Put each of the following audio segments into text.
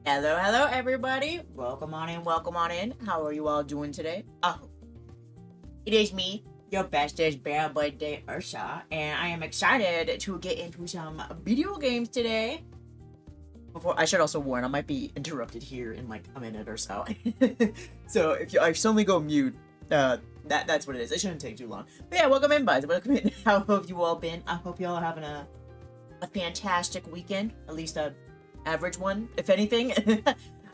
Hello, everybody. Welcome on in, welcome on in. How are you all doing today? Oh, it is me, your bestest bear boy, Dae Ursa, and I am excited to get into some video games today. Before, I should also warn, I might be interrupted here in like a minute or so. So if I suddenly go mute, that's what it is. It shouldn't take too long. But yeah, welcome in, guys. Welcome in. How have you all been? I hope you all are having a fantastic weekend. At least a average one, if anything.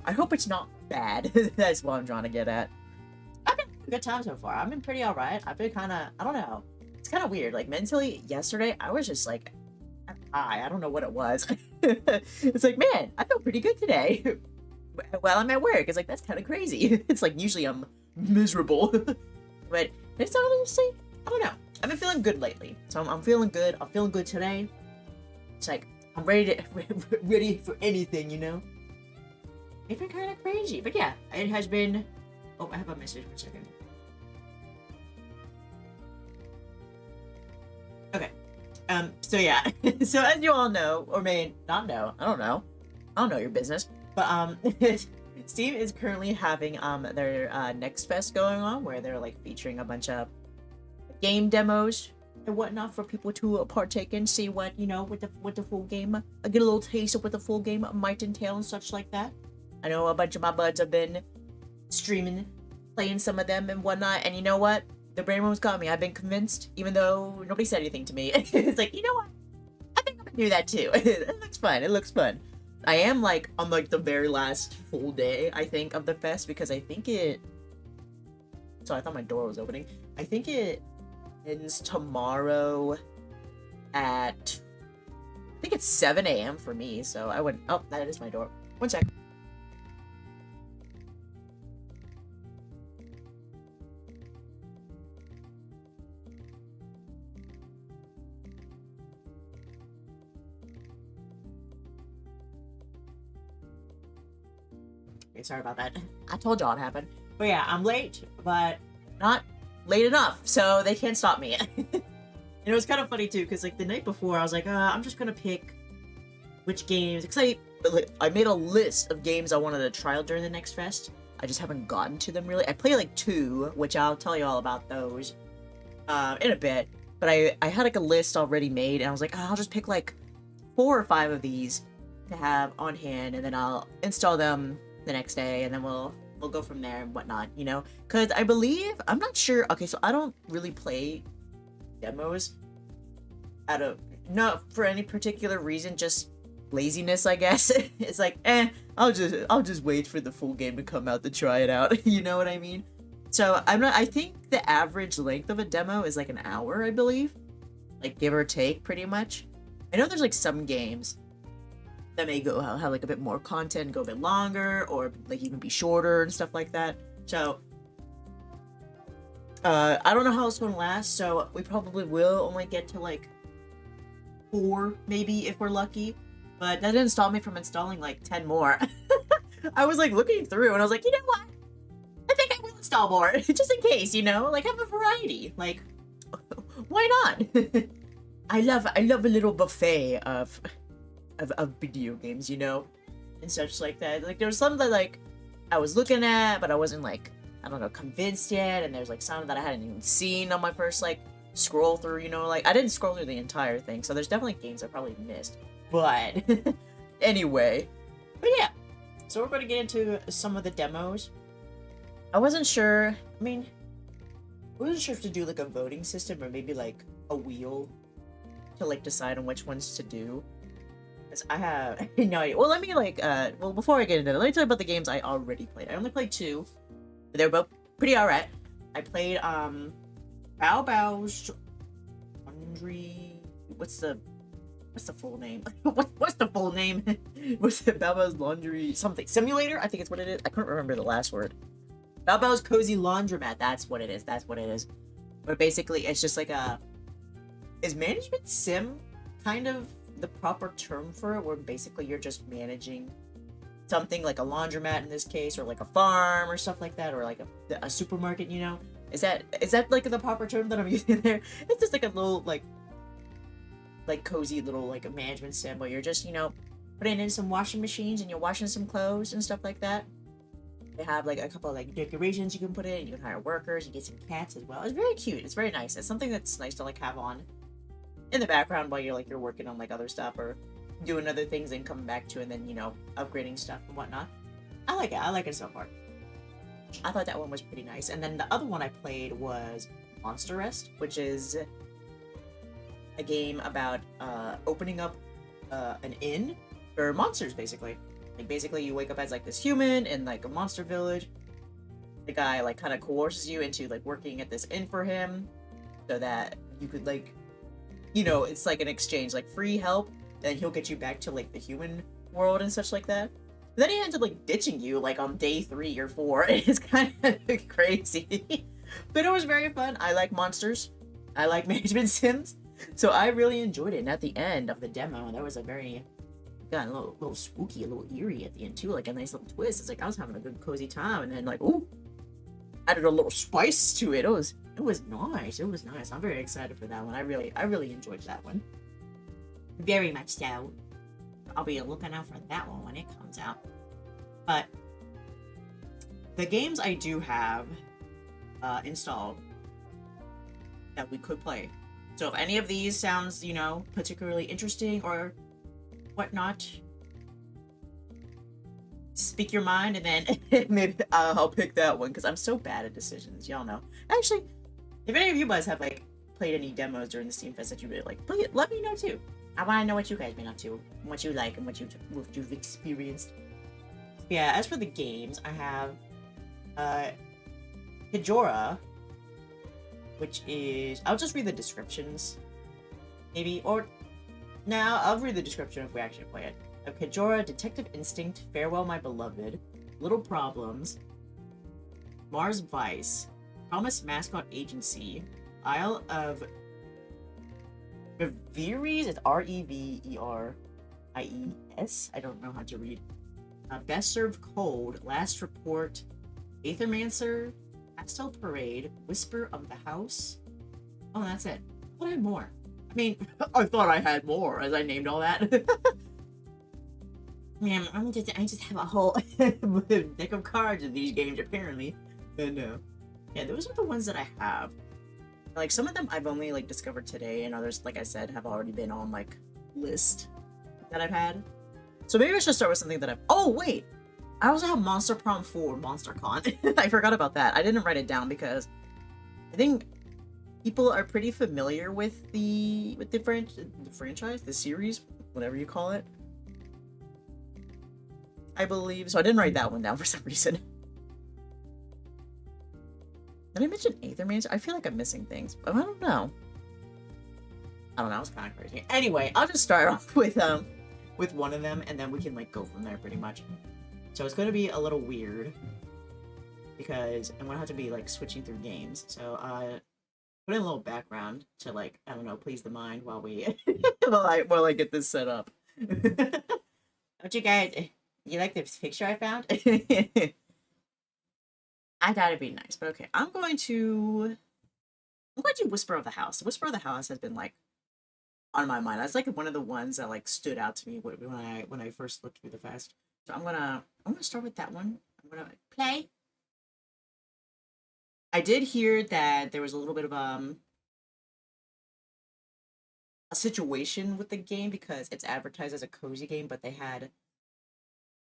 I hope it's not bad. That's what I'm trying to get at. I've been having a good time so far. I've been pretty alright. I've been kind of, I don't know. It's kind of weird. Like, mentally, yesterday, I was just like, I don't know what it was. It's like, man, I feel pretty good today. While I'm at work. It's like, that's kind of crazy. It's like, usually I'm miserable. But it's honestly, I don't know. I've been feeling good lately. So I'm feeling good. I'm feeling good today. It's like, I'm ready for anything, you know? It's been kind of crazy. But yeah, it has been... Oh, I have a message. 1 second. Okay. So yeah. So as you all know, or may not know, I don't know your business. But, Steam is currently having, their, Next Fest going on, where they're, like, featuring a bunch of game demos and whatnot for people to partake in, see what, you know, what the full game, get a little taste of what the full game might entail and such like that. I know a bunch of my buds have been streaming, playing some of them and whatnot, and you know what? The brain worms got me. I've been convinced, even though nobody said anything to me. It's like, you know what? I think I'm gonna do that too. It looks fun. It looks fun. I am, like, on, like, the very last full day, I think, of the fest, because I think it... Sorry, I thought my door was opening. I think it ends tomorrow at... I think it's 7 a.m. for me, so I would... Oh, that is my door. 1 sec. Okay, sorry about that. I told y'all it happened. But yeah, I'm late, but not late enough, so they can't stop me. And it was kind of funny too, because like the night before, I was like, I'm just gonna pick which games, because I made a list of games I wanted to try out during the next fest. I just haven't gotten to them really. I played like 2, which I'll tell you all about those in a bit. But I had like a list already made, and I was like, I'll just pick like 4 or 5 of these to have on hand, and then I'll install them the next day, and then we'll go from there and whatnot, you know? Because I believe, I'm not sure, okay, so I don't really play demos not for any particular reason, just laziness, I guess. It's like, I'll just wait for the full game to come out to try it out. You know what I mean? So I think the average length of a demo is like an hour, I believe, like give or take, pretty much. I know there's like some games that may have like a bit more content, go a bit longer, or like even be shorter and stuff like that. So I don't know how it's going to last, so we probably will only get to like 4, maybe, if we're lucky. But that didn't stop me from installing like 10 more. I was like looking through, and I was like, you know what? I think I will install more, just in case, you know, like have a variety. Like, why not? I love a little buffet of video games, you know, and such like that. Like there was some that like I was looking at, but I wasn't like, I don't know, convinced yet. And there's like some that I hadn't even seen on my first like scroll through, you know, like I didn't scroll through the entire thing, so there's definitely games I probably missed. But anyway, but yeah, so we're going to get into some of the demos. I wasn't sure. I mean, I wasn't sure if to do like a voting system or maybe like a wheel to like decide on which ones to do. Because I have no idea. Well, let me like, well, before I get into it, let me tell you about the games I already played. I only played 2, but they were both pretty alright. I played, Bao Bao's Laundry... What's the full name? What's the full name? What's the Bao Bao's Laundry... something. Simulator? I think it's what it is. I couldn't remember the last word. Bao Bao's Cozy Laundromat. That's what it is. That's what it is. But basically, it's just like a... Is management sim kind of the proper term for it, where basically you're just managing something like a laundromat in this case, or like a farm or stuff like that, or like a supermarket, you know? Is that like the proper term that I'm using there? It's just like a little like cozy little like a management sim where you're just, you know, putting in some washing machines and you're washing some clothes and stuff like that. They have like a couple of like decorations you can put in. You can hire workers. You get some cats as well. It's very cute. It's very nice. It's something that's nice to like have on in the background while you're working on like other stuff or doing other things and coming back to and then upgrading stuff and whatnot. I like it. I like it so far. I thought that one was pretty nice. And then the other one I played was Monster Rest, which is a game about opening up an inn for monsters, basically. Like, basically, you wake up as, like, this human in, like, a monster village. The guy, like, kind of coerces you into, like, working at this inn for him so that you could, like, it's like an exchange, like, free help, and he'll get you back to, like, the human world and such like that. And then he ends up, like, ditching you, like, on day 3 or 4. It's kind of crazy. But it was very fun. I like monsters. I like management sims. So I really enjoyed it. And at the end of the demo, there was a very... got a little spooky, a little eerie at the end too, like a nice little twist. It's like I was having a good cozy time, and then like, ooh, added a little spice to it. It was nice. It was nice. I'm very excited for that one. I really enjoyed that one. Very much so. I'll be looking out for that one when it comes out. But the games I do have installed that we could play. So if any of these sounds, particularly interesting or whatnot, speak your mind, and then maybe I'll pick that one, because I'm so bad at decisions, y'all know. Actually, if any of you guys have like played any demos during the Steam Fest that you really like, please let me know too. I want to know what you guys been up to, what you like, and what you've experienced. Yeah, as for the games, I have Hijora, which is, I'll just read the descriptions, maybe, or now, I'll read the description if we actually play it. Kajora, Detective Instinct, Farewell My Beloved, Little Problems, Mars Vice, Promise Mascot Agency, Isle of Reveries, it's Reveries, I don't know how to read. Best Served Cold, Last Report, Aethermancer, Pastel Parade, Whisper of the House. Oh, that's it. What had more? I mean, I thought I had more as I named all that. Man, I just have a whole deck of cards in these games, apparently. And yeah, those are the ones that I have. Like, some of them I've only like discovered today, and others, like I said, have already been on like list that I've had. So maybe I should start with something that I've. Oh wait, I also have Monster Prom 4 Monster Con. I forgot about that. I didn't write it down because I think people are pretty familiar with the franchise, the series, whatever you call it. I believe. So I didn't write that one down for some reason. Did I mention Aethermancer? I feel like I'm missing things, but I don't know. It's kind of crazy. Anyway, I'll just start off with one of them, and then we can like go from there pretty much. So it's going to be a little weird because I'm going to have to be like switching through games. So put in a little background to like, I don't know, please the mind while we while I get this set up. Don't you guys, you like this picture I found? I thought it'd be nice, but okay. I'm going to Whisper of the House. Whisper of the House has been like on my mind. That's like one of the ones that like stood out to me when I first looked through the fest. So I'm gonna start with that one. I'm gonna play. I did hear that there was a little bit of a situation with the game because it's advertised as a cozy game, but they had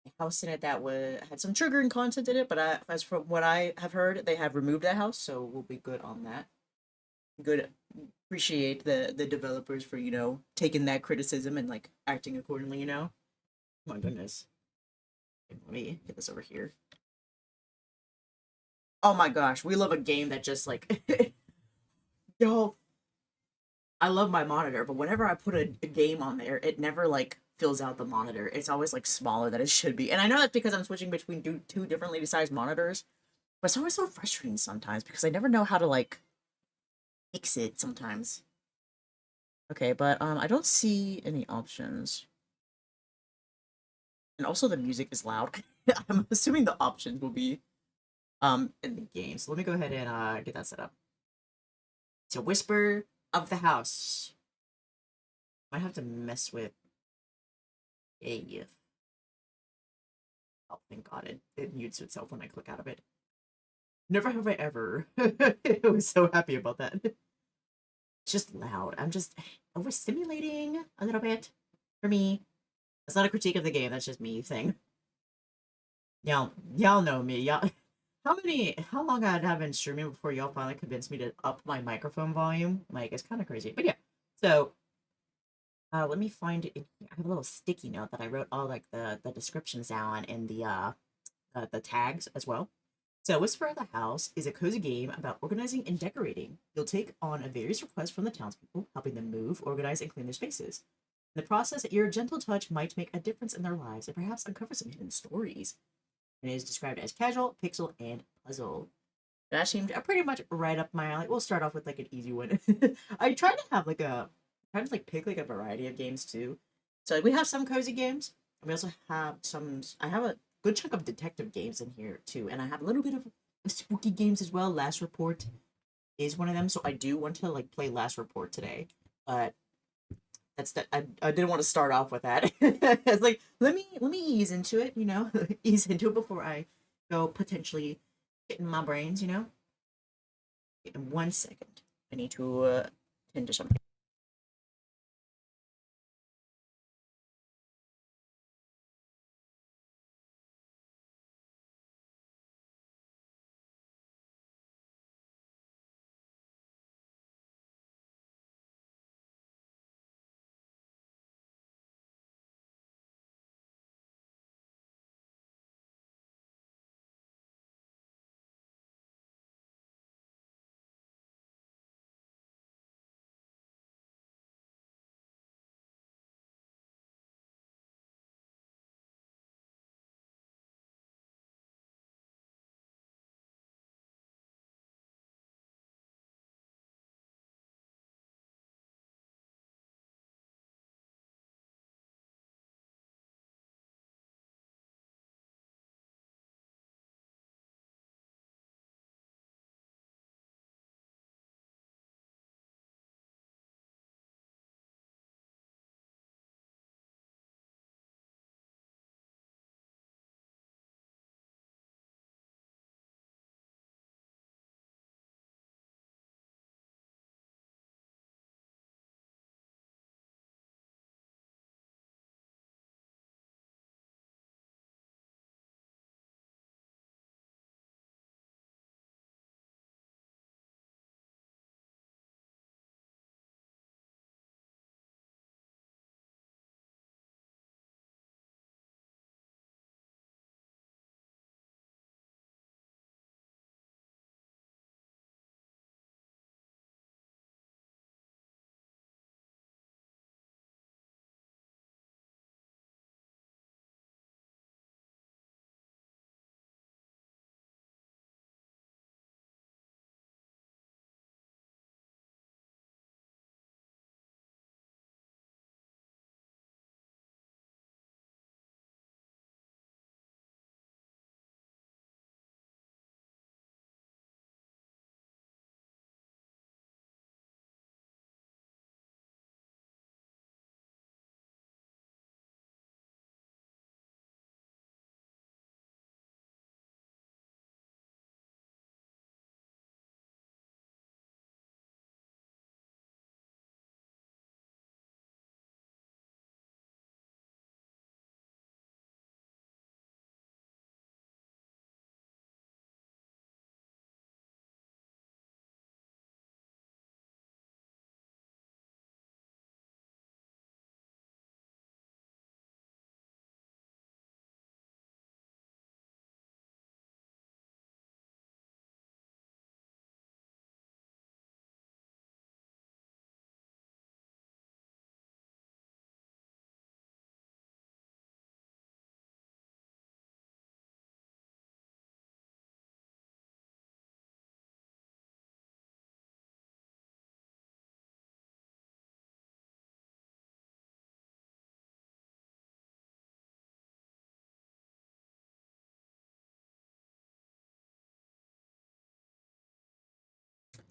a house in it that had some triggering content in it. But as from what I have heard, they have removed that house, so we'll be good on that. Good. Appreciate the developers for taking that criticism and like acting accordingly. Oh my goodness. Let me get this over here. Oh my gosh, we love a game that just like yo. I love my monitor, but whenever I put a game on there, it never like fills out the monitor. It's always like smaller than it should be. And I know that's because I'm switching between two differently sized monitors, but it's always so frustrating sometimes because I never know how to like fix it sometimes. Okay, but I don't see any options. And also the music is loud. I'm assuming the options will be in the game. So let me go ahead and get that set up. So Whisper of the House. Might have to mess with Hey. Oh, thank God it mutes itself when I click out of it. Never have I ever. I was so happy about that. It's just loud. I'm just overstimulating a little bit for me. That's not a critique of the game. That's just me thing. Y'all know me. Y'all, how long I'd have been streaming before y'all finally convinced me to up my microphone volume? Like, it's kind of crazy. But yeah, so let me find it in here. I have a little sticky note that I wrote all like the descriptions down in the tags as well. So, Whisper of the House is a cozy game about organizing and decorating. You'll take on a various requests from the townspeople, helping them move, organize, and clean their spaces. In the process, your gentle touch might make a difference in their lives and perhaps uncover some hidden stories. And it is described as casual, pixel, and puzzle. That seemed pretty much right up my alley. We'll start off with like an easy one. I try to have like try to like pick like a variety of games too. So we have some cozy games, and we also have some. I have a good chunk of detective games in here too, and I have a little bit of spooky games as well. Last Report is one of them, so I do want to like play Last Report today, but I didn't want to start off with that. It's like let me ease into it, ease into it before I go potentially hitting my brains. In 1 second, I need to tend to something.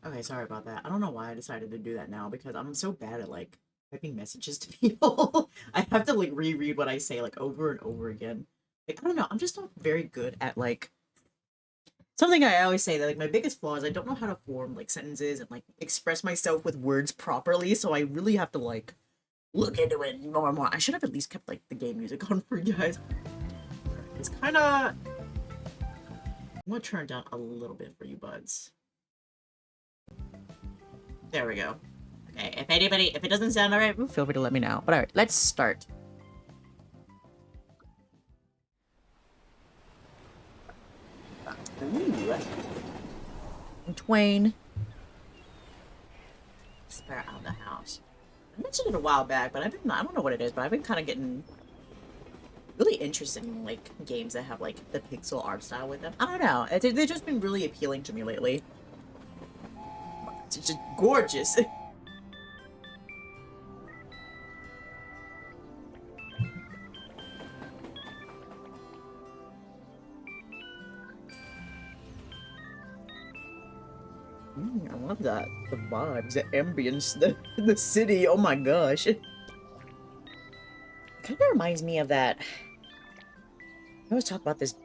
Okay, sorry about that. I don't know why I decided to do that now because I'm so bad at like typing messages to people. I have to like reread what I say like over and over again. Like I don't know, I'm just not very good at like something I always say that like my biggest flaw is I don't know how to form like sentences and like express myself with words properly. So I really have to like look into it more and more. I should have at least kept like the game music on for you guys. It's kind of. I'm gonna turn it down a little bit for you buds. There we go. Okay, if it doesn't sound alright, feel free to let me know. But alright, let's start. Ooh. Twain. Spare out the house. I mentioned it a while back, but I don't know what it is, but I've been kind of getting really interested in, like, games that have, like, the pixel art style with them. I don't know. They've just been really appealing to me lately. It's just gorgeous. I love that. The vibes, the ambience, the city. Oh my gosh. It kind of reminds me of that. I always talk about this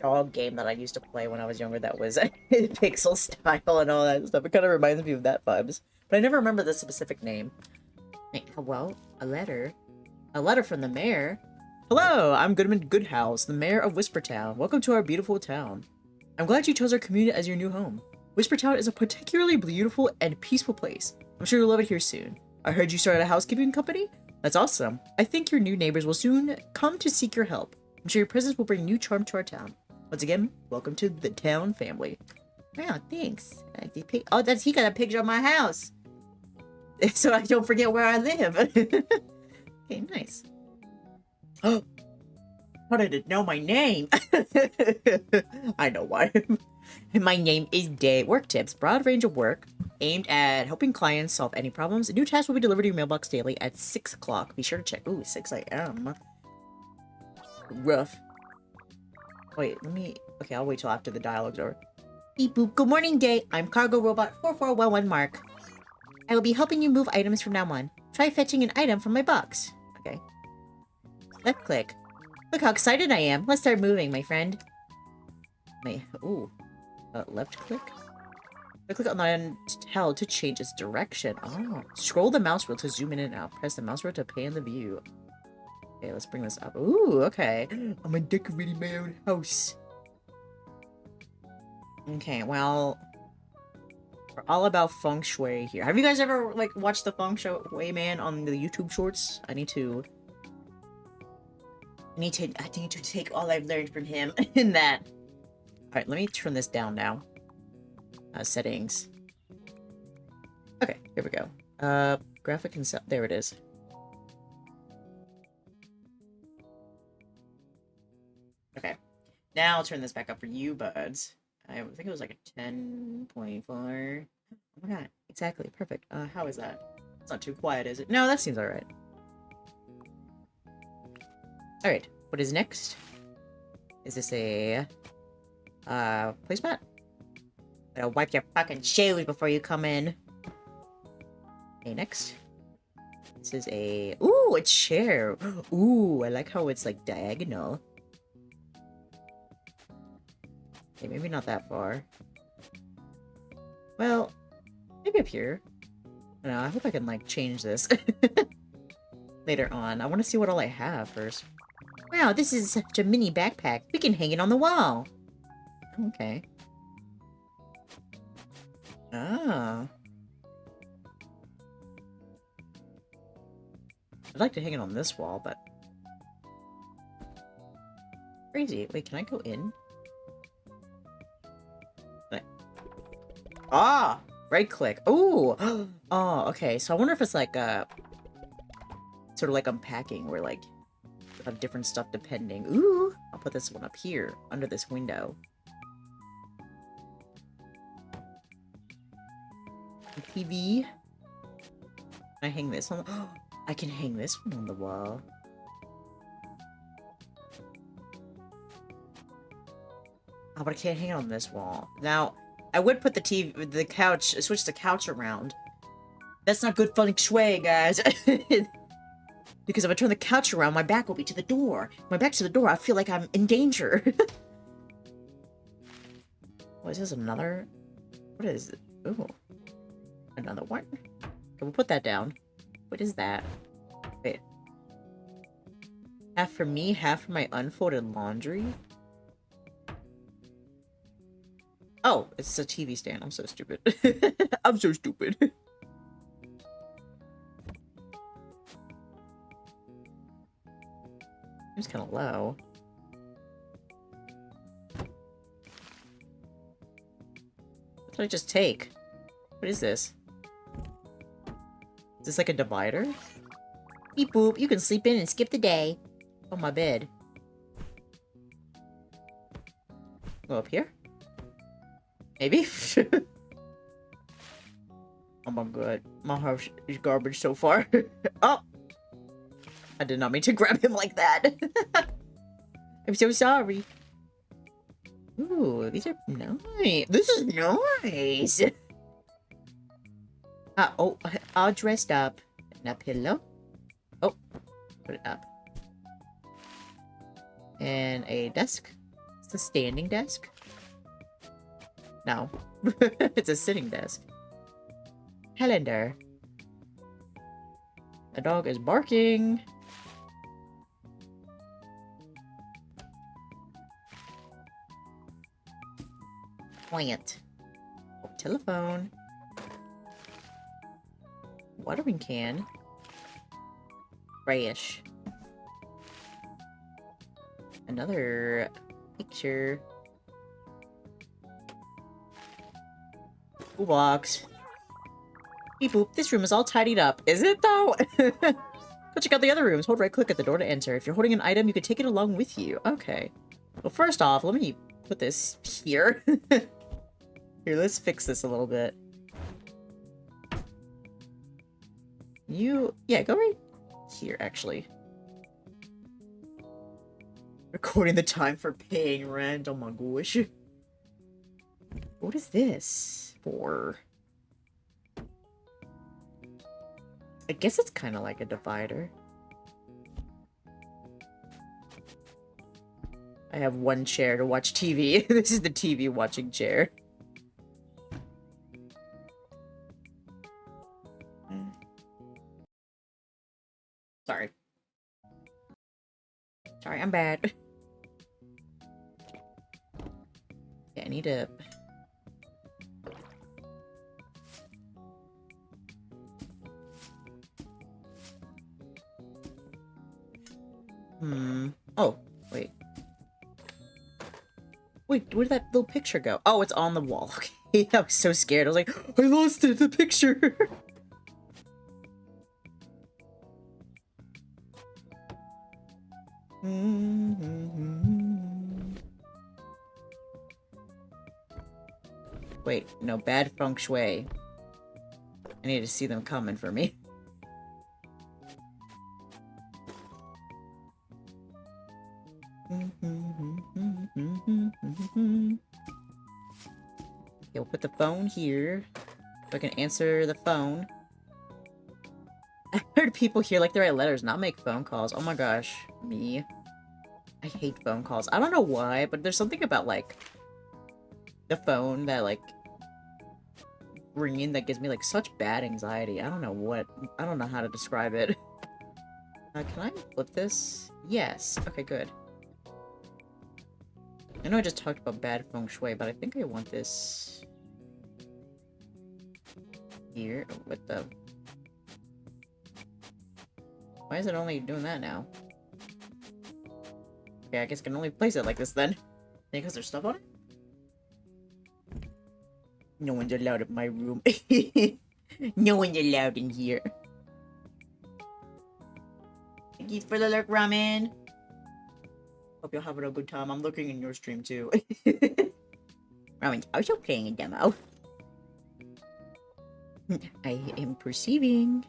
dog game that I used to play when I was younger that was pixel style and all that stuff. It kind of reminds me of that vibes. But I never remember the specific name. Well, a letter. A letter from the mayor. Hello, I'm Goodman Goodhouse, the mayor of Whispertown. Welcome to our beautiful town. I'm glad you chose our community as your new home. Whispertown is a particularly beautiful and peaceful place. I'm sure you'll love it here soon. I heard you started a housekeeping company? That's awesome. I think your new neighbors will soon come to seek your help. I'm sure your presence will bring new charm to our town. Once again, welcome to the town family. Wow, thanks. Oh, he got a picture of my house. So I don't forget where I live. Okay, nice. Oh, how did it know my name? I know why. My name is Dae. Work tips. Broad range of work aimed at helping clients solve any problems. New tasks will be delivered to your mailbox daily at 6 o'clock. Be sure to check. Ooh, 6 a.m. Rough. Wait, let me... Okay, I'll wait till after the dialogue's over. Beep boop. Good morning, Dae. I'm Cargo Robot 4411 Mark. I will be helping you move items from now on. Try fetching an item from my box. Okay. Left click. Look how excited I am. Let's start moving, my friend. Ooh. Left click? Left click on the handheld to change its direction. Oh. Scroll the mouse wheel to zoom in and out. Press the mouse wheel to pan the view. Okay, let's bring this up. Ooh, okay. I'm decorating my own house. Okay, well... We're all about feng shui here. Have you guys ever, like, watched the feng shui man on the YouTube shorts? I need to take all I've learned from him in that. Alright, let me turn this down now. Settings. Okay, here we go. Graphic and there it is. Okay. Now I'll turn this back up for you, buds. I think it was like a 10.4. Oh my god, exactly, perfect. How is that? It's not too quiet, is it? No, that seems alright. Alright, what is next? Is this a... placemat? Gotta wipe your fucking shoes before you come in. Okay, next. This is a... Ooh, a chair! Ooh, I like how it's, like, diagonal. Okay, maybe not that far. Well, maybe up here. I don't know, I hope I can, like, change this later on. I want to see what all I have first. Wow, this is such a mini backpack. We can hang it on the wall. Okay. Ah. I'd like to hang it on this wall, but... Crazy. Wait, can I go in? Ah! Right click. Ooh! Oh, okay. So I wonder if it's like, sort of like unpacking, where, like, you have different stuff depending. Ooh! I'll put this one up here, under this window. TV. Can I hang this on the... Oh, I can hang this one on the wall. Oh, but I can't hang it on this wall. Now, I would put the TV, the couch, switch the couch around. That's not good feng shui, guys. Because if I turn the couch around, my back will be to the door. My back's to the door, I feel like I'm in danger. What is this, another? What is it? Ooh. Another one? Okay, we'll put that down. What is that? Wait. Half for me, half for my unfolded laundry? Oh, it's a TV stand. I'm so stupid. I'm so stupid. It's kind of low. What did I just take? What is this? Is this like a divider? Beep boop, you can sleep in and skip the day. On my bed. Go up here? Maybe? Oh my god. My house is garbage so far. Oh! I did not mean to grab him like that. I'm so sorry. Ooh, these are nice. This is nice. Oh, all dressed up. And a pillow. Oh, put it up. And a desk. It's a standing desk. No. It's a sitting desk. Calendar. The dog is barking. Plant. Oh, telephone. Watering can. Trash. Another picture. Toolbox. Beep boop. This room is all tidied up. Is it though? Go check out the other rooms. Hold right click at the door to enter. If you're holding an item, you can take it along with you. Okay. Well, first off, let me put this here. Here, let's fix this a little bit. Yeah, go right here, actually. Recording the time for paying rent. Oh my gosh. What is this for? I guess it's kind of like a divider. I have one chair to watch TV. This is the TV watching chair. Sorry. Sorry, I'm bad. Yeah, I need to... Oh, wait. Wait, where did that little picture go? Oh, it's on the wall. Okay, I was so scared. I was like, I lost it, the picture. Wait, no, bad feng shui. I need to see them coming for me. Okay, we'll put the phone here so I can answer the phone. I heard people here like to write letters, not make phone calls. Oh my gosh, me. I hate phone calls. I don't know why, but there's something about, like, the phone that, like, ringing that gives me, like, such bad anxiety. I don't know what. I don't know how to describe it. Can I flip this? Yes. Okay, good. I know I just talked about bad feng shui, but I think I want this here with the... Why is it only doing that now? Okay, I guess I can only place it like this then. Because there's stuff on it? No one's allowed in my room. No one's allowed in here. Thank you for the lurk, ramen. Hope you're having a good time. I'm looking in your stream too. Ramen's also playing a demo. I am perceiving.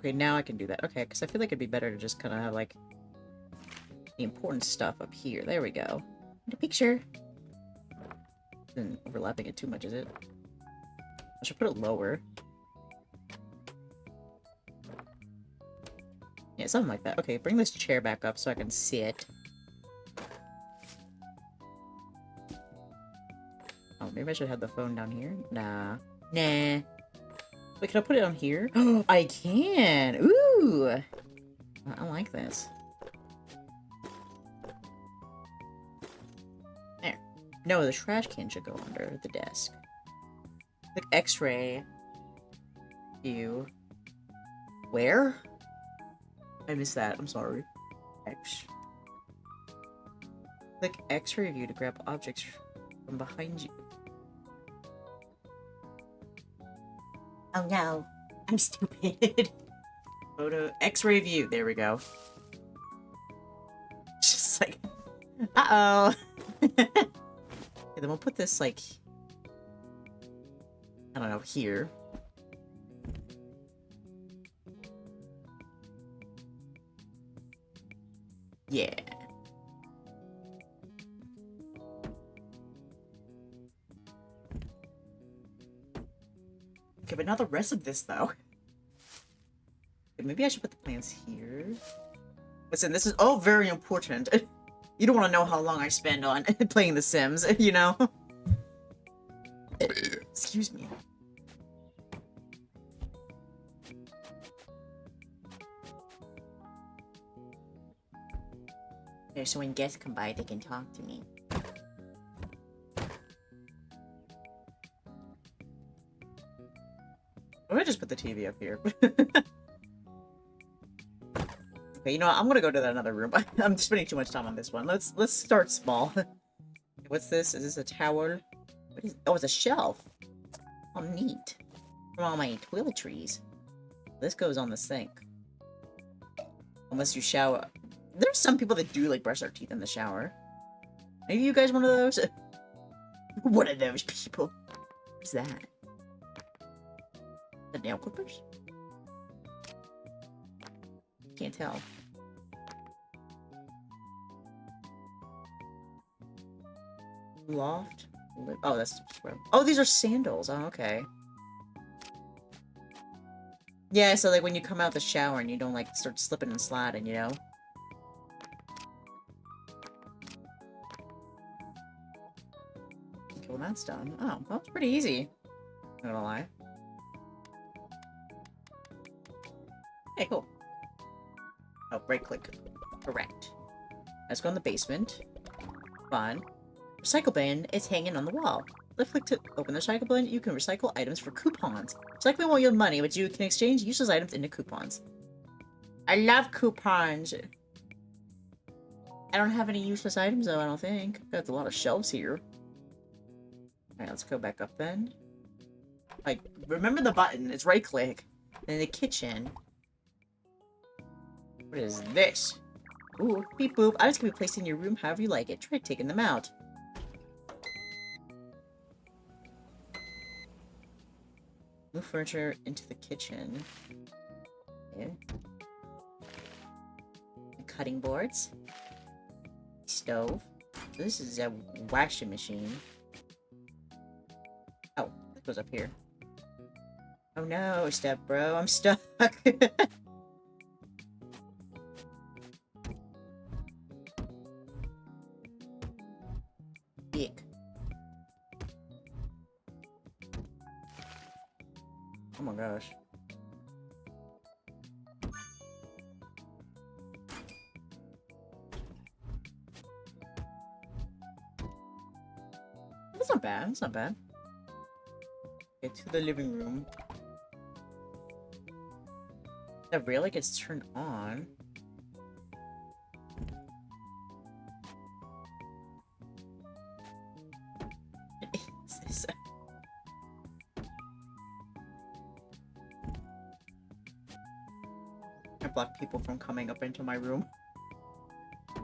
Okay, now I can do that. Okay, because I feel like it'd be better to just kind of have, like, the important stuff up here. There we go. The picture. Isn't overlapping it too much, is it? I should put it lower. Yeah, something like that. Okay, bring this chair back up so I can sit. Oh, maybe I should have the phone down here? Nah. Nah. Wait, can I put it on here? Oh, I can! Ooh! I like this. There. No, the trash can should go under the desk. Like X-ray. View. Where? I missed that. I'm sorry. X. Click X-ray view to grab objects from behind you. Oh no. I'm stupid. Photo X-ray view. There we go. Just like, uh-oh. Okay, then we'll put this, like, I don't know, here. Yeah. Okay, but not the rest of this, though. Okay, maybe I should put the plants here. Listen, this is all very important. You don't want to know how long I spend on playing The Sims, you know? Excuse me. Okay, so when guests come by, they can talk to me. I'm gonna just put the TV up here. Okay, you know what? I'm gonna go to that another room. I'm spending too much time on this one. Let's start small. What's this? Is this a towel? What is? Oh, it's a shelf. Oh, neat. From all my toiletries. This goes on the sink. Unless you shower. There's some people that do like brush their teeth in the shower. Are you guys one of those? One of those people. What's that? The nail clippers? Can't tell. Loft? Oh, that's... Oh, these are sandals. Oh, okay. Yeah, so like when you come out the shower and you don't like start slipping and sliding, you know? Okay, well that's done. Oh, well, it's pretty easy. Not gonna lie. Okay, cool. Oh, right click. Correct. Let's go in the basement. Fun. Recycle bin is hanging on the wall. Left click to open the recycle bin. You can recycle items for coupons. Recycling won't yield money, but you can exchange useless items into coupons. I love coupons. I don't have any useless items though, I don't think. Got a lot of shelves here. Alright, let's go back up then. Like, remember the button. It's right click. In the kitchen. What is this? Ooh, beep boop. Items can be placed in your room however you like it. Try taking them out. Move furniture into the kitchen. Okay. Cutting boards. Stove. This is a washing machine. Oh, it goes up here. Oh no, step bro, I'm stuck. Dick. Oh my gosh. That's not bad, that's not bad. Get to the living room. That really gets turned on. What is this? I block people from coming up into my room. I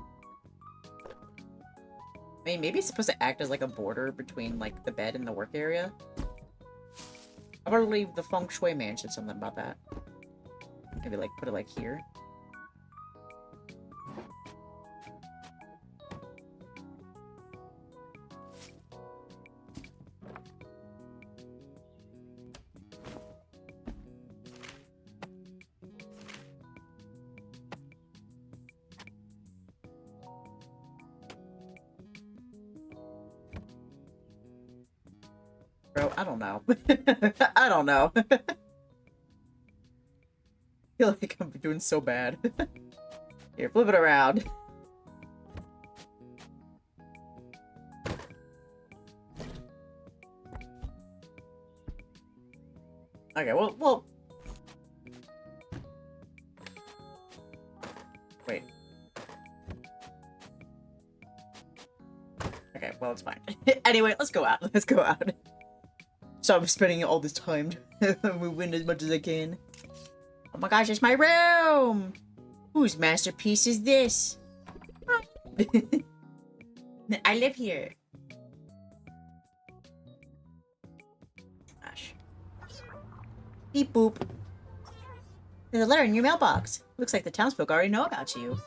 mean, maybe it's supposed to act as like a border between like the bed and the work area. I believe the feng shui man said something about that. Maybe like put it like here. Bro, I don't know. I don't know. I feel like I'm doing so bad. Here, flip it around. Okay, well... Wait. Okay, well, it's fine. Anyway, let's go out. Let's go out. So I'm spending all this time to move in as much as I can. Oh my gosh, it's my room! Whose masterpiece is this? I live here. Gosh. Beep boop. There's a letter in your mailbox. Looks like the townsfolk already know about you.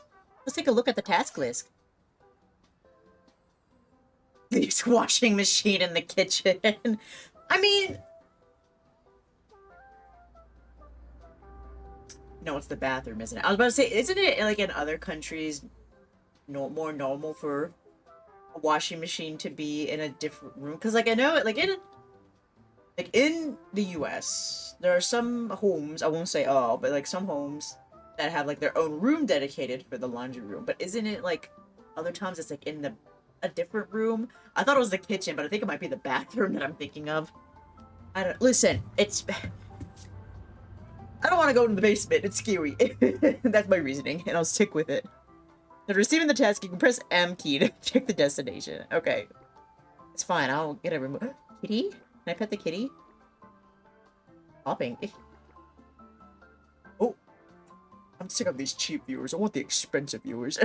Let's take a look at the task list. The washing machine in the kitchen. I mean... No, it's the bathroom, isn't it? I was about to say, isn't it, like, in other countries more normal for a washing machine to be in a different room? Because, like, I know, like, in the US, there are some homes, I won't say all, but, like, some homes that have, like, their own room dedicated for the laundry room. But isn't it, like, other times it's, like, in a different room? I thought it was the kitchen, but I think it might be the bathroom that I'm thinking of. Listen, I don't want to go to the basement. It's scary. That's my reasoning, and I'll stick with it. After receiving the task, you can press M key to check the destination. Okay. It's fine. I'll get a remote. Kitty? Can I pet the kitty? Hopping. Oh. I'm sick of these cheap viewers. I want the expensive viewers.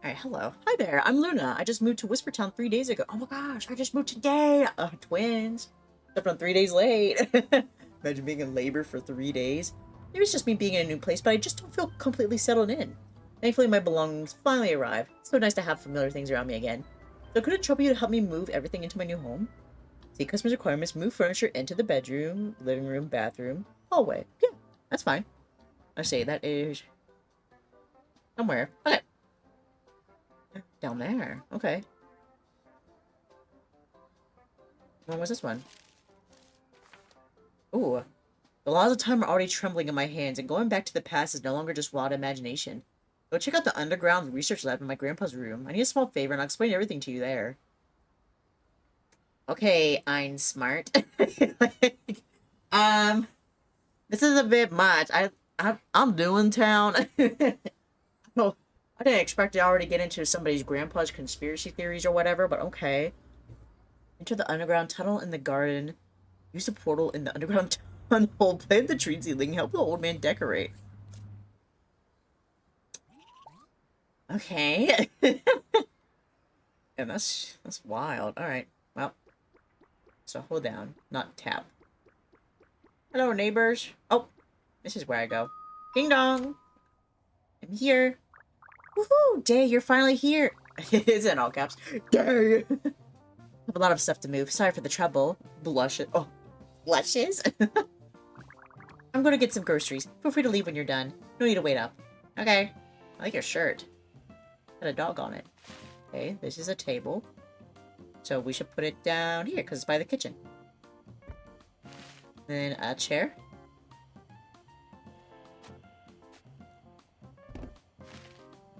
Alright, hello. Hi there. I'm Luna. I just moved to Whispertown 3 days ago. Oh my gosh, I just moved today. Twins. Except I'm 3 days late. Imagine being in labor for 3 days. Maybe it's just me being in a new place, but I just don't feel completely settled in. Thankfully, my belongings finally arrived. It's so nice to have familiar things around me again. So could it trouble you to help me move everything into my new home? See customers' requirements, move furniture into the bedroom, living room, bathroom, hallway. Yeah, that's fine. I say that is... somewhere. Okay. Down there. Okay. When was this one? Ooh. The laws of time are already trembling in my hands, and going back to the past is no longer just wild imagination. Go check out the underground research lab in my grandpa's room. I need a small favor, and I'll explain everything to you there. Okay, I'm smart. This is a bit much. I'm new in town. Well, I didn't expect to already get into somebody's grandpa's conspiracy theories or whatever, but okay. Enter the underground tunnel in the garden. Use the portal in the underground tunnel. Plant the tree ceiling. Help the old man decorate. Okay. And that's wild. Alright. Well. So hold down. Not tap. Hello, neighbors. Oh. This is where I go. Ding dong. I'm here. Woohoo! Dae, you're finally here. It's in all caps. Dae! I have a lot of stuff to move. Sorry for the trouble. Blushes. Oh. Blushes? I'm gonna get some groceries. Feel free to leave when you're done. No need to wait up. Okay. I like your shirt. Got a dog on it. Okay, this is a table. So we should put it down here, because it's by the kitchen. Then a chair.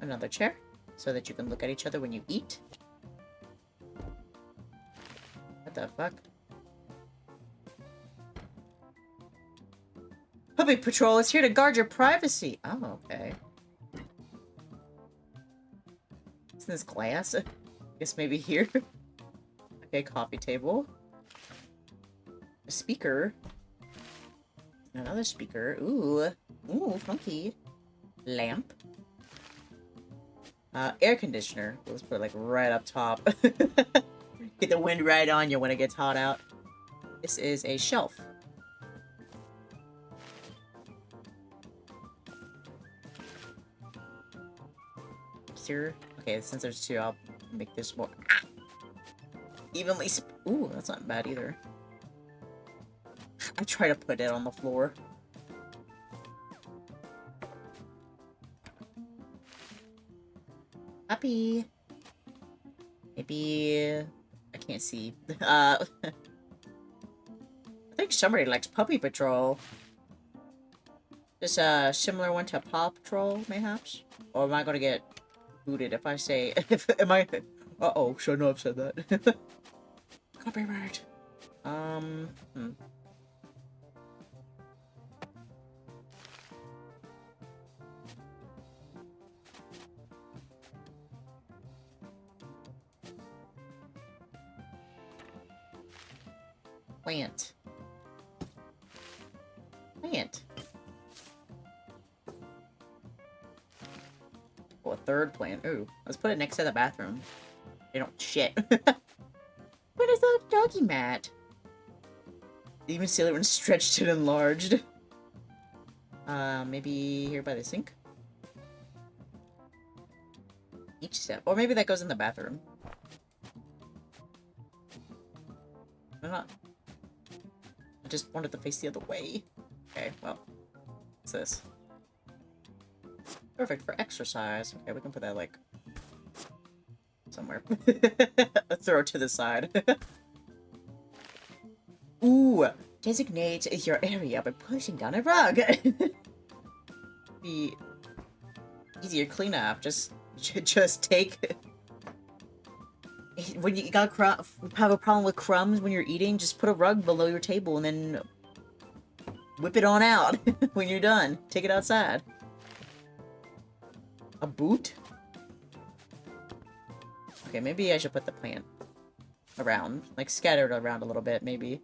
Another chair, so that you can look at each other when you eat. What the fuck? Puppy Patrol is here to guard your privacy. Oh, okay. Isn't this glass? I guess maybe here. Okay, coffee table. A speaker. Another speaker. Ooh. Ooh, funky. Lamp. Air conditioner. Let's put it like right up top. Get the wind right on you when it gets hot out. This is a shelf. here. Okay, since there's two, I'll make this more evenly ooh, that's not bad either. I try to put it on the floor. Puppy. Maybe I can't see. I think somebody likes Puppy Patrol. Just a similar one to Paw Patrol, mayhaps? Or am I gonna get booted if I say am I uh-oh, shouldn't have said that. Copyright. Plant. Plant. Oh, a third plant. Ooh, let's put it next to the bathroom. They don't shit. What is that doggy mat? Even sillier when stretched and enlarged. Maybe here by the sink? Each step. Or maybe that goes in the bathroom. Why not? I just wanted to face the other way. Okay, well. What's this? Perfect for exercise. Okay, we can put that, like, somewhere. Throw it to the side. Ooh! Designate your area by pushing down a rug. Be easier cleanup. Just take. When you got have a problem with crumbs when you're eating, just put a rug below your table and then whip it on out when you're done. Take it outside. A boot? Okay, maybe I should put the plant around, like scattered around a little bit, maybe.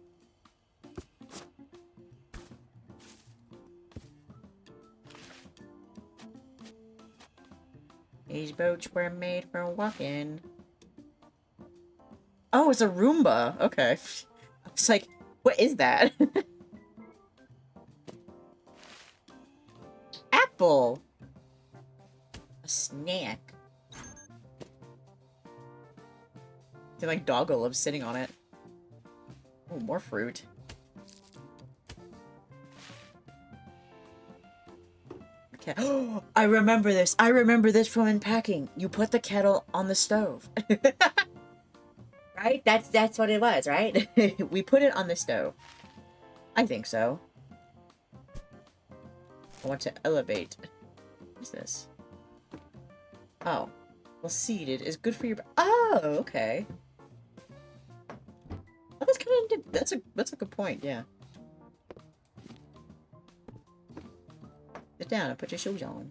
These boats were made for walking. Oh, it's a Roomba. Okay. I was like, what is that? Apple. A snack. I feel like Doggo loves sitting on it. Oh, more fruit. Okay. Oh, I remember this. I remember this from unpacking. You put the kettle on the stove. Right? That's what it was, right? We put it on the stove. I think so. I want to elevate. What's this? Oh. Well, seated is good for your... Oh, okay. Oh, that's kind of... That's a good point, yeah. Sit down and put your shoes on.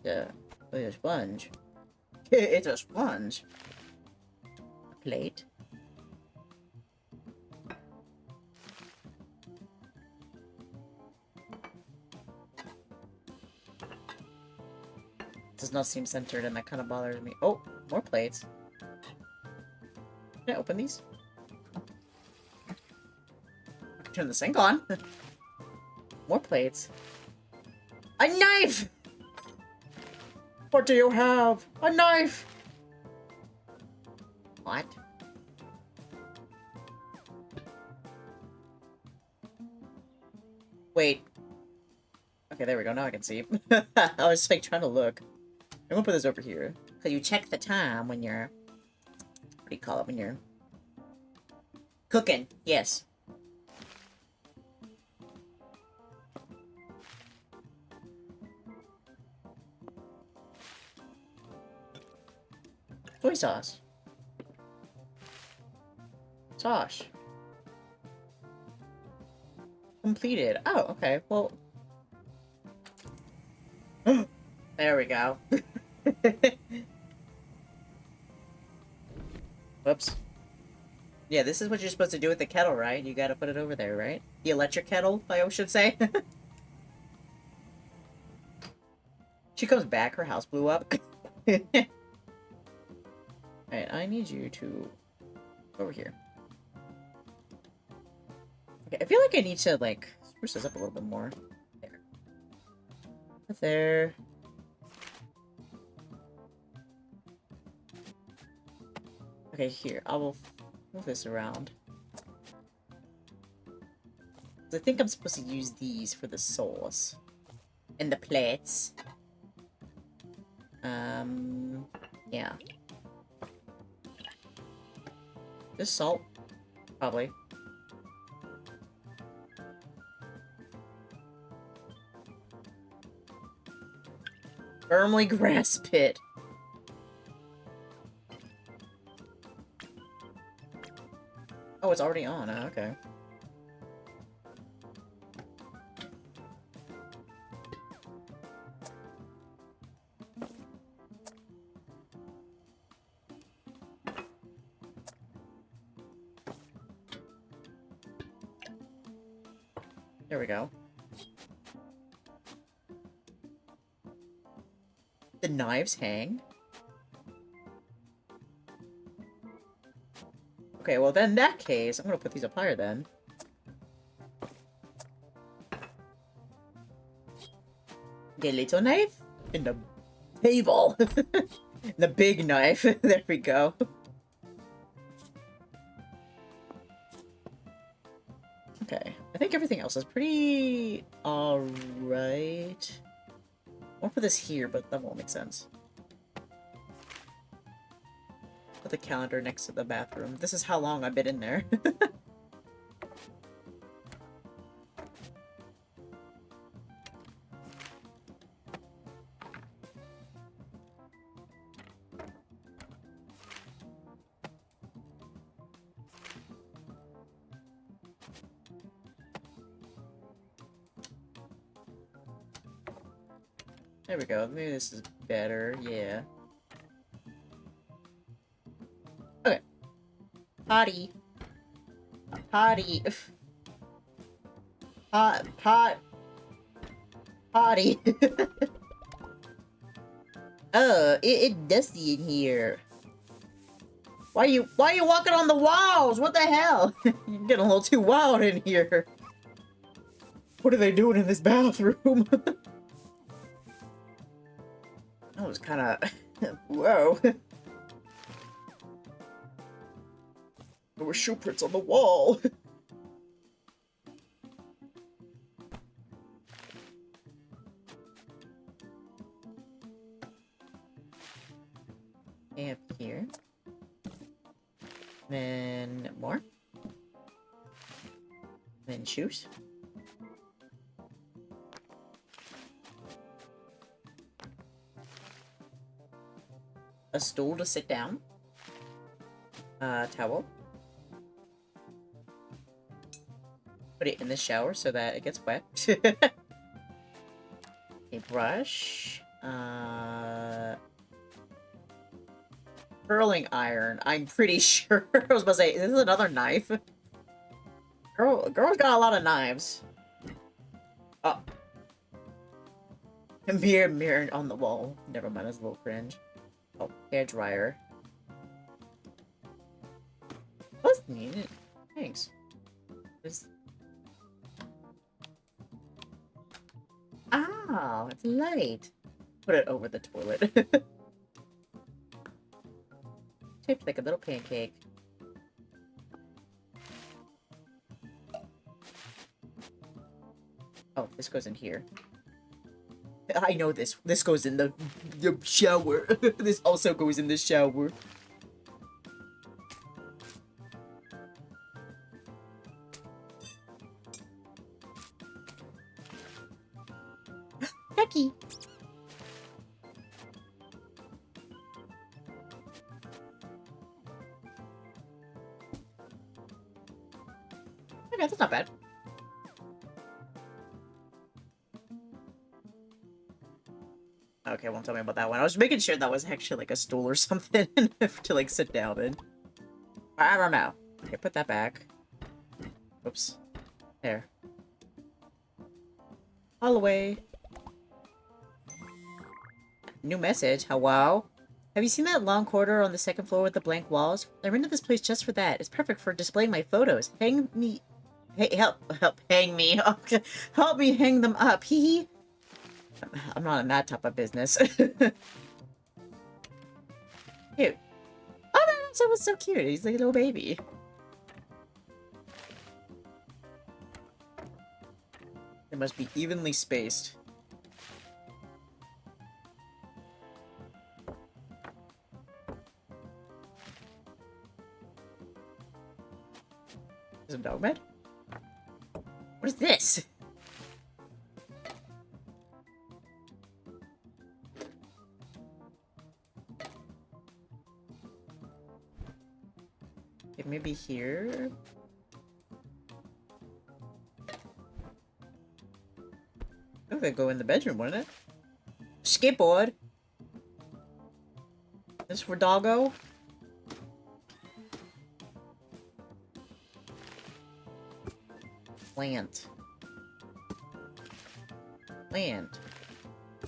Yeah. Look at a sponge. It's a sponge. A plate. Does not seem centered and that kind of bothers me. Oh, more plates. Can I open these? I can turn the sink on. More plates. A knife! What do you have? A knife! What? Wait. Okay, there we go. Now I can see. I was like trying to look. I'm gonna put this over here. So you check the time when you're... What do you call it when you're... Cooking. Yes. Soy sauce. Sauce. Completed. Oh, okay. Well... There we go. Whoops. Yeah, this is what you're supposed to do with the kettle, right? You gotta put it over there, right? The electric kettle, I should say. She comes back, her house blew up. Alright, I need you to... over here. Okay, I feel like I need to, like, spruce this up a little bit more. There. There. Okay, here. I will move this around. I think I'm supposed to use these for the sauce. And the plates. Yeah. Just salt. Probably. Firmly grasp it. Oh, it's already on. Okay. There we go. The knives hang. Okay, well then in that case, I'm gonna put these up higher then. Get a little knife in the table. The big knife. There we go. Okay, I think everything else is pretty alright. I want to put this here, but that won't make sense. Put the calendar next to the bathroom. This is how long I've been in there. There we go. Maybe this is better. Yeah. Okay. Potty. Potty. Potty. It's dusty in here. Why are you walking on the walls? What the hell? You're getting a little too wild in here. What are they doing in this bathroom? That was kind of... Whoa. There were shoe prints on the wall. Up here. Then more. Then shoes. A stool to sit down. Towel. Put it in the shower so that it gets wet. A brush. Curling iron. I'm pretty sure. I was about to say, is this another knife? Girl's got a lot of knives. Oh. A mirror on the wall. Never mind, that's a little cringe. Oh, hair dryer. What's needed? Thanks. Oh, it's light. Put it over the toilet. Shaped like a little pancake. Oh, this goes in here. I know this. This goes in the shower. This also goes in the shower. Ducky. Okay, that's not bad. Okay, won't tell me about that one. I was making sure that was actually like a stool or something to like sit down in. I don't know. Okay, put that back. Oops. There. All the way. New message. Hello? Have you seen that long corridor on the second floor with the blank walls? I rented this place just for that. It's perfect for displaying my photos. Hang me... Hey, help hang me. Okay. Help me hang them up. Hee hee. I'm not in that type of business. Cute. Oh, That was so cute. He's like a little baby. It must be evenly spaced. Is it a dog bed? What is this? Okay, maybe here. Oh, they go in the bedroom, wouldn't it? Skateboard. This for doggo. Plant. Land.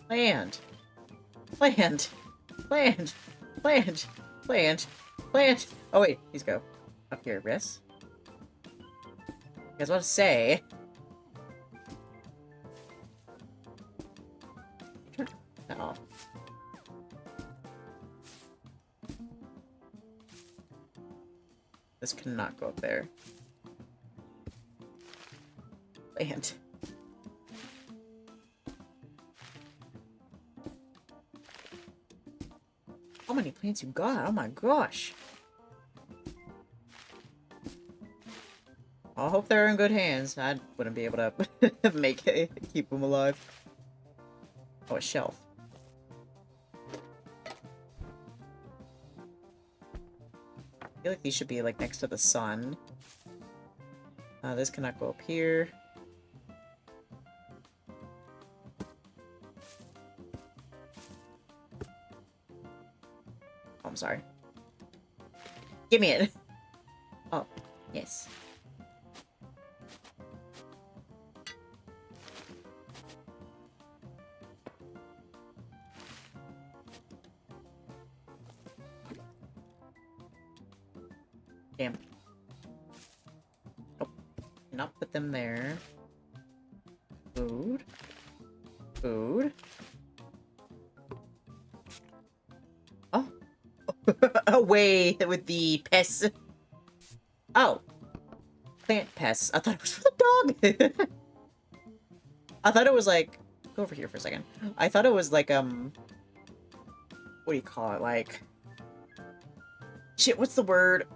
Land. Land. Land. Land. Land. Land. Oh wait, he's go. Up here, yes? You guys want to say? Turn that off. This cannot go up there. Land. How many plants you got? Oh my gosh. I hope they're in good hands. I wouldn't be able to keep them alive. Oh, a shelf. I feel like these should be like next to the sun. This cannot go up here. Oh, I'm sorry. Give me it. Oh, yes. Damn. Nope. Not put them there. Food. Food. Oh. Away with the pests. Oh. Plant pests. I thought it was for the dog. I thought it was like... Go over here for a second. I thought it was like, what do you call it? Like... Shit, what's the word?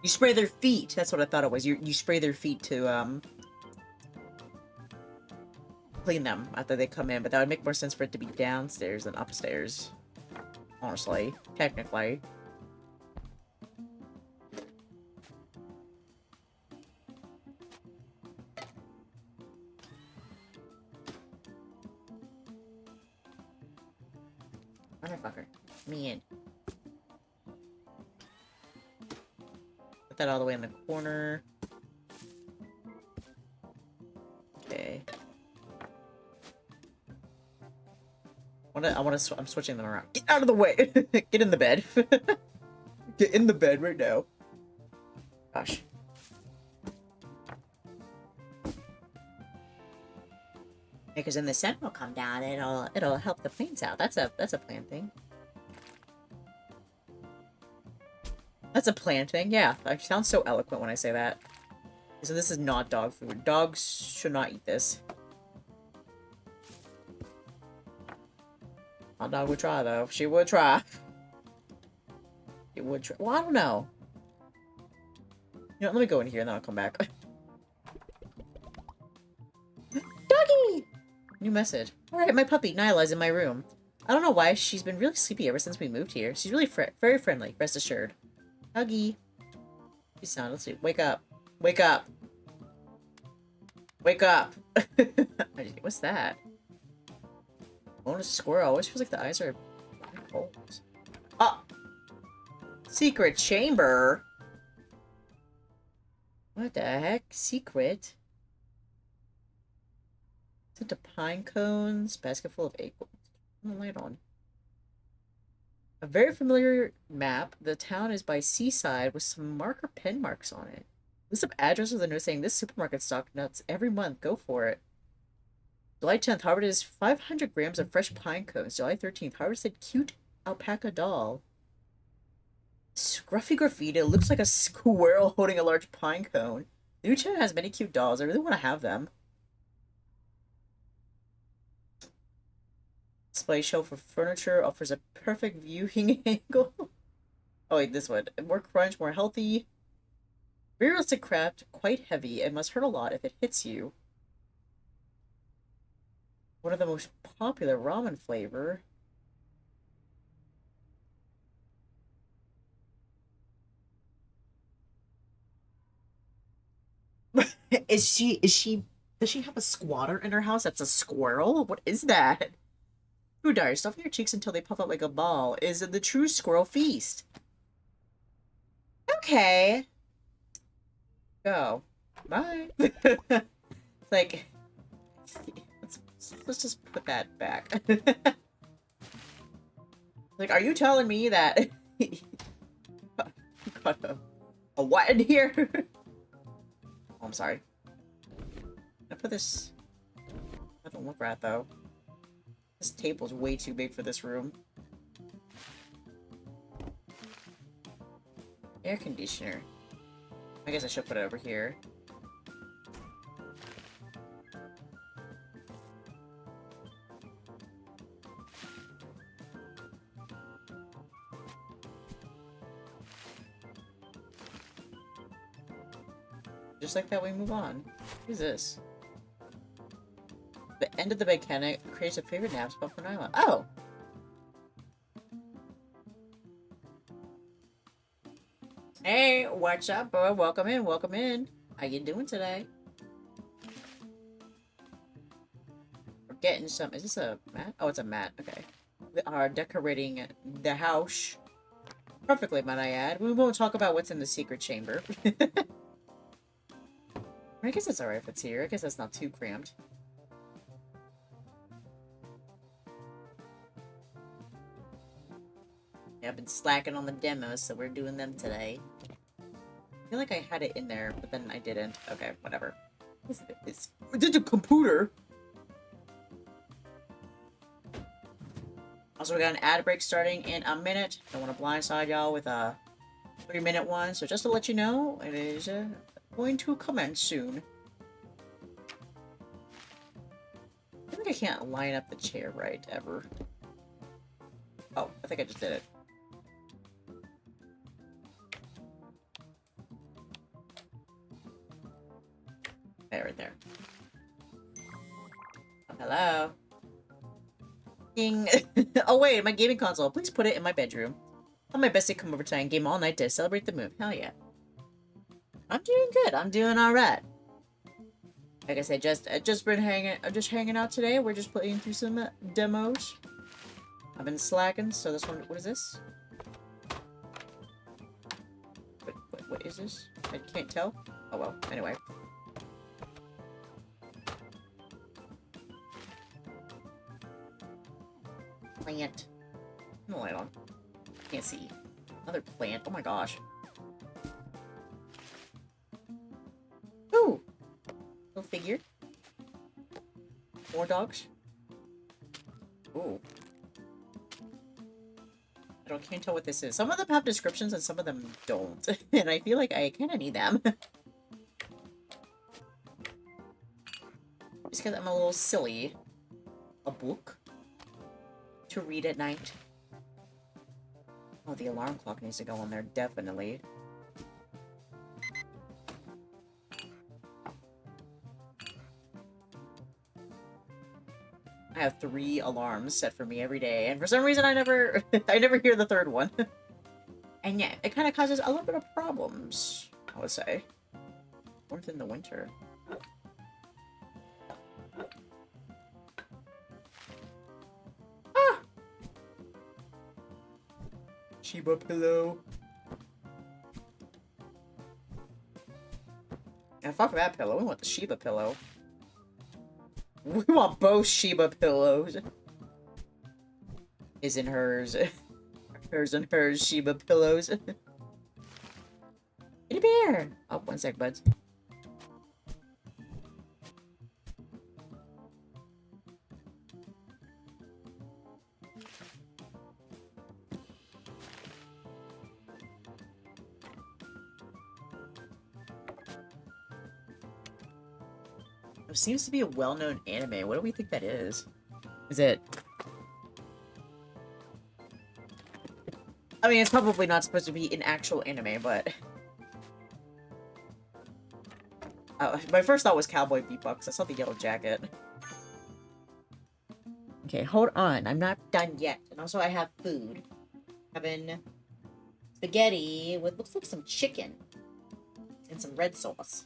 You spray their feet. That's what I thought it was. You spray their feet to, clean them after they come in. But that would make more sense for it to be downstairs than upstairs. Honestly. Technically. Motherfucker. Me in. Put that all the way in the corner. Okay. I'm switching them around. Get out of the way! Get in the bed. Get in the bed right now. Gosh. Because then the sun will come down and it'll help the planes out. That's a plan thing. That's a plan thing, yeah. I sound so eloquent when I say that. So this is not dog food. Dogs should not eat this. Hot dog would try, though. She would try. It would try. Well, I don't know. You know, let me go in here and then I'll come back. Doggy! New message. Alright, my puppy, Nyla's in my room. I don't know why, she's been really sleepy ever since we moved here. She's really very friendly, rest assured. Huggy. You sound asleep. Wake up. Wake up. Wake up. What's that? Bonus squirrel. Always feels like the eyes are black holes. Oh! Secret chamber? What the heck? Secret? Sent to pine cones. Basket full of acorns. Turn the light on. A very familiar map. The town is by seaside with some marker pen marks on it. List of addresses with a note saying this supermarket stock nuts every month. Go for it. July 10th, harvested 500 grams of fresh pine cones. July 13th, harvested cute alpaca doll. Scruffy graffiti. It looks like a squirrel holding a large pine cone. The new channel has many cute dolls. I really want to have them. Display show for furniture offers a perfect viewing angle. Oh wait, this one. More crunch, more healthy. Realistic craft, quite heavy. It must hurt a lot if it hits you. One of the most popular ramen flavor. Does she have a squatter in her house that's a squirrel? What is that? Food diary, stuffing your cheeks until they puff out like a ball is the true squirrel feast. Okay. Go. Bye. Like, let's just put that back. Like, are you telling me that got a what in here? Oh, I'm sorry. I put this. I don't look right though. This table's way too big for this room. Air conditioner. I guess I should put it over here. Just like that, we move on. What is this? The end of the bed cabinet creates a favorite nap spot for Nyla. Oh! Hey, what's up, boy? Welcome in, welcome in. How you doing today? We're getting some... Is this a mat? Oh, it's a mat. Okay. We are decorating the house. Perfectly, might I add. We won't talk about what's in the secret chamber. I guess it's alright if it's here. I guess that's not too cramped. Yeah, I've been slacking on the demos, so we're doing them today. I feel like I had it in there, but then I didn't. Okay, whatever. It's a computer! Also, we got an ad break starting in a minute. Don't want to blindside y'all with a 3-minute one, so just to let you know, it is going to commence soon. I think I can't line up the chair right, ever. Oh, I think I just did it. Okay, right there. Oh, hello. Ding. Oh wait, my gaming console. Please put it in my bedroom. Tell my bestie come over tonight and game all night to celebrate the move. Hell yeah. I'm doing good. I'm doing alright. Like I said, just hanging out today. We're just playing through some demos. I've been slacking, so this one, what is this? What is this? I can't tell. Oh well, anyway. Plant. No light on. Can't see. Another plant. Oh my gosh. Ooh! Little figure. More dogs. Ooh. Can't tell what this is. Some of them have descriptions and some of them don't. And I feel like I kind of need them. Just because I'm a little silly. A book to read at night. Oh, the alarm clock needs to go on there, definitely. I have 3 alarms set for me every day, and for some reason I never hear the 3rd one. And yeah, it kind of causes a little bit of problems, I would say. Warmth in the winter. Ah! Shiba pillow. And fuck that pillow, we want the Shiba pillow. We want both Shiba pillows. His and hers. Hers and hers Shiba pillows. Kitty bear! Oh, 1 sec, buds. seems to be a well-known anime. What do we think that is? Is it... I mean, it's probably not supposed to be an actual anime, but... my first thought was Cowboy Bebop. I saw the yellow jacket. Okay, hold on. I'm not done yet. And also, I have food. Having spaghetti with looks like some chicken and some red sauce.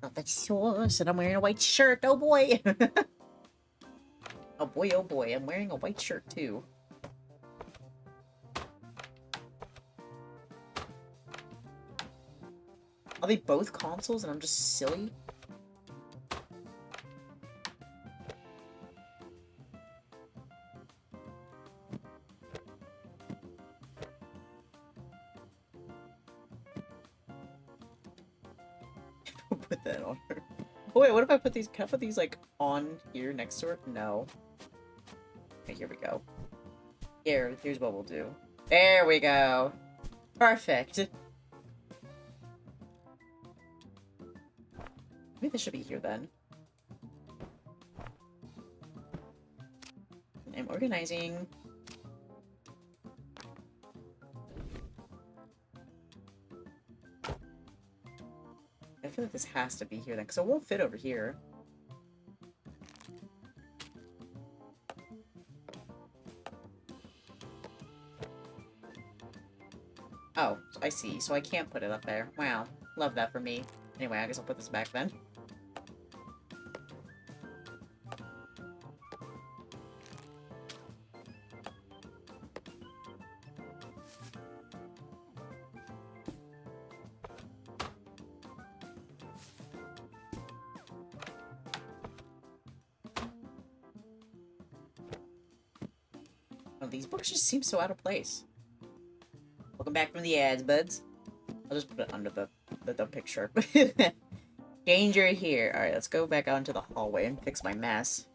Not that sauce, and I'm wearing a white shirt. Oh boy! Oh boy, oh boy. I'm wearing a white shirt too. Are they both consoles and I'm just silly? Put that on her. Oh wait, what if I put these, can I put these like on here next to her? No. Okay, here we go. Here's what we'll do. There we go. Perfect. Maybe this should be here then. I'm organizing. I feel like this has to be here then, because it won't fit over here. Oh, I see. So I can't put it up there. Wow. Love that for me. Anyway, I guess I'll put this back then. Oh, these books just seem so out of place. Welcome back from the ads, buds. I'll just put it under the picture. Danger here. Alright, let's go back out into the hallway and fix my mess.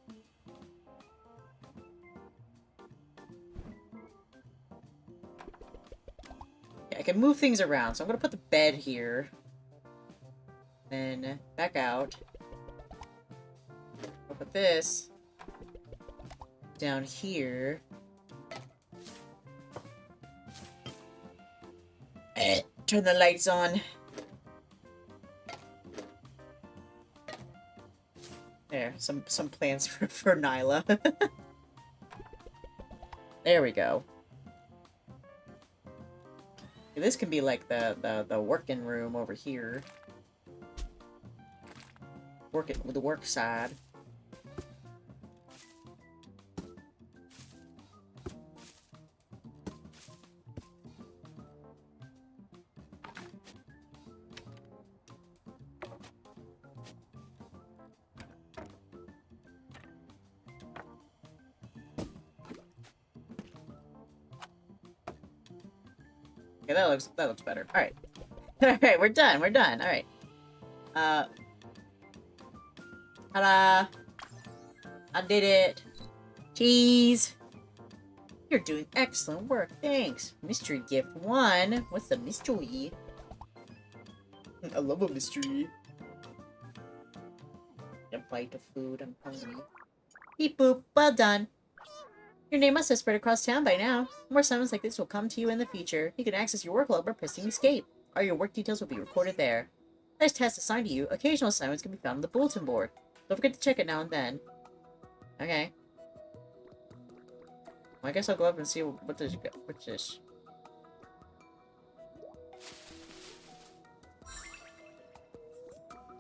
Yeah, I can move things around, so I'm gonna put the bed here. Then back out. I'll put this down here. Turn the lights on. There, some plans for Nyla. There we go. This can be like the working room over here. Working with the work side. Okay, that looks better. Alright. Alright, we're done. We're done. Alright. Ta-da! I did it. Cheese! You're doing excellent work. Thanks. Mystery gift 1. What's the mystery? I love a mystery. A bite of food. I'm hungry. Beep boop. Well done. Your name must have spread across town by now. More summons like this will come to you in the future. You can access your work log by pressing escape. All your work details will be recorded there. There's tasks assigned to you. Occasional assignments can be found on the bulletin board. Don't forget to check it now and then. Okay. Well, I guess I'll go up and see what does what's this.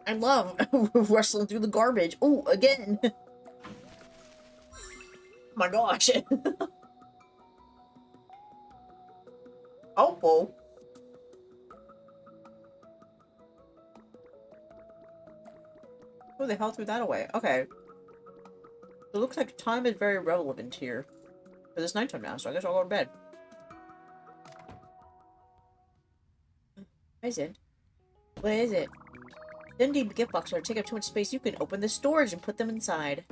I love rustling through the garbage. Oh, again. Oh my gosh. Oh, whoa. Who the hell threw that away? Okay. It looks like time is very relevant here. Because it's nighttime now, so I guess I'll go to bed. What is it? What is it? The empty gift boxes are take up too much space. You can open the storage and put them inside.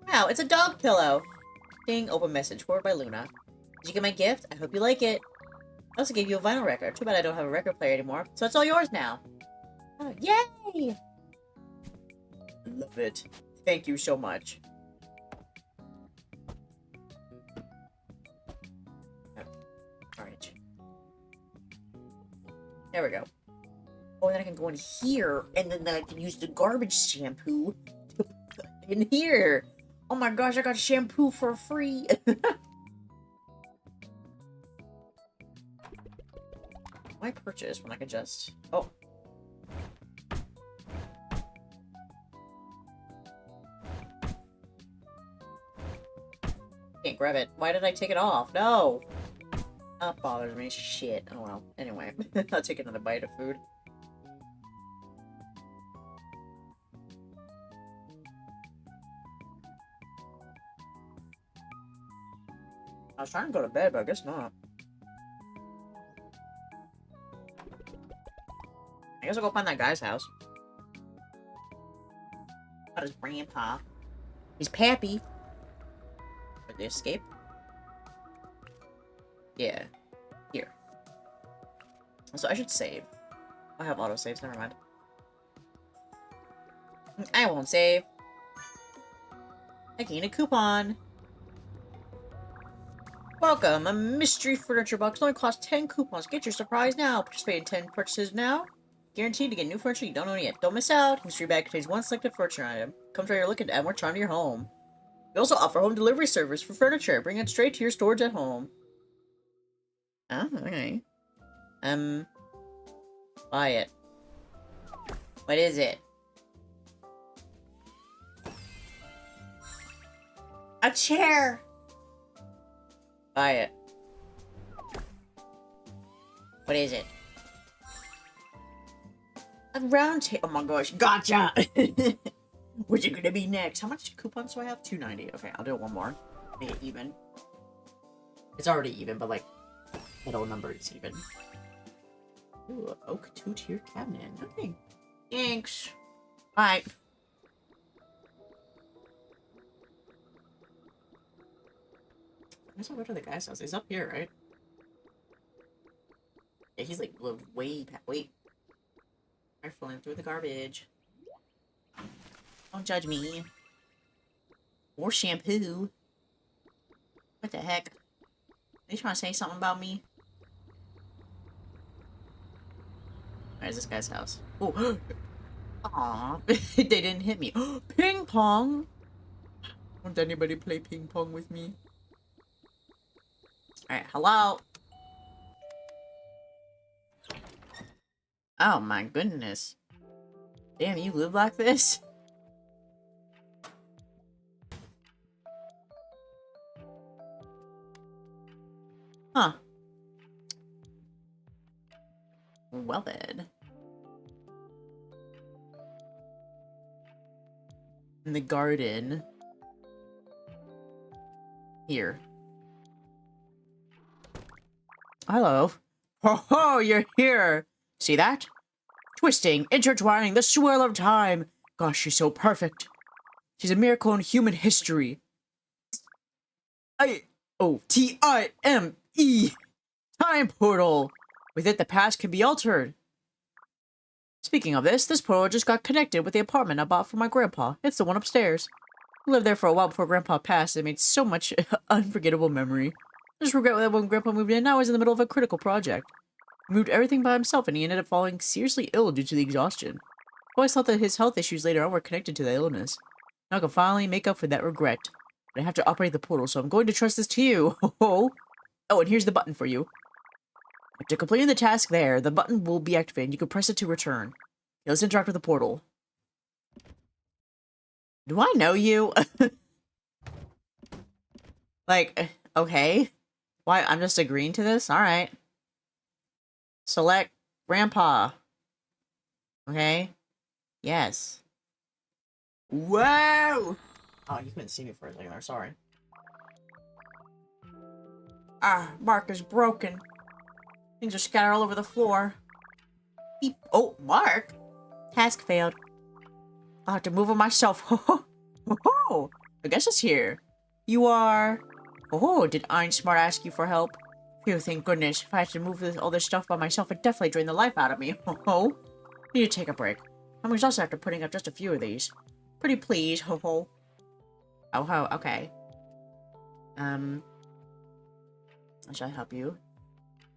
Wow, it's a dog pillow. Ding, open message. Forwarded by Luna. Did you get my gift? I hope you like it. I also gave you a vinyl record. Too bad I don't have a record player anymore. So it's all yours now. Oh, yay! Love it. Thank you so much. Alright. There we go. Oh, then I can go in here, and then I can use the garbage shampoo to put in here. Oh my gosh, I got shampoo for free. Why purchase when I could just... Oh. Can't grab it. Why did I take it off? No! That bothers me. Shit. Oh well. Anyway, I'll take another bite of food. I was trying to go to bed, but I guess not. I guess I'll go find that guy's house. Got his grandpa. He's Pappy. Did they escape? Yeah. Here. So I should save. I have autosaves, never mind. I won't save. I gained a coupon. Welcome, a mystery furniture box only costs 10 coupons. Get your surprise now. Participate in 10 purchases now. Guaranteed to get new furniture you don't own yet. Don't miss out. Mystery bag contains one selected furniture item. Come try your look and add more charm to your home. We also offer home delivery service for furniture. Bring it straight to your storage at home. Oh, okay. Buy it. What is it? A chair! Buy it. What is it? A round table. Oh my gosh. Gotcha! What's it gonna be next? How much coupons do I have? 290. Okay, I'll do it one more. Make it even. It's already even, but like, middle number is even. Ooh, oak two-tier cabinet. Okay. Thanks. Bye. I guess I'll go to the guy's house. He's up here, right? Yeah, he's like way back. Wait. Rifling through the garbage. Don't judge me. More shampoo. What the heck? Are they trying to say something about me? Where's this guy's house? Oh. Aw. They didn't hit me. Ping pong! Won't anybody play ping pong with me? Alright, hello? Oh my goodness. Damn, you live like this? Huh. Well then. In the garden. Here. Hello. Ho ho, you're here! See that? Twisting, intertwining, the swirl of time! Gosh, she's so perfect. She's a miracle in human history. I-O-T-I-M-E! Time portal! With it, the past can be altered. Speaking of this portal just got connected with the apartment I bought for my grandpa. It's the one upstairs. I lived there for a while before Grandpa passed. It made so much unforgettable memory. I just regret that when Grandpa moved in, I was in the middle of a critical project. He moved everything by himself, and he ended up falling seriously ill due to the exhaustion. I always thought that his health issues later on were connected to the illness. Now I can finally make up for that regret. But I have to operate the portal, so I'm going to trust this to you. Oh, and here's the button for you. After completing the task there, the button will be activated. You can press it to return. Okay, let's interact with the portal. Do I know you? Like, okay. Why? I'm just agreeing to this? Alright. Select Grandpa. Okay. Yes. Whoa! Oh, you couldn't see me for a second there. Sorry. Ah, Mark is broken. Things are scattered all over the floor. Beep. Oh, Mark! Task failed. I'll have to move it myself. Oh, I guess it's here. You are... Oh, did Einmar ask you for help? Phew, thank goodness. If I had to move all this stuff by myself, it'd definitely drain the life out of me. Ho-ho. Need to take a break. I'm exhausted after putting up just a few of these. Pretty please, ho-ho. Oh-ho, okay. Shall I help you?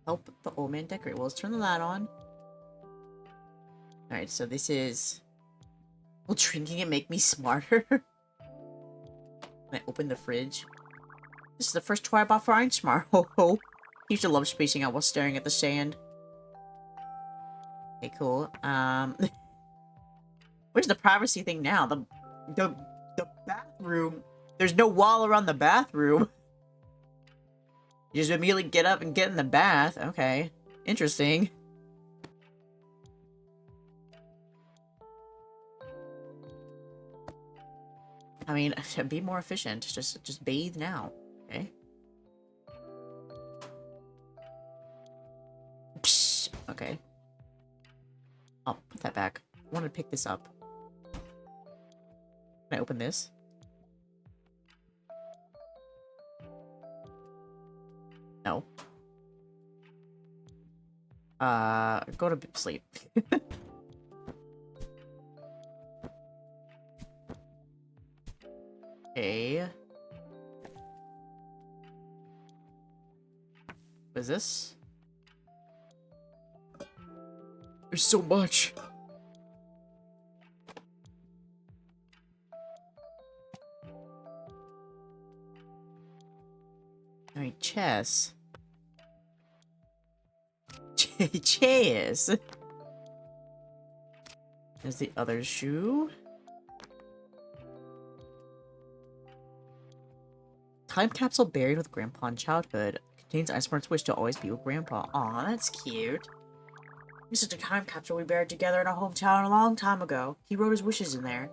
Help the old man decorate. Well, let's turn the light on. Alright, so this is... Will drinking it make me smarter? Can I open the fridge? This is the first toy I bought for Einmar. Ho ho. He used to love spacing out while staring at the sand. Okay, cool. Where's the privacy thing now? The bathroom. There's no wall around the bathroom. You just immediately get up and get in the bath. Okay. Interesting. I mean, be more efficient. Just bathe now. Okay. Psh, okay. I'll put that back. I want to pick this up. Can I open this? No. Go to sleep. Okay. What is this? There's so much. Alright, chess. Chess. There's the other shoe. Time capsule buried with Grandpa in childhood. Contains Einmar's wish to always be with Grandpa. Aw, that's cute. It's such a time capsule we buried together in our hometown a long time ago. He wrote his wishes in there.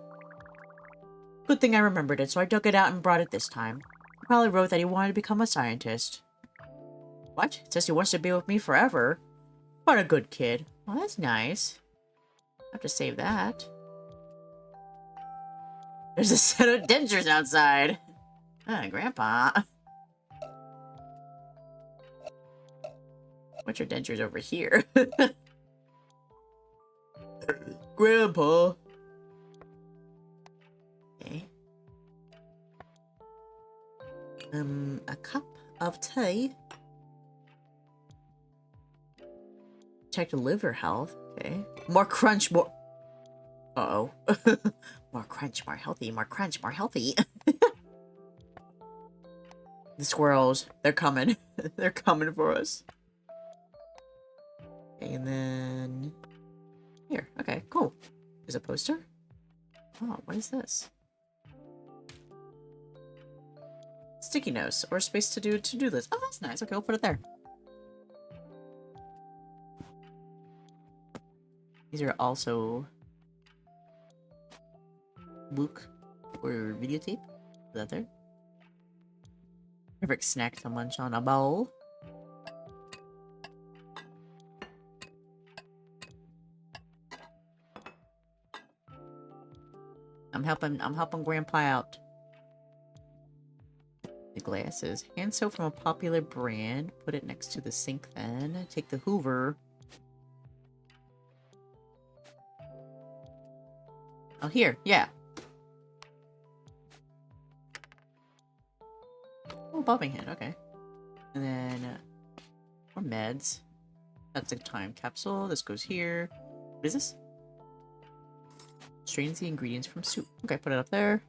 Good thing I remembered it, so I dug it out and brought it this time. He probably wrote that he wanted to become a scientist. What? It says he wants to be with me forever. What a good kid. Well, that's nice. I have to save that. There's a set of dentures outside. Ah, Grandpa. What's your dentures over here? Grandpa. Okay. A cup of tea. Check the liver health. Okay. More crunch, more... Uh-oh. More crunch, more healthy. More crunch, more healthy. The squirrels. They're coming. They're coming for us. Okay, and then... Here. Okay, cool. There's a poster? Oh, what is this? Sticky notes. Or space to do to-do list. Oh, that's nice. Okay, we'll put it there. These are also... Luke or videotape. Is that there? Perfect snack to munch on a bowl. I'm helping Grandpa out. The glasses. Hand soap from a popular brand. Put it next to the sink then. Take the Hoover. Oh, here. Yeah. Oh, bobbing head. Okay. And then more meds. That's a time capsule. This goes here. What is this? Strains the ingredients from soup. Okay, put it up there.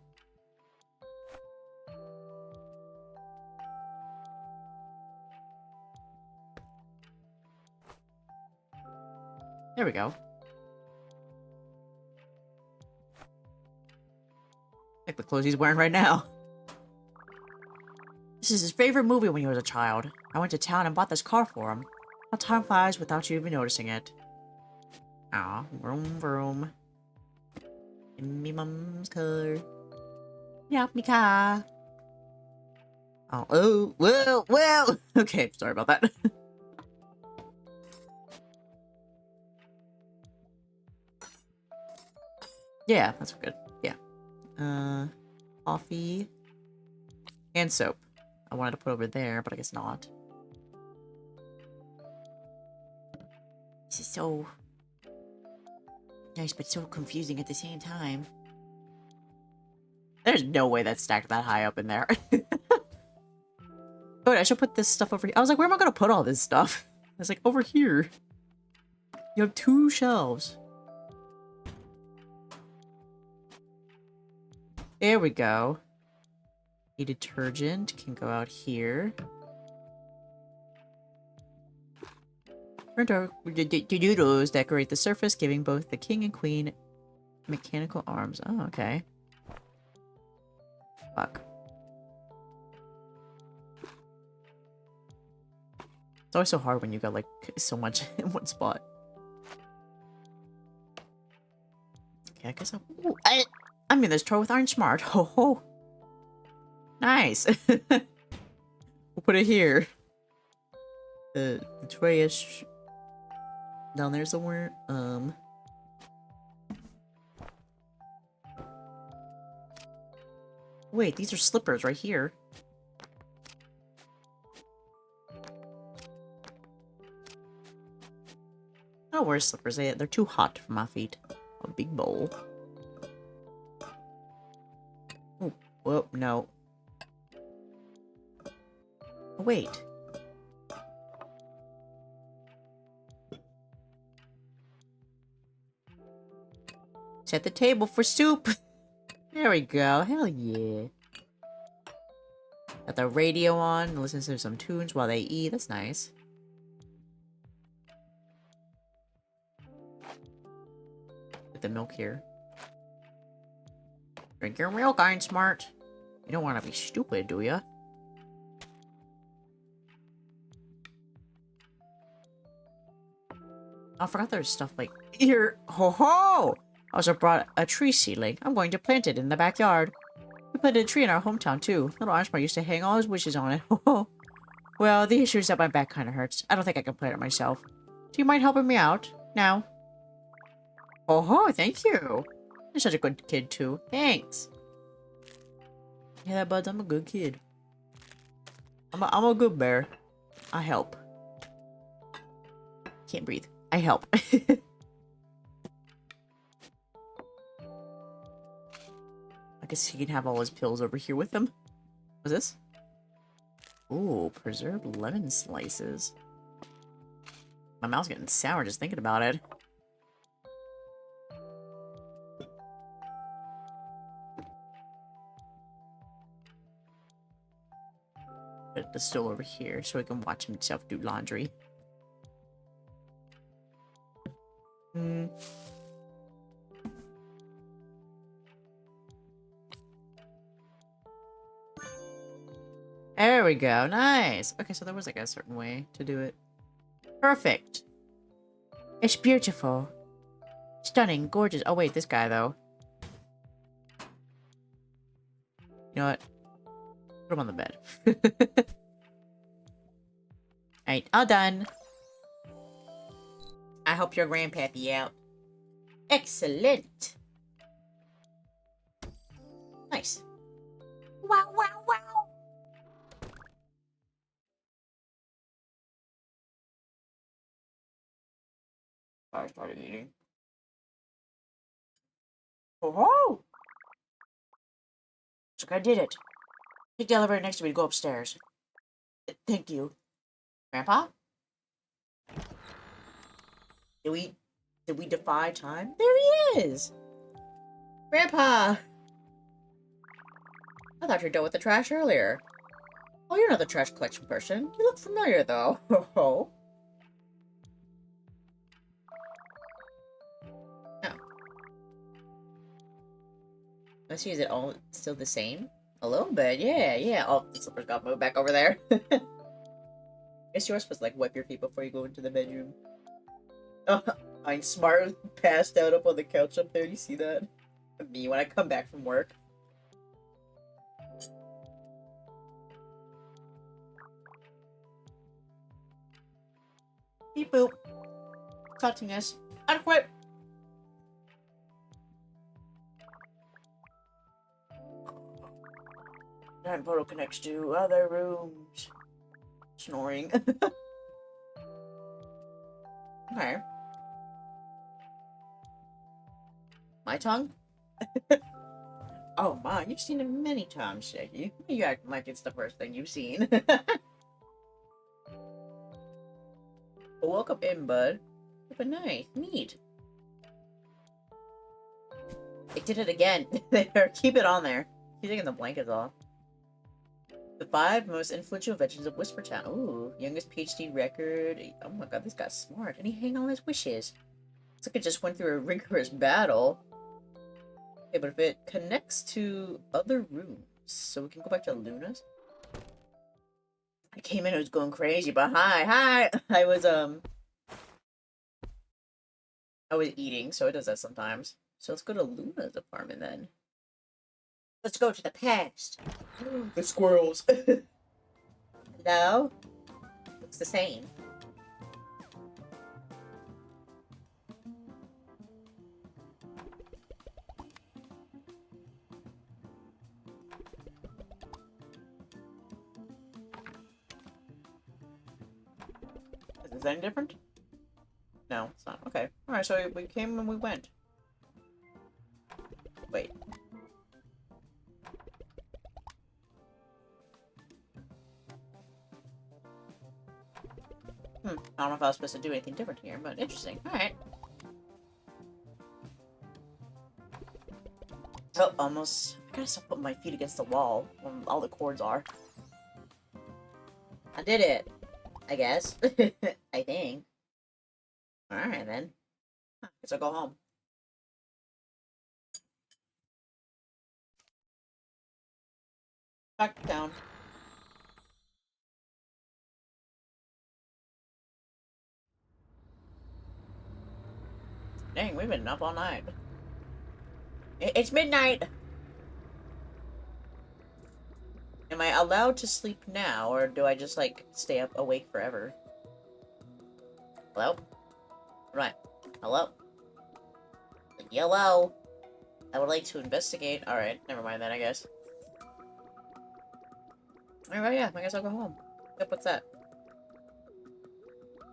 There we go. Like the clothes he's wearing right now. This is his favorite movie when he was a child. I went to town and bought this car for him. How time flies without you even noticing it. Aw, vroom vroom. In me mum's car. Yup, me car. Oh, well. Okay, sorry about that. Yeah, that's good. Yeah. Coffee. And soap. I wanted to put over there, but I guess not. This is so nice, but so confusing at the same time. There's no way that's stacked that high up in there. Oh, wait, I should put this stuff over here. I was like, where am I going to put all this stuff? I was like, over here. You have 2 shelves. There we go. A detergent can go out here. Doodles decorate the surface, giving both the king and queen mechanical arms. Oh, okay. Fuck. It's always so hard when you got, like, so much in one spot. Okay, I guess I'll... Ooh, I'm in this toy with Iron Smart. Ho ho. Nice. We'll put it here. The tray is down there somewhere. Wait, these are slippers right here. I don't wear slippers. They're too hot for my feet. A big bowl. Oh, whoop, no. Oh, wait. Set the table for soup. There we go. Hell yeah. Got the radio on. Listen to some tunes while they eat. That's nice. Put the milk here. Drink your milk, Iron Smart. You don't want to be stupid, do ya? I forgot there's stuff like here. Ho ho! I also brought a tree seedling. I'm going to plant it in the backyard. We planted a tree in our hometown too. Little Archmar used to hang all his wishes on it. Ho ho. Well, the issue is that my back kind of hurts. I don't think I can plant it myself. Do you mind helping me out now? Oh ho! Thank you. You're such a good kid too. Thanks. Yeah, buds. I'm a good kid. I'm a good bear. I help. Can't breathe. I help. I guess he can have all his pills over here with him. What's this? Ooh, preserved lemon slices. My mouth's getting sour just thinking about it. Put the stool over here so he can watch himself do laundry. There we go. Nice. Okay, so there was like a certain way to do it. Perfect. It's beautiful. Stunning. Gorgeous. Oh, wait. This guy, though. You know what? Put him on the bed. Alright. All done. I help your grandpappy out. Excellent. Nice. Wow, wow, wow. I started eating. Oh! Look, I did it. Take the elevator next to me to go upstairs. Thank you. Grandpa? Did we defy time? There he is! Grandpa! I thought you were done with the trash earlier. Oh, you're not the trash collection person. You look familiar, though. Oh. Let's see, is it all still the same? A little bit, yeah. Oh, the slippers got moved back over there. Guess you were supposed to, like, wipe your feet before you go into the bedroom. Oh, I'm smart, passed out up on the couch up there. You see that? Me when I come back from work. Beep boop. Touchiness. Adequate. Time portal connects to other rooms. Snoring. Okay. My tongue? Oh, mine. You've seen it many times, Shaggy. You act like it's the first thing you've seen. Well, welcome in, bud. But nice. Neat. It did it again. There. Keep it on there. Keep taking the blankets off. The 5 most influential inventions of Whispertown. Ooh, youngest PhD record. Oh my god, this guy's smart. And he hang all his wishes. Looks like it just went through a rigorous battle. Okay, but if it connects to other rooms, so we can go back to Luna's. I came in, it was going crazy, but hi! I was eating, so it does that sometimes. So let's go to Luna's apartment then. Let's go to the past. The squirrels. Hello? Looks the same. Is this any different? No, it's not. Okay. Alright, so we came and we went. Wait. I don't know if I was supposed to do anything different here, but interesting. Alright. Oh, almost. I gotta stop putting my feet against the wall when all the cords are. I did it. I guess. I think. Alright then. Guess I'll go home. Back down. Dang, we've been up all night. It's midnight! Am I allowed to sleep now, or do I just, like, stay up awake forever? Hello? Right. Hello? Hello? I would like to investigate. Alright, never mind then, I guess. Alright, yeah, I guess I'll go home. Yep, what's that?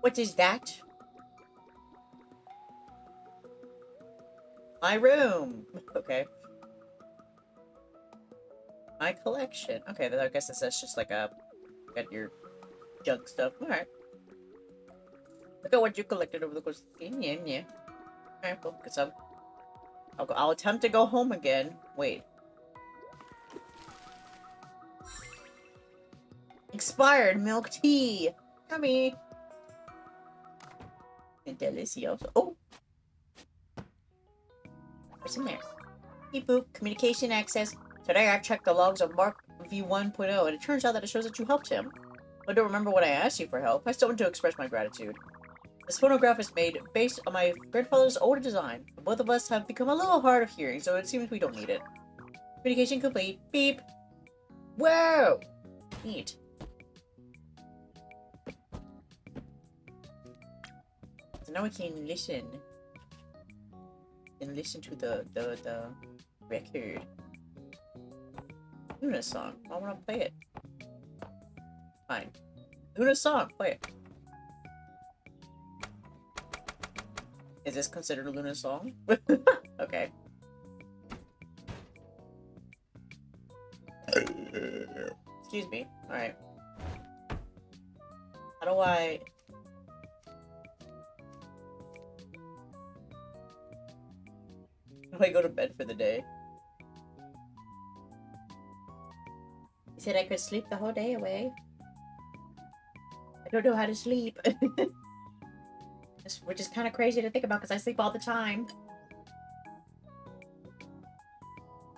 What is that? My room! Okay. My collection. Okay, then I guess this is just like a... Got your junk stuff. Alright. Look at what you collected over the course of the game. Yeah. Alright, well, guess I'll attempt to go home again. Wait. Expired milk tea! Yummy! And delicioso. Oh! What's in there? Beep boop. Communication access. Today I checked the logs of Mark V1.0 and it turns out that it shows that you helped him. I don't remember when I asked you for help. I still want to express my gratitude. This phonograph is made based on my grandfather's older design. Both of us have become a little hard of hearing, so it seems we don't need it. Communication complete. Beep. Whoa! Neat. So now we can listen. And listen to the record. Luna's song. I want to play it. Fine. Luna's song. Play it. Is this considered a Luna song? Okay. Excuse me. Alright. How do I... How do I go to bed for the day? He said I could sleep the whole day away. I don't know how to sleep. Which is kind of crazy to think about because I sleep all the time.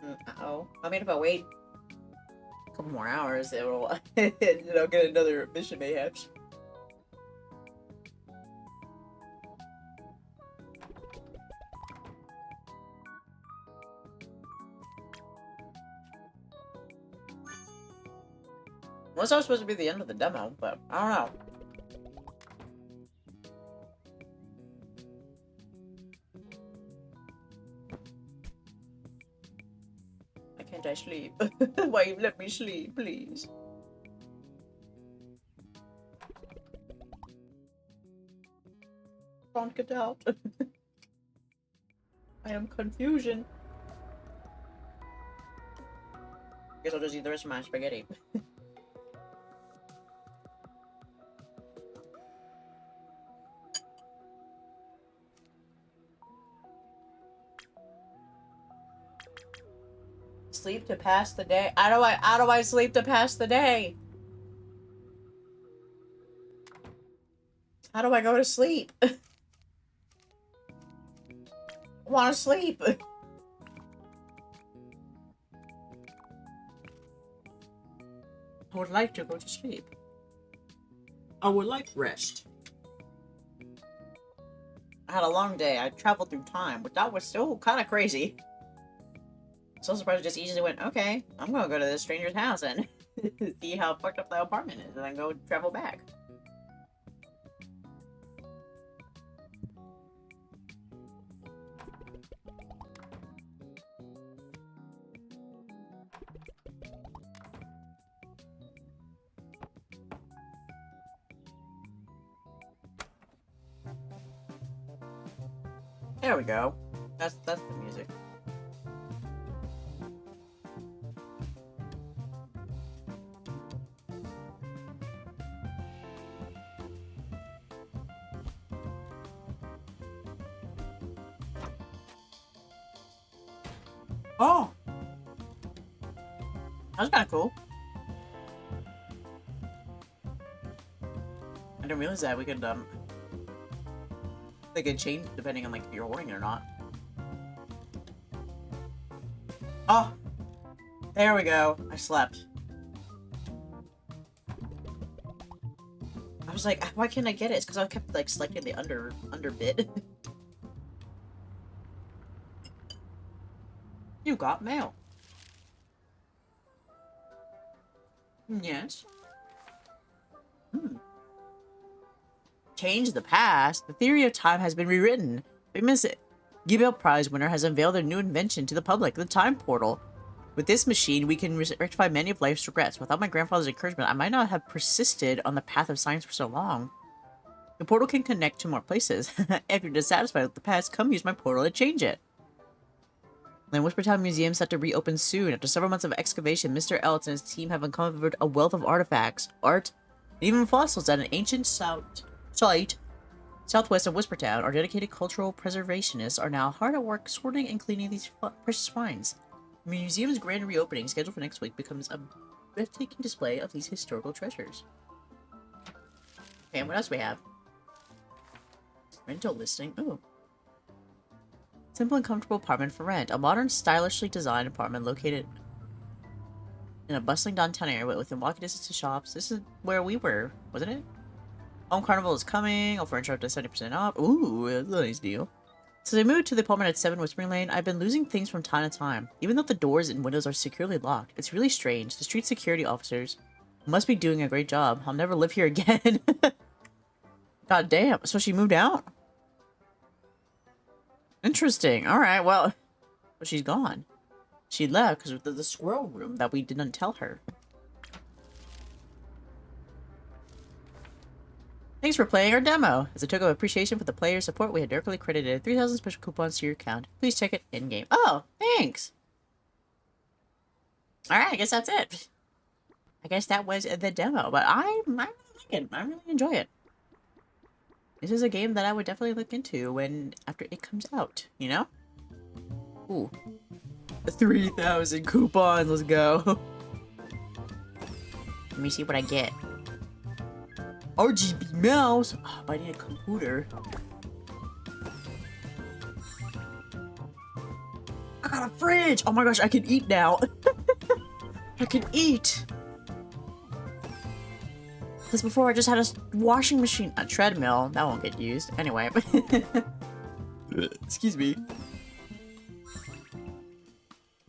Uh-oh. I mean, if I wait a couple more hours, it'll, I'll get another mission mayhaps. Unless that was supposed to be the end of the demo, but I don't know. can't I sleep? Why you let me sleep, please? Can't get out. I am confusion. Guess I'll just eat the rest of my spaghetti. Sleep to pass the day. How do I sleep to pass the day? How do I go to sleep? I want to sleep. I would like to go to sleep. I would like rest. I had a long day. I traveled through time, but that was still kind of crazy. So surprised I just easily went, okay, I'm gonna go to this stranger's house and see how fucked up the apartment is, and then go travel back. There we go. That's the music. Oh! That's kind of cool. I didn't realize that we could, they could change depending on, like, if you're hoarding it or not. Oh! There we go. I slept. I was like, why can't I get it? It's because I kept, like, selecting the under bit. You got mail. Yes. Change the past. The theory of time has been rewritten. Famous Gibel Prize winner has unveiled a new invention to the public, the time portal. With this machine, we can rectify many of life's regrets. Without my grandfather's encouragement, I might not have persisted on the path of science for so long. The portal can connect to more places. If you're dissatisfied with the past, come use my portal to change it. The Whispertown Museum is set to reopen soon. After several months of excavation, Mr. Eltz and his team have uncovered a wealth of artifacts, art, and even fossils at an ancient site southwest of Whispertown. Our dedicated cultural preservationists are now hard at work sorting and cleaning these precious finds. The museum's grand reopening, scheduled for next week, becomes a breathtaking display of these historical treasures. Okay, and what else we have? Rental listing. Ooh. Simple and comfortable apartment for rent. A modern, stylishly designed apartment located in a bustling downtown area within walking distance to shops. This is where we were, wasn't it? Home Carnival is coming. All furniture up to 70% off. Ooh, that's a nice deal. Since I moved to the apartment at 7 Whispering Lane, I've been losing things from time to time. Even though the doors and windows are securely locked, it's really strange. The street security officers must be doing a great job. I'll never live here again. God damn. So she moved out? Interesting. Alright, well, she's gone. She left because of the squirrel room that we didn't tell her. Thanks for playing our demo. As a token of appreciation for the player support, we had directly credited 3,000 special coupons to your account. Please check it in-game. Oh, thanks! Alright, I guess that's it. I guess that was the demo, but I really like it. I really enjoy it. This is a game that I would definitely look into after it comes out, you know? Ooh. 3,000 coupons, let's go. Let me see what I get. RGB mouse. Oh, but I need a computer. I got a fridge. Oh my gosh, I can eat now. I can eat. Because before I just had a washing machine, a treadmill. That won't get used. Anyway. Excuse me.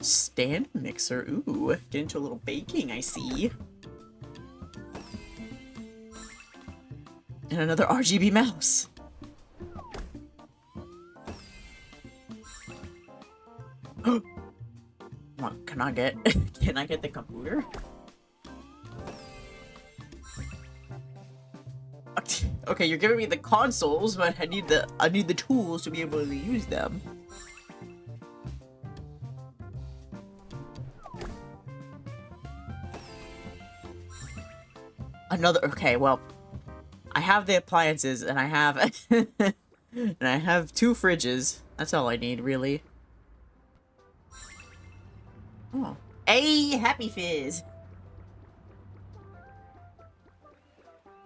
Stand mixer. Ooh, get into a little baking, I see. And another RGB mouse. Come on, can I get can I get the computer? Okay, you're giving me the consoles, but I need the tools to be able to use them. Another okay, well, I have the appliances and I have and I have 2 fridges. That's all I need, really. Oh. Hey, Happy Fizz.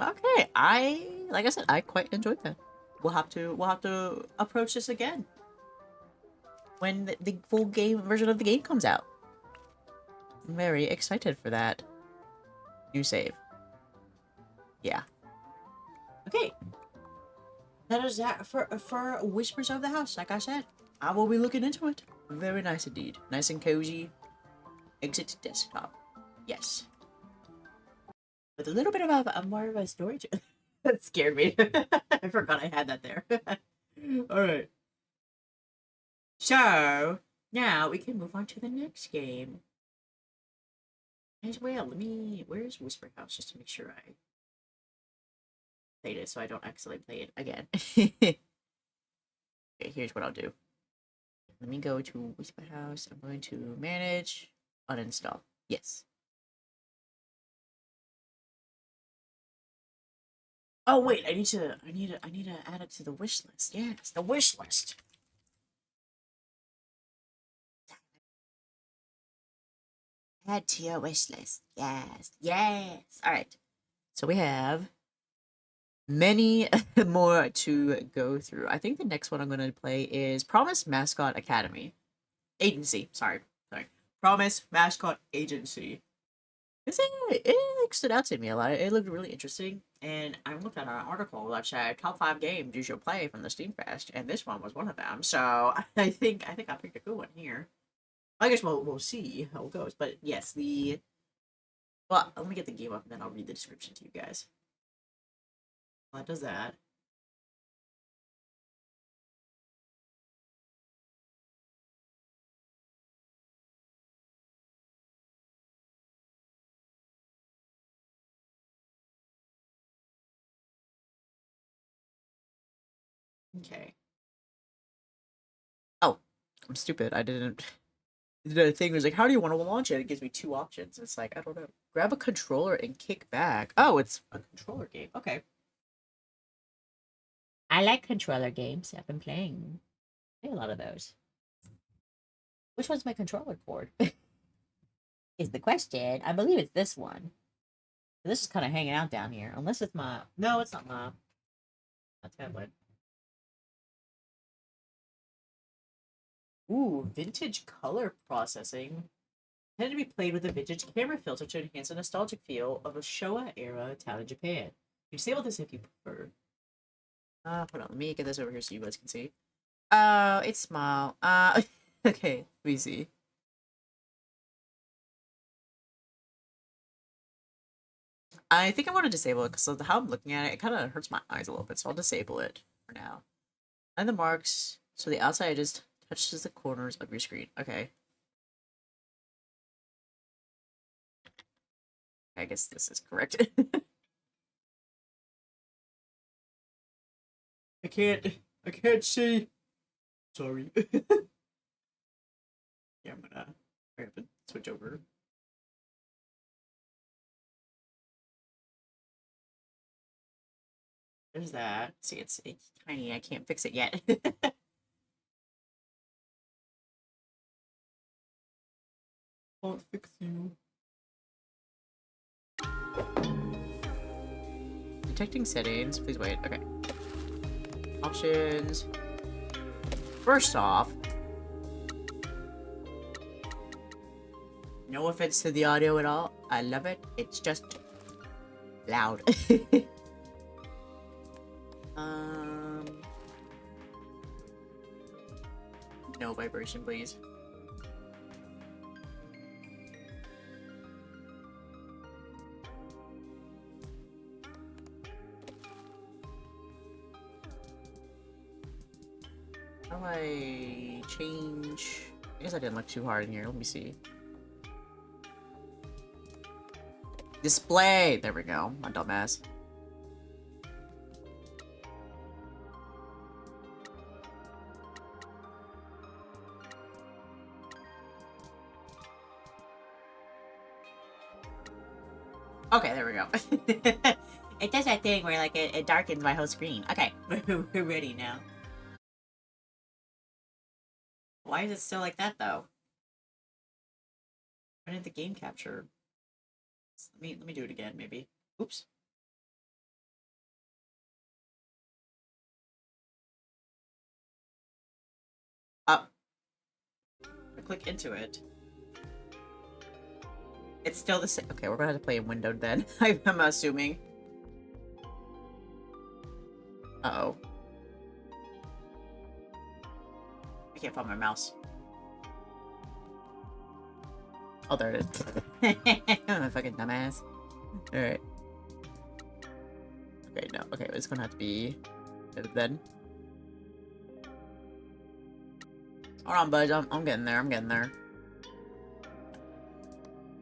Okay, like I said, I quite enjoyed that. We'll have to approach this again when the full game version of the game comes out. I'm very excited for that. New save. Yeah. Okay. That is that for Whispers of the House. Like I said, I will be looking into it. Very nice indeed. Nice and cozy. Exit desktop. Yes. With a little bit of a more of a storage. That scared me. I forgot I had that there. Alright. So, now we can move on to the next game. As well, where's Whisper House, just to make sure I played it so I don't accidentally play it again. Okay, here's what I'll do. Let me go to Whisper House. I'm going to manage, uninstall. Yes. Oh wait, I need to add it to the wish list. Yes, the wish list. Add to your wish list. Yes, yes. All right. So we have many more to go through. I think the next one I'm going to play is Promise Mascot Academy. Agency. Sorry. Promise Mascot Agency. It like stood out to me a lot. It looked really interesting. And I looked at an article that said top 5 games you should play from the Steam Fest, and this one was one of them. So I think I picked a good one here. I guess we'll see how it goes. But yes, well, let me get the game up and then I'll read the description to you guys. Well, it does that. Okay. Oh, I'm stupid. I didn't. The thing was like, how do you want to launch it? It gives me 2 options. It's like, I don't know. Grab a controller and kick back. Oh, it's a controller game. Okay. I like controller games. I've been playing a lot of those. Which one's my controller cord? Is the question. I believe it's this one. This is kind of hanging out down here. Unless it's my... No, it's not my tablet. Ooh, vintage color processing. Tended to be played with a vintage camera filter to enhance the nostalgic feel of a Showa-era Italian Japan. You disable this if you prefer. Hold on, let me get this over here so you guys can see. It's small. Okay, let me see. I think I want to disable it because of how I'm looking at it, it kind of hurts my eyes a little bit, so I'll disable it for now. And the marks, so the outside just touches the corners of your screen. Okay. I guess this is correct. I can't see. Sorry. Yeah, I have to switch over. There's that. See, it's tiny. I can't fix it yet. Won't fix you. Detecting settings. Please wait. Okay. Options. First off, no offense to the audio at all. I love it. It's just loud. No vibration, please. How do I change I guess I didn't look too hard in here. Let me see. Display! There we go. My dumbass. Okay, there we go. It does that thing where like it darkens my whole screen. Okay, we're ready now. Why is it still like that though? Why didn't the game capture? Let me do it again, maybe. Oops. Up. I click into it. It's still the same. Okay, we're gonna have to play in windowed then. I'm assuming. Uh-oh. I can't find my mouse. Oh, there it is. I'm a fucking dumbass. Alright. Okay, no. Okay, it's gonna have to be then. Hold on, bud. I'm getting there. I'm getting there.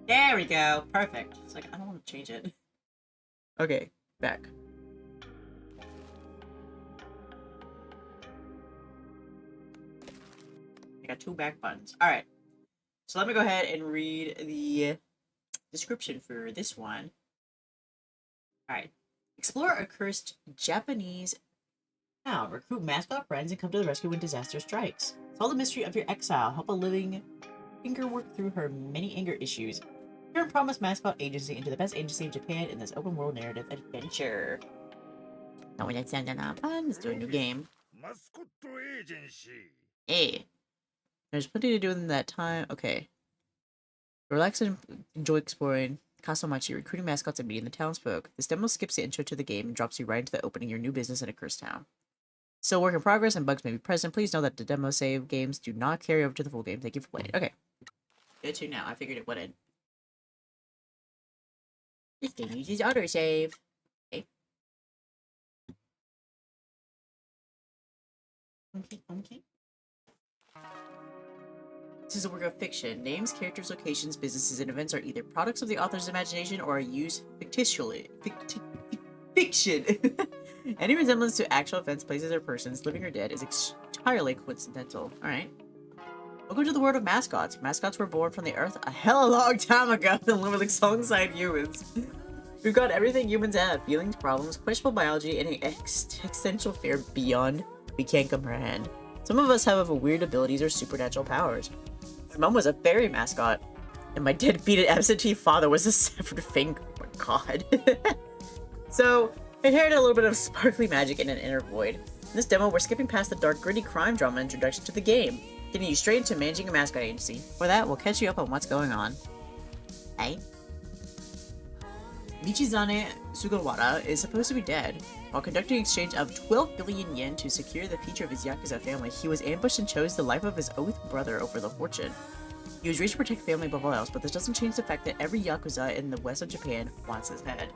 There we go. Perfect. It's like, I don't want to change it. Okay, back. I got 2 back buttons. Alright. So let me go ahead and read the description for this one. Alright. Explore a cursed Japanese town. Recruit mascot friends and come to the rescue when disaster strikes. Solve the mystery of your exile. Help a living finger work through her many anger issues. Turn Promise Mascot Agency into the best agency in Japan in this open world narrative adventure. Oh, that sounded fun. Let's do a new game. Hey. There's plenty to do in that time. Okay. Relax and enjoy exploring Kasomachi, recruiting mascots and meeting the townsfolk. This demo skips the intro to the game and drops you right into the opening of your new business in a cursed town. Still work in progress and bugs may be present. Please know that the demo save games do not carry over to the full game. Thank you for playing. Okay. Good to know. I figured it wouldn't. This game uses autosave. Okay. Okay. This is a work of fiction. Names, characters, locations, businesses, and events are either products of the author's imagination or are used fictitiously. Fiction! Any resemblance to actual events, places, or persons, living or dead, is entirely coincidental. Alright. Welcome to the world of mascots. Mascots were born from the earth a hell of a long time ago and live alongside humans. We've got everything humans have. Feelings, problems, questionable biology, and an existential fear beyond we can't comprehend. Some of us have weird abilities or supernatural powers. My mom was a fairy mascot, and my deadbeat absentee father was a severed finger. Oh my god. So, I inherited a little bit of sparkly magic in an inner void. In this demo, we're skipping past the dark, gritty crime drama introduction to the game, getting you straight into managing a mascot agency. For that, we'll catch you up on what's going on. Hey? Michizane Sugawara is supposed to be dead. While conducting an exchange of 12 billion yen to secure the future of his Yakuza family, he was ambushed and chose the life of his oath brother over the fortune. He was raised to protect family above all else, but this doesn't change the fact that every Yakuza in the west of Japan wants his head.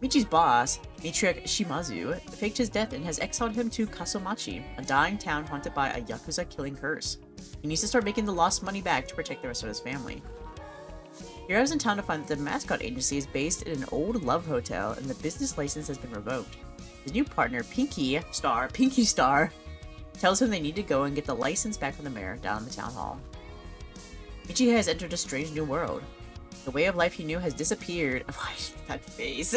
Michi's boss, Matriarch Shimazu, faked his death and has exiled him to Kasomachi, a dying town haunted by a Yakuza killing curse. He needs to start making the lost money back to protect the rest of his family. He arrives in town to find that the mascot agency is based in an old love hotel and the business license has been revoked. His new partner, Pinky Star, tells him they need to go and get the license back from the mayor down in the town hall. Michi has entered a strange new world. The way of life he knew has disappeared. Why that face?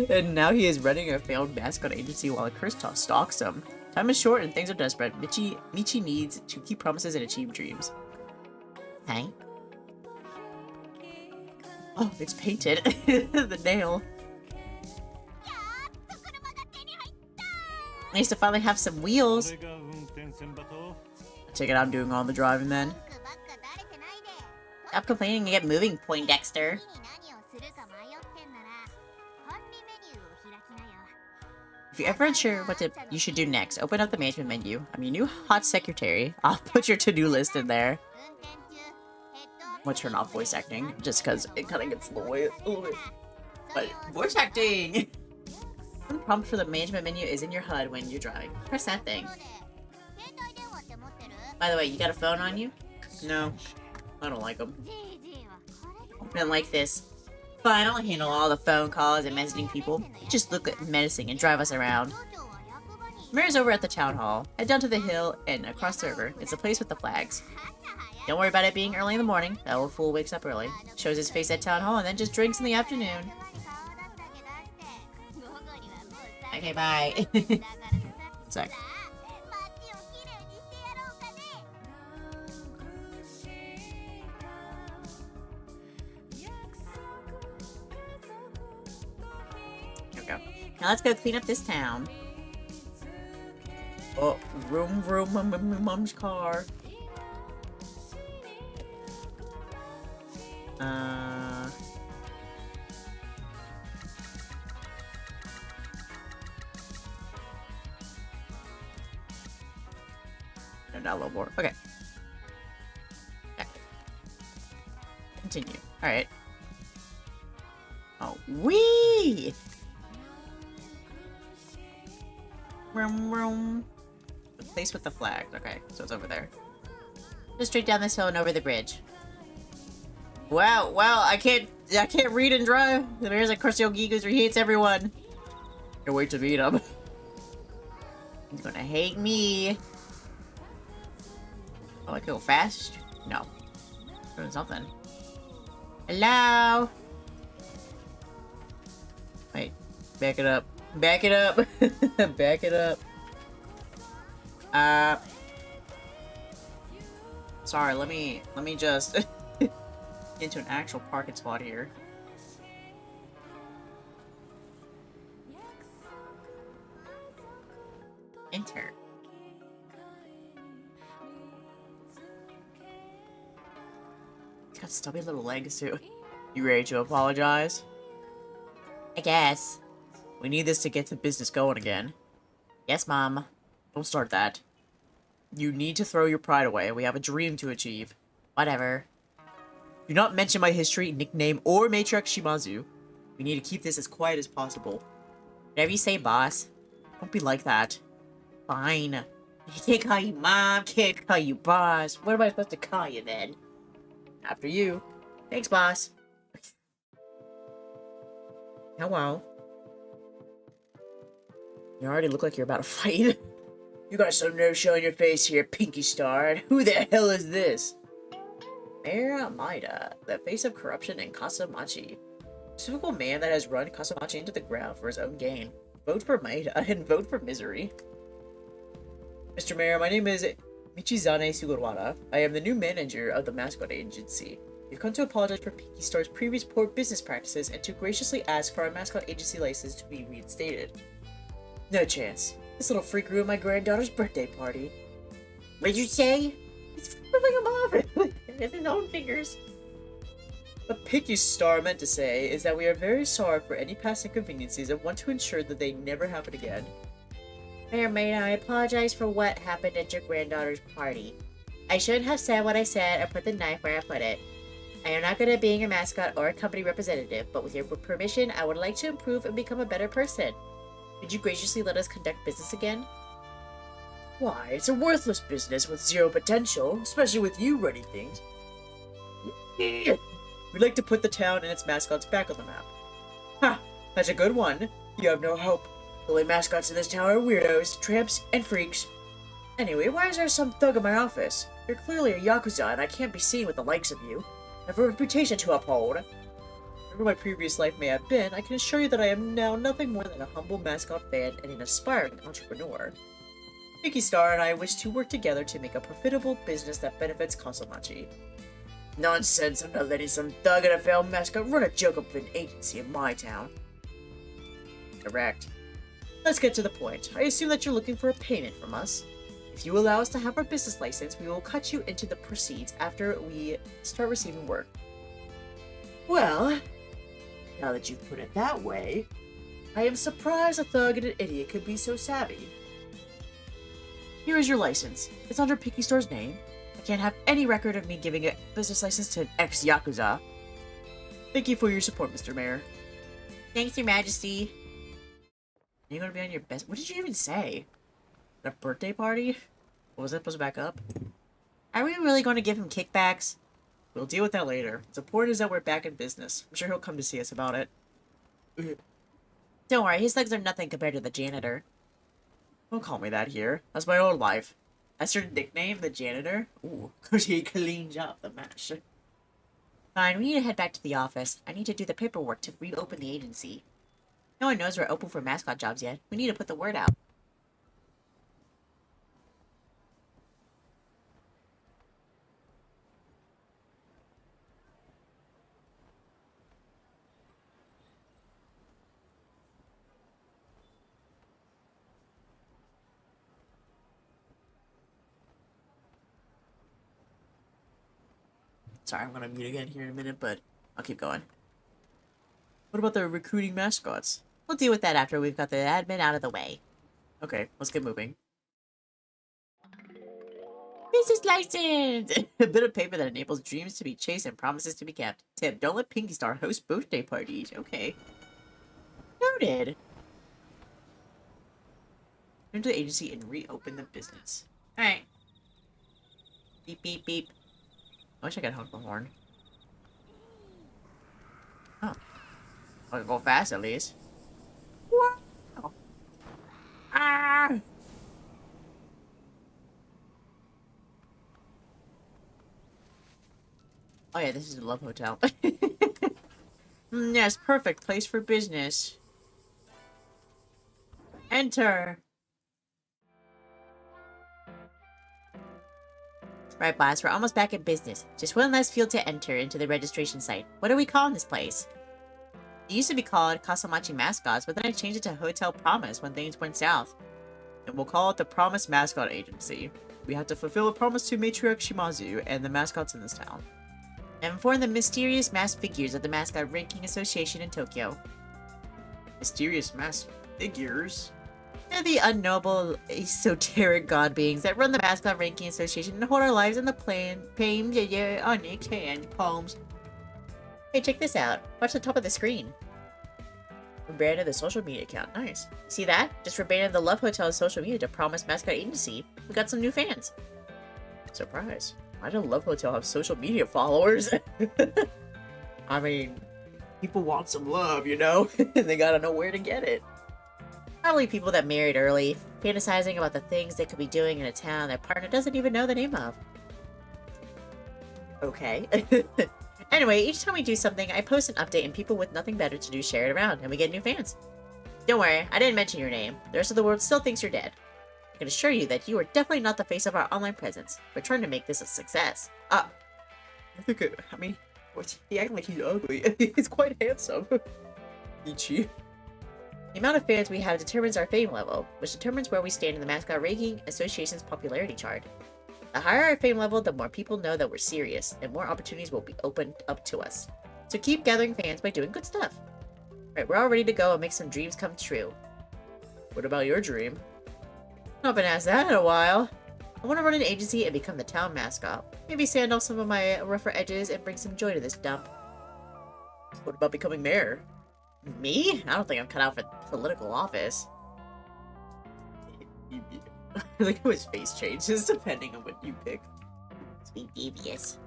And now he is running a failed mascot agency while a curse stalks him. Time is short and things are desperate. Michi needs to keep promises and achieve dreams. Hey? Oh, it's painted. The nail. Nice to finally have some wheels. I take it I'm doing all the driving then. Stop complaining and get moving, Poindexter. If you're ever unsure what you should do next, open up the management menu. I'm your new hot secretary. I'll put your to-do list in there. I'm gonna turn off voice acting, just because it kind of gets a little bit. But voice acting! The prompt for the management menu is in your HUD when you're driving. Press that thing. By the way, you got a phone on you? No. I don't like them. I don't like this. Fine, I'll handle all the phone calls and messaging people. You just look menacing and drive us around. Mayor's over at the town hall. Head down to the hill and across the river. It's a place with the flags. Don't worry about it being early in the morning. That old fool wakes up early, shows his face at town hall, and then just drinks in the afternoon. Okay, bye. Sec. Here we go. Now let's go clean up this town. Oh, vroom, my mom's car. Not a little more. Okay. Continue. Alright. Oh, wee! Vroom. The place with the flag. Okay, so it's over there. Just straight down this hill and over the bridge. Wow, I can't read and drive. There's a Cursio Gigus where he hates everyone. Can't wait to meet him. He's gonna hate me. Oh, I can go fast? No. Doing something. Hello? Wait. Back it up. Back it up. Back it up. Sorry, let me just into an actual parking spot here. Enter. He's got stubby little legs too. You ready to apologize? I guess. We need this to get the business going again. Yes, Mom. Don't start that. You need to throw your pride away. We have a dream to achieve. Whatever. Do not mention my history, nickname, or matriarch Shimazu. We need to keep this as quiet as possible. Whatever you say, boss. Don't be like that. Fine. I can't call you Mom, can't call you boss. What am I supposed to call you then? After you. Thanks, boss. Hello. You already look like you're about to fight. You got some no-show in your face here, Pinky Star. Who the hell is this? Mayor Maida, the face of corruption in Kasamachi. Typical man that has run Kasamachi into the ground for his own gain. Vote for Maida and vote for misery. Mr. Mayor, my name is Michizane Sugawara. I am the new manager of the mascot agency. We've come to apologize for Pinky Star's previous poor business practices and to graciously ask for our mascot agency license to be reinstated. No chance. This little freak ruined my granddaughter's birthday party. What did you say? He's flipping him off with his own fingers. What Pinky Star meant to say is that we are very sorry for any past inconveniences and want to ensure that they never happen again. Mayor Maida, I apologize for what happened at your granddaughter's party. I shouldn't have said what I said or put the knife where I put it. I am not good at being a mascot or a company representative, but with your permission, I would like to improve and become a better person. Would you graciously let us conduct business again? Why, it's a worthless business with zero potential, especially with you running things. We'd like to put the town and its mascots back on the map. Ha! That's a good one. You have no hope. The only mascots in this town are weirdos, tramps, and freaks. Anyway, why is there some thug in my office? You're clearly a Yakuza, and I can't be seen with the likes of you. I have a reputation to uphold. Whatever my previous life may have been, I can assure you that I am now nothing more than a humble mascot fan and an aspiring entrepreneur. Pinky Star and I wish to work together to make a profitable business that benefits Kasamachi. Nonsense, I'm not letting some thug and a failed mascot run a joke of an agency in my town. Correct. Let's get to the point. I assume that you're looking for a payment from us. If you allow us to have our business license, we will cut you into the proceeds after we start receiving work. Well, now that you've put it that way, I am surprised a thug and an idiot could be so savvy. Here is your license. It's under Pinky Star's name. I can't have any record of me giving a business license to an ex-Yakuza. Thank you for your support, Mr. Mayor. Thanks, Your Majesty. Are you gonna be on your best? What did you even say? A birthday party? What was that supposed to back up? Are we really going to give him kickbacks? We'll deal with that later. What's important is that we're back in business. I'm sure he'll come to see us about it. Don't worry, his legs are nothing compared to the janitor. Don't call me that here. That's my old life. That's your nickname, the janitor? Ooh, cause he cleans up the mess. Fine, we need to head back to the office. I need to do the paperwork to reopen the agency. No one knows we're open for mascot jobs yet. We need to put the word out. Sorry, I'm gonna mute again here in a minute, but I'll keep going. What about the recruiting mascots? We'll deal with that after we've got the admin out of the way. Okay, let's get moving. Business license! A bit of paper that enables dreams to be chased and promises to be kept. Tip, don't let Pinky Star host birthday parties. Okay. Noted. Turn to the agency and reopen the business. Alright. Beep, beep, beep. I wish I could honk the horn. Oh. I can go fast, at least. Wow. Ah! Oh yeah, this is a love hotel. Yes, perfect place for business. Enter. Right, boss, we're almost back in business. Just one last field to enter into the registration site. What are we calling this place? It used to be called Kasamachi Mascots, but then I changed it to Hotel Promise when things went south. And we'll call it the Promise Mascot Agency. We have to fulfill a promise to Matriarch Shimazu and the mascots in this town. And inform the mysterious masked figures of the Mascot Ranking Association in Tokyo. Mysterious masked figures? They're the unknowable, esoteric god beings that run the Mascot Ranking Association and hold our lives in the pain, onyx, and palms. Hey, check this out. Watch the top of the screen. Rebranded the social media account. Nice. See that? Just rebranded the Love Hotel's social media to Promise Mascot Agency. We got some new fans. Surprise. Why did Love Hotel have social media followers? I mean, people want some love, you know? They gotta know where to get it. Probably people that married early, fantasizing about the things they could be doing in a town their partner doesn't even know the name of. Okay. Anyway, each time we do something, I post an update and people with nothing better to do share it around, and we get new fans. Don't worry, I didn't mention your name. The rest of the world still thinks you're dead. I can assure you that you are definitely not the face of our online presence. We're trying to make this a success. I mean, he acting like he's ugly. He's quite handsome. Ichi. The amount of fans we have determines our fame level, which determines where we stand in the Mascot Ranking Association's popularity chart. The higher our fame level, the more people know that we're serious, and more opportunities will be opened up to us. So keep gathering fans by doing good stuff. Alright, we're all ready to go and make some dreams come true. What about your dream? Not been asked that in a while. I want to run an agency and become the town mascot. Maybe sand off some of my rougher edges and bring some joy to this dump. What about becoming mayor? Me? I don't think I'm cut out for political office. Look how his face changes depending on what you pick. It's being devious.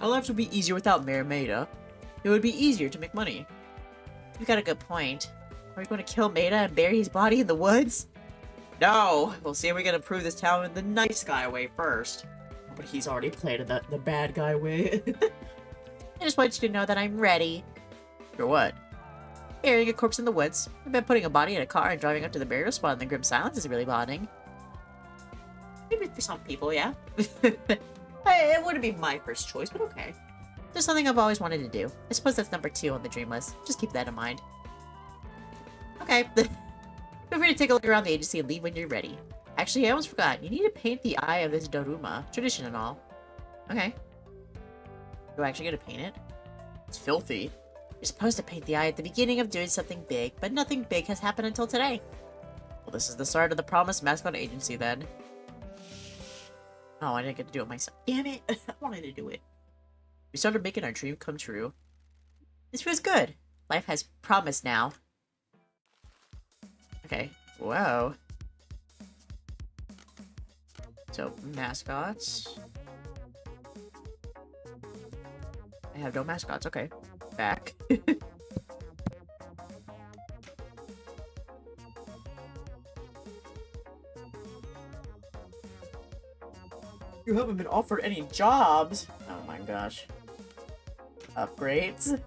Our lives would be easier without Mayor Maida. It would be easier to make money. You got a good point. Are we going to kill Maida and bury his body in the woods? No! We'll see if we can improve this town in the nice guy way first. But he's already played it the bad guy way. I just want you to know that I'm ready. For what? Burying a corpse in the woods. I bet putting a body in a car and driving up to the burial spot in the Grim Silence is really bonding. Maybe for some people, yeah. It wouldn't be my first choice, but okay. Just something I've always wanted to do. I suppose that's number 2 on the dream list. Just keep that in mind. Okay. Feel free to take a look around the agency and leave when you're ready. Actually, I almost forgot. You need to paint the eye of this Daruma. Tradition and all. Okay. Do I actually get to paint it? It's filthy. You're supposed to paint the eye at the beginning of doing something big, but nothing big has happened until today. Well, this is the start of the Promise Mascot Agency, then. Oh, I didn't get to do it myself. Damn it! I wanted to do it. We started making our dream come true. This feels good. Life has promise now. Okay. Whoa. So, mascots. I have no mascots. Okay. Back. You haven't been offered any jobs. Oh my gosh. Upgrades.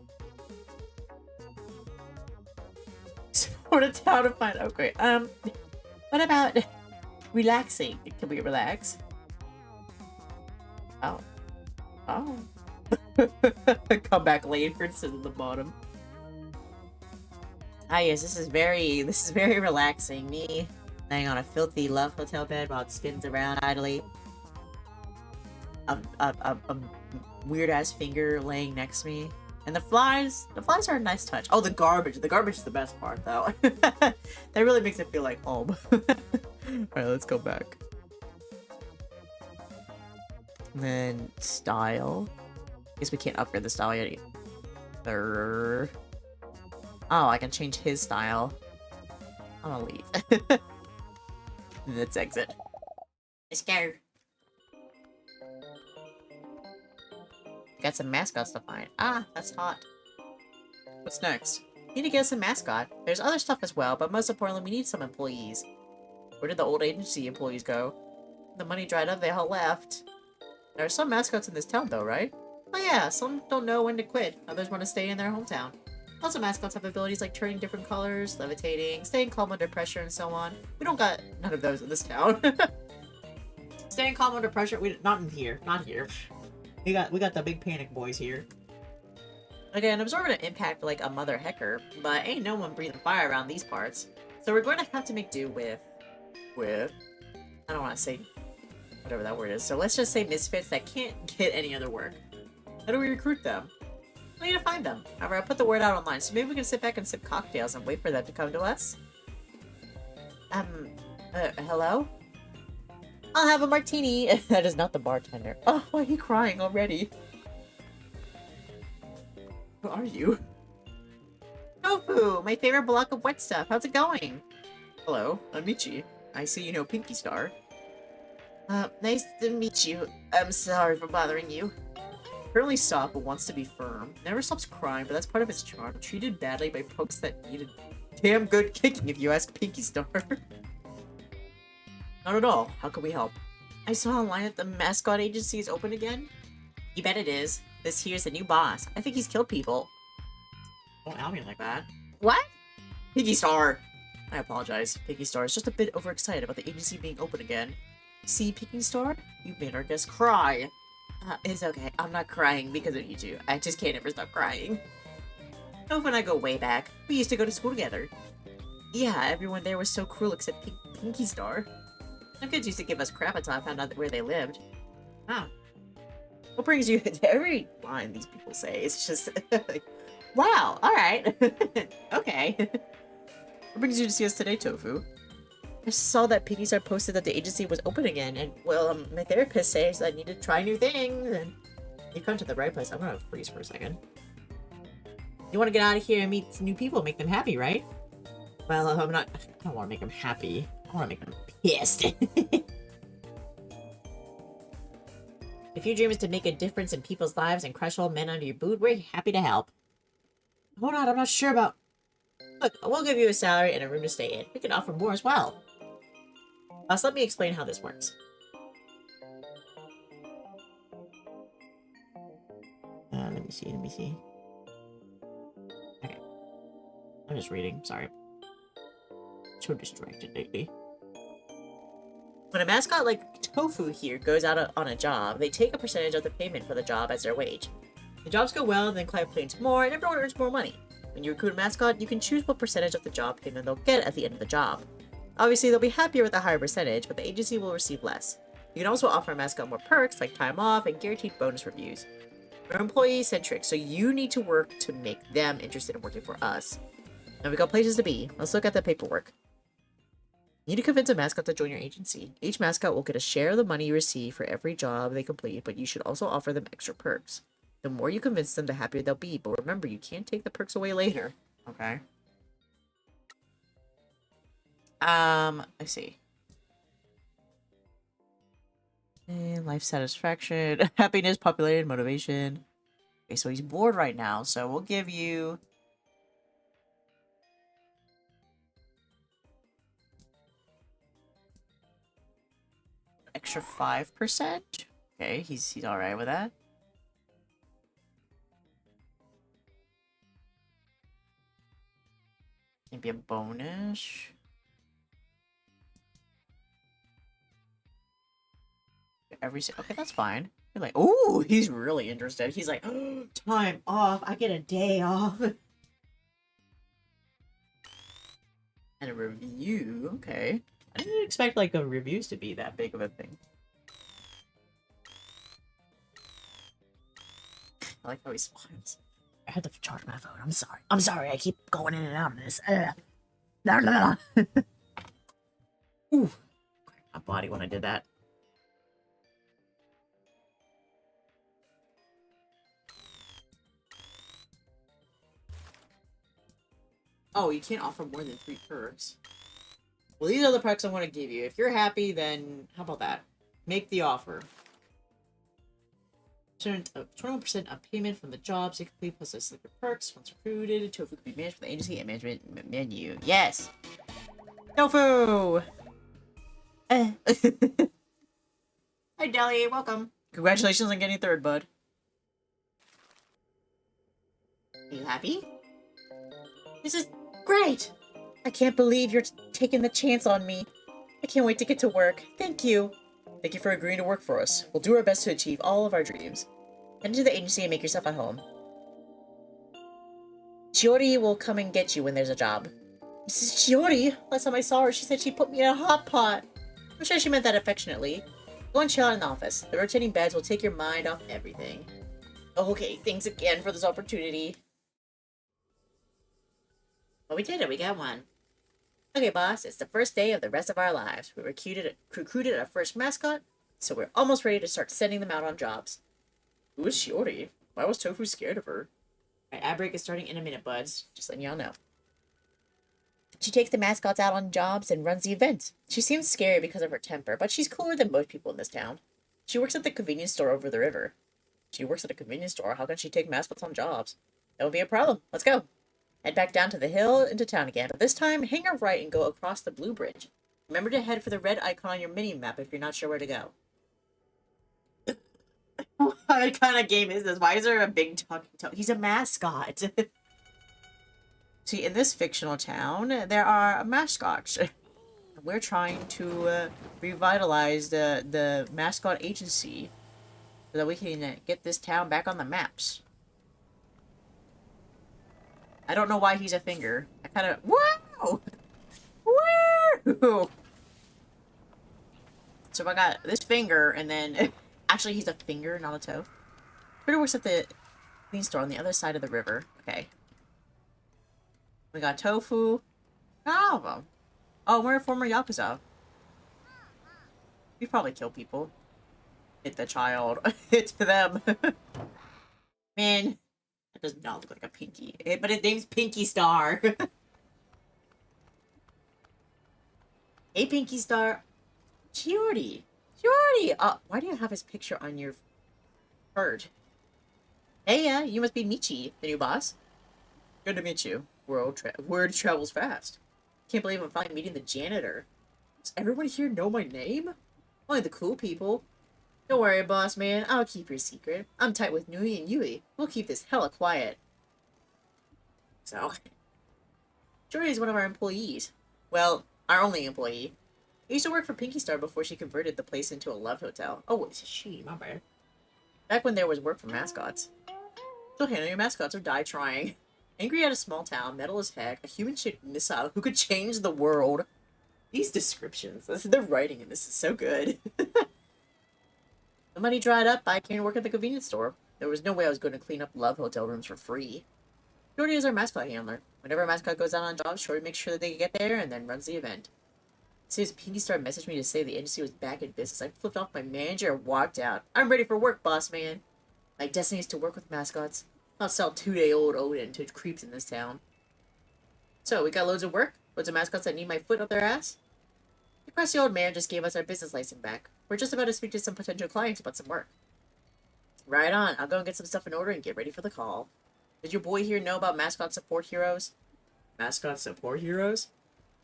Support a town to find upgrade. What about relaxing? Can we relax? Oh. Oh. Come back later. It says at the bottom. Ah yes, this is very relaxing. Me laying on a filthy love hotel bed while it spins around idly. A weird ass finger laying next to me. And the flies are a nice touch. Oh, the garbage is the best part though. That really makes it feel like home. Alright, let's go back. And then style. Guess we can't upgrade the style yet either. Oh, I can change his style. I'm gonna leave. Let's exit. Let's go. Got some mascots to find. Ah, that's hot. What's next? Need to get some mascot. There's other stuff as well, but most importantly, we need some employees. Where did the old agency employees go? The money dried up, they all left. There are some mascots in this town though, right? Oh yeah, some don't know when to quit. Others want to stay in their hometown. Also, mascots have abilities like turning different colors, levitating, staying calm under pressure, and so on. We don't got none of those in this town. Staying calm under pressure, not in here. Not here. We got the big panic boys here. Again, absorbing an impact like a mother hecker, but ain't no one breathing fire around these parts. So we're going to have to make do with I don't want to say whatever that word is. So let's just say misfits that can't get any other work. How do we recruit them? We need to find them. However, I put the word out online, so maybe we can sit back and sip cocktails and wait for them to come to us. Hello? I'll have a martini. That is not the bartender. Oh, why are you crying already? Who are you? Tofu, my favorite block of wet stuff. How's it going? Hello, I'm Michi. I see you know Pinky Star. Nice to meet you. I'm sorry for bothering you. Currently soft, but wants to be firm. Never stops crying, but that's part of its charm. Treated badly by folks that needed damn good kicking, if you ask Pinky Star. Not at all. How can we help? I saw online that the mascot agency is open again. You bet it is. This here's the new boss. I think he's killed people. Don't out me like that. What? Pinky Star! I apologize. Pinky Star is just a bit overexcited about the agency being open again. See, Pinky Star? You've made our guests cry. It's okay. I'm not crying because of you two. I just can't ever stop crying. Nova and I go way back. We used to go to school together. Yeah, everyone there was so cruel except Pinky Star. Some kids used to give us crap until I found out where they lived. Huh. What brings you to every line these people say? It's just like, wow, alright. Okay. What brings you to see us today, Tofu? I saw that Pinky Star posted that the agency was open again, and, well, my therapist says I need to try new things, and you come to the right place. I'm gonna freeze for a second. You want to get out of here and meet some new people, make them happy, right? Well, I don't want to make them happy. I want to make them pissed. If your dream is to make a difference in people's lives and crush old men under your boot, we're happy to help. Hold on, I'm not sure about... Look, we'll give you a salary and a room to stay in. We can offer more as well. So let me explain how this works. Let me see. Okay. I'm just reading, sorry. So distracted lately. When a mascot like Tofu here goes out on a job, they take a percentage of the payment for the job as their wage. The jobs go well, then client claims more, and everyone earns more money. When you recruit a mascot, you can choose what percentage of the job payment they'll get at the end of the job. Obviously, they'll be happier with a higher percentage, but the agency will receive less. You can also offer a mascot more perks, like time off and guaranteed bonus reviews. We're employee-centric, so you need to work to make them interested in working for us. Now we got places to be. Let's look at the paperwork. You need to convince a mascot to join your agency. Each mascot will get a share of the money you receive for every job they complete, but you should also offer them extra perks. The more you convince them, the happier they'll be, but remember, you can't take the perks away later. Okay. I see. And life satisfaction, happiness, popularity, motivation. Okay, so he's bored right now, so we'll give you extra 5%. Okay, he's all right with that. Maybe a bonus. Okay, that's fine. You're like, oh, he's really interested. He's like, oh, time off. I get a day off. And a review. Okay. I didn't expect like a reviews to be that big of a thing. I like how he smiles. I had to charge my phone. I'm sorry. I'm sorry. I keep going in and out of this. Ooh, my body when I did that. Oh, you can't offer more than 3 perks. Well, these are the perks I want to give you. If you're happy, then how about that? Make the offer. 21% of payment from the job, 6 complete plus a sleeper perks. Once recruited, tofu can be managed for the agency and management menu. Yes! Tofu! Hi, Deli. Welcome. Congratulations on getting 3rd, bud. Are you happy? This is great! I can't believe you're taking the chance on me. I can't wait to get to work. Thank you. Thank you for agreeing to work for us. We'll do our best to achieve all of our dreams. Head into the agency and make yourself at home. Chiori will come and get you when there's a job. Mrs. Chiori? Last time I saw her, she said she put me in a hot pot. I'm sure she meant that affectionately. Go and chill out in the office. The rotating beds will take your mind off everything. Okay, thanks again for this opportunity. Well, we did it. We got one. Okay, boss, it's the first day of the rest of our lives. We recruited our first mascot, so we're almost ready to start sending them out on jobs. Who is Shiori? Why was Tofu scared of her? Alright, ad break is starting in a minute, buds. Just letting y'all know. She takes the mascots out on jobs and runs the event. She seems scary because of her temper, but she's cooler than most people in this town. She works at the convenience store over the river. She works at a convenience store. How can she take mascots on jobs? That would be a problem. Let's go. Head back down to the hill into town again, but this time hang a right and go across the blue bridge. Remember to head for the red icon on your mini-map if you're not sure where to go. What kind of game is this? Why is there a big talking toe? He's a mascot. See, in this fictional town, there are mascots. We're trying to revitalize the mascot agency so that we can get this town back on the maps. I don't know why he's a finger. I kind of... Wow! Woo! So I got this finger, and then... Actually, he's a finger, not a toe. Critter works at the convenience store on the other side of the river. Okay. We got Tofu. Not all of them. Oh, we're a former Yakuza. We probably kill people. Hit the child. Hit them. Man, that does not look like a pinky. But his name's Pinky Star. Hey, Pinky Star. Chiori. Chiori! Why do you have his picture on your bird? Hey, you must be Michi, the new boss. Good to meet you. Word travels fast. Can't believe I'm finally meeting the janitor. Does everyone here know my name? Only the cool people. Don't worry, boss man. I'll keep your secret. I'm tight with Nui and Yui. We'll keep this hella quiet. So, Jory is one of our employees. Well, our only employee. I used to work for Pinky Star before she converted the place into a love hotel. Oh, it's a she, my bad. Back when there was work for mascots. Still handle your mascots or die trying. Angry at a small town, metal as heck, a human-shaped missile who could change the world. These descriptions, the writing in this is so good. The money dried up, I came to work at the convenience store. There was no way I was going to clean up love hotel rooms for free. Shorty is our mascot handler. Whenever a mascot goes out on jobs, Shorty makes sure that they get there and then runs the event. As soon as Pinky Star messaged me to say the agency was back in business, I flipped off my manager and walked out. I'm ready for work, boss man. My destiny is to work with mascots. I'll sell 2-day-old Odin to creeps in this town. So, we got loads of work? Loads of mascots that need my foot up their ass? The crusty old man just gave us our business license back. We're just about to speak to some potential clients about some work. Right on. I'll go and get some stuff in order and get ready for the call. Did your boy here know about mascot support heroes? Mascot support heroes?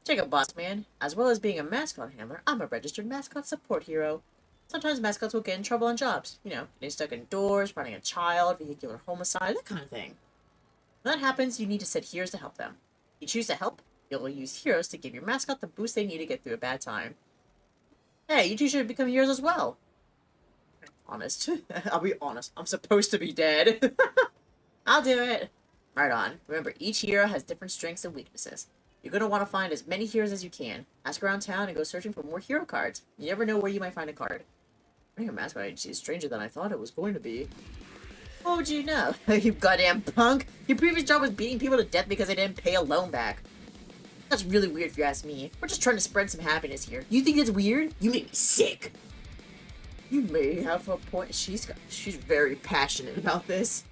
Check a boss, man. As well as being a mascot handler, I'm a registered mascot support hero. Sometimes mascots will get in trouble on jobs. You know, getting stuck indoors, finding a child, vehicular homicide, that kind of thing. When that happens, you need to set heroes to help them. If you choose to help, you'll use heroes to give your mascot the boost they need to get through a bad time. Hey, you two should become heroes as well. Honest. I'll be honest. I'm supposed to be dead. I'll do it. Right on. Remember, each hero has different strengths and weaknesses. You're going to want to find as many heroes as you can. Ask around town and go searching for more hero cards. You never know where you might find a card. Running a mascot agency is stranger than I thought it was going to be. What would you know? You goddamn punk! Your previous job was beating people to death because they didn't pay a loan back. That's really weird if you ask me. We're just trying to spread some happiness here. You think it's weird? You make me sick. You may have a point. She's very passionate about this.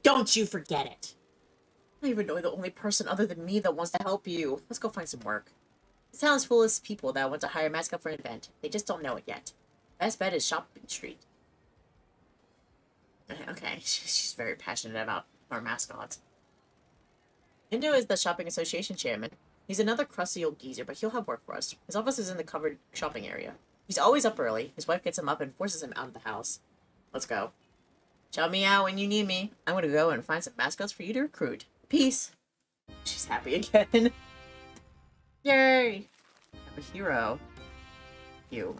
Don't you forget it. I don't even know the only person other than me that wants to help you. Let's go find some work. This town is full of people that want to hire a mascot for an event. They just don't know it yet. Best bet is Shopping Street. Okay, she's very passionate about our mascots. Indo is the shopping association chairman. He's another crusty old geezer, but he'll have work for us. His office is in the covered shopping area. He's always up early. His wife gets him up and forces him out of the house. Let's go. Shout me out when you need me. I'm gonna go and find some mascots for you to recruit. Peace. She's happy again. Yay! I'm a hero. You.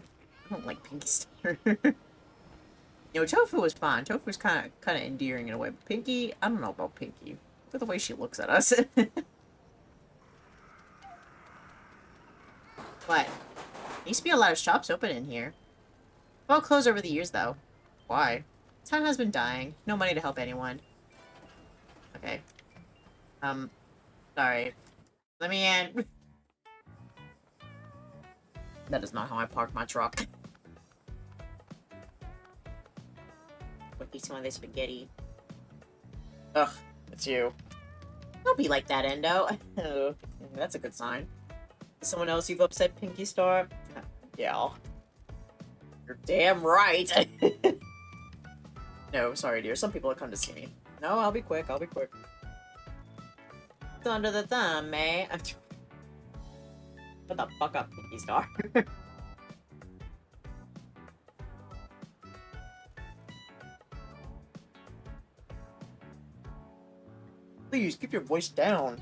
I don't like Pinky Star. You know, Tofu was fun. Tofu was kind of endearing in a way. But Pinky, I don't know about Pinky. Look at the way she looks at us. What? There used to be a lot of shops open in here. All closed over the years, though. Why? Town has been dying. No money to help anyone. Okay. Sorry. Let me in. That is not how I park my truck. What eat some of this spaghetti? Ugh, it's you. Don't be like that, Endo. Oh, that's a good sign. Is someone else you've upset, Pinky Star? Yeah. You're damn right. No, sorry, dear. Some people have come to see me. No, I'll be quick. I'll be quick. It's under the thumb, eh? Shut the fuck up, Pinky Star. Please, keep your voice down.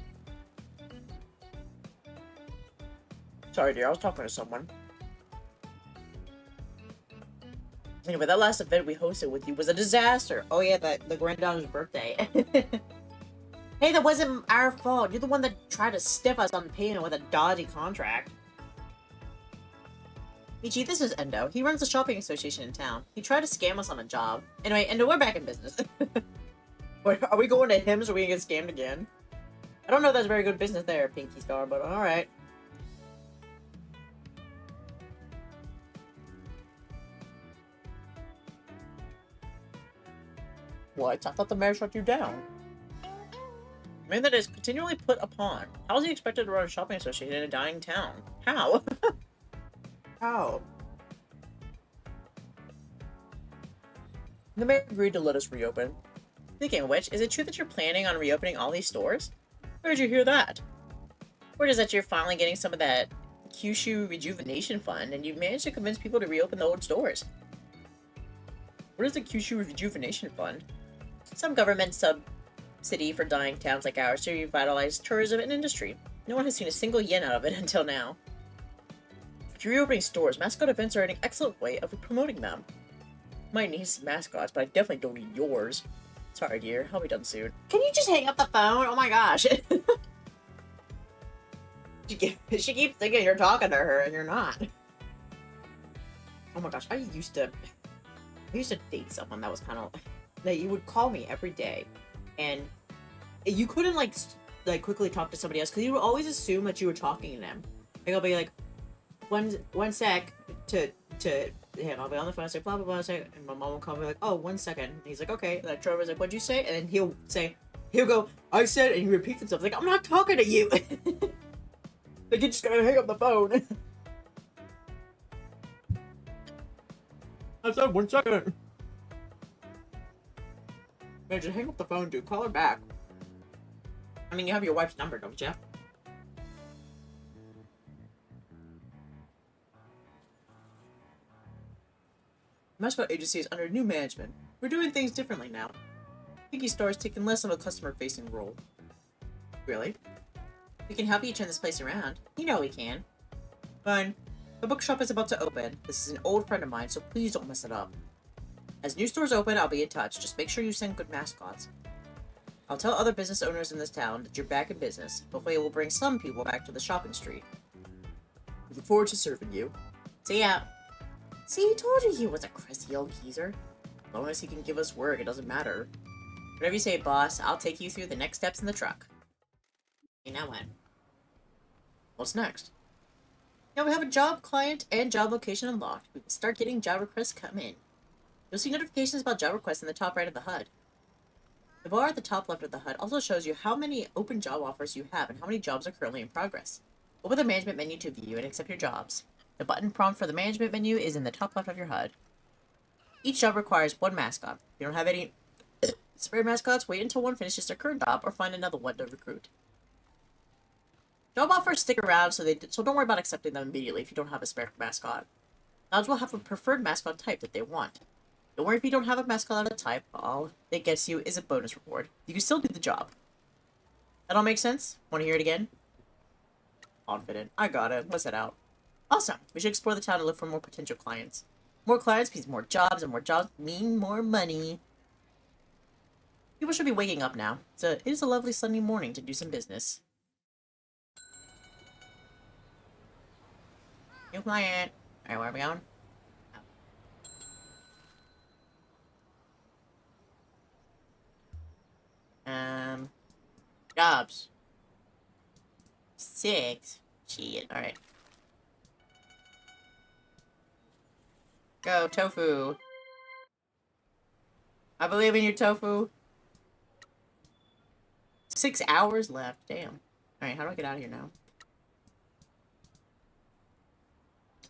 Sorry, dear. I was talking to someone. Anyway, that last event we hosted with you was a disaster. Oh yeah, the granddaughter's birthday. Hey, that wasn't our fault. You're the one that tried to stiff us on payment with a dodgy contract. Michi, this is Endo. He runs a shopping association in town. He tried to scam us on a job. Anyway, Endo, we're back in business. Wait, are we going to Hims or we gonna get scammed again? I don't know if that's very good business there, Pinky Star, but alright. What? I thought the mayor shut you down. A man that is continually put upon. How is he expected to run a shopping association in a dying town? How? How? The mayor agreed to let us reopen. Speaking of which, is it true that you're planning on reopening all these stores? Where did you hear that? Word is that you're finally getting some of that Kyushu Rejuvenation Fund, and you've managed to convince people to reopen the old stores. What is the Kyushu Rejuvenation Fund? Some government subsidy for dying towns like ours to revitalize tourism and industry. No one has seen a single yen out of it until now. If you're reopening stores, mascot events are an excellent way of promoting them. Might need some mascots, but I definitely don't need yours. Sorry, dear. I'll be done soon. Can you just hang up the phone? Oh my gosh. She keeps thinking you're talking to her, and you're not. Oh my gosh, I used to date someone that was kind of that you would call me every day, and you couldn't like quickly talk to somebody else because you would always assume that you were talking to them. Like I'll be like, one sec to him. I'll be on the phone, say blah blah blah, say, and my mom will call me like, oh, 1 second. And he's like, okay. And like Trevor's like, what'd you say? And then he'll go, I said, and he repeats himself like, I'm not talking to you. Like, you just gotta hang up the phone. I said 1 second. Man, just hang up the phone, dude. Call her back. I mean, you have your wife's number, don't you? Mascot agency is under new management. We're doing things differently now. Pinky Star is taking less of a customer-facing role. Really? We can help you turn this place around. You know we can. Fine. The bookshop is about to open. This is an old friend of mine, so please don't mess it up. As new stores open, I'll be in touch. Just make sure you send good mascots. I'll tell other business owners in this town that you're back in business. Hopefully it will bring some people back to the shopping street. I look forward to serving you. See ya. See, he told you he was a crusty old geezer. As long as he can give us work, it doesn't matter. Whatever you say, boss, I'll take you through the next steps in the truck. Okay, now what? What's next? Now we have a job client and job location unlocked. We can start getting job requests come in. You'll see notifications about job requests in the top right of the HUD. The bar at the top left of the HUD also shows you how many open job offers you have and how many jobs are currently in progress. Open the management menu to view and accept your jobs. The button prompt for the management menu is in the top left of your HUD. Each job requires 1 mascot. If you don't have any spare mascots, wait until one finishes their current job or find another one to recruit. Job offers stick around, so don't worry about accepting them immediately if you don't have a spare mascot. Jobs will have a preferred mascot type that they want. Don't worry if you don't have a mascot of a type. All it gets you is a bonus reward. You can still do the job. That all make sense? Want to hear it again? Confident. I got it. Let's head out. Awesome. We should explore the town and look for more potential clients. More clients means more jobs, and more jobs mean more money. People should be waking up now. It is a lovely Sunday morning to do some business. New client. Alright, where are we going? Jobs. 6. Shit, alright. Go, Tofu. I believe in you, Tofu. 6 hours left. Damn. Alright, how do I get out of here now?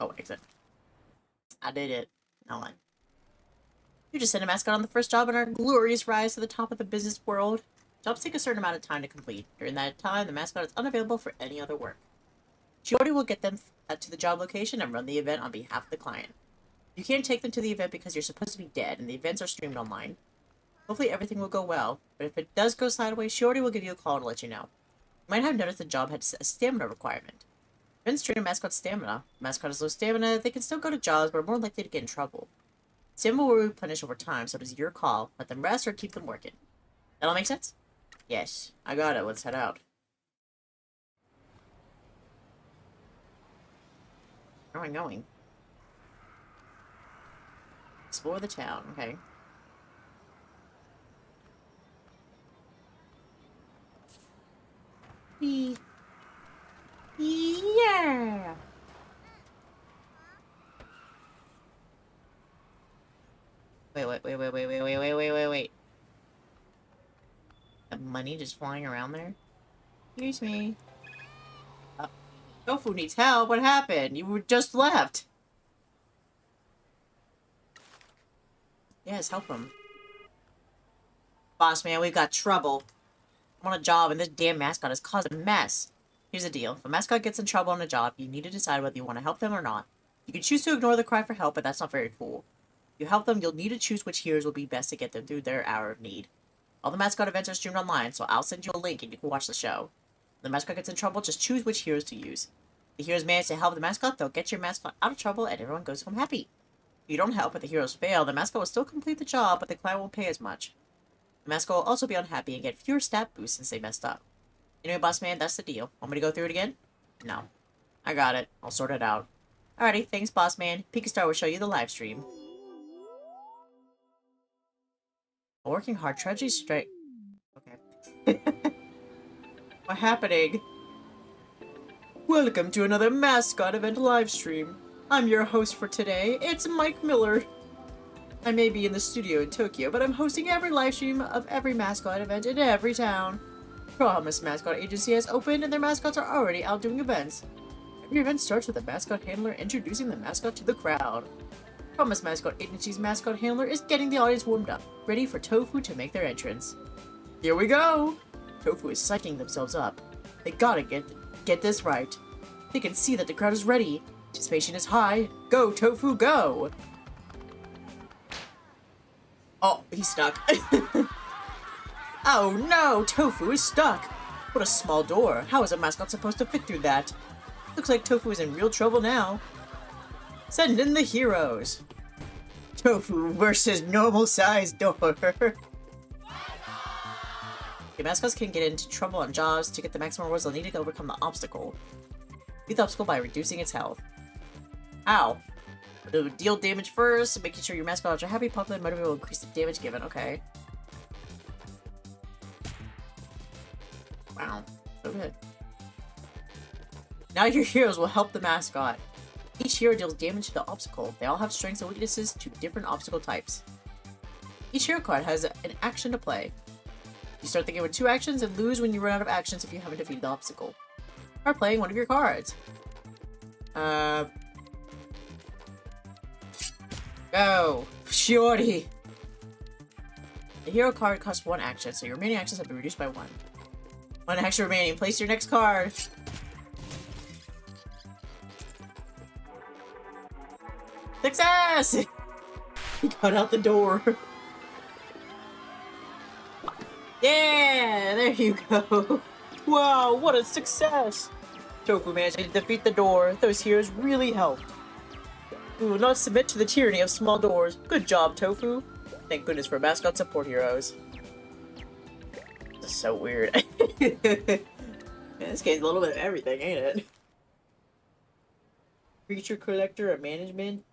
Oh, exit. I did it. No one. You just sent a mascot on the first job in our glorious rise to the top of the business world. Jobs take a certain amount of time to complete. During that time, the mascot is unavailable for any other work. Shiori will get them to the job location and run the event on behalf of the client. You can't take them to the event because you're supposed to be dead, and the events are streamed online. Hopefully everything will go well, but if it does go sideways, Shiori will give you a call to let you know. You might have noticed the job had a stamina requirement. Events train a mascot's stamina. If the mascot has low stamina, they can still go to jobs, but are more likely to get in trouble. Stamina will replenish over time, so it is your call. Let them rest or keep them working. That all make sense? Yes. I got it. Let's head out. Where am I going? Explore the town. Okay. Yeah. Wait. The money just flying around there? Excuse me. Tofu needs help. What happened? You were just left. Yes, help him. Boss man, we've got trouble. I'm on a job and this damn mascot has caused a mess. Here's the deal. If a mascot gets in trouble on a job, you need to decide whether you want to help them or not. You can choose to ignore the cry for help, but that's not very cool. If you help them, you'll need to choose which heroes will be best to get them through their hour of need. All the mascot events are streamed online, so I'll send you a link and you can watch the show. If the mascot gets in trouble, just choose which heroes to use. If the heroes manage to help the mascot, they'll get your mascot out of trouble and everyone goes home happy. If you don't help but the heroes fail, the mascot will still complete the job, but the client won't pay as much. The mascot will also be unhappy and get fewer stat boosts since they messed up. Anyway, boss man, that's the deal. Want me to go through it again? No. I got it. I'll sort it out. Alrighty, thanks, boss man. Pikastar will show you the live stream. Working hard, tragedy strike. Okay. What's happening? Welcome to another mascot event live stream. I'm your host for today. It's Mike Miller. I may be in the studio in Tokyo, but I'm hosting every live stream of every mascot event in every town. Promise Mascot Agency has opened and their mascots are already out doing events. Every event starts with a mascot handler introducing the mascot to the crowd. Promise Mascot Agency's mascot handler is getting the audience warmed up, ready for Tofu to make their entrance. Here we go! Tofu is psyching themselves up. They gotta get this right. They can see that the crowd is ready. Anticipation is high. Go, Tofu, go! Oh, he's stuck. Oh no, Tofu is stuck. What a small door. How is a mascot supposed to fit through that? Looks like Tofu is in real trouble now. Send in the heroes. Tofu versus normal sized door. The mascots can get into trouble on jobs. To get the maximum rewards, they'll need to overcome the obstacle. Beat the obstacle by reducing its health. Ow. Deal damage first, making sure your mascots are happy, popular, and motivated will increase the damage given. Okay. Wow. So good. Now your heroes will help the mascot. Each hero deals damage to the obstacle. They all have strengths and weaknesses to different obstacle types. Each hero card has an action to play. You start the game with 2 actions and lose when you run out of actions if you haven't defeated the obstacle. Start playing one of your cards. Go! Shorty! The hero card costs 1 action, so your remaining actions have been reduced by 1. 1 action remaining. Place your next card. Success! He got out the door. Yeah! There you go. Wow, what a success! Tofu managed to defeat the door. Those heroes really helped. We will not submit to the tyranny of small doors. Good job, Tofu. Thank goodness for mascot support heroes. This is so weird. Man, this game's a little bit of everything, ain't it? Creature collector or management?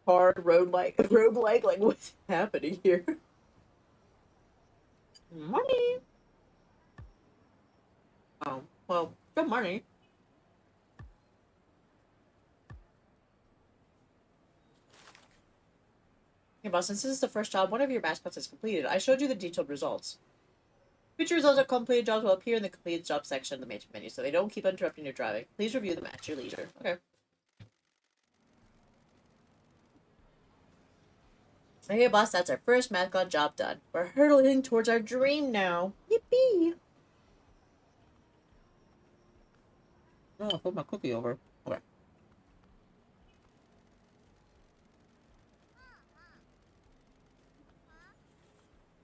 Hard roguelike, like what's happening here? Money! Oh, well, good money. Okay, boss, since this is the first job one of your mascots has completed, I showed you the detailed results. Future results of completed jobs will appear in the completed job section of the main menu, so they don't keep interrupting your driving. Please review them at your leisure. Okay. Okay, boss, that's our first mascot job done. We're hurtling towards our dream now. Yippee! Oh, I'll put my cookie over. Okay.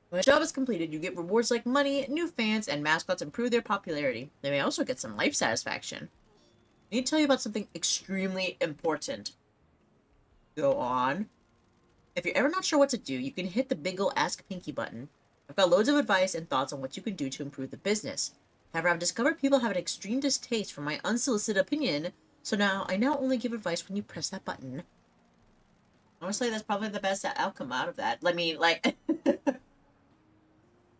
When the job is completed, you get rewards like money, new fans, and mascots improve their popularity. They may also get some life satisfaction. I need to tell you about something extremely important. Go on. If you're ever not sure what to do, you can hit the big ol' Ask Pinky button. I've got loads of advice and thoughts on what you can do to improve the business. However, I've discovered people have an extreme distaste for my unsolicited opinion, so I now only give advice when you press that button. Honestly, that's probably the best outcome out of that. I mean, like...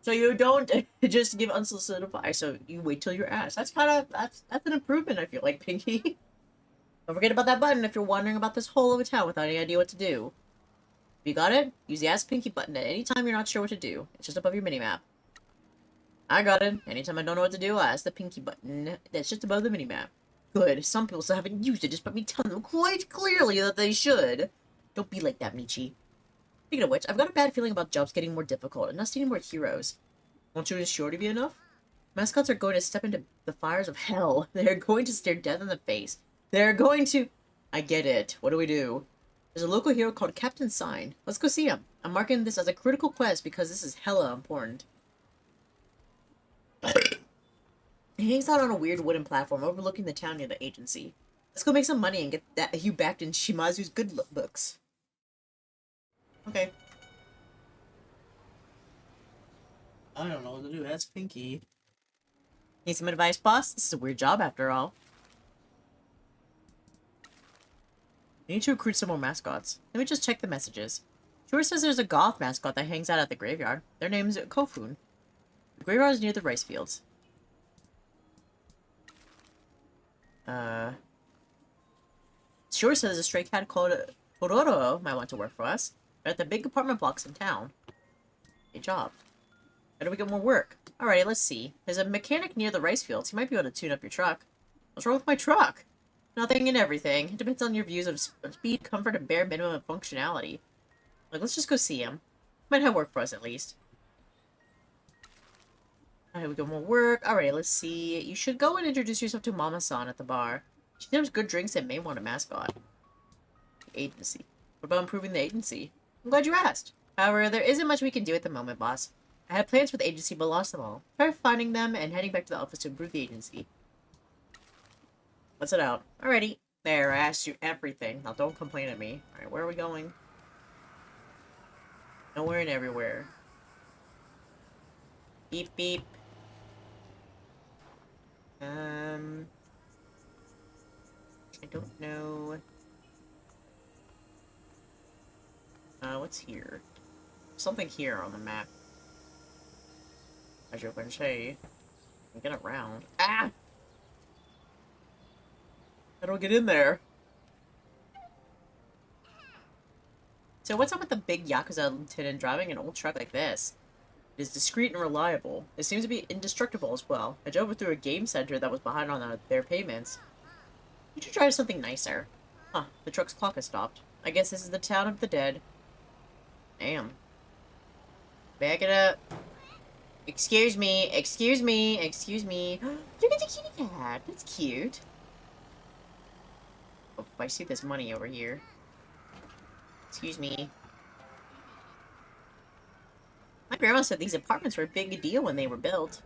So you don't just give unsolicited advice, so you wait till you're asked. That's an improvement, I feel like, Pinky. Don't forget about that button if you're wandering about this hole of a town without any idea what to do. If you got it, use the Ask Pinky button at any time you're not sure what to do. It's just above your minimap. I got it. Anytime I don't know what to do, I ask the Pinky button. That's just above the minimap. Good. Some people still haven't used it, just by me telling them quite clearly that they should. Don't be like that, Michi. Speaking of which, I've got a bad feeling about jobs getting more difficult and us needing more heroes. Won't you ensure to be enough? Mascots are going to step into the fires of hell. They're going to stare death in the face. They're going to... I get it. What do we do? There's a local hero called Captain Sign. Let's go see him. I'm marking this as a critical quest because this is hella important. He hangs out on a weird wooden platform overlooking the town near the agency. Let's go make some money and get you back in Shimazu's good books. Okay. I don't know what to do. That's Pinky. Need some advice, boss? This is a weird job after all. We need to recruit some more mascots. Let me just check the messages. Sure says there's a goth mascot that hangs out at the graveyard. Their name's Kofun. The graveyard is near the rice fields. Sure says a stray cat called Tororo might want to work for us. They're at the big apartment blocks in town. Good job. How do we get more work? Alrighty, let's see. There's a mechanic near the rice fields. He might be able to tune up your truck. What's wrong with my truck? Nothing and everything. It depends on your views of speed, comfort, and bare minimum of functionality. Like, let's just go see him. Might have work for us, at least. Alright, we got more work. Alright, let's see. You should go and introduce yourself to Mama-san at the bar. She serves good drinks and may want a mascot. Agency. What about improving the agency? I'm glad you asked. However, there isn't much we can do at the moment, boss. I had plans for the agency, but lost them all. Try finding them and heading back to the office to improve the agency. What's it out? Alrighty. There, I asked you everything. Now don't complain at me. Alright, where are we going? Nowhere and everywhere. Beep, beep. I don't know. What's here? Something here on the map. As you can say, get around. Ah! How do I get in there? So what's up with the big Yakuza lieutenant driving an old truck like this? It is discreet and reliable. It seems to be indestructible as well. I drove it through a game center that was behind on their payments. You should try something nicer. Huh, the truck's clock has stopped. I guess this is the town of the dead. Damn. Back it up. Excuse me, excuse me, excuse me. Look at the kitty cat. That's cute. Oh, I see this money over here. Excuse me. My grandma said these apartments were a big deal when they were built.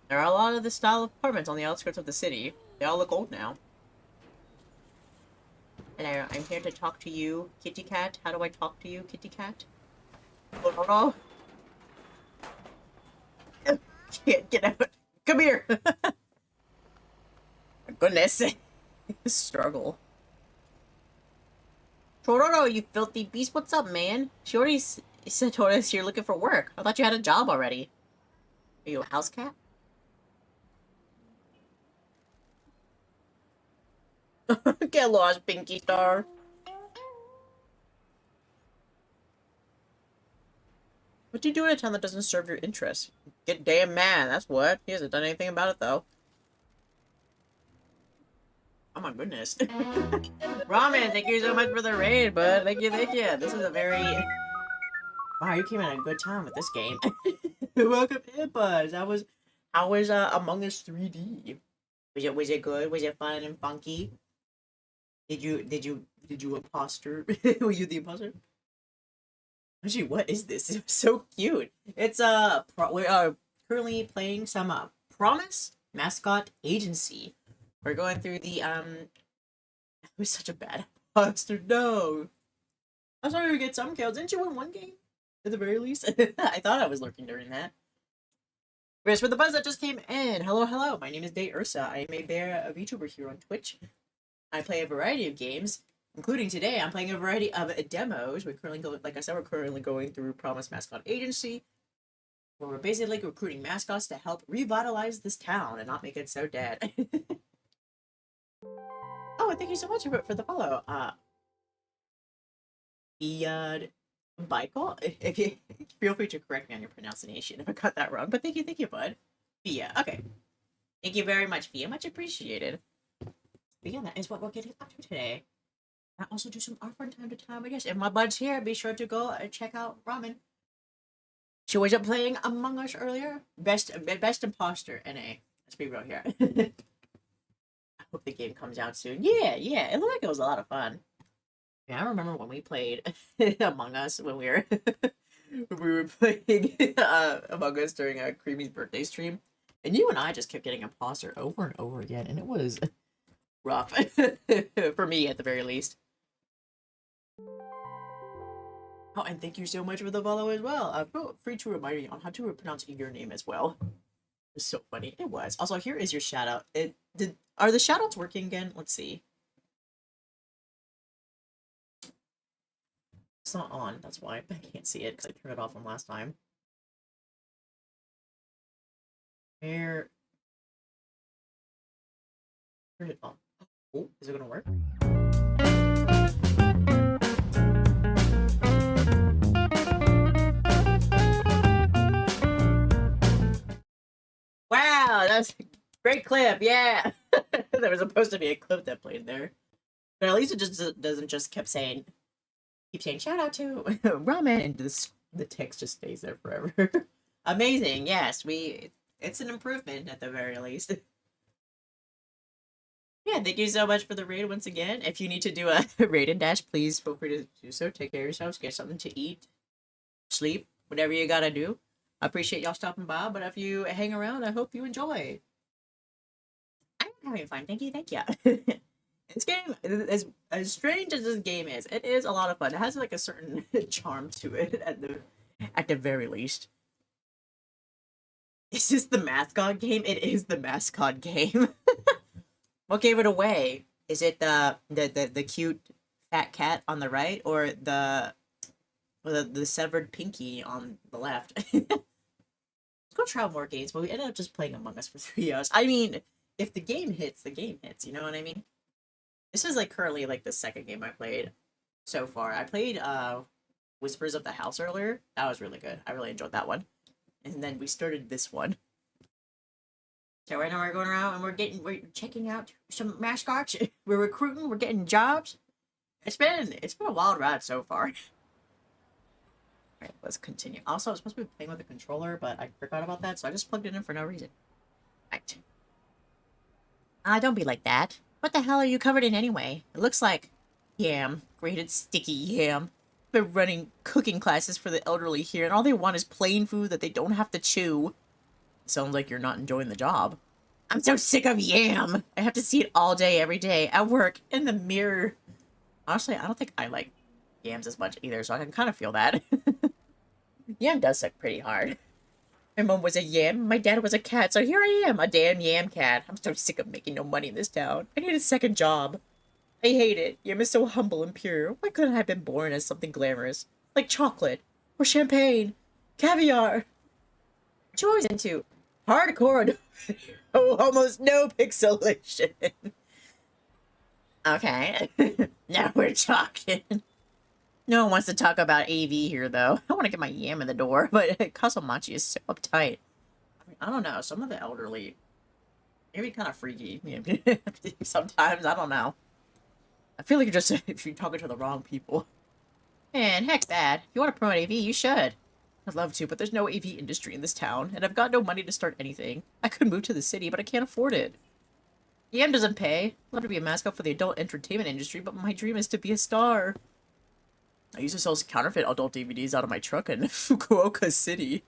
There are a lot of this style of apartments on the outskirts of the city. They all look old now. Hello, I'm here to talk to you, kitty cat. How do I talk to you, kitty cat? Oh, no, no. Get out. Come here. My goodness. Struggle. Tororo, you filthy beast. What's up, man? She already told us you're looking for work. I thought you had a job already. Are you a house cat? Get lost, Pinky Star. What do you do in a town that doesn't serve your interests? Get damn mad, that's what. He hasn't done anything about it, though. Oh my goodness. Ramen, thank you so much for the raid, bud. Thank you, thank you. This is a very... Wow, you came in at a good time with this game. Welcome in, bud. How was Among Us 3D? Was it good? Was it fun and funky? Did you imposter? Were you the imposter? Actually, what is this? It's so cute. It's we are currently playing some Promise Mascot Agency. We're going through the it was such a bad imposter. No, I'm sorry we get some kills. Didn't you win one game at the very least? I thought I was lurking during that. Whereas for the buzz that just came in, hello, hello. My name is Dae Ursa. I am a VTuber here on Twitch. I play a variety of games, including today. I'm playing a variety of demos. We're currently going through Promise Mascot Agency, where we're basically recruiting mascots to help revitalize this town and not make it so dead. Oh, and thank you so much for the follow. Michael, if you feel free to correct me on your pronunciation if I got that wrong. But thank you, bud. Fia, okay. Thank you very much, Fia. Much appreciated. But yeah, that is what we're getting up to today. I also do some art from time to time, I guess. If my bud's here, be sure to go and check out Ramen. She was up playing Among Us earlier. Best imposter, NA. Let's be real here. I hope the game comes out soon. Yeah. It looked like it was a lot of fun. Yeah, I remember when we played Among Us when we were playing Among Us during Creamy's birthday stream. And you and I just kept getting imposter over and over again, and it was rough. For me, at the very least. Oh, and thank you so much for the follow as well. Feel free to remind me on how to pronounce your name as well. It's so funny. It was. Also, here is your shout out. Are the shout outs working again? Let's see. It's not on. That's why I can't see it because I turned it off from last time. Where? Turn it on. Oh, is it gonna work? Wow, that's a great clip. Yeah. There was supposed to be a clip that played there. But at least it just doesn't just keep saying shout out to ramen, and the text just stays there forever. Amazing. Yes, it's an improvement at the very least. Yeah, thank you so much for the raid once again. If you need to do a raid and dash, please feel free to do so. Take care of yourselves, get something to eat, sleep, whatever you gotta do. I appreciate y'all stopping by, but if you hang around, I hope you enjoy. I'm having fun. Thank you, thank you. This game, as strange as this game is, it is a lot of fun. It has like a certain charm to it at the very least. Is this the mascot game? It is the mascot game. What gave it away? Is it the cute fat cat on the right, or the severed pinky on the left? Let's go try more games, but we ended up just playing Among Us for 3 hours. I mean, if the game hits, the game hits. You know what I mean? This is like currently like the second game I played so far. I played Whispers of the House earlier. That was really good. I really enjoyed that one. And then we started this one. So right now we're going around and we're checking out some mascots. We're recruiting. We're getting jobs. It's been a wild ride so far. All right, let's continue. Also, I was supposed to be playing with a controller, but I forgot about that, so I just plugged it in for no reason. Right. Don't be like that. What the hell are you covered in anyway? It looks like yam, grated sticky yam. They're running cooking classes for the elderly here, and all they want is plain food that they don't have to chew. Sounds like you're not enjoying the job. I'm so sick of yam. I have to see it all day, every day, at work, in the mirror. Honestly, I don't think I like yams as much either, so I can kind of feel that. Yam does suck pretty hard. My mom was a yam, my dad was a cat, so here I am, a damn yam cat. I'm so sick of making no money in this town. I need a second job. I hate it. Yam is so humble and pure. Why couldn't I have been born as something glamorous? Like chocolate, or champagne, caviar. What you always into? Hardcore. Oh, almost no pixelation. Okay. Now we're talking. No one wants to talk about AV here, though. I want to get my yam in the door, but Kasamachi is so uptight. I mean, I don't know. Some of the elderly, maybe kind of freaky. Sometimes, I don't know. I feel like you're just if you're talking to the wrong people. Man, heck that. If you want to promote AV, you should. I'd love to, but there's no AV industry in this town, and I've got no money to start anything. I could move to the city, but I can't afford it. Yam doesn't pay. I'd love to be a mascot for the adult entertainment industry, but my dream is to be a star. I used to sell counterfeit adult DVDs out of my truck in Fukuoka City.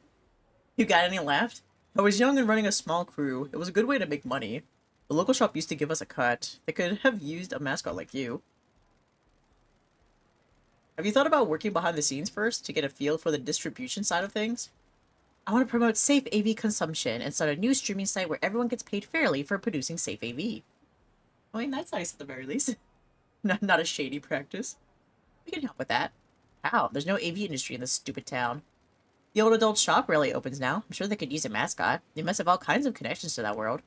You got any left? I was young and running a small crew. It was a good way to make money. The local shop used to give us a cut. They could have used a mascot like you. Have you thought about working behind the scenes first to get a feel for the distribution side of things? I want to promote safe AV consumption and start a new streaming site where everyone gets paid fairly for producing safe AV. I mean, that's nice at the very least. Not a shady practice. We can help with that. How? There's no AV industry in this stupid town. The old adult shop rarely opens now. I'm sure they could use a mascot. They must have all kinds of connections to that world.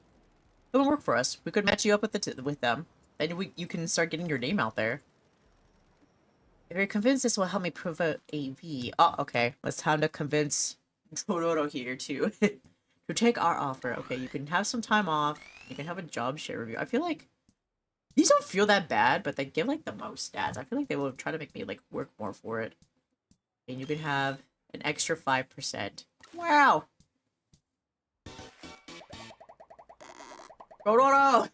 It would work for us. We could match you up with them. Then you can start getting your name out there. If you're convinced this will help me promote AV... Oh, okay. It's time to convince Tororo here to take our offer. Okay, you can have some time off. You can have a job share review. I feel like these don't feel that bad, but they give like the most stats. I feel like they will try to make me like work more for it. And you can have an extra 5%. Wow! Tororo!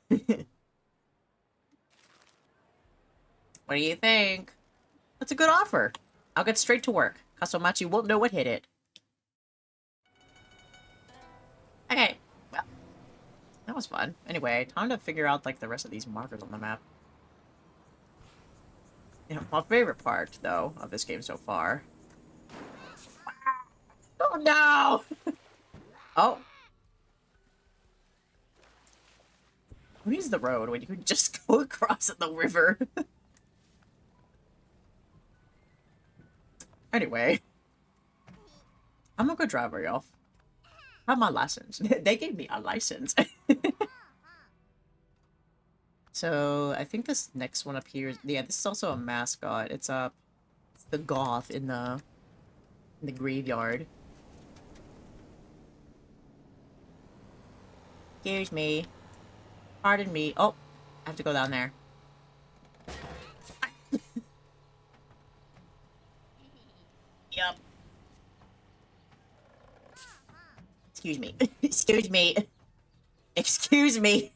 What do you think? That's a good offer. I'll get straight to work. Kasomachi won't know what hit it. Okay, well, that was fun. Anyway, time to figure out like the rest of these markers on the map. Yeah, my favorite part, though, of this game so far. Oh no! Oh. Who needs the road when you can just go across the river? Anyway. I'm a good driver, y'all. I have my license. They gave me a license. So, I think this next one up here... Yeah, this is also a mascot. It's the goth in the graveyard. Excuse me. Pardon me. Oh, I have to go down there. Yep. Excuse me. Excuse me. Excuse me.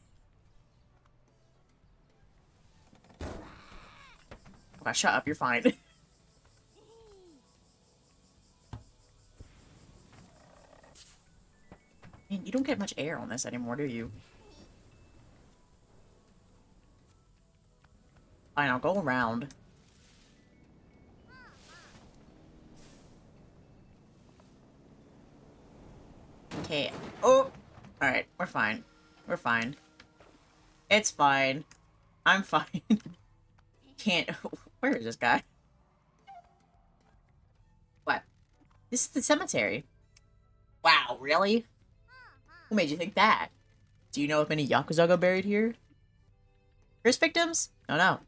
Okay, shut up. You're fine. Man, you don't get much air on this anymore, do you? Fine, I'll go around. Okay. Oh! Alright, we're fine. We're fine. It's fine. I'm fine. Can't... Where is this guy? What? This is the cemetery. Wow, really? Who made you think that? Do you know if many Yakuza got buried here? First victims? Oh no.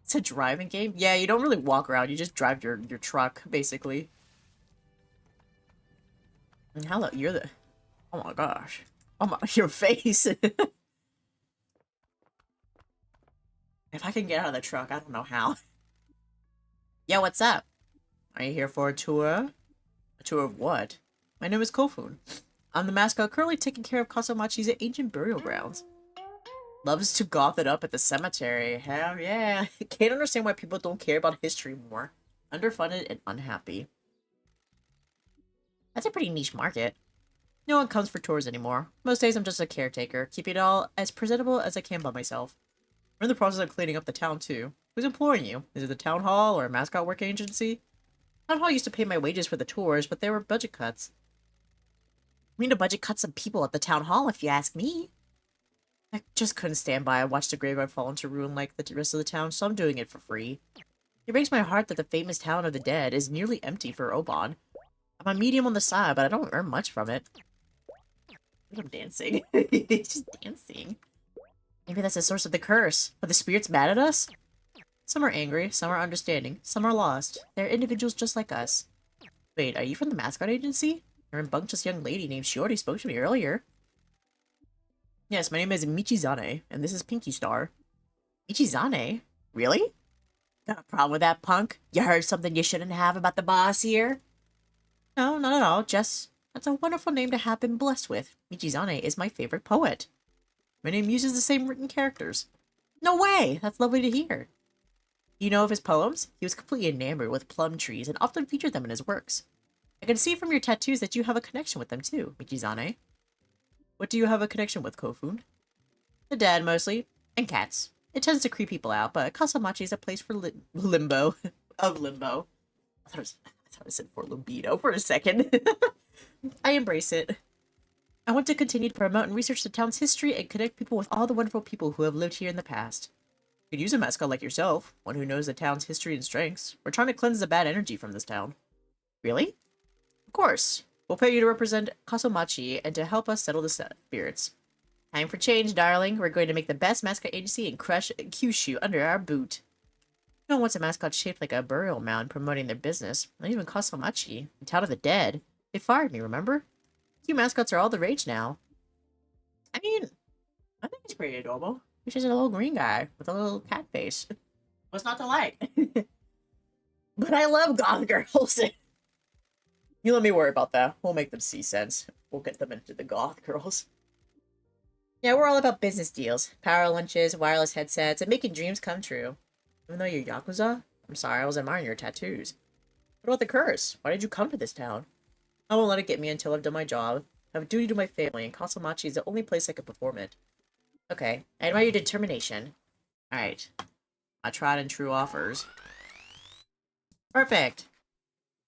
It's a driving game? Yeah, you don't really walk around. You just drive your truck, basically. And hello, you're the... Oh my gosh. Oh my... Your face! If I can get out of the truck, I don't know how. Yeah, what's up? Are you here for a tour? A tour of what? My name is Kofun. I'm the mascot currently taking care of Kasamachi's ancient burial grounds. Loves to goth it up at the cemetery. Hell yeah. Can't understand why people don't care about history more. Underfunded and unhappy. That's a pretty niche market. No one comes for tours anymore. Most days I'm just a caretaker, keeping it all as presentable as I can by myself. We're in the process of cleaning up the town too. Who's employing you? Is it the town hall or a mascot work agency? Town hall used to pay my wages for the tours, but there were budget cuts. We need to budget cut some people at the town hall, if you ask me. I just couldn't stand by and watch the graveyard fall into ruin like the rest of the town, so I'm doing it for free. It breaks my heart that the famous town of the dead is nearly empty for Obon. I'm a medium on the side, but I don't earn much from it. I'm dancing. He's just dancing. Maybe that's the source of the curse. Are the spirits mad at us? Some are angry, some are understanding, some are lost. They're individuals just like us. Wait, are you from the mascot agency? A rambunctious young lady named Shiori spoke to me earlier. Yes, my name is Michizane, and this is Pinky Star. Michizane? Really? Got a problem with that, punk? You heard something you shouldn't have about the boss here? No, not at all, Jess. That's a wonderful name to have been blessed with. Michizane is my favorite poet. My name uses the same written characters. No way! That's lovely to hear. Do you know of his poems? He was completely enamored with plum trees and often featured them in his works. I can see from your tattoos that you have a connection with them too, Michizane. What do you have a connection with, Kofun? The dead, mostly. And cats. It tends to creep people out, but Kasamachi is a place for limbo. Of limbo. I thought it said for libido for a second. I embrace it. I want to continue to promote and research the town's history and connect people with all the wonderful people who have lived here in the past. You could use a mascot like yourself, one who knows the town's history and strengths. We're trying to cleanse the bad energy from this town. Really? Of course. We'll pay you to represent Kasamachi and to help us settle the spirits. Time for change, darling. We're going to make the best mascot agency and crush Kyushu under our boot. No one wants a mascot shaped like a burial mound promoting their business. Not even Kasamachi, the town of the dead. They fired me, remember? Cute mascots are all the rage now. I mean, I think it's pretty adorable. He's just a little green guy with a little cat face. What's not to like? But I love goth girls. You let me worry about that. We'll make them see sense. We'll get them into the goth girls. Yeah, we're all about business deals. Power lunches, wireless headsets, and making dreams come true. Even though you're Yakuza? I'm sorry, I was admiring your tattoos. What about the curse? Why did you come to this town? I won't let it get me until I've done my job. I have a duty to my family, and Kasamachi is the only place I can perform it. Okay, I admire your determination. Alright. My tried and true offers. Perfect!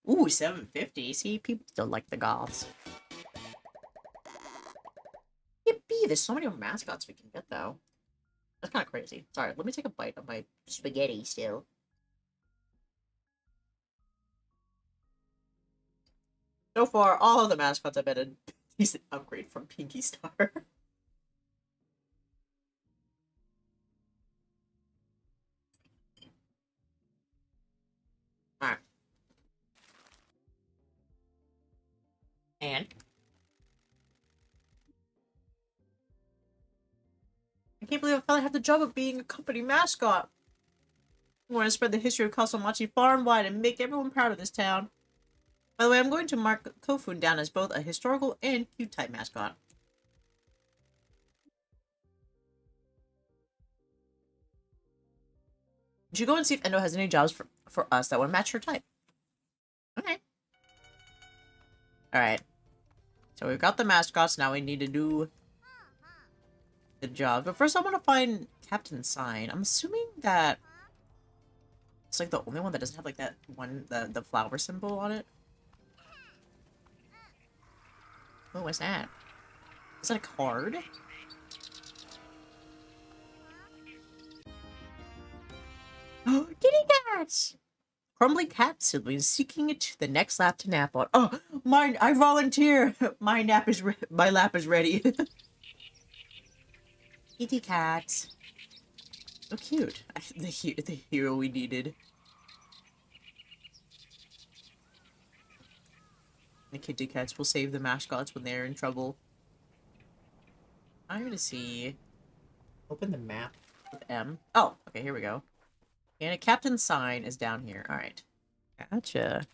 Ooh, 750. See, people still like the goths. Yippee! There's so many more mascots we can get, though. That's kind of crazy. Sorry, let me take a bite of my spaghetti still. So far, all of the mascots have been a decent upgrade from Pinky Star. Alright. And? I can't believe I finally have the job of being a company mascot. I want to spread the history of Kasamachi far and wide and make everyone proud of this town. By the way, I'm going to mark Kofun down as both a historical and cute type mascot. You should go and see if Endo has any jobs for us that would match her type. Okay. Alright. So we've got the mascots, now we need to do the job. But first I want to find Captain Sign. I'm assuming that it's like the only one that doesn't have like that one, the flower symbol on it. Oh, what's that? Is that a card? Oh, kitty cats! Crumbly cat siblings seeking it to the next lap to nap on. Oh, mine! I volunteer. My lap is ready. Kitty cat. So cute. The hero we needed. The kitty cats will save the mascots when they're in trouble. I'm gonna see. Open the map with M. Oh, okay, here we go. And a captain sign is down here. Alright. Gotcha.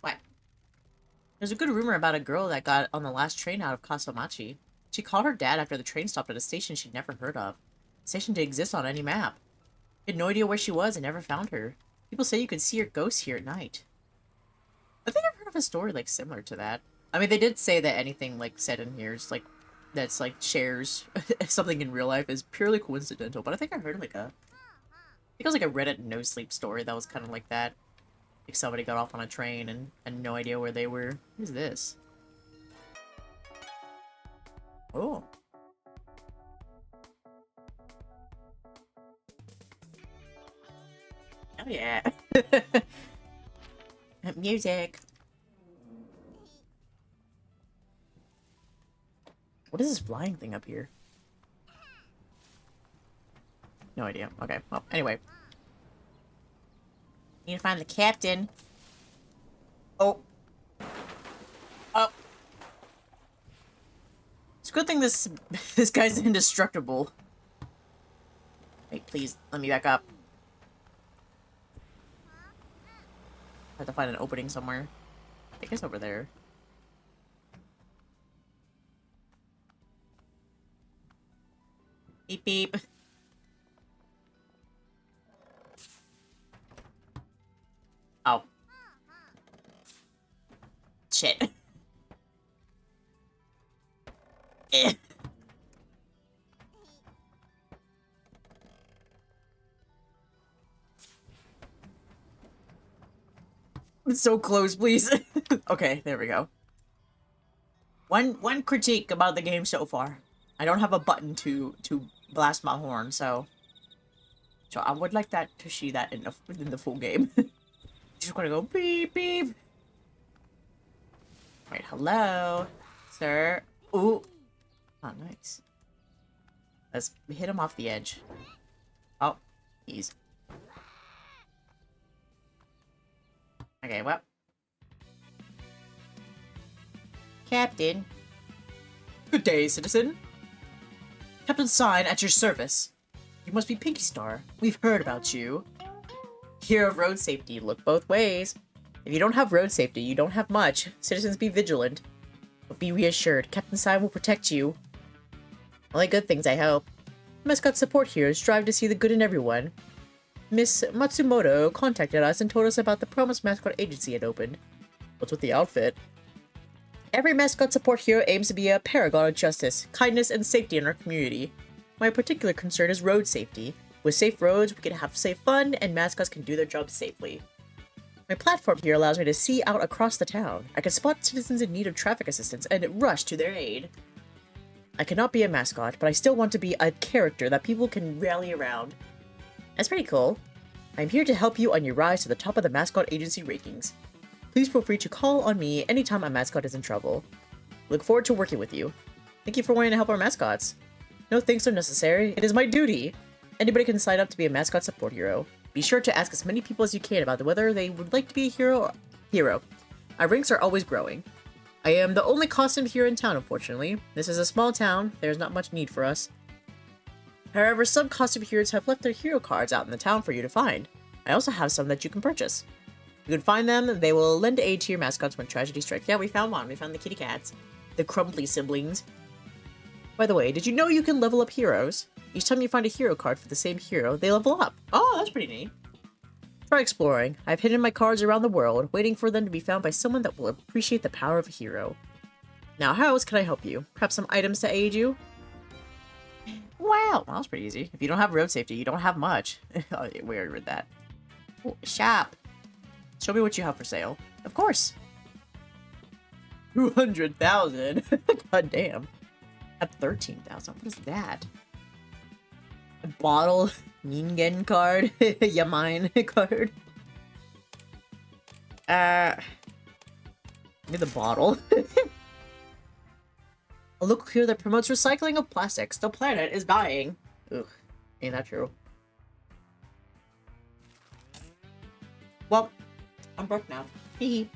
What? There's a good rumor about a girl that got on the last train out of Kasamachi. She called her dad after the train stopped at a station she'd never heard of. The station didn't exist on any map. He had no idea where she was and never found her. People say you can see her ghosts here at night. I think I've heard of a story, like, similar to that. I mean, they did say that anything, like, said in here is, like, that's, like, shares something in real life is purely coincidental. But I think I heard, like, I think it was, like, a Reddit no-sleep story that was kind of like that. Like, somebody got off on a train and had no idea where they were. What is this? Oh. Oh, yeah. Music. What is this flying thing up here? No idea. Okay, well, anyway. Need to find the captain. Oh. Oh. It's a good thing this guy's indestructible. Wait, please, let me back up. I have to find an opening somewhere. I think it's over there. Beep beep. Oh. Shit. Eh. It's so close, please. Okay, there we go. One critique about the game so far. I don't have a button to blast my horn, so I would like that to see that in the full game. Just gonna go beep beep. Wait, hello, sir. Ooh, oh nice. Let's hit him off the edge. Oh, ease. Okay, well. Captain. Good day, citizen. Captain Sign at your service. You must be Pinky Star. We've heard about you. Hero of road safety, look both ways. If you don't have road safety, you don't have much. Citizens, be vigilant. But be reassured, Captain Sign will protect you. Only good things, I hope. Mascot support heroes strive to see the good in everyone. Miss Matsumoto contacted us and told us about the Promise Mascot Agency had opened. What's with the outfit? Every mascot support hero aims to be a paragon of justice, kindness, and safety in our community. My particular concern is road safety. With safe roads, we can have safe fun, and mascots can do their jobs safely. My platform here allows me to see out across the town. I can spot citizens in need of traffic assistance and rush to their aid. I cannot be a mascot, but I still want to be a character that people can rally around. That's pretty cool. I'm here to help you on your rise to the top of the mascot agency rankings. Please feel free to call on me anytime a mascot is in trouble. Look forward to working with you. Thank you for wanting to help our mascots. No thanks are necessary. It is my duty. Anybody can sign up to be a mascot support hero. Be sure to ask as many people as you can about whether they would like to be a hero. Our ranks are always growing. I am the only costume here in town, unfortunately. This is a small town. There's not much need for us. However, some costume heroes have left their hero cards out in the town for you to find. I also have some that you can purchase. You can find them. They will lend aid to your mascots when tragedy strikes. Yeah, we found one. We found the kitty cats. The Crumbly siblings. By the way, did you know you can level up heroes? Each time you find a hero card for the same hero, they level up. Oh, that's pretty neat. Try exploring. I've hidden my cards around the world, waiting for them to be found by someone that will appreciate the power of a hero. Now, how else can I help you? Perhaps some items to aid you? Wow, well, that was pretty easy. If you don't have road safety, you don't have much. Oh, we already read that. Ooh, shop. Show me what you have for sale. Of course. 200,000. God damn. At 13,000. What is that? A bottle. Ningen card. Yamine card. Give me the bottle. A local hero that promotes recycling of plastics. The planet is dying. Ugh. Ain't that true? Well, I'm broke now. Hee.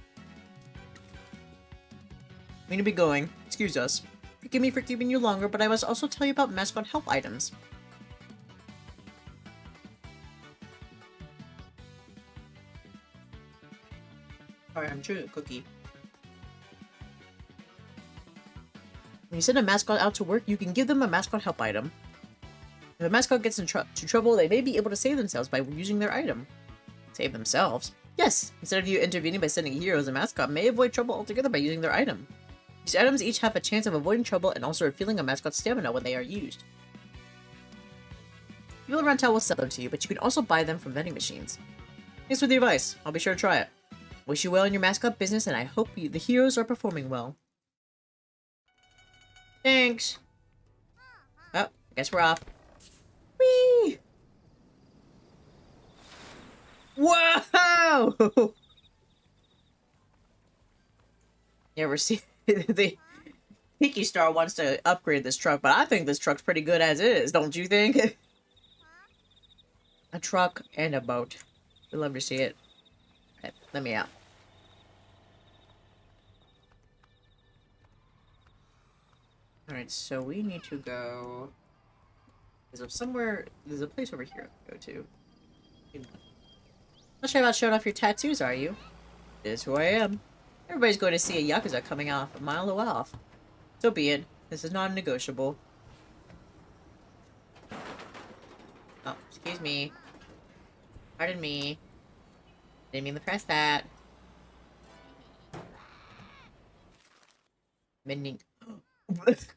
I'm gonna be going. Excuse us. Forgive me for keeping you longer, but I must also tell you about mascot help items. Alright, I'm chewing a cookie. When you send a mascot out to work, you can give them a mascot help item. If a mascot gets into trouble, they may be able to save themselves by using their item. Save themselves? Yes! Instead of you intervening by sending heroes, a mascot may avoid trouble altogether by using their item. These items each have a chance of avoiding trouble and also refilling a mascot's stamina when they are used. People around town will sell them to you, but you can also buy them from vending machines. Thanks for the advice. I'll be sure to try it. Wish you well in your mascot business, and I hope the heroes are performing well. Thanks! Oh, I guess we're off. Whee! Whoa! You ever see the Pinky Star wants to upgrade this truck, but I think this truck's pretty good as is, don't you think? A truck and a boat. We'd love to see it. Okay, let me out. Alright, so we need to go... There's a place over here to go to. Not sure about showing off your tattoos, are you? It is who I am. Everybody's going to see a Yakuza coming off a mile off. So be it. This is non-negotiable. Oh, excuse me. Pardon me. Didn't mean to press that. Mending.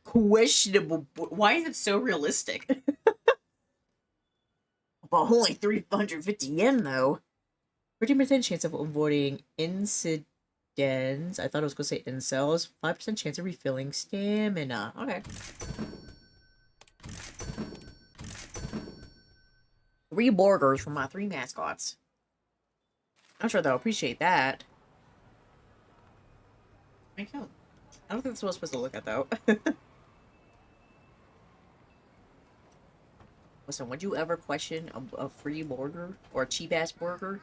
Questionable. Why is it so realistic? But only 350 yen, though. 30% chance of avoiding incidents. I thought I was going to say incels. 5% chance of refilling stamina. Okay. 3 burgers for my 3 mascots. I'm sure they'll appreciate that. I don't think that's what I'm supposed to look at, though. Listen, would you ever question a free burger? Or a cheap-ass burger?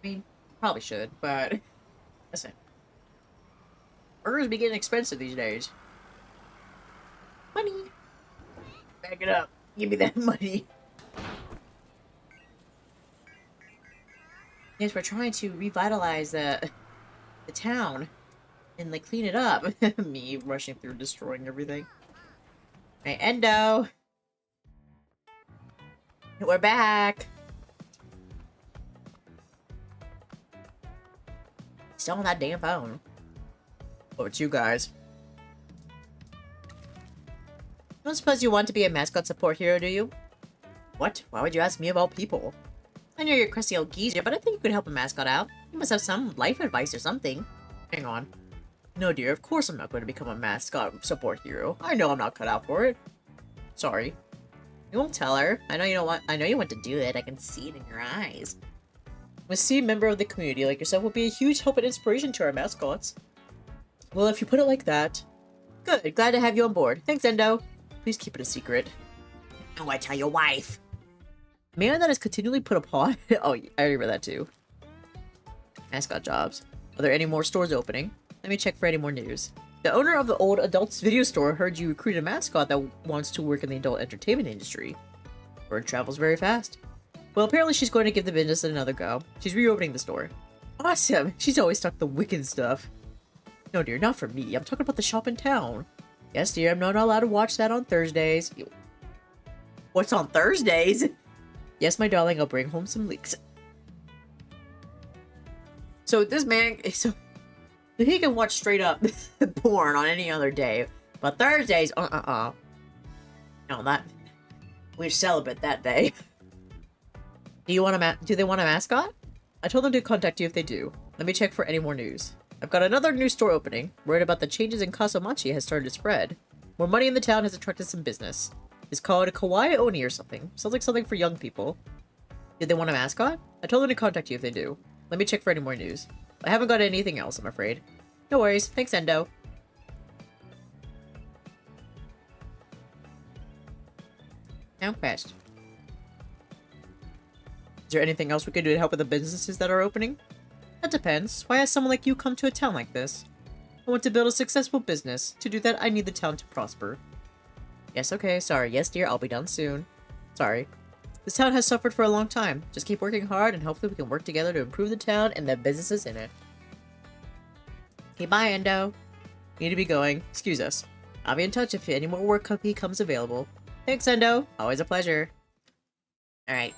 I mean, probably should, but... Listen. Burgers be getting expensive these days. Money! Back it up. Give me that money. Yes, we're trying to revitalize the town. And, like, clean it up. Me rushing through, destroying everything. Hey, Endo! We're back! Still on that damn phone. Over to you guys. I don't suppose you want to be a mascot support hero, do you? What? Why would you ask me of all people? I know you're a crusty old geezer, but I think you could help a mascot out. You must have some life advice or something. Hang on. No, dear, of course I'm not going to become a mascot support hero. I know I'm not cut out for it. Sorry. You won't tell her. I know you don't want- I know you want to do it. I can see it in your eyes. A esteemed member of the community like yourself will be a huge help and inspiration to our mascots. Well, if you put it like that. Good. Glad to have you on board. Thanks, Endo. Please keep it a secret. Oh, I tell your wife. Man that has continually put upon- Oh, I already read that too. Mascot jobs. Are there any more stores opening? Let me check for any more news. The owner of the old adults video store heard you recruited a mascot that wants to work in the adult entertainment industry. Word travels very fast. Well, apparently she's going to give the business another go. She's reopening the store. Awesome! She's always stuck the wicked stuff. No, dear, not for me. I'm talking about the shop in town. Yes, dear, I'm not allowed to watch that on Thursdays. What's on Thursdays? Yes, my darling, I'll bring home some leeks. So this man... So he can watch straight up porn on any other day. But Thursdays, No, that... We celebrate that day. Do they want a mascot? I told them to contact you if they do. Let me check for any more news. I've got another new store opening. Word about the changes in Kasamachi has started to spread. More money in the town has attracted some business. It's called Kawaii Oni or something. Sounds like something for young people. Did they want a mascot? I told them to contact you if they do. Let me check for any more news. I haven't got anything else, I'm afraid. No worries. Thanks, Endo. Now quest. Is there anything else we can do to help with the businesses that are opening? That depends. Why has someone like you come to a town like this? I want to build a successful business. To do that, I need the town to prosper. Yes, okay, sorry. Yes, dear, I'll be done soon. Sorry. This town has suffered for a long time. Just keep working hard and hopefully we can work together to improve the town and the businesses in it. Okay, bye, Endo. Need to be going. Excuse us. I'll be in touch if any more work becomes available. Thanks, Endo. Always a pleasure. Alright.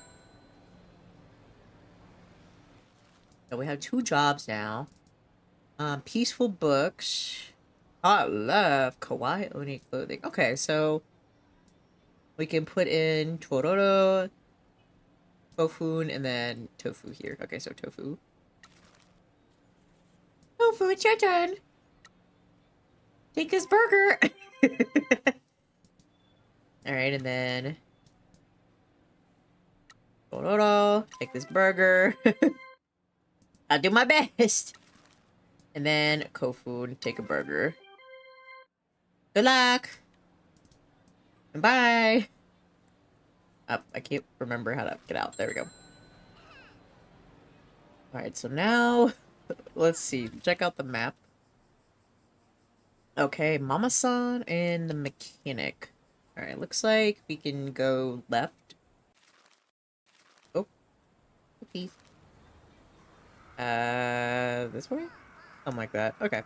So we have 2 jobs now. Peaceful books. I love Kawaii Oni clothing. Okay, so we can put in Tororo, Tofu, and then Tofu here. Okay, so Tofu. Tofu, it's your turn. Take this burger. Alright, and then Tororo, take this burger. I'll do my best. And then Kofu, take a burger. Good luck. And bye. Oh, I can't remember how to get out. There we go. Alright, so now let's see. Check out the map. Okay, Mama-san and the mechanic. Alright, looks like we can go left. Oh. Okay. This way? Something like that. Okay.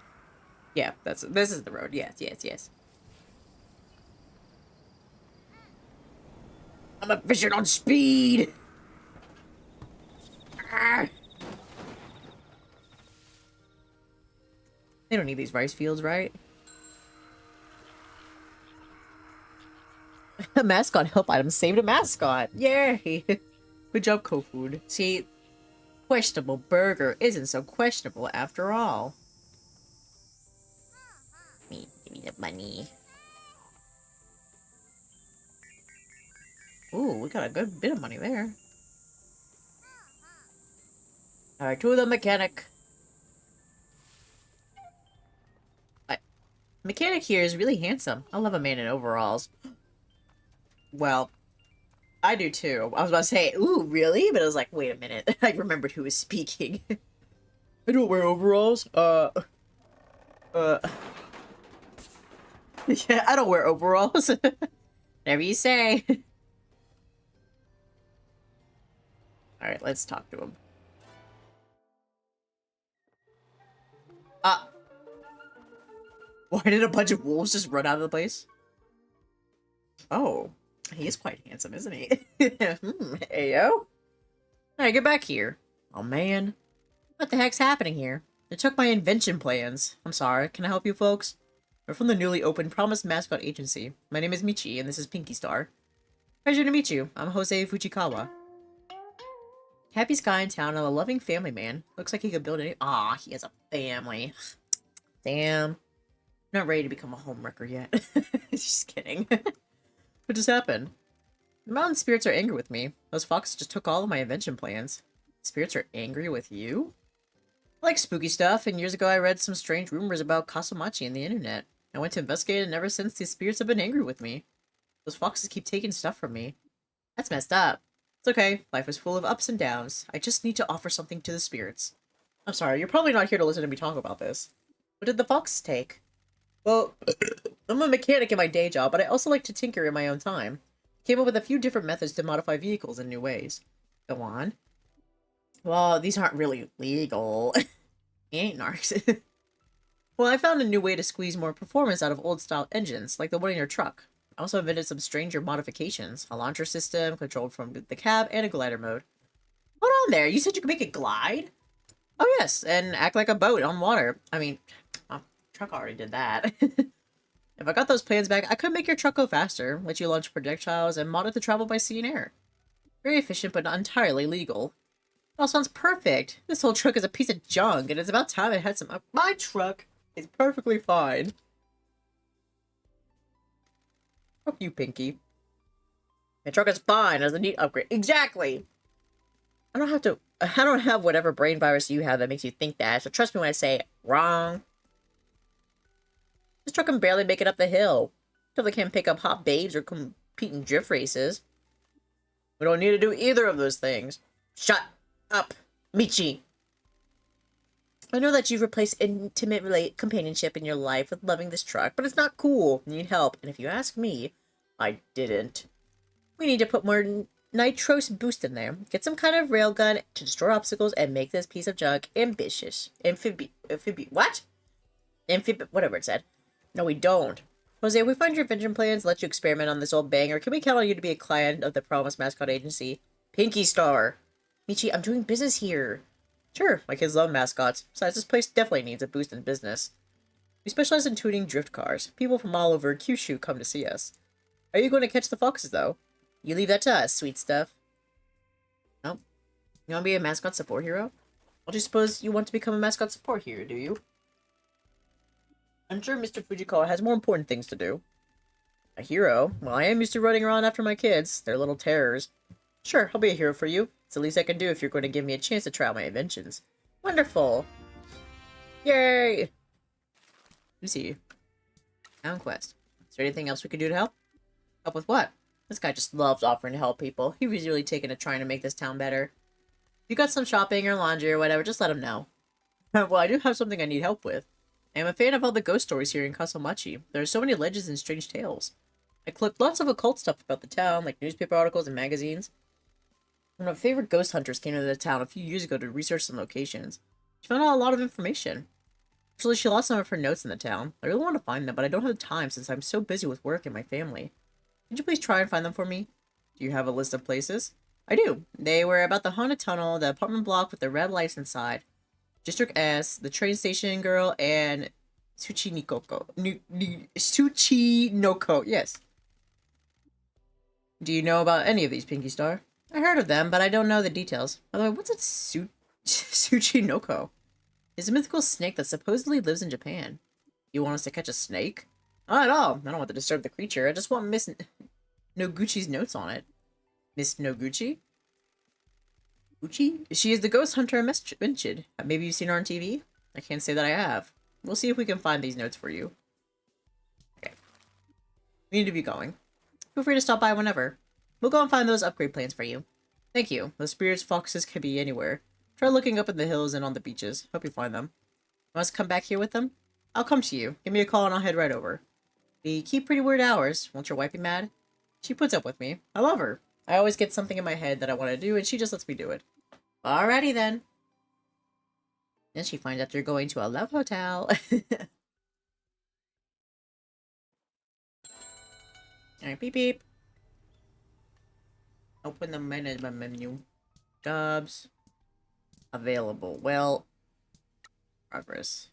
Yeah, this is the road. Yes, yes, yes. I'm efficient on speed! Ah. They don't need these rice fields, right? A mascot help item saved a mascot. Yay! Good job, Kofood. See, questionable burger isn't so questionable after all. Give me the money. Ooh, we got a good bit of money there. Alright, to the mechanic. Mechanic here is really handsome. I love a man in overalls. Well, I do too. I was about to say, ooh, really? But I was like, wait a minute. I remembered who was speaking. I don't wear overalls. Yeah, I don't wear overalls. Whatever you say. Alright, let's talk to him. Why did a bunch of wolves just run out of the place? Oh, he is quite handsome, isn't he? Ayo. Alright, get back here. Oh, man. What the heck's happening here? They took my invention plans. I'm sorry. Can I help you folks? We're from the newly opened Promise Mascot Agency. My name is Michi, and this is Pinky Star. Pleasure to meet you. I'm Jose Fujikawa. Happy Sky in town and a loving family man. Looks like he could build any- Aw, he has a family. Damn. Not ready to become a homewrecker yet. Just kidding. What just happened? The mountain spirits are angry with me. Those foxes just took all of my invention plans. Spirits are angry with you? I like spooky stuff, and years ago I read some strange rumors about Kasamachi on the internet. I went to investigate, and ever since these spirits have been angry with me. Those foxes keep taking stuff from me. That's messed up. It's okay. Life is full of ups and downs. I just need to offer something to the spirits. I'm sorry, you're probably not here to listen to me talk about this. What did the fox take? Well, I'm a mechanic in my day job, but I also like to tinker in my own time. Came up with a few different methods to modify vehicles in new ways. Go on. Well, these aren't really legal. He ain't narcs. Well, I found a new way to squeeze more performance out of old-style engines, like the one in your truck. I also invented some stranger modifications. A launcher system, controlled from the cab, and a glider mode. Hold on there, you said you could make it glide? Oh yes, and act like a boat on water. I mean, my truck already did that. If I got those plans back, I could make your truck go faster, let you launch projectiles, and mod it to travel by sea and air. Very efficient, but not entirely legal. It all sounds perfect. This whole truck is a piece of junk, and it's about time it had some up. My truck is perfectly fine. Fuck you, Pinky. My truck is fine as a neat upgrade. Exactly! I don't have whatever brain virus you have that makes you think that, so trust me when I say wrong. This truck can barely make it up the hill. Definitely can't pick up hot babes or compete in drift races. We don't need to do either of those things. Shut up, Michi. I know that you've replaced intimate companionship in your life with loving this truck, but it's not cool. You need help, and if you ask me, I didn't. We need to put more nitros boost in there. Get some kind of railgun to destroy obstacles and make this piece of junk ambitious. Whatever it said. No, we don't. Jose, if we find your invention plans, let you experiment on this old banger, can we count on you to be a client of the Promise Mascot Agency? Pinky Star. Michi, I'm doing business here. Sure, my kids love mascots. Besides, this place definitely needs a boost in business. We specialize in tuning drift cars. People from all over Kyushu come to see us. Are you going to catch the foxes, though? You leave that to us, sweet stuff. Oh. You want to be a mascot support hero? Well, do you suppose you want to become a mascot support hero, do you? I'm sure Mr. Fujikawa has more important things to do. A hero? Well, I am used to running around after my kids. They're little terrors. Sure, I'll be a hero for you. It's the least I can do if you're going to give me a chance to try out my inventions. Wonderful! Yay! Let me see. Town quest. Is there anything else we can do to help? Help with what? This guy just loves offering to help people. He was really taking to trying to make this town better. If you got some shopping or laundry or whatever, just let him know. Well, I do have something I need help with. I am a fan of all the ghost stories here in Kasamachi. There are so many legends and strange tales. I collect lots of occult stuff about the town, like newspaper articles and magazines. One of my favorite ghost hunters came to the town a few years ago to research some locations. She found out a lot of information. Actually, she lost some of her notes in the town. I really want to find them, but I don't have time since I'm so busy with work and my family. Could you please try and find them for me? Do you have a list of places? I do. They were about the haunted tunnel, the apartment block with the red lights inside, District S, the train station girl, and Tsuchinoko. Tsuchinoko, yes. Do you know about any of these, Pinky Star? I heard of them, but I don't know the details. By the way, what's a Tsuchinoko? It's a mythical snake that supposedly lives in Japan. You want us to catch a snake? Not at all. I don't want to disturb the creature. I just want Miss Noguchi's notes on it. Miss Noguchi? Uchi? She is the ghost hunter I mentioned. Maybe you've seen her on TV? I can't say that I have. We'll see if we can find these notes for you. Okay. We need to be going. Feel free to stop by whenever. We'll go and find those upgrade plans for you. Thank you. Those spirits foxes can be anywhere. Try looking up in the hills and on the beaches. Hope you find them. Want us to come back here with them? I'll come to you. Give me a call and I'll head right over. We keep pretty weird hours. Won't your wife be mad? She puts up with me. I love her. I always get something in my head that I want to do, and she just lets me do it. Alrighty then. Then she finds out you're going to a love hotel. Alright, beep beep. Open the management menu. Jobs. Available. Well, progress.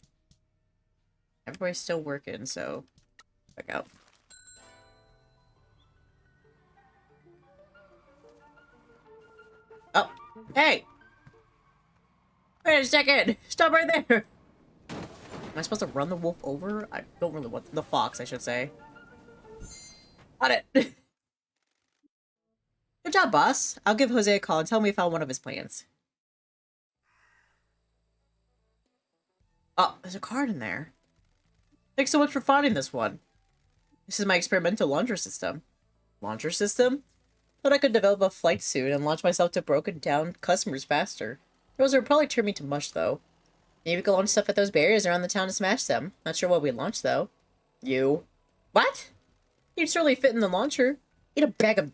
Everybody's still working, so check out. Oh, hey! Wait a second! Stop right there! Am I supposed to run the wolf over? I don't really want the fox, I should say. Got it! Good job, boss. I'll give Jose a call and tell him we found one of his plans. Oh, there's a card in there. Thanks so much for finding this one. This is my experimental launcher system. Launcher system? Thought I could develop a flight suit and launch myself to broken down customers faster. Those would probably turn me to mush, though. Maybe we could launch stuff at those barriers around the town to smash them. Not sure what we'd launch, though. You. What? You'd certainly fit in the launcher. Eat a bag of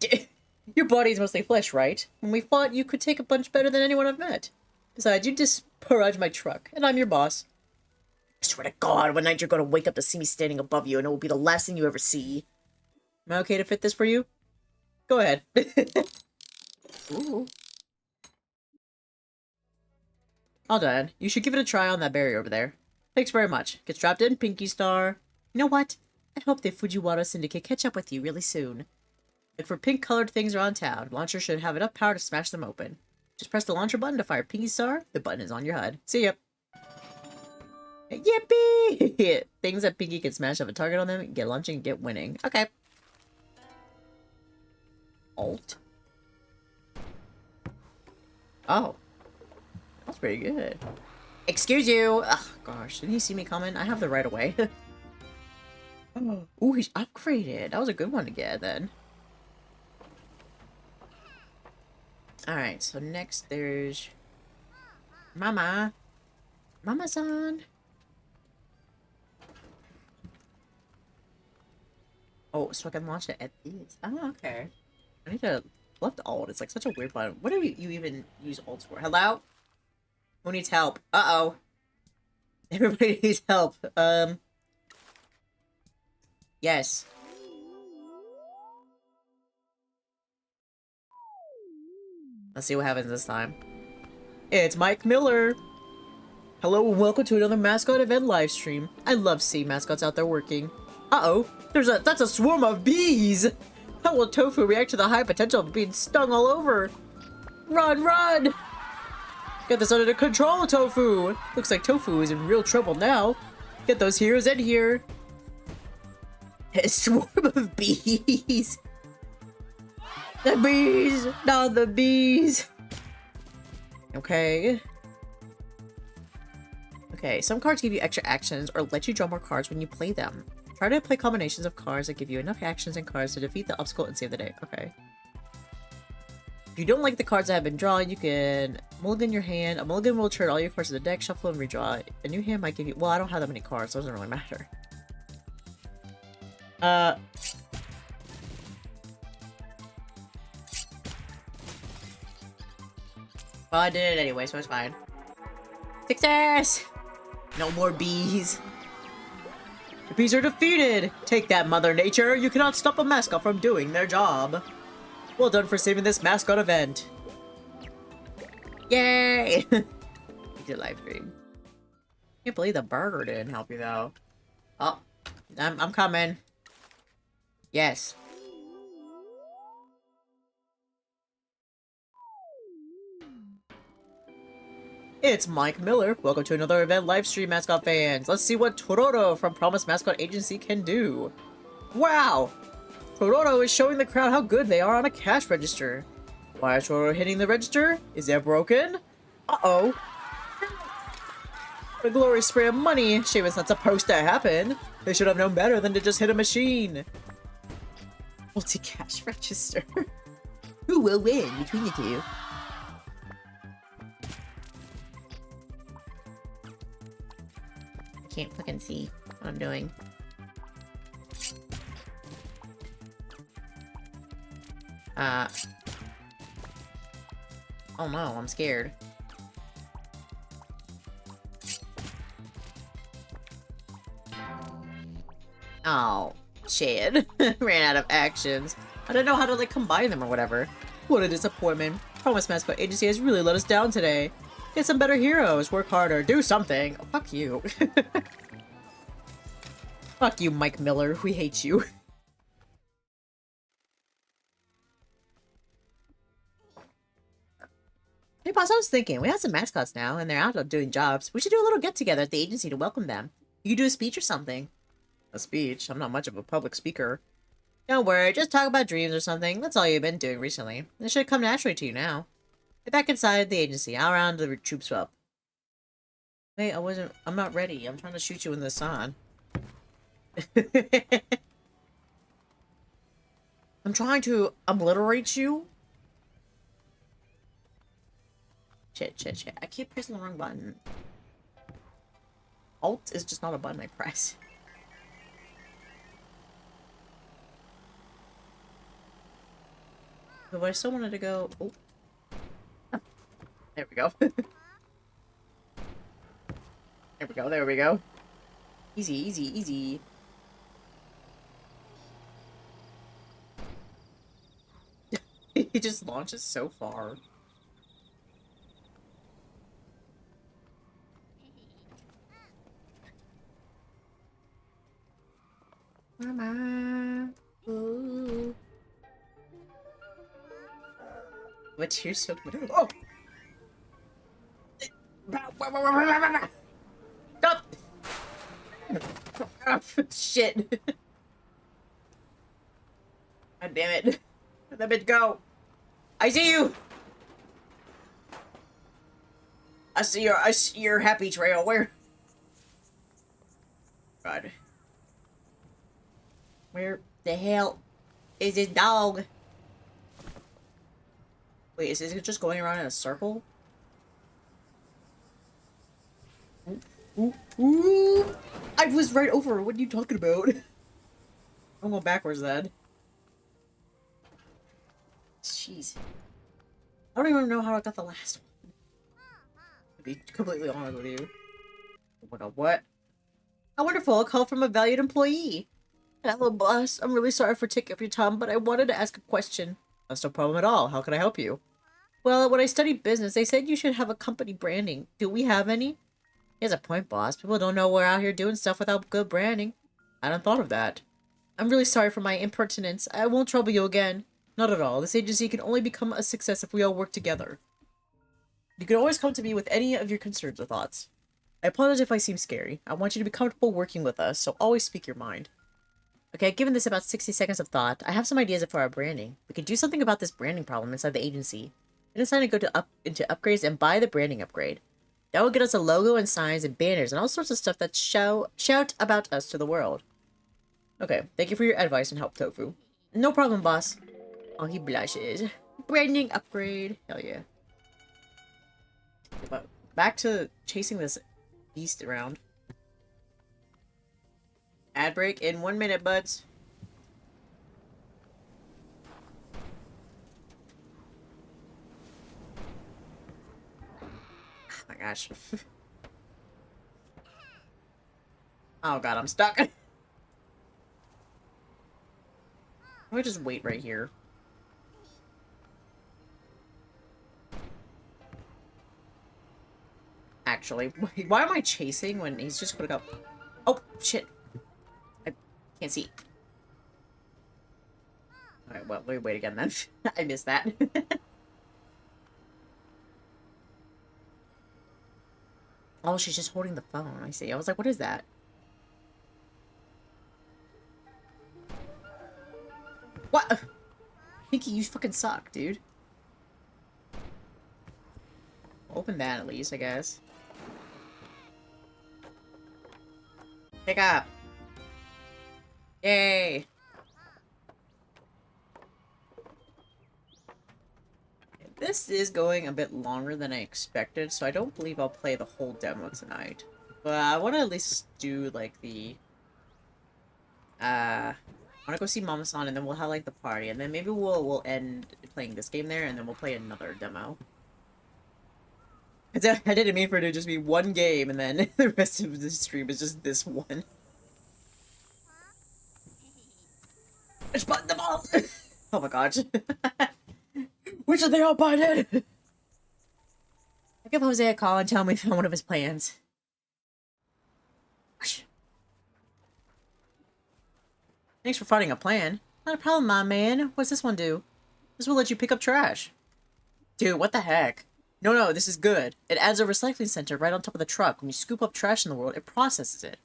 Your body's mostly flesh, right? When we fought, you could take a punch better than anyone I've met. Besides, you just barrage my truck, and I'm your boss. I swear to God, one night you're gonna wake up to see me standing above you, and it will be the last thing you ever see. Am I okay to fit this for you? Go ahead. Ooh. All done. You should give it a try on that barrier over there. Thanks very much. Get strapped in, Pinky Star. You know what? I hope the Fujiwara Syndicate catch up with you really soon. Look for pink-colored things around town. Launcher should have enough power to smash them open. Just press the launcher button to fire Pinky Star. The button is on your HUD. See ya. Yippee! Things that Pinky can smash have a target on them, get launching, get winning. Okay. Alt. Oh. That's pretty good. Excuse you! Ugh, gosh. Didn't he see me coming? I have the right of way. Ooh, he's upgraded. That was a good one to get, then. Alright, so next there's... Mama. Mama-san. Oh, so I can launch it at these. Oh, okay. I need to left alt. It's like such a weird button. What do you even use alt for? Hello? Who needs help? Uh-oh. Everybody needs help. Yes. Let's see what happens this time. It's Mike Miller. Hello and welcome to another mascot event livestream. I love seeing mascots out there working. Uh-oh. That's a swarm of bees! How will Tofu react to the high potential of being stung all over? Run, run! Get this under control, Tofu! Looks like Tofu is in real trouble now. Get those heroes in here. A swarm of bees! The bees! Not the bees! Okay. Okay, some cards give you extra actions or let you draw more cards when you play them. Try to play combinations of cards that give you enough actions and cards to defeat the obstacle and save the day. Okay. If you don't like the cards that have been drawn, you can mulligan your hand. A mulligan will turn all your cards to the deck, shuffle, and redraw. A new hand might give you... Well, I don't have that many cards, so it doesn't really matter. Oh, I did it anyway, so it's fine. Success! No more bees. The bees are defeated! Take that, Mother Nature! You cannot stop a mascot from doing their job! Well done for saving this mascot event! Yay! You did live stream. Can't believe the burger didn't help you, though. Oh, I'm coming. Yes. It's Mike Miller. Welcome to another event livestream, mascot fans. Let's see what Tororo from Promise Mascot Agency can do. Wow! Tororo is showing the crowd how good they are on a cash register. Why is Tororo hitting the register? Is it broken? Uh-oh. The glorious spray of money. Shame it's not supposed to happen. They should have known better than to just hit a machine. Multi-cash register. Who will win between the two? Can't fucking see what I'm doing. Oh no, I'm scared. Oh, shit. Ran out of actions. I don't know how to, like, combine them or whatever. What a disappointment. Promise Mascot Agency has really let us down today. Get some better heroes, work harder, do something. Oh, fuck you. Fuck you, Mike Miller. We hate you. Hey boss, I was thinking, we have some mascots now, and they're out doing jobs. We should do a little get-together at the agency to welcome them. You could do a speech or something. A speech? I'm not much of a public speaker. Don't worry, just talk about dreams or something. That's all you've been doing recently. It should come naturally to you now. Get back inside the agency. I'll round the troops up. Wait, I'm not ready. I'm trying to shoot you in the sun. I'm trying to obliterate you. Shit. I keep pressing the wrong button. Alt is just not a button I press. But I still wanted to go... Oh. There we go. There we go, there we go. Easy, easy, easy. He just launches so far. Mama. Ooh. But you're so... Oh! Stop! Oh, shit. God damn it. Let that bitch go. I see you! I see your happy trail. Where? God. Where the hell is this dog? Wait, is it just going around in a circle? Ooh, ooh, ooh. I was right over. What are you talking about? I'm going backwards then. Jeez. I don't even know how I got the last one. To be completely honest with you. Oh my god, what? How wonderful, a call from a valued employee. Hello, boss. I'm really sorry for taking up your time, but I wanted to ask a question. That's no problem at all. How can I help you? Well, when I studied business, they said you should have a company branding. Do we have any? He has a point, boss. People don't know we're out here doing stuff without good branding. I hadn't thought of that. I'm really sorry for my impertinence. I won't trouble you again. Not at all. This agency can only become a success if we all work together. You can always come to me with any of your concerns or thoughts. I apologize if I seem scary. I want you to be comfortable working with us, so always speak your mind. Okay, given this about 60 seconds of thought, I have some ideas for our branding. We could do something about this branding problem inside the agency. I decided to go into upgrades and buy the branding upgrade. That will get us a logo and signs and banners and all sorts of stuff that shout about us to the world. Okay, thank you for your advice and help, Tofu. No problem, boss. Oh, he blushes. Branding upgrade. Hell yeah. But back to chasing this beast around. Ad break in 1 minute, buds. Oh my gosh. Oh god, I'm stuck. Let me just wait right here. Actually, why am I chasing when he's just gonna go? Oh, shit. I can't see. Alright, well, wait again then. I missed that. Oh, she's just holding the phone. I see. I was like, what is that? What? Pinky, you fucking suck, dude. Open that at least, I guess. Pick up. Yay. This is going a bit longer than I expected, so I don't believe I'll play the whole demo tonight. But I want to at least do, like, the... I want to go see Mama-san, and then we'll have, like, the party. And then maybe we'll end playing this game there, and then we'll play another demo. I didn't mean for it to just be one game, and then the rest of the stream is just this one. I just buttoned them all! Oh my gosh. Which are they all buttoned? I give Jose a call and tell him we found one of his plans. Thanks for finding a plan. Not a problem, my man. What's this one do? This will let you pick up trash. Dude, what the heck? No, this is good. It adds a recycling center right on top of the truck. When you scoop up trash in the world, it processes it.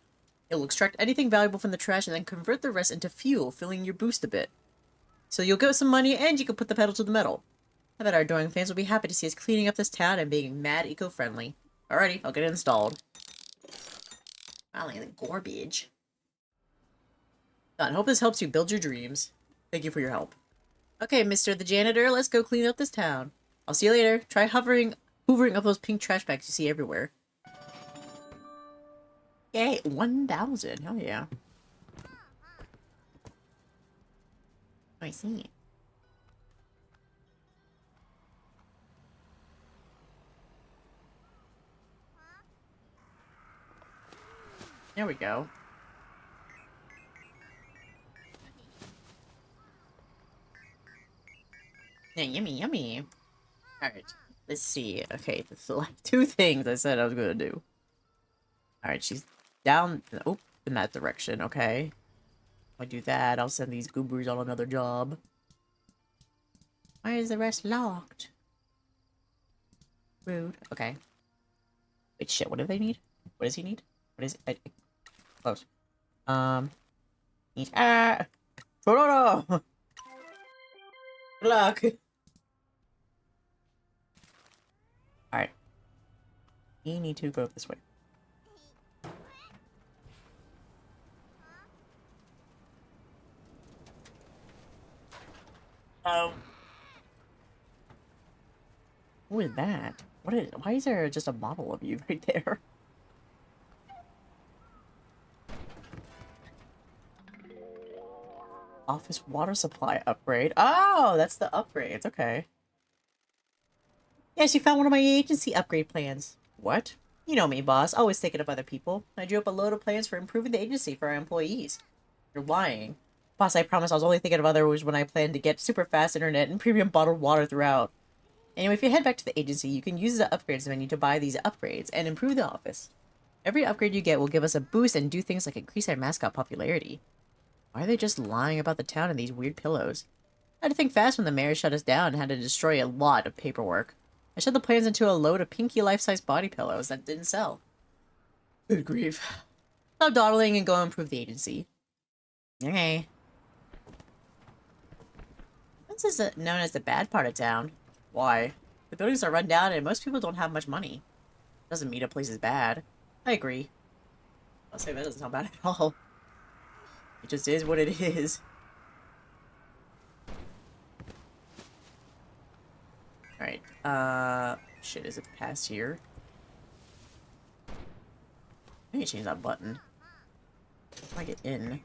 It will extract anything valuable from the trash and then convert the rest into fuel, filling your boost a bit. So you'll get some money and you can put the pedal to the metal. I bet our adoring fans will be happy to see us cleaning up this town and being mad eco-friendly. Alrighty, I'll get it installed. Finally, the garbage. Done. Hope this helps you build your dreams. Thank you for your help. Okay, Mr. the Janitor, let's go clean up this town. I'll see you later. Try hoovering up those pink trash bags you see everywhere. Yay, 1,000. Hell yeah. I see. There we go. Yeah, yummy, yummy. Alright, let's see. Okay, this is like 2 things I said I was gonna do. Alright, she's down, oh, in that direction, okay. If I do that, I'll send these goobers on another job. Why is the rest locked? Rude. Okay. Wait, shit, what do they need? What does he need? What is it? Close. Need, no! Good luck! Alright. You need to go this way. Oh. Who is that? What is? Why is there just a model of you right there? Office water supply upgrade. Oh, that's the upgrades. Okay. Yeah, she found one of my agency upgrade plans. What? You know me, boss. Always thinking of other people. I drew up a load of plans for improving the agency for our employees. You're lying. Boss, I promise I was only thinking of others when I planned to get super fast internet and premium bottled water throughout. Anyway, if you head back to the agency, you can use the upgrades menu to buy these upgrades and improve the office. Every upgrade you get will give us a boost and do things like increase our mascot popularity. Why are they just lying about the town in these weird pillows? I had to think fast when the mayor shut us down and had to destroy a lot of paperwork. I shoved the plans into a load of pinky life-size body pillows that didn't sell. Good grief. Stop dawdling and go improve the agency. Okay. This is known as the bad part of town. Why? The buildings are run down and most people don't have much money. Doesn't mean a place is bad. I agree. I'll say that doesn't sound bad at all. It just is what it is. Alright, shit, is it past here? I need to change that button. How do I get in?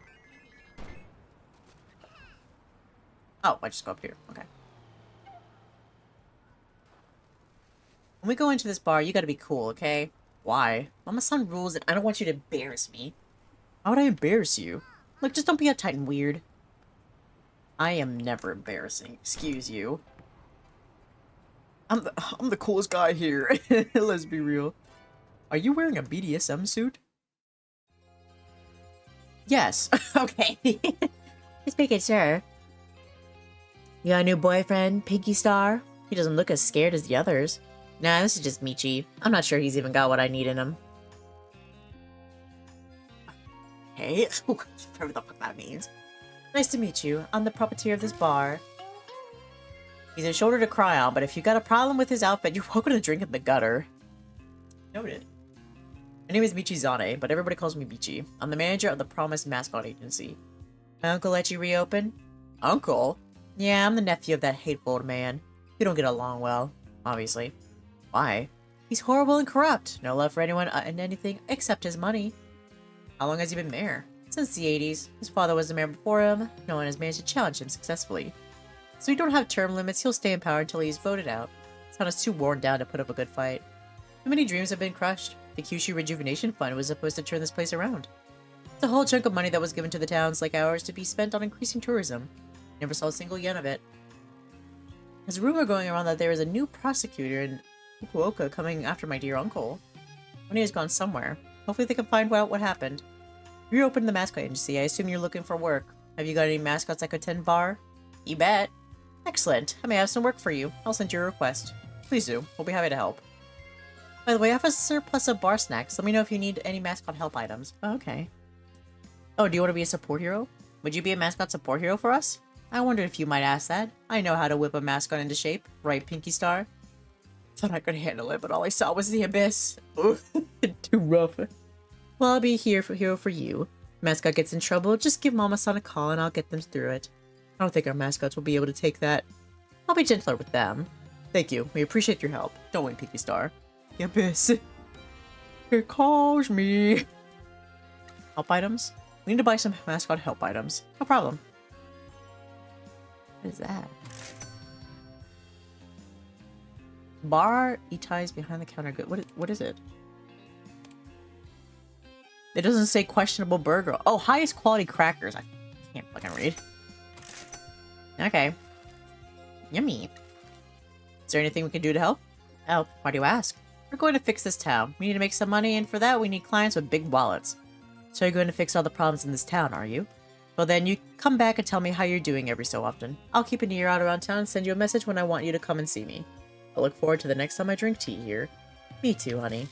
Oh, I just go up here. Okay. When we go into this bar, you gotta be cool, okay? Why? Mama's son rules and I don't want you to embarrass me. How would I embarrass you? Look, just don't be uptight and weird. I am never embarrassing. Excuse you. I'm the coolest guy here. Let's be real. Are you wearing a BDSM suit? Yes. Okay. Just making sure. You got a new boyfriend, Pinky Star? He doesn't look as scared as the others. Nah, this is just Michi. I'm not sure he's even got what I need in him. Hey, whatever the fuck that means. Nice to meet you. I'm the proprietor of this bar. He's a shoulder to cry on, but if you got a problem with his outfit, you're welcome to drink in the gutter. Noted. My name is Michi Zane, but everybody calls me Michi. I'm the manager of the Promise Mascot Agency. My uncle let you reopen? Uncle? Yeah, I'm the nephew of that hateful old man. We don't get along well, obviously. Why? He's horrible and corrupt. No love for anyone and anything except his money. How long has he been mayor? Since the 80s. His father was the mayor before him. No one has managed to challenge him successfully. So we don't have term limits. He'll stay in power until he's voted out. His town is too worn down to put up a good fight. Too many dreams have been crushed. The Kyushu Rejuvenation Fund was supposed to turn this place around. It's a whole chunk of money that was given to the towns like ours to be spent on increasing tourism. Never saw a single yen of it. There's a rumor going around that there is a new prosecutor in Fukuoka coming after my dear uncle. Money has gone somewhere. Hopefully they can find out what happened. You reopened the mascot agency. I assume you're looking for work. Have you got any mascots that could tend bar? You bet. Excellent. I may have some work for you. I'll send you a request. Please do. We'll be happy to help. By the way, I have a surplus of bar snacks. Let me know if you need any mascot help items. Oh, okay. Oh, do you want to be a support hero? Would you be a mascot support hero for us? I wondered if you might ask that. I know how to whip a mascot into shape. Right, Pinky Star? Thought I could handle it, but all I saw was the abyss. Too rough. Well, I'll be here for you. Mascot gets in trouble, just give Mama-san a call and I'll get them through it. I don't think our mascots will be able to take that. I'll be gentler with them. Thank you. We appreciate your help. Don't wait, Pinky Star. The abyss. It calls me. Help items? We need to buy some mascot help items. No problem. What is that? Bar Itai's behind the counter good. What is it? It doesn't say questionable burger. Oh, highest quality crackers. I can't fucking read. Okay. Yummy. Is there anything we can do to help? Help? Why do you ask? We're going to fix this town. We need to make some money, and for that, we need clients with big wallets. So you're going to fix all the problems in this town, are you? Well, then you come back and tell me how you're doing every so often. I'll keep an ear out around town and send you a message when I want you to come and see me. I look forward to the next time I drink tea here. Me too, honey.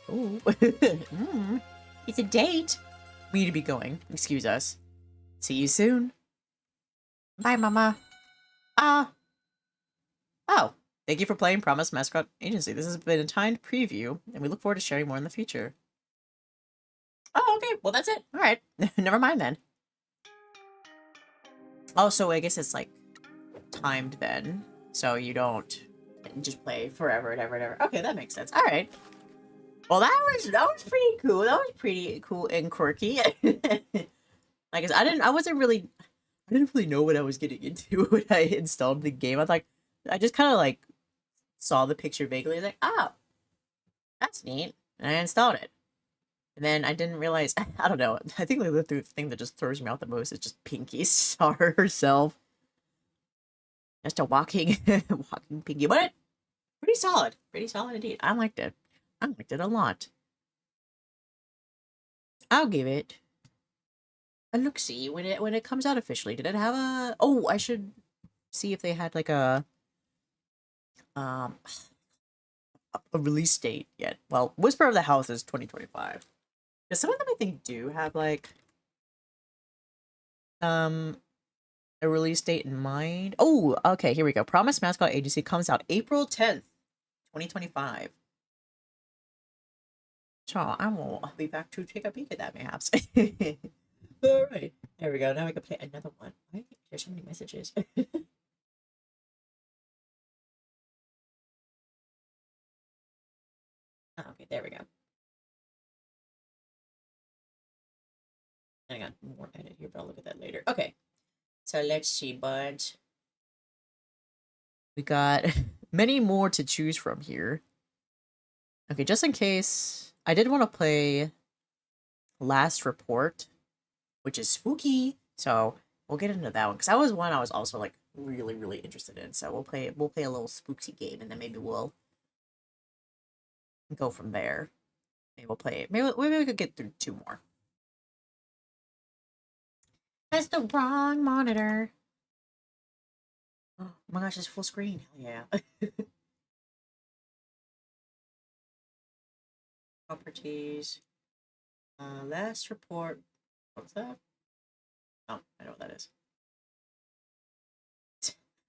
Ooh. It's a date. We need to be going. Excuse us. See you soon. Bye, Mama. Oh. Thank you for playing Promise Mascot Agency. This has been a timed preview, and we look forward to sharing more in the future. Oh, okay. Well, that's it. All right. Never mind then. Oh, so I guess it's like timed then, so you don't just play forever and ever and ever. Okay, that makes sense. All right. Well, that was pretty cool. That was pretty cool and quirky. I guess I didn't really know what I was getting into when I installed the game. I just kind of like saw the picture vaguely, like, oh, that's neat, and I installed it. And then I didn't realize, I don't know, I think the thing that just throws me out the most is just Pinky Star herself. Just a walking Pinky. But pretty solid. Pretty solid indeed. I liked it. I liked it a lot. I'll give it a look-see when it comes out officially. Did it have a... Oh, I should see if they had like a release date yet. Well, Whisper of the House is 2025. Because some of them I think do have like a release date in mind. Oh, okay, here we go. Promise Mascot Agency comes out April 10th, 2025. So I will be back to take a peek at that, perhaps. All right, there we go. Now we can play another one. Why there's so many messages? Oh, okay, there we go. I got more edit here, but I'll look at that later. Okay, so let's see, buds. We got many more to choose from here. Okay, just in case, I did want to play Last Report, which is spooky. So we'll get into that one because that was one I was also like really, really interested in. So we'll play a little spooky game, and then maybe we'll go from there. Maybe we'll play. Maybe we could get through 2 more. That's the wrong monitor. Oh my gosh, it's full screen. Hell yeah. Properties. Last report. What's that? Oh, I know what that is.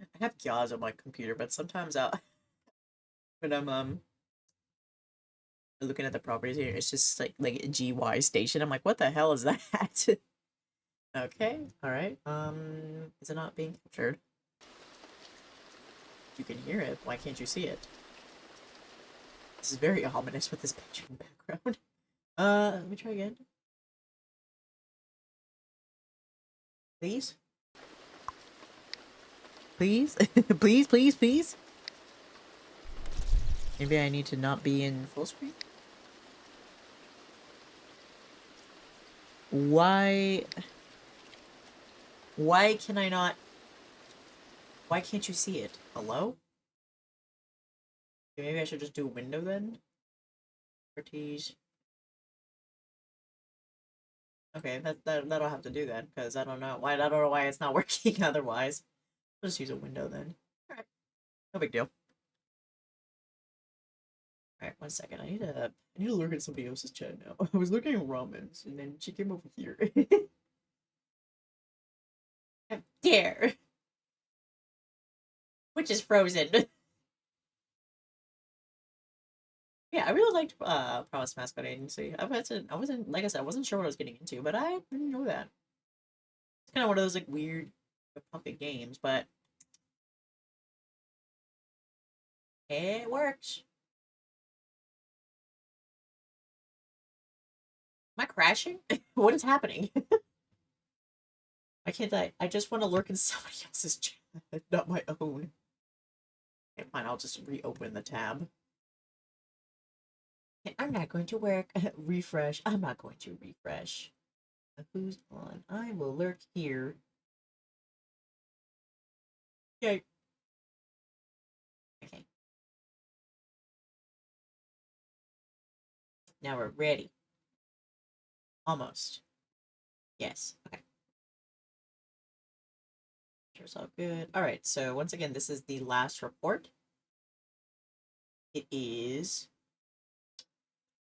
I have Jaws on my computer, but sometimes when I'm looking at the properties here, it's just like a GY station. I'm like, what the hell is that? Okay, all right. Is it not being captured? You can hear it. Why can't you see it? This is very ominous with this picture in the background. Let me try again. Please? Please? Please, please, please? Maybe I need to not be in full screen? Why can I not... Why can't you see it? Hello? Okay, maybe I should just do a window then? Properties. Okay, that'll have to do that, because I don't know why it's not working otherwise. I'll just use a window then. Alright. No big deal. Alright, 1 second. I need to look at somebody else's chat now. I was looking at Ramen's, and then she came over here. How dare! Which is frozen. Yeah, I really liked Promise Mascot Agency. I wasn't like I said, I wasn't sure what I was getting into, but I didn't know that. It's kind of one of those like weird pocket games, but it works. I crashing? What is happening? Why can't I? I just want to lurk in somebody else's chat, not my own. Okay, fine, I'll just reopen the tab. Okay, I'm not going to work. Refresh. I'm not going to refresh. Who's on? I will lurk here. Okay. Okay. Now we're ready. Almost. Yes. Okay. It's all good. All right. So once again, this is the last report. It is.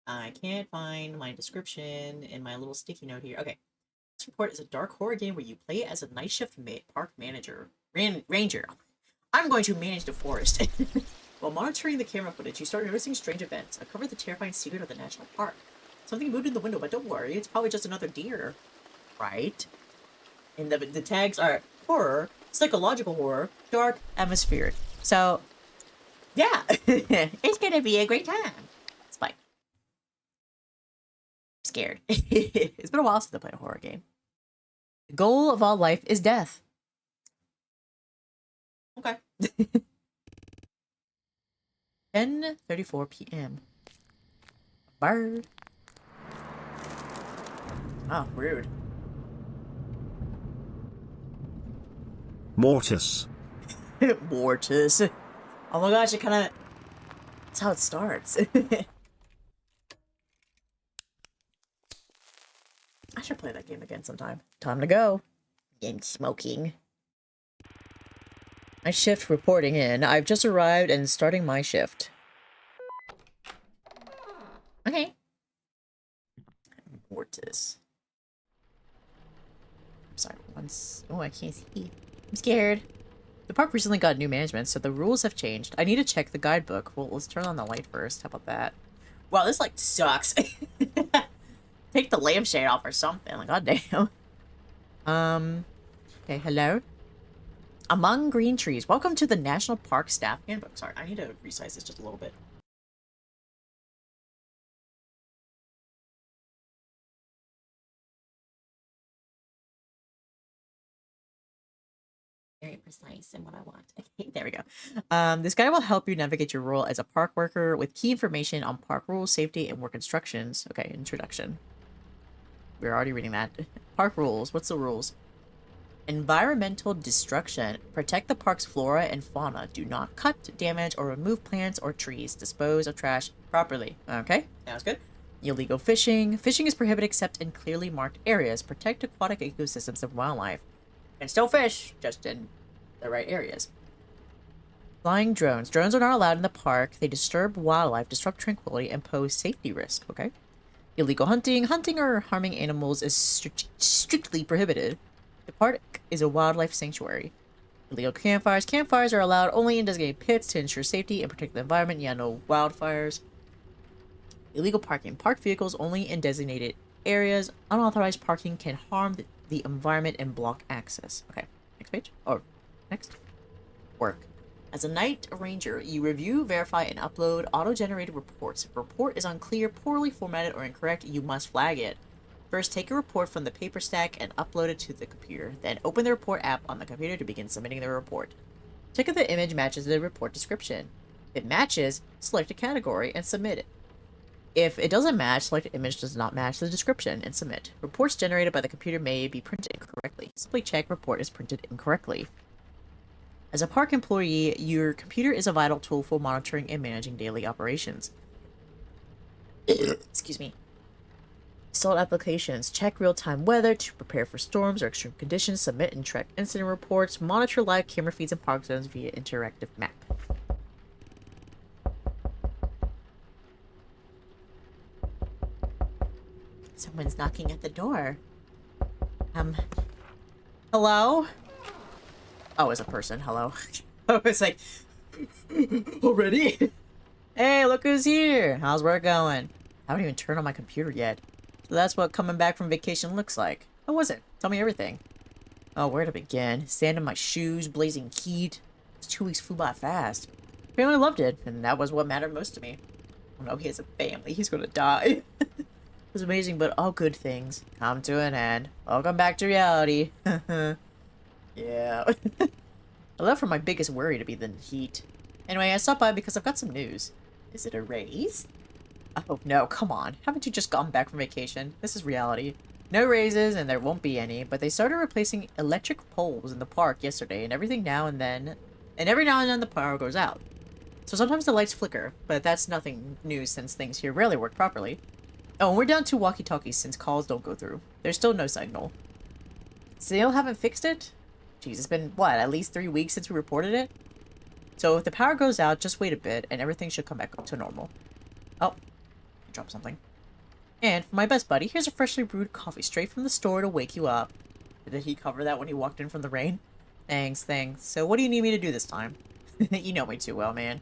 I can't find my description in my little sticky note here. Okay. This report is a dark horror game where you play as a night shift park manager. Ranger. I'm going to manage the forest. While monitoring the camera footage, you start noticing strange events. Uncover the terrifying secret of the national park. Something moved in the window, but don't worry, it's probably just another deer. Right? And the tags are horror, psychological horror, dark, atmospheric. So, yeah, it's gonna be a great time. It's fine. I'm scared. It's been a while since I played a horror game. The goal of all life is death. Okay. 10:34 p.m. Bird. Oh, rude. Mortis. Mortis. Oh my gosh, it kind of... That's how it starts. I should play that game again sometime. Time to go. Game smoking. My shift reporting in. I've just arrived and starting my shift. Okay. Mortis. I'm sorry, once... Oh, I can't see. I'm scared. The park recently got new management, so the rules have changed. I need to check the guidebook. Well, let's turn on the light first. How about that? Wow, this light sucks. Take the lampshade off or something. Like, goddamn. Okay, hello? Among green trees. Welcome to the National Park Staff Handbook. Sorry, I need to resize this just a little bit. Very precise in what I want. Okay, there we go. This guide will help you navigate your role as a park worker with key information on park rules, safety, and work instructions. Okay, introduction. We're already reading that. Park rules. What's the rules? Environmental destruction. Protect the park's flora and fauna. Do not cut, damage, or remove plants or trees. Dispose of trash properly. Okay, sounds good. Illegal fishing. Fishing is prohibited except in clearly marked areas. Protect aquatic ecosystems and wildlife. And still fish, just in the right areas. Flying drones. Drones are not allowed in the park. They disturb wildlife, disrupt tranquility, and pose safety risk. Okay. Illegal hunting. Hunting or harming animals is strictly prohibited. The park is a wildlife sanctuary. Illegal campfires. Campfires are allowed only in designated pits to ensure safety and protect the environment. Yeah, no wildfires. Illegal parking. Park vehicles only in designated areas. Unauthorized parking can harm the environment and block access. Okay, next page. Or next. Work. As a night ranger, you review, verify, and upload auto-generated reports. If a report is unclear, poorly formatted, or incorrect, you must flag it. First, take a report from the paper stack and upload it to the computer. Then open the report app on the computer to begin submitting the report. Check if the image matches the report description. If it matches, select a category and submit it. If it doesn't match, select an image does not match the description and submit. Reports generated by the computer may be printed incorrectly. Simply check report is printed incorrectly. As a park employee, your computer is a vital tool for monitoring and managing daily operations. Excuse me. Install applications. Check real-time weather to prepare for storms or extreme conditions. Submit and track incident reports. Monitor live camera feeds and park zones via interactive map. Someone's knocking at the door. Hello? Oh, it's a person. Hello. I was like, already? Hey, look who's here. How's work going? I haven't even turned on my computer yet. So that's what coming back from vacation looks like. How was it? Tell me everything. Oh, where to begin? Sand in my shoes, blazing heat. Those 2 weeks flew by fast. Family loved it, and that was what mattered most to me. Oh no, he has a family. He's gonna die. was amazing, but all good things come to an end. Welcome back to reality. Yeah. I love for my biggest worry to be the heat. Anyway, I stopped by because I've got some news. Is it a raise? Oh no, come on. Haven't you just gotten back from vacation? This is reality. No raises, and there won't be any, but they started replacing electric poles in the park yesterday, and every now and then the power goes out. So sometimes the lights flicker, but that's nothing new since things here rarely work properly. Oh, and we're down 2 walkie-talkies since calls don't go through. There's still no signal. Still haven't fixed it? Jeez, it's been, what, at least 3 weeks since we reported it? So if the power goes out, just wait a bit, and everything should come back up to normal. Oh, I dropped something. And for my best buddy, here's a freshly brewed coffee straight from the store to wake you up. Did he cover that when he walked in from the rain? Thanks, thanks. So what do you need me to do this time? You know me too well, man.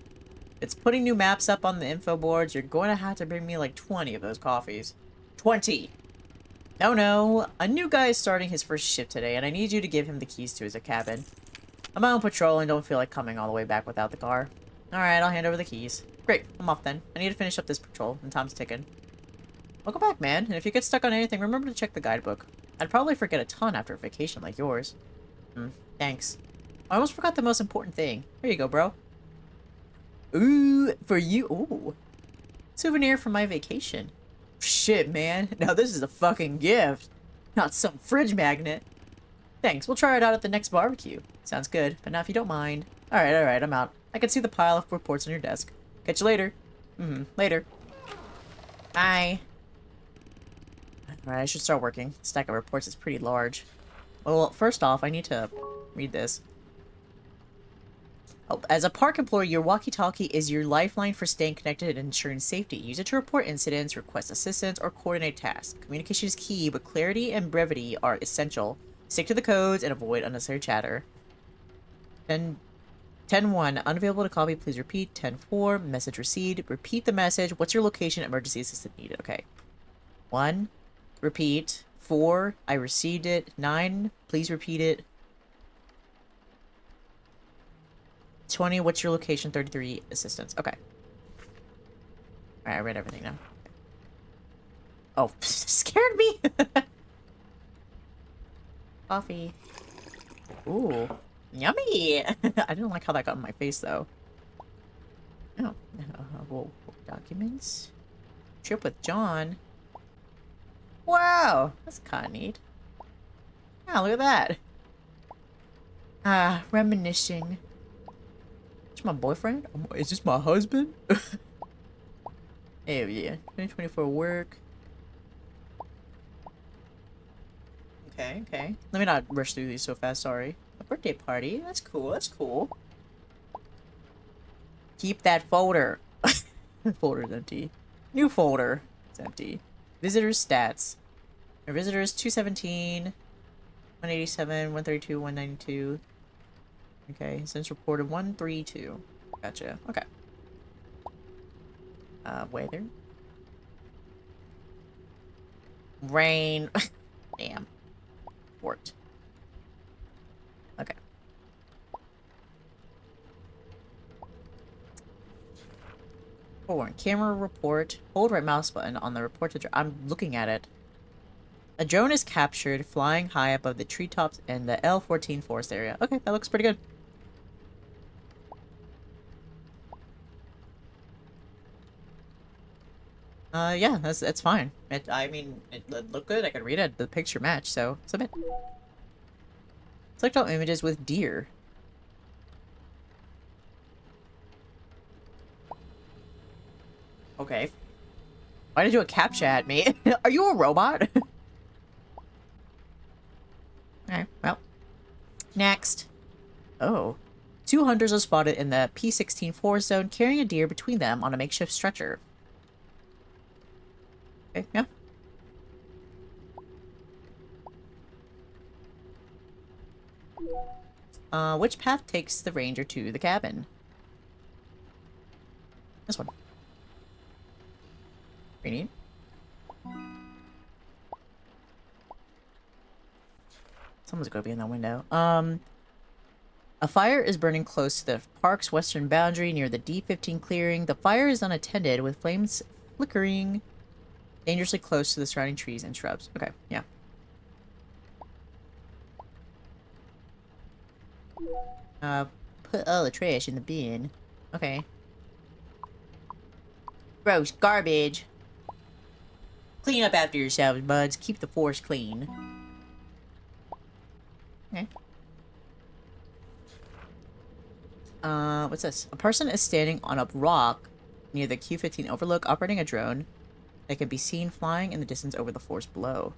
It's putting new maps up on the info boards. You're going to have to bring me like 20 of those coffees. 20! Oh no, a new guy is starting his first shift today, and I need you to give him the keys to his cabin. I'm out on patrol and don't feel like coming all the way back without the car. Alright, I'll hand over the keys. Great, I'm off then. I need to finish up this patrol, and time's ticking. Welcome back, man, and if you get stuck on anything, remember to check the guidebook. I'd probably forget a ton after a vacation like yours. Thanks. I almost forgot the most important thing. Here you go, bro. Ooh, for you. Ooh. Souvenir from my vacation. Shit, man. Now this is a fucking gift. Not some fridge magnet. Thanks, we'll try it out at the next barbecue. Sounds good, but not if you don't mind. Alright, I'm out. I can see the pile of reports on your desk. Catch you later. Later. Bye. Alright, I should start working. The stack of reports is pretty large. Well, first off, I need to read this. Oh, as a park employee, your walkie-talkie is your lifeline for staying connected and ensuring safety. Use it to report incidents, request assistance, or coordinate tasks. Communication is key, but clarity and brevity are essential. Stick to the codes and avoid unnecessary chatter. 10-1, unavailable to copy, please repeat. 10-4, message received. Repeat the message. What's your location? Emergency assistance needed. Okay. 1, repeat. 4, I received it. 9, please repeat it. 20, what's your location? 33, assistance. Okay. Alright, I read everything now. Oh, scared me! Coffee. Ooh. Yummy! I didn't like how that got in my face, though. Oh. Well, documents. Trip with John. Wow! That's kind of neat. Ah, look at that. Ah, reminiscing. It's my boyfriend? Is this my husband? Oh yeah. 2024 work. Okay. Let me not rush through these so fast, sorry. A birthday party? That's cool, Keep that folder. Folder's empty. New folder. It's empty. Visitors stats. Our visitors 217, 187, 132, 192. Okay, since reported 132. Gotcha. Okay. Weather. Rain. Damn. Worked. Okay. Camera report. Hold right mouse button on the report to I'm looking at it. A drone is captured flying high above the treetops in the L14 forest area. Okay, that looks pretty good. Yeah, that's fine. I mean, it looked good. I could read it. The picture matched, so submit. Select all images with deer. Okay. Why did you do a captcha at me? Are you a robot? Alright, well. Next. Oh. 2 hunters are spotted in the P16 forest zone carrying a deer between them on a makeshift stretcher. Okay, yeah. Which path takes the ranger to the cabin? This one. Pretty neat. Someone's gonna be in that window. A fire is burning close to the park's western boundary near the D15 clearing. The fire is unattended with flames flickering Dangerously close to the surrounding trees and shrubs. Okay, yeah. Put all the trash in the bin. Okay. Gross garbage. Clean up after yourselves, buds. Keep the forest clean. Okay. What's this? A person is standing on a rock near the Q-15 overlook operating a drone that can be seen flying in the distance over the forest below.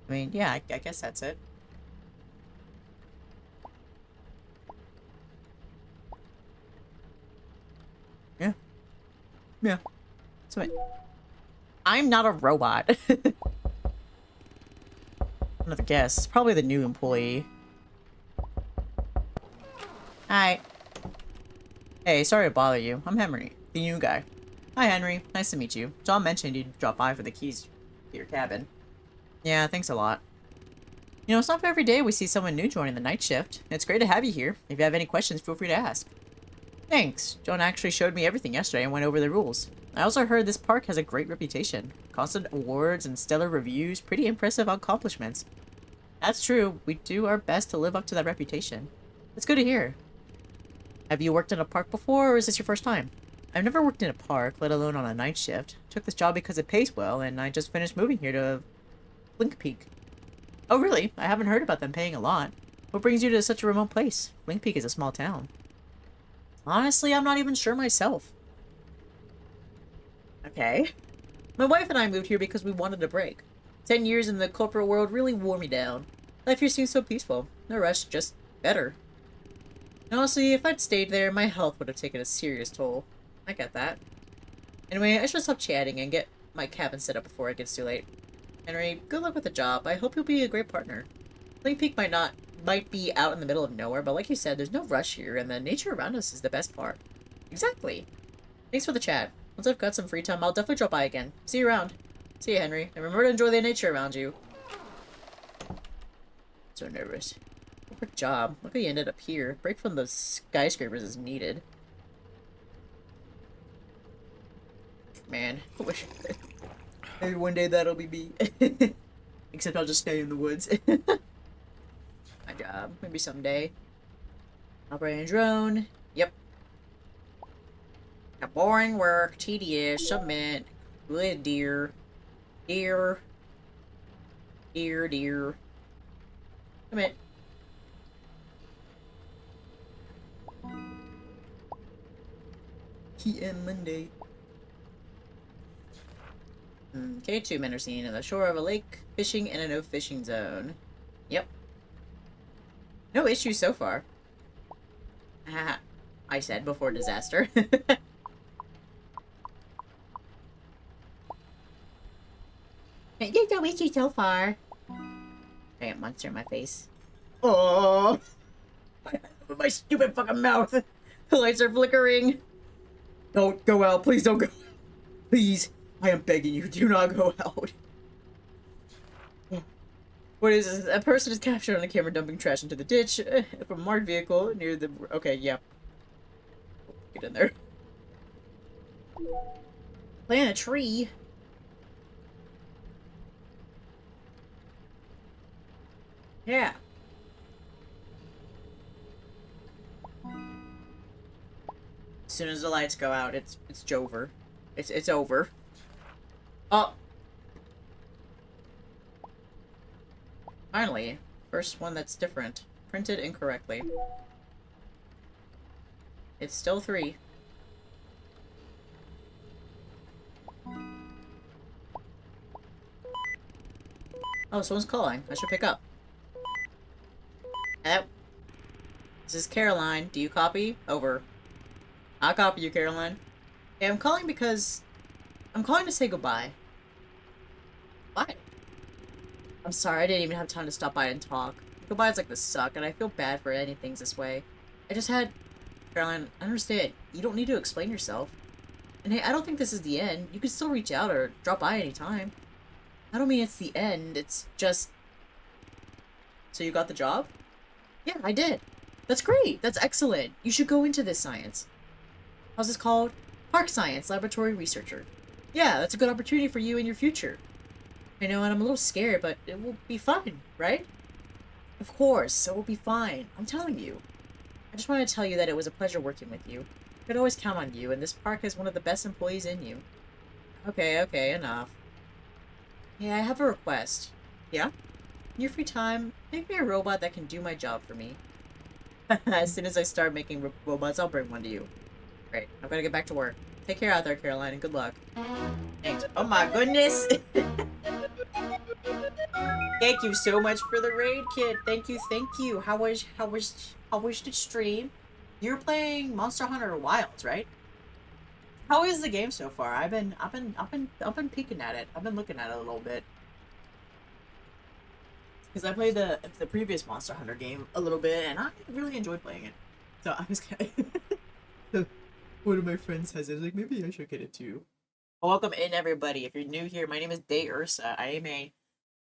I mean, yeah, I guess that's it. Yeah. Yeah. So I'm not a robot. Another guess. It's probably the new employee. Hi. Hey, sorry to bother you. I'm Henry, the new guy. Hi, Henry. Nice to meet you. John mentioned you'd drop by for the keys to your cabin. Yeah, thanks a lot. You know, it's not for every day we see someone new joining the night shift. It's great to have you here. If you have any questions, feel free to ask. Thanks. John actually showed me everything yesterday and went over the rules. I also heard this park has a great reputation. Constant awards and stellar reviews. Pretty impressive accomplishments. That's true. We do our best to live up to that reputation. It's good to hear. Have you worked in a park before, or is this your first time? I've never worked in a park, let alone on a night shift. Took this job because it pays well, and I just finished moving here to Blink Peak. Oh, really? I haven't heard about them paying a lot. What brings you to such a remote place? Blink Peak is a small town. Honestly, I'm not even sure myself. Okay. My wife and I moved here because we wanted a break. 10 years in the corporate world really wore me down. Life here seems so peaceful. No rush, just better. And honestly, if I'd stayed there, my health would have taken a serious toll. I get that. Anyway, I should stop chatting and get my cabin set up before it gets too late. Henry, good luck with the job. I hope you'll be a great partner. Blink Peak might be out in the middle of nowhere, but like you said, there's no rush here, and the nature around us is the best part. Exactly. Thanks for the chat. Once I've got some free time, I'll definitely drop by again. See you around. See you, Henry. And remember to enjoy the nature around you. So nervous. Good job. Look how you ended up here. Break from the skyscrapers is needed. Man, I wish maybe one day that'll be me. Except I'll just stay in the woods. My job. Maybe someday. Operating a drone. Yep. A boring work. Tedious. Submit. Good dear. Dear. Dear, dear. Submit. PM Monday. Okay, 2 men are seen on the shore of a lake, fishing in a no-fishing zone. Yep. No issues so far. Haha. I said before disaster. There's no issue so far. Giant monster in my face. Oh! My stupid fucking mouth! The lights are flickering! Don't go out, please don't go. Please, I am begging you, do not go out. What is this? A person is captured on the camera dumping trash into the ditch from a marked vehicle near the... Okay, yeah. Get in there. Plant a tree. Yeah. As soon as the lights go out, it's Jover. It's over. Oh. Finally, first one that's different. Printed incorrectly. It's still 3. Oh, someone's calling. I should pick up. Hello? This is Caroline. Do you copy? Over. I'll copy you, Caroline. Hey, I'm calling because... I'm calling to say goodbye. Why? I'm sorry, I didn't even have time to stop by and talk. Goodbyes like this suck, and I feel bad for ending things this way. I just had... Caroline, I understand. You don't need to explain yourself. And hey, I don't think this is the end. You can still reach out or drop by anytime. I don't mean it's the end, it's just... So you got the job? Yeah, I did. That's great. That's excellent. You should go into this science. How's this called? Park Science Laboratory Researcher. Yeah, that's a good opportunity for you in your future. I know, and I'm a little scared, but it will be fine, right? Of course, it will be fine. I'm telling you. I just wanted to tell you that it was a pleasure working with you. I could always count on you, and this park has one of the best employees in you. Okay, okay, enough. Hey, I have a request. Yeah? In your free time, make me a robot that can do my job for me. As soon as I start making robots, I'll bring one to you. Great. I'm gonna get back to work. Take care out there, Caroline, and good luck. Thanks. Oh my goodness! Thank you so much for the raid, kid. Thank you, thank you. How was the stream? You're playing Monster Hunter Wilds, right? How is the game so far? I've been peeking at it. I've been looking at it a little bit. Because I played the previous Monster Hunter game a little bit, and I really enjoyed playing it. So I was kind of... One of my friends has it. I was like, maybe I should get it too. Welcome in, everybody. If you're new here, my name is Dae Ursa. I am a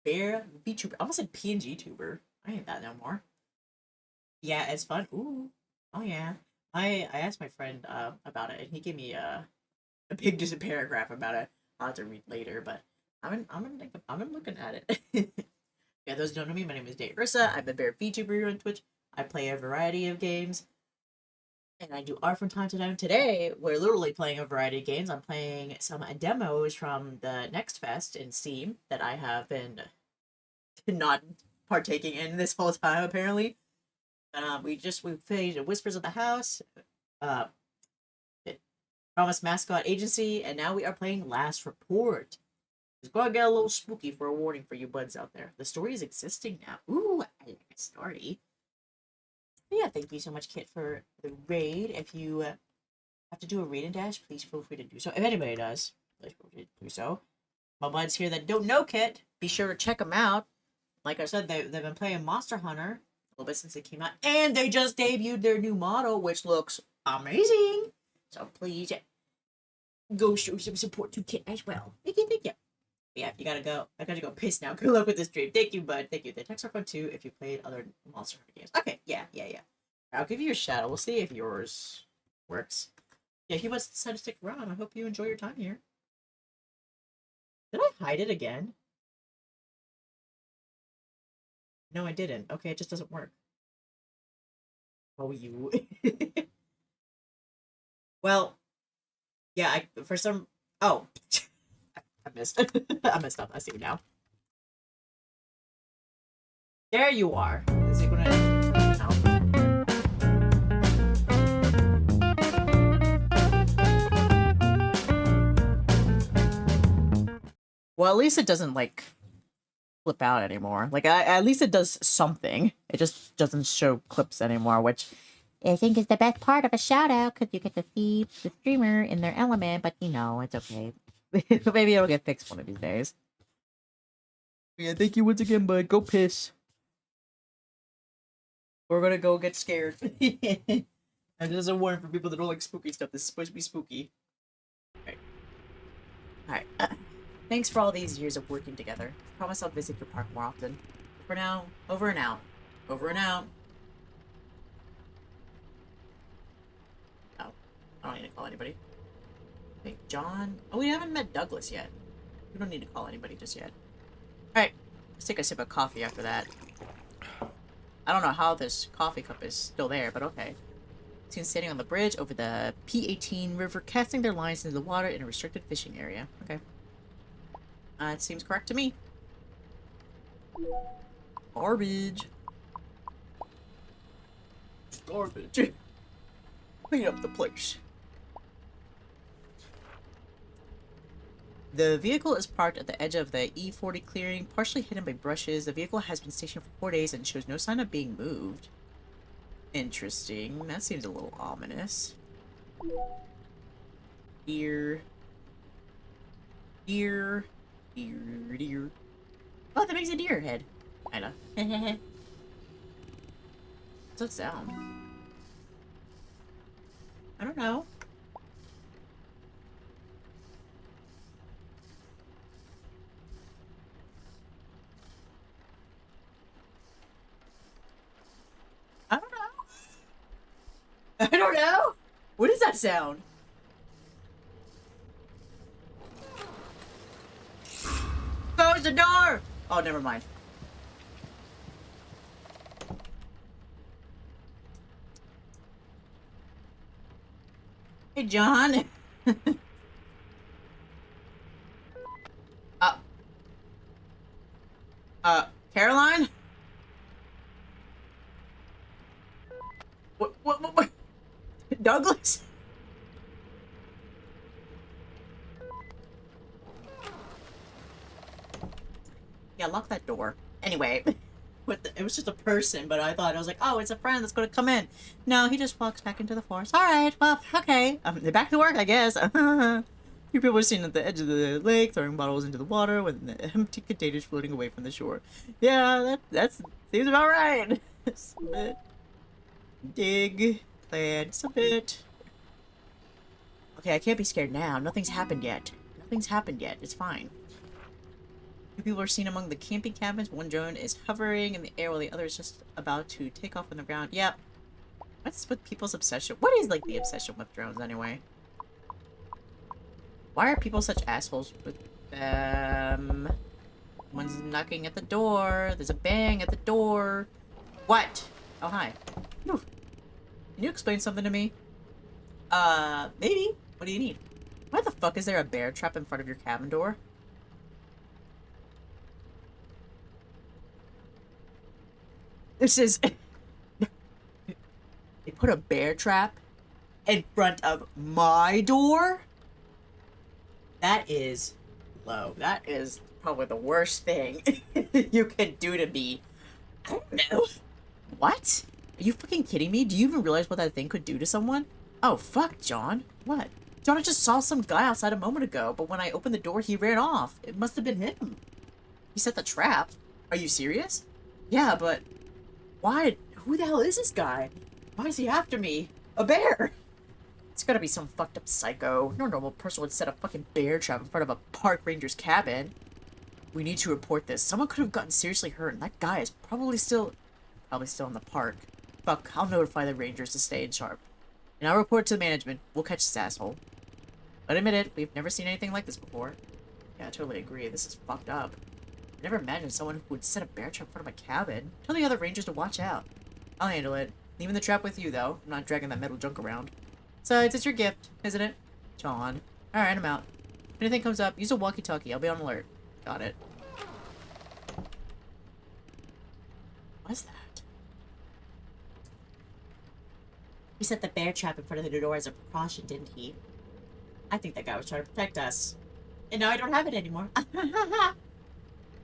bear VTuber. I almost said PNG tuber. I ain't that no more. Yeah, it's fun. Ooh. Oh, yeah. I asked my friend about it, and he gave me a big just a paragraph about it. I'll have to read later, but I'm looking at it. Yeah, those who don't know me, my name is Dae Ursa. I'm a bear VTuber on Twitch. I play a variety of games, and I do art from time to time. Today, we're literally playing a variety of games. I'm playing some demos from the Next Fest in Steam that I have been not partaking in this whole time, apparently. We played Whispers of the House, uh, Promise Mascot Agency, and now we are playing Last Report. It's going to get a little spooky for a warning for you buds out there. The story is existing now. Ooh, I like a story. But yeah, thank you so much, Kit, for the raid. If you have to do a raid and dash, please feel free to do so. If anybody does, please feel free to do so. My buds here that don't know Kit, be sure to check them out. Like I said, they've been playing Monster Hunter a little bit since it came out, and they just debuted their new model, which looks amazing. So please go show some support to Kit as well. Thank you, thank you. Yeah, you gotta go. I gotta go piss now. Good luck with this stream. Thank you, bud. Thank you. The texts are fun too if you played other Monster Hunter games. Okay, yeah. I'll give you a shadow. We'll see if yours works. Yeah, if you must decide to stick around, I hope you enjoy your time here. Did I hide it again? No, I didn't. Okay, it just doesn't work. Oh, you. Well, yeah, for some... Oh. I missed. I messed up. I see you now. There you are. Is it gonna... No. Well, at least it doesn't, like, flip out anymore. Like, at least it does something. It just doesn't show clips anymore, which I think is the best part of a shout-out, because you get to see the streamer in their element, but, you know, it's okay. Maybe it'll get fixed one of these days. Yeah, thank you once again, bud. Go piss. We're gonna go get scared. And this is a warning for people that don't like spooky stuff. This is supposed to be spooky. Alright. Thanks for all these years of working together. I promise I'll visit your park more often. For now, over and out. Over and out. Oh. I don't need to call anybody. Wait, John? Oh, we haven't met Douglas yet. We don't need to call anybody just yet. Alright. Let's take a sip of coffee after that. I don't know how this coffee cup is still there, but okay. Seen standing on the bridge over the P18 river, casting their lines into the water in a restricted fishing area. Okay. It seems correct to me. Garbage. Garbage. Clean up the place. The vehicle is parked at the edge of the E40 clearing, partially hidden by brushes. The vehicle has been stationed for 4 days and shows no sign of being moved. Interesting. That seems a little ominous. Deer. Deer. Deer. Deer. Oh, that makes a deer head. Kinda. What's that sound? I don't know. I don't know. I don't know. What is that sound? the door! Oh, never mind. Hey, John. uh, Caroline? What? Douglas? Yeah, lock that door. Anyway, it was just a person, but I was like, oh, it's a friend that's going to come in. No, he just walks back into the forest. All right, well, okay. They're back to work, I guess. Few people were seen at the edge of the lake throwing bottles into the water with the empty containers floating away from the shore. Yeah, that seems about right. Submit. Dig. Plan. Submit. Okay, I can't be scared now. Nothing's happened yet. It's fine. Two people are seen among the camping cabins. One drone is hovering in the air while the other is just about to take off on the ground. Yep. What's with people's obsession? What is, like, the obsession with drones, anyway? Why are people such assholes with them? One's knocking at the door. There's a bang at the door. What? Oh, hi. Whew. Can you explain something to me? Maybe. What do you need? Why the fuck is there a bear trap in front of your cabin door? This is... They put a bear trap in front of my door? That is low. That is probably the worst thing you could do to me. I don't know. What? Are you fucking kidding me? Do you even realize what that thing could do to someone? Oh, fuck, John. What? John, I just saw some guy outside a moment ago, but when I opened the door, he ran off. It must have been him. He set the trap. Are you serious? Yeah, but... Why? Who the hell is this guy? Why is he after me? A bear! It's gotta be some fucked up psycho. No normal person would set a fucking bear trap in front of a park ranger's cabin. We need to report this. Someone could have gotten seriously hurt, and that guy is probably still in the park. Fuck, I'll notify the rangers to stay in sharp. And I'll report to management. We'll catch this asshole. But admit it, we've never seen anything like this before. Yeah, I totally agree. This is fucked up. I never imagined someone who would set a bear trap in front of my cabin. Tell the other rangers to watch out. I'll handle it. Leaving the trap with you, though. I'm not dragging that metal junk around. Besides, it's your gift, isn't it? John. Alright, I'm out. If anything comes up, use a walkie-talkie. I'll be on alert. Got it. What's that? He set the bear trap in front of the door as a precaution, didn't he? I think that guy was trying to protect us. And now I don't have it anymore.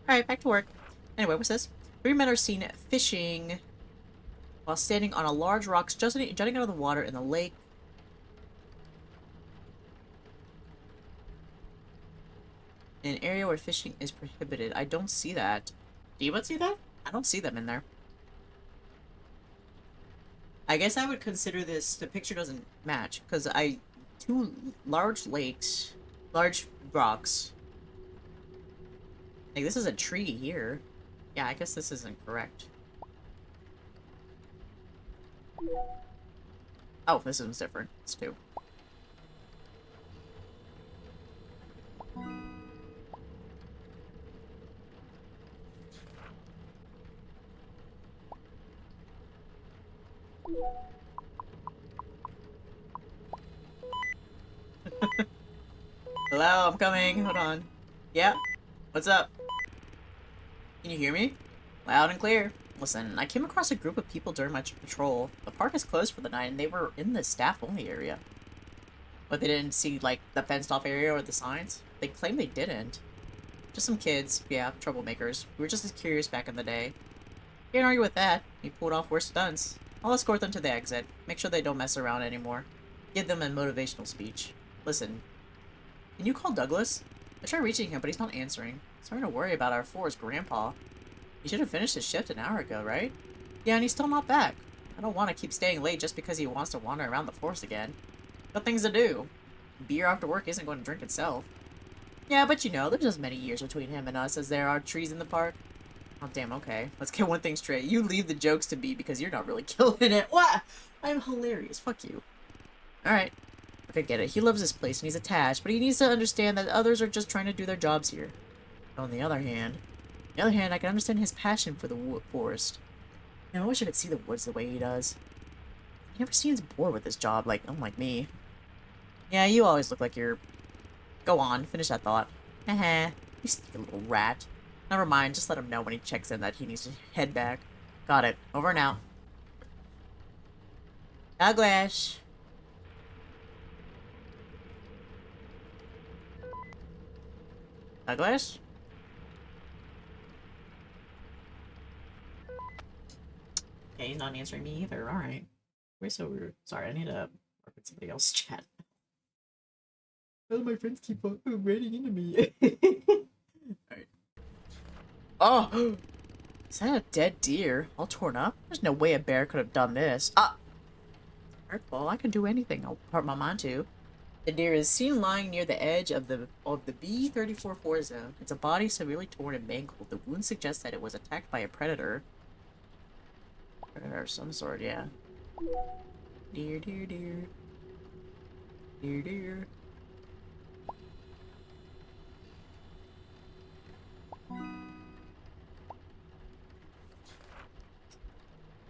Alright, back to work. Anyway, what's this? 3 men are seen fishing while standing on a large rock jutting out of the water in the lake. In an area where fishing is prohibited. I don't see that. Do you see that? I don't see them in there. I guess I would consider this, the picture doesn't match, because two large lakes, large rocks. Like, this is a tree here. Yeah, I guess this isn't correct. Oh, this one's different. It's 2. Hello, I'm coming. Hold on. Yeah? What's up? Can you hear me? Loud and clear. Listen, I came across a group of people during my patrol. The park is closed for the night, and they were in the staff-only area. But they didn't see, like, the fenced-off area or the signs. They claim they didn't. Just some kids. Yeah, troublemakers. We were just as curious back in the day. Can't argue with that. You pulled off worse stunts. I'll escort them to the exit. Make sure they don't mess around anymore. Give them a motivational speech. Listen. Can you call Douglas? I tried reaching him, but he's not answering. Starting to worry about our forest grandpa. He should have finished his shift an hour ago, right? Yeah, and he's still not back. I don't want to keep staying late just because he wants to wander around the forest again. Got things to do. Beer after work isn't going to drink itself. Yeah, but you know, there's as many years between him and us as there are trees in the park. Oh, damn, okay. Let's get one thing straight. You leave the jokes to me because you're not really killing it. What? I'm hilarious. Fuck you. Alright. Okay, get it. He loves this place and he's attached, but he needs to understand that others are just trying to do their jobs here. On the other hand, I can understand his passion for the forest. I wish I could see the woods the way he does. He never seems bored with his job, like unlike me. Yeah, you always look like you're... Go on, finish that thought. Heh, you sneaky little rat. Never mind, just let him know when he checks in that he needs to head back. Got it. Over and out. Douglas! Douglas? Okay, he's not answering me either. Alright. We're so rude. Sorry, I need to work with somebody else chat. All my friends keep on running into me. Alright. Oh! Is that a dead deer? All torn up? There's no way a bear could have done this. Ah! Hurtful. I can do anything I'll put my mind to. The deer is seen lying near the edge of the B-34 zone. Its body severely torn and mangled. The wound suggests that it was attacked by a predator. Predator of some sort, yeah. Deer, deer, deer. Deer, deer.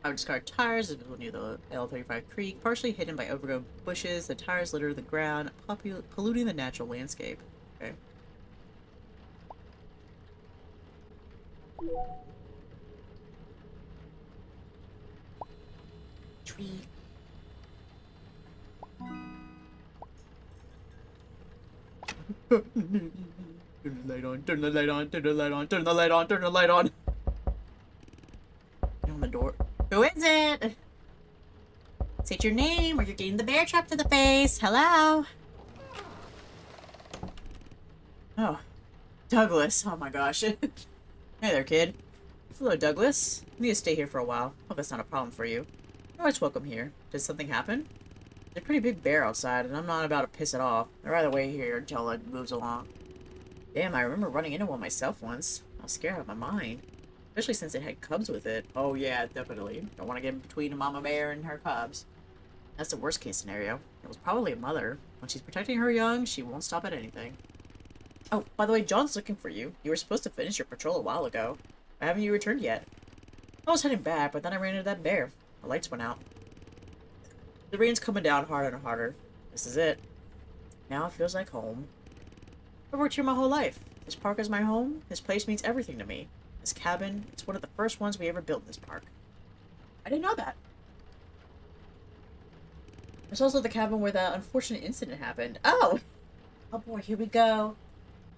Our discarded tires is visible near the L35 creek, partially hidden by overgrown bushes. The tires litter the ground, polluting the natural landscape. Okay. Tree. Turn the light on, turn the light on, turn the light on, turn the light on, turn the light on. On the door. Who is it? State your name or you're getting the bear trap to the face. Hello? Oh. Douglas. Oh my gosh. Hey there, kid. Hello, Douglas. You need to stay here for a while. Hope that's not a problem for you. You're always welcome here. Did something happen? There's a pretty big bear outside, and I'm not about to piss it off. I'd rather wait here until it moves along. Damn, I remember running into one myself once. I was scared out of my mind. Especially since it had cubs with it. Oh yeah, definitely. Don't want to get in between a mama bear and her cubs. That's the worst case scenario. It was probably a mother. When she's protecting her young, she won't stop at anything. Oh, by the way, John's looking for you. You were supposed to finish your patrol a while ago. Why haven't you returned yet? I was heading back, but then I ran into that bear. The lights went out. The rain's coming down harder and harder. This is it. Now it feels like home. I've worked here my whole life. This park is my home. This place means everything to me. This cabin, it's one of the first ones we ever built in this park. I didn't know that. There's also the cabin where that unfortunate incident happened. Oh! Oh boy, here we go.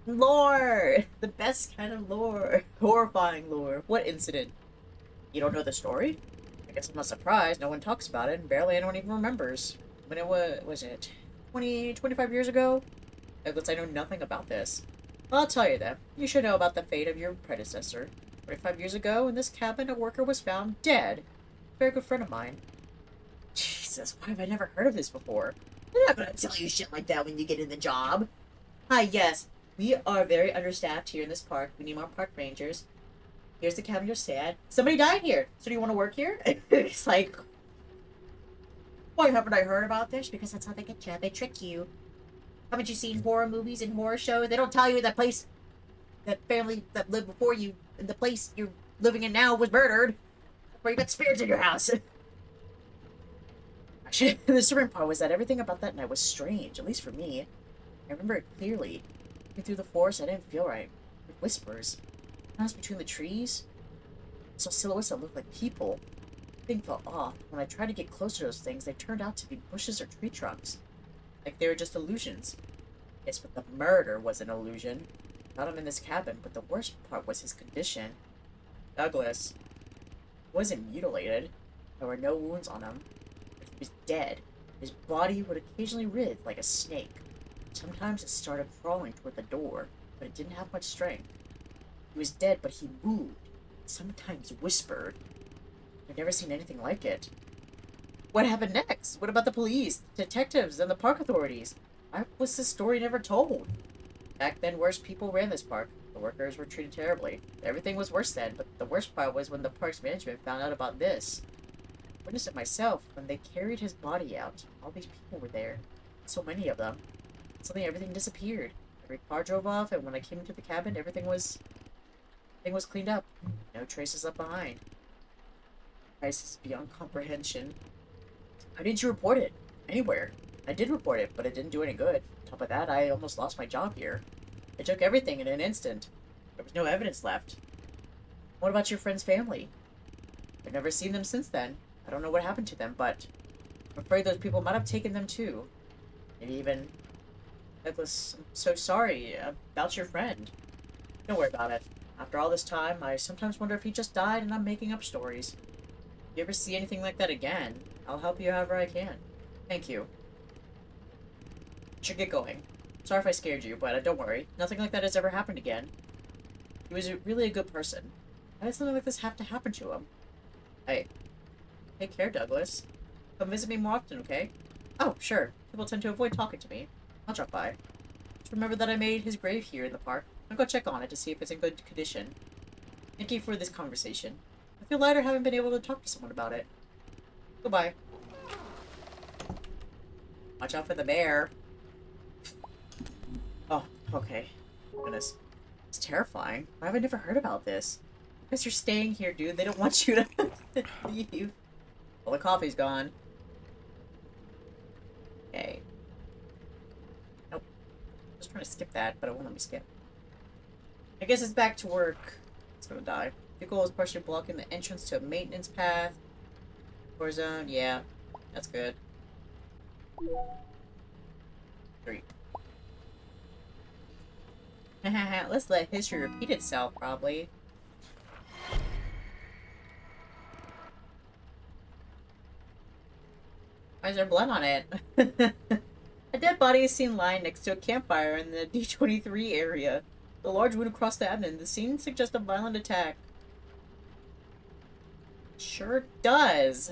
Lore! The best kind of lore. Horrifying lore. What incident? You don't know the story? I guess I'm not surprised. No one talks about it, and barely anyone even remembers. When it was it 25 years ago? Douglas, I know nothing about this. Well, I'll tell you then. You should know about the fate of your predecessor. 25 years ago, in this cabin, a worker was found dead. A very good friend of mine. Jesus, why have I never heard of this before? I'm not gonna tell you shit like that when you get in the job. Hi, yes. We are very understaffed here in this park. We need more park rangers. Here's the cabin you're staying at. Somebody died here. So do you want to work here? It's like... Why haven't I heard about this? Because that's how they get you. They trick you. Haven't you seen horror movies and horror shows? They don't tell you that place, that family that lived before you, and the place you're living in now was murdered. Where you got spirits in your house. The disturbing part was that everything about that night was strange, at least for me. I remember it clearly. Walking through the forest, I didn't feel right. With whispers. I was between the trees. I saw silhouettes that looked like people. Everything felt off. When I tried to get closer to those things, they turned out to be bushes or tree trunks. Like they were just illusions. Yes, but the murder was an illusion. Got him in this cabin, but the worst part was his condition. Douglas wasn't mutilated. There were no wounds on him. He was dead. His body would occasionally writhe like a snake. Sometimes it started crawling toward the door, but it didn't have much strength. He was dead, but he moved. Sometimes whispered. I've never seen anything like it. What happened next? What about the police, detectives, and the park authorities? Why was this story never told? Back then, worse people ran this park. The workers were treated terribly. Everything was worse then, but the worst part was when the park's management found out about this. I witnessed it myself when they carried his body out. All these people were there. So many of them. Suddenly everything disappeared. Every car drove off, and when I came into the cabin, everything was cleaned up. No traces left behind. Crisis beyond comprehension. How didn't you report it? Anywhere. I did report it, but it didn't do any good. On top of that, I almost lost my job here. They took everything in an instant. There was no evidence left. What about your friend's family? I've never seen them since then. I don't know what happened to them, but I'm afraid those people might have taken them too. Maybe even... Douglas, I'm so sorry about your friend. Don't worry about it. After all this time, I sometimes wonder if he just died and I'm making up stories. If you ever see anything like that again, I'll help you however I can. Thank you. Should get going. Sorry if I scared you, but don't worry. Nothing like that has ever happened again. He was really a good person. Why did something like this have to happen to him? Hey. Take care, Douglas. Come visit me more often, okay? Oh, sure. People tend to avoid talking to me. I'll drop by. Just remember that I made his grave here in the park. I'll go check on it to see if it's in good condition. Thank you for this conversation. I feel lighter having been able to talk to someone about it. Goodbye. Watch out for the bear. Oh, okay. Goodness. It's terrifying. Why have I never heard about this? Because you're staying here, dude. They don't want you to leave. Well, the coffee's gone. Okay. Nope. Just trying to skip that, but it won't let me skip. I guess it's back to work. It's gonna die. Vehicle is partially blocking the entrance to a maintenance path. Core zone, yeah. That's good. 3. Let's let history repeat itself, probably. Why is there blood on it? A dead body is seen lying next to a campfire in the D23 area. The large wound across the abdomen. The scene suggests a violent attack. Sure does.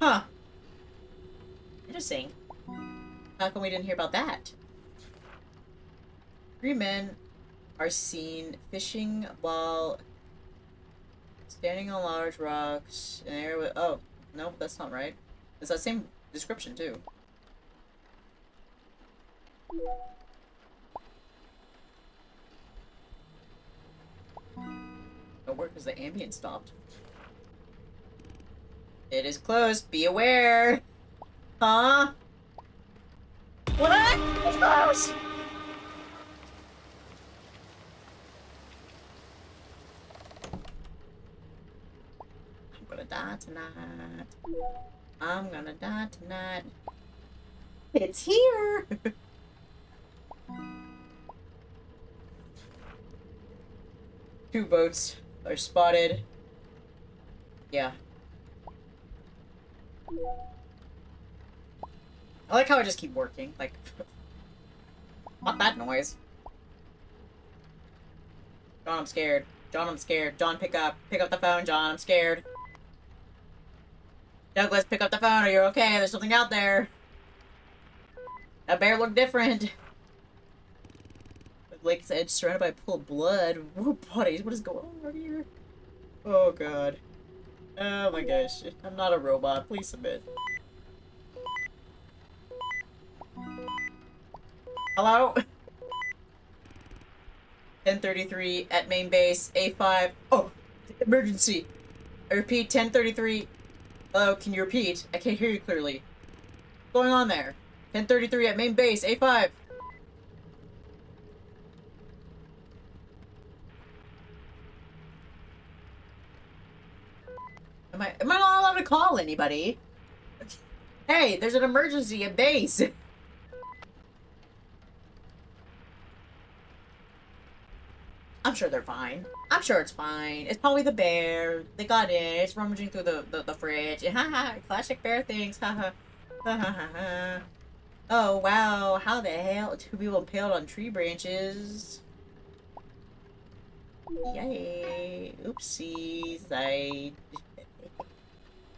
Huh. Interesting. How come we didn't hear about that? 3 men are seen fishing while standing on large rocks in an area with... Oh, no, that's not right. It's that same description, too. Don't work because the ambient stopped. It is closed. Be aware. Huh? What? It's closed! I'm gonna die tonight. I'm gonna die tonight. It's here! 2 boats are spotted. Yeah. I like how I just keep working. Like, not that noise. John, I'm scared. John, I'm scared. John, pick up. Pick up the phone, John. I'm scared. Douglas, pick up the phone. Are you okay? There's something out there. That bear looked different. The lake's edge surrounded by a pool of blood. Whoa, bodies. What is going on here? Oh, God. Oh, my gosh. I'm not a robot. Please submit. Hello? 1033 at main base, A5. Oh, emergency. I repeat, 1033. Hello, can you repeat? I can't hear you clearly. What's going on there? 1033 at main base, A5. Am I not allowed to call anybody? Hey, there's an emergency at base. I'm sure they're fine. I'm sure it's fine. It's probably the bear. They got in. It's rummaging through the fridge. Haha, classic bear things. Haha. Ha. Oh, wow. How the hell? 2 people impaled on tree branches. Yay. Oopsies. I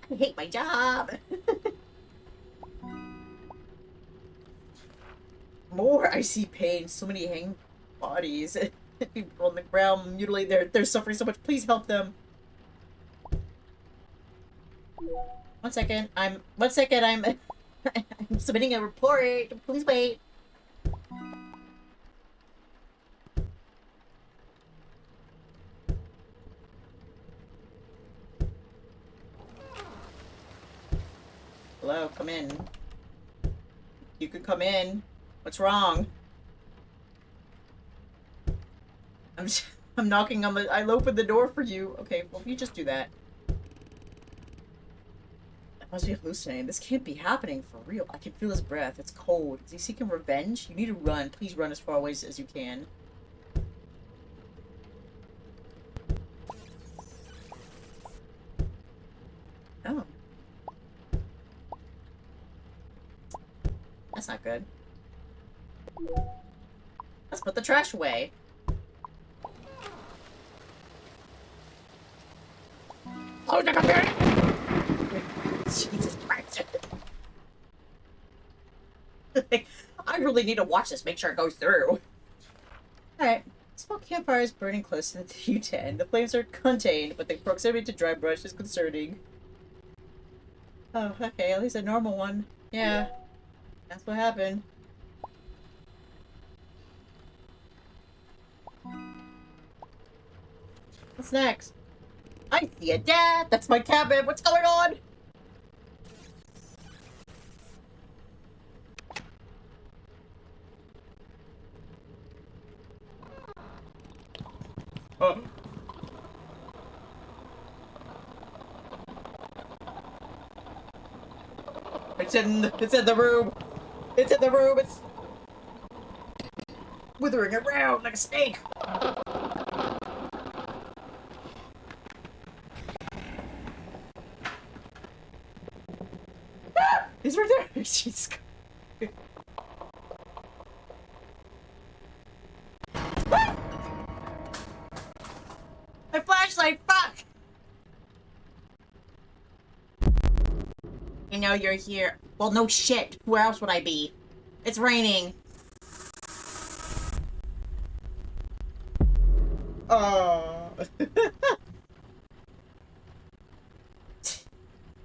hate my job. More I see pain. So many hanging bodies. People on the ground, mutilated. They're suffering so much. Please help them. One second. One second. I'm submitting a report. Please wait. Hello, come in. You could come in. What's wrong? I'm I'm knocking on the. I'll open the door for you. Okay, well, you just do that. I must be hallucinating. This can't be happening for real. I can feel his breath. It's cold. Is he seeking revenge? You need to run. Please run as far away as you can. Oh. That's not good. Let's put the trash away. Oh, the computer! Jesus Christ. I really need to watch this, make sure it goes through. Alright. Small campfires burning close to the U-10. The flames are contained, but the proximity to dry brush is concerning. Oh, okay, at least a normal one. Yeah. That's what happened. What's next? I see a dad! That's my cabin! What's going on? Oh. It's in the room! It's in the room! It's withering around like a snake! He's right there! She's... My flashlight! Fuck! You know you're here. Well, no shit. Where else would I be? It's raining. Oh.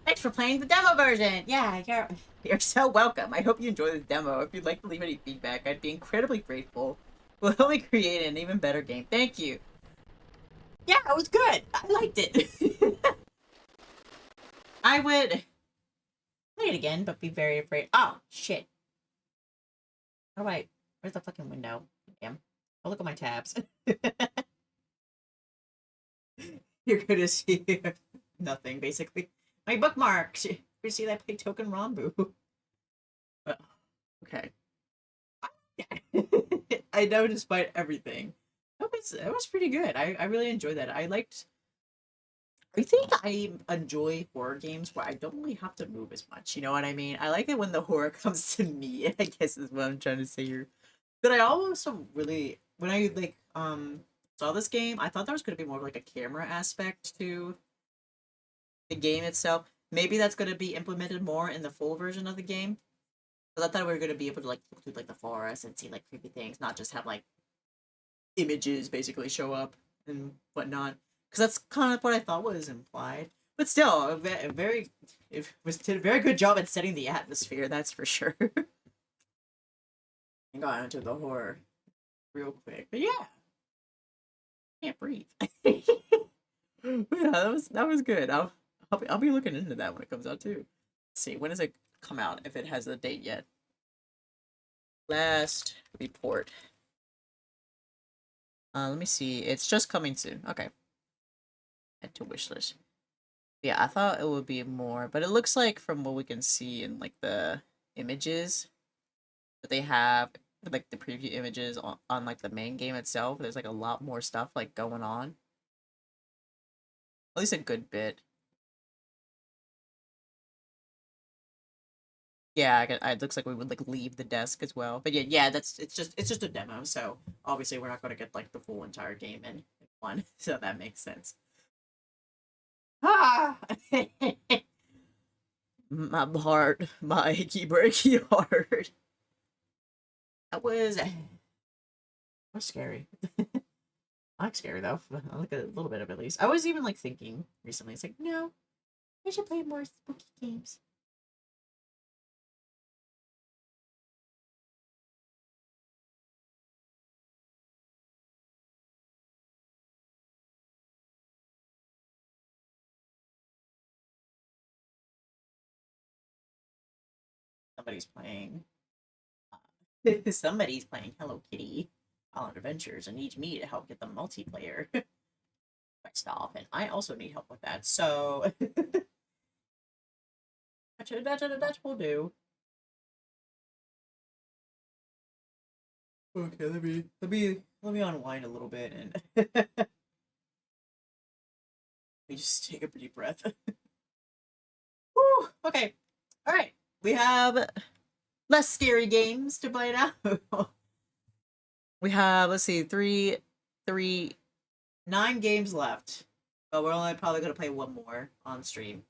Thanks for playing the demo version. Yeah, you're so welcome. I hope you enjoy the demo. If you'd like to leave any feedback, I'd be incredibly grateful. We'll help me create an even better game. Thank you. Yeah, it was good. I liked it. I would play it again, but be very afraid. Oh, shit. How do I... Where's the fucking window? Damn. I'll look at my tabs. You're gonna see nothing, basically. My bookmarks! You see that play Token Rambu. Okay. I know despite everything. It was pretty good. I really enjoyed that. I think I enjoy horror games where I don't really have to move as much. You know what I mean? I like it when the horror comes to me, I guess is what I'm trying to say here. But I also really, when I like saw this game, I thought there was going to be more of like a camera aspect to the game itself. Maybe that's going to be implemented more in the full version of the game. Because I thought we were going to be able to like go through like the forest and see like creepy things, not just have like images basically show up and whatnot. Because that's kind of what I thought was implied. But still, it did a very good job at setting the atmosphere. That's for sure. And got into the horror real quick, but yeah, can't breathe. Yeah, that was good. I'll be looking into that when it comes out too. Let's see, when does it come out? If it has a date yet. Last report. Let me see. It's just coming soon. Okay. Add to wishlist. Yeah, I thought it would be more, but it looks like from what we can see in like the images that they have, like the preview images on like the main game itself, there's like a lot more stuff like going on. At least a good bit. Yeah, it looks like we would like leave the desk as well. But yeah, it's just a demo, so obviously we're not going to get like the full entire game in one, so that makes sense. Ah, my heart, my achy breaky heart. That was scary. I like scary though. I like a little bit of at least. I was even like thinking recently. It's like no, I should play more spooky games. Somebody's playing. Somebody's playing Hello Kitty Island Adventures and needs me to help get the multiplayer stuff, and I also need help with that. So that will do. Okay, let me unwind a little bit and let me just take a deep breath. Whew, okay, all right. We have less scary games to play now. We have, let's see, three, 9 games left, but we're only probably gonna play one more on stream,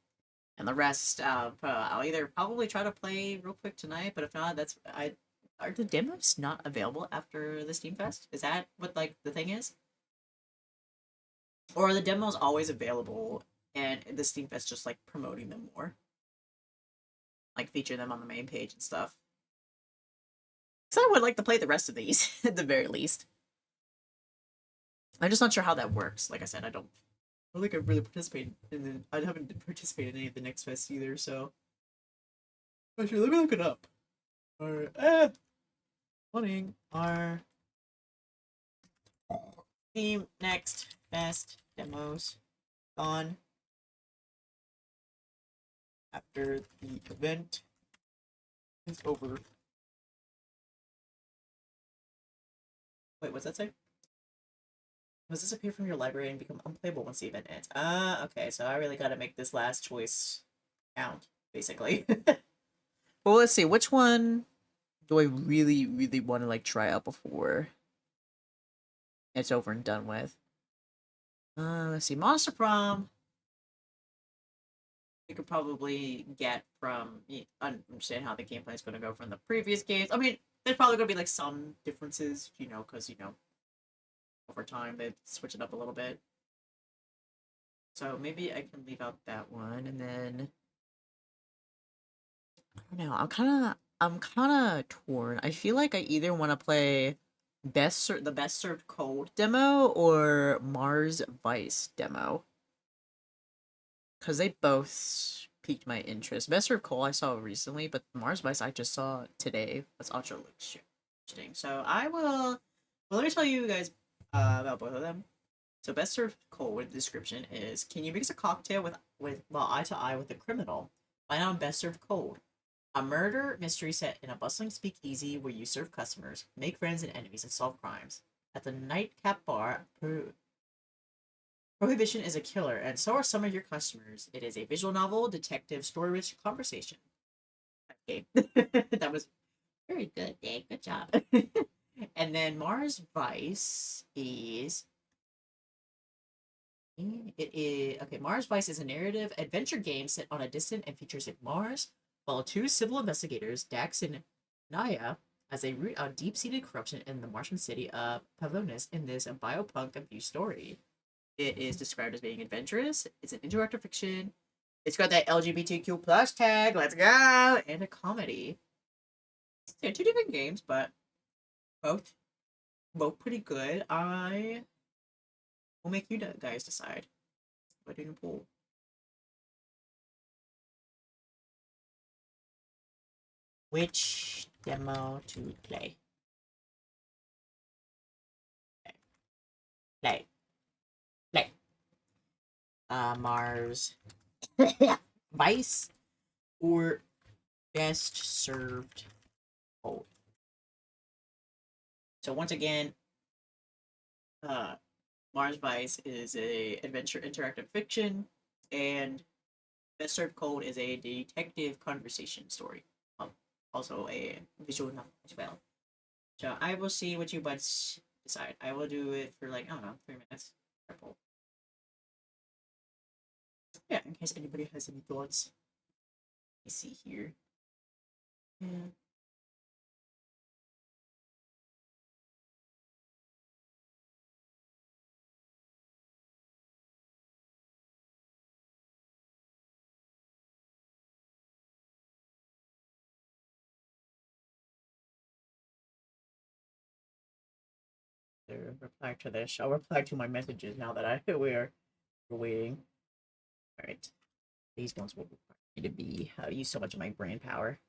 and the rest, I'll either probably try to play real quick tonight, but if not, that's I. Are the demos not available after the Steam Fest? Is that what like the thing is? Or are the demos always available and the Steam Fest just like promoting them more? Like feature them on the main page and stuff. Because I would like to play the rest of these at the very least. I'm just not sure how that works. Like I said, I don't think I've really participated in the. I haven't participated in any of the next fest either, so. Actually, let me look it up. Alright. Morning. Our Steam Next Fest demos gone after the event is over. Wait, what's that say? Does this appear from your library and become unplayable once the event ends? Okay, so I really gotta make this last choice count, basically. Well, let's see, which one do I really, really want to like try out before it's over and done with? Let's see, Monster Prom. You could probably get from understand how the gameplay is going to go from the previous games. I mean, there's probably going to be like some differences, because over time they switch it up a little bit. So maybe I can leave out that one, and then I don't know. I'm kind of torn. I feel like I either want to play the Best Served Cold demo or Mars Vice demo, because they both piqued my interest. Best Served Cold I saw recently, but Mars Vice I just saw today. That's also looks interesting. So I will. Well, let me tell you guys about both of them. So Best Served Cold with description is: can you mix a cocktail with well eye to eye with a criminal? Find out Best Served Cold. A murder mystery set in a bustling speakeasy where you serve customers, make friends and enemies, and solve crimes. At the nightcap bar, Prohibition is a killer, and so are some of your customers. It is a visual novel, detective, story-rich conversation. Okay, that was very good, Dave. Good job. And then Mars Vice is. Mars Vice is a narrative adventure game set on a distant and futuristic Mars. Follow two civil investigators, Dax and Naya, as they root out deep-seated corruption in the Martian city of Pavonis in this biopunk-infused story. It is described as being adventurous. It's an interactive fiction. It's got that LGBTQ plus tag. Let's go, and a comedy. They're two different games, but both pretty good. I will make you guys decide. By doing a poll. Which demo to play? Play. Play. Mars. Vice or Best Served Cold. So once again, Mars Vice is a adventure interactive fiction, and Best Served Cold is a detective conversation story. Also a visual novel as well. So I will see what you buds decide. I will do it for like, I don't know, 3 minutes. Purple. Yeah, in case anybody has any thoughts. Let me see here. Yeah. reply to this. I'll reply to my messages now that we're waiting. All right, these ones will require me to be use so much of my brain power.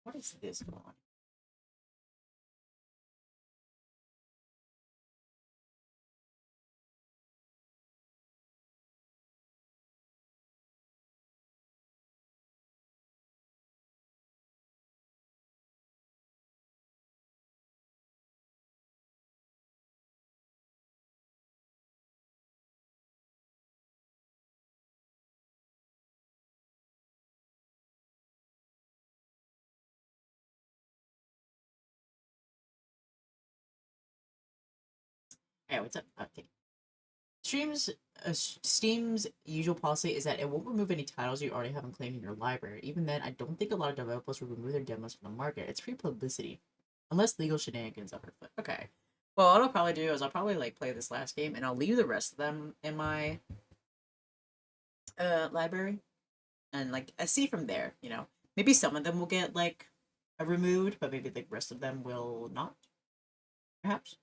What is this one? Hey, what's up? Okay. Steam's usual policy is that it won't remove any titles you already haven't claimed in your library. Even then, I don't think a lot of developers will remove their demos from the market. It's free publicity, unless legal shenanigans are afoot. Okay. Well, what I'll probably do is I'll probably like play this last game, and I'll leave the rest of them in my library, and like I see from there. You know, maybe some of them will get like removed, but maybe the rest of them will not. Perhaps.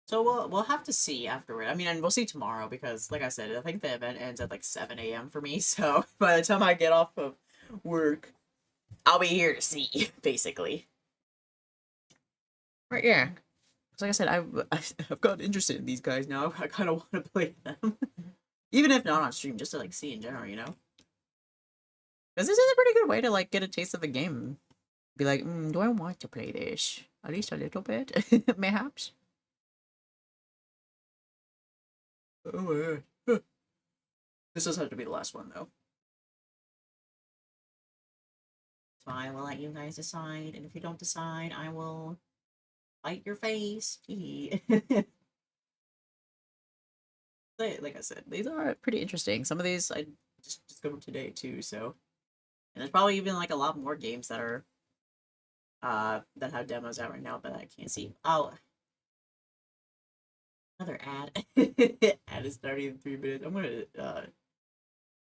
So we'll have to see afterward. I mean, and we'll see tomorrow because, like I said, I think the event ends at like 7 a.m. for me. So by the time I get off of work, I'll be here to see, basically. Right? Yeah. Because like I said, I've gotten interested in these guys now. I kind of want to play them, even if not on stream, just to like see in general, you know. Because this is a pretty good way to like get a taste of the game. Be like, do I want to play this? At least a little bit, mayhaps. Oh my god. This does have to be the last one, though. So I will let you guys decide, and if you don't decide, I will bite your face. Like I said, these are pretty interesting. Some of these I just discovered today, too, so... And there's probably even, like, a lot more games that are... that have demos out right now, but I can't see. Oh... Another ad. Ad is starting in 3 minutes. I'm gonna,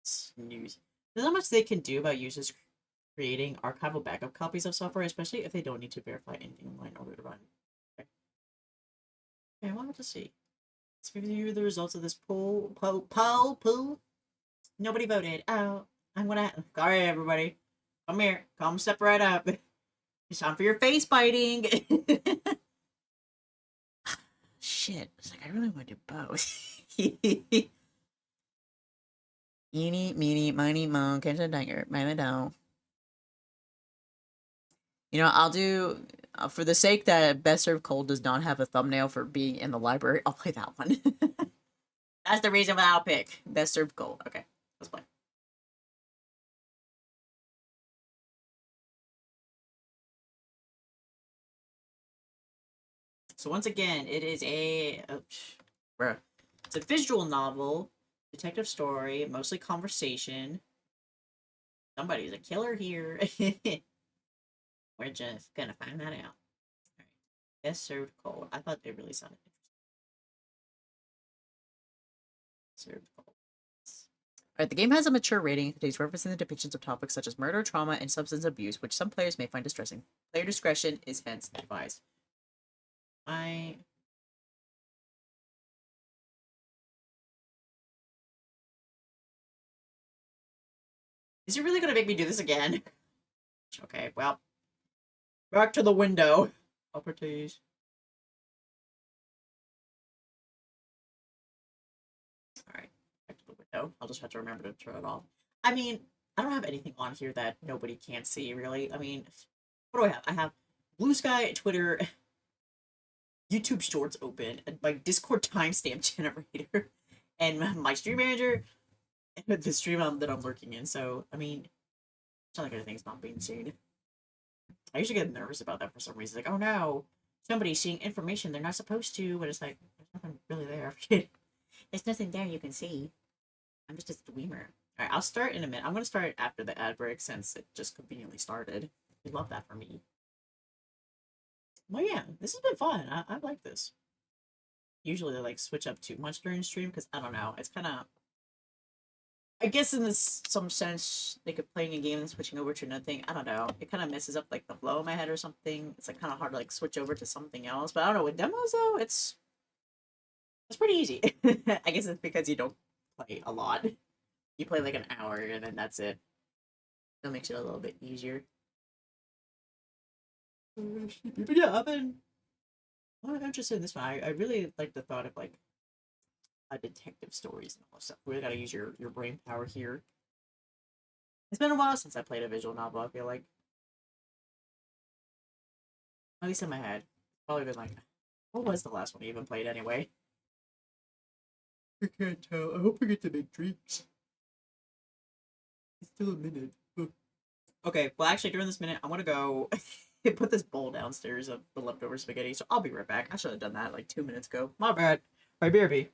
snooze. There's not much they can do about users creating archival backup copies of software, especially if they don't need to verify anything online in order to run. Okay, I wanted to see. Let's review the results of this poll. Nobody voted. Oh, I'm gonna. All right, everybody, come here. Come step right up. It's time for your face biting. Shit, it's like I really want to do both. Eeny, meeny, miny, mo, catch a tiger, man, I don't. You know, I'll do, for the sake that Best Served Cold does not have a thumbnail for being in the library, I'll play that one. That's the reason why I'll pick Best Served Cold. Okay, let's play. So once again, it is a, it's a visual novel, detective story, mostly conversation. Somebody's a killer here. We're just gonna find that out. All right. Best Served Cold. I thought they really sounded interesting. Served Cold. Alright, the game has a mature rating and contains references and depictions of topics such as murder, trauma, and substance abuse, which some players may find distressing. Player discretion is hence advised. Is he really gonna make me do this again? Okay, well. Back to the window. Properties. Alright, back to the window. I'll just have to remember to turn it off. I mean, I don't have anything on here that nobody can't see, really. I mean, what do I have? I have Blue Sky, Twitter, YouTube Shorts open, and my Discord timestamp generator, and my stream manager, and the stream that I'm lurking in. So, I mean, it's not like anything's not being seen. I usually get nervous about that for some reason. Like, oh no, somebody's seeing information they're not supposed to, but it's like, there's nothing really there. There's nothing there you can see. I'm just a streamer. Alright, I'll start in a minute. I'm going to start after the ad break since it just conveniently started. You love that for me. Well, yeah, this has been fun. I like this. Usually they like switch up too much during stream because I don't know. It's kind of, I guess in this some sense, like playing a game and switching over to nothing. I don't know. It kind of messes up like the flow in my head or something. It's like kind of hard to like switch over to something else. But I don't know. With demos though, it's pretty easy. I guess it's because you don't play a lot. You play like an hour and then that's it. That makes it a little bit easier. But yeah, I'm interested in this one. I really like the thought of like detective stories and all that stuff. Really gotta use your brain power here. It's been a while since I played a visual novel, I feel like. At least in my head. Probably been like, what was the last one you even played anyway? I can't tell. I hope we get to make drinks. It's still a minute. Okay, well actually during this minute, I'm gonna go put this bowl downstairs of the leftover spaghetti, so I'll be right back. I should have done that like 2 minutes ago. My bad. My BRB.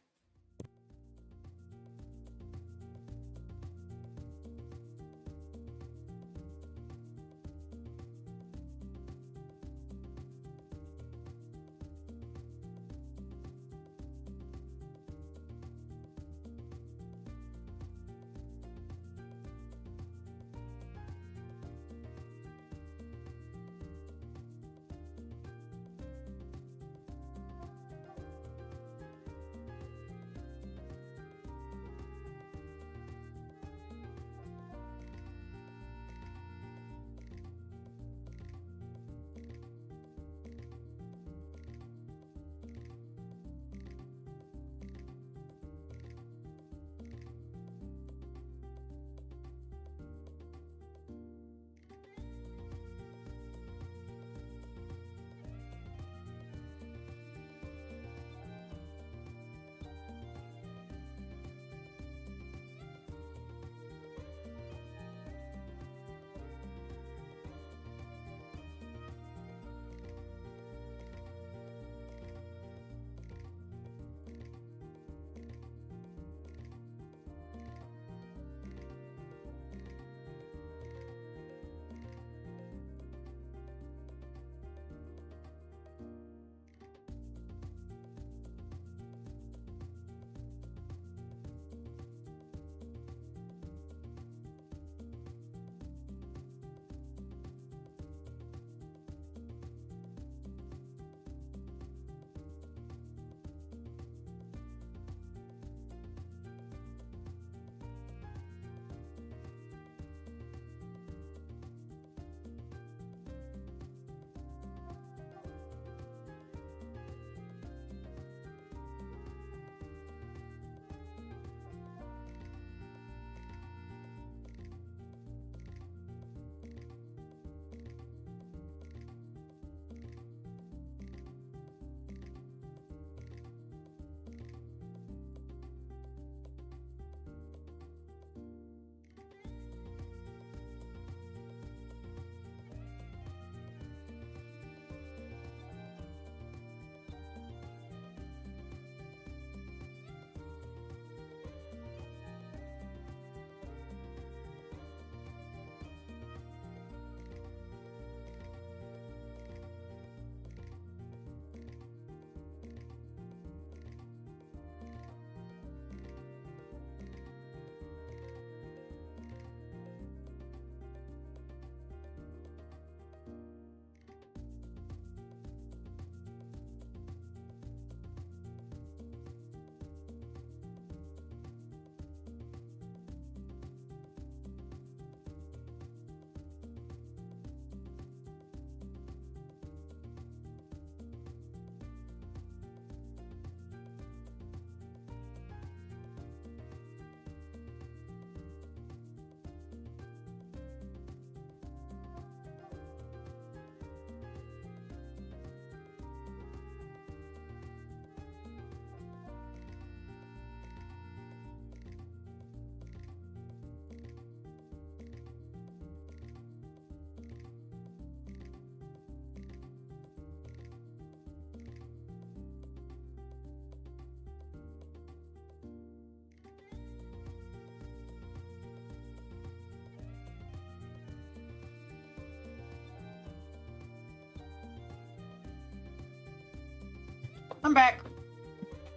I'm back.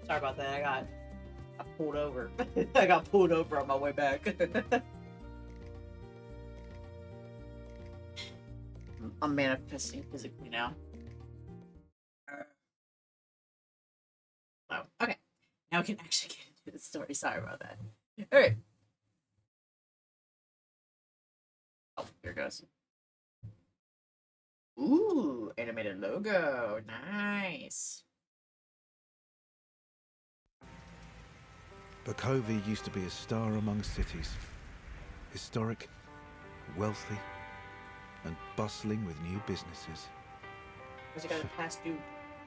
Sorry about that. I got pulled over. I got pulled over on my way back. I'm manifesting physically now. Oh, okay. Now we can actually get into the story. Sorry about that. All right. Oh, here it goes. Ooh, animated logo. Nice. Bakovia used to be a star among cities. Historic, wealthy, and bustling with new businesses. Because you got a past due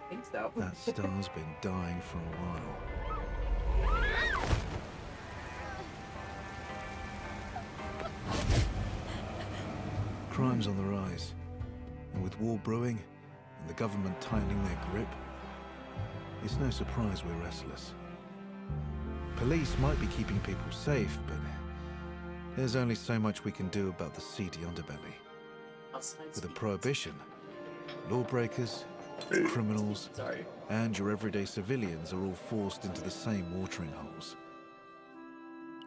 things, though. That star's been dying for a while. Crime's on the rise, and with war brewing and the government tightening their grip, it's no surprise we're restless. Police might be keeping people safe, but there's only so much we can do about the seedy underbelly. With a prohibition, lawbreakers, criminals, and your everyday civilians are all forced into the same watering holes.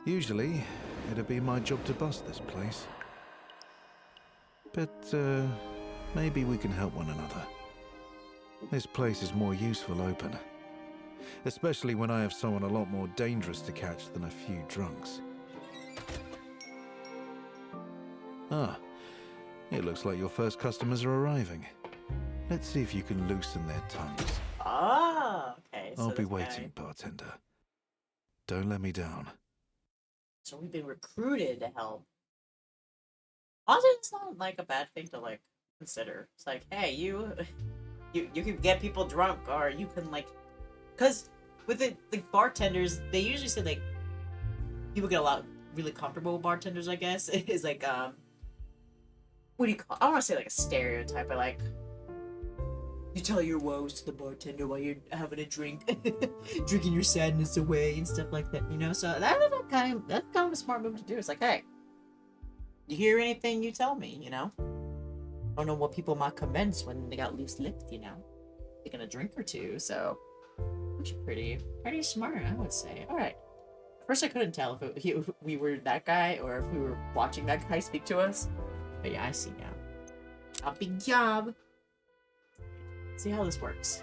Usually, it'd be my job to bust this place. But, maybe we can help one another. This place is more useful open. Especially when I have someone a lot more dangerous to catch than a few drunks. Ah, it looks like your first customers are arriving. Let's see if you can loosen their tongues. Ah, okay. So I'll be waiting, bartender. Don't let me down. So we've been recruited to help. Also, it's not like a bad thing to like consider. It's like, hey, you can get people drunk, or you can like, because with the bartenders, they usually say like people get a lot really comfortable with bartenders. I guess is like what do you call? I don't want to say like a stereotype, but like you tell your woes to the bartender while you're having a drink, drinking your sadness away and stuff like that. You know, so that's kind of a smart move to do. It's like, hey, you hear anything, you tell me. You know, I don't know what people might commence when they got loose lipped. You know, taking a drink or two. So it's pretty smart, I would say. All right. First, I couldn't tell if we were that guy or if we were watching that guy speak to us. But yeah, I see now. A big job. Let's see how this works.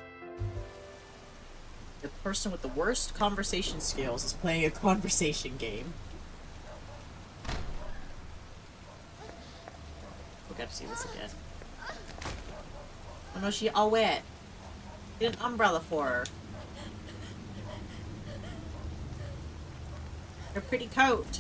The person with the worst conversation skills is playing a conversation game. We got to see this again. Oh no, she all wet. Get an umbrella for her. Her pretty coat.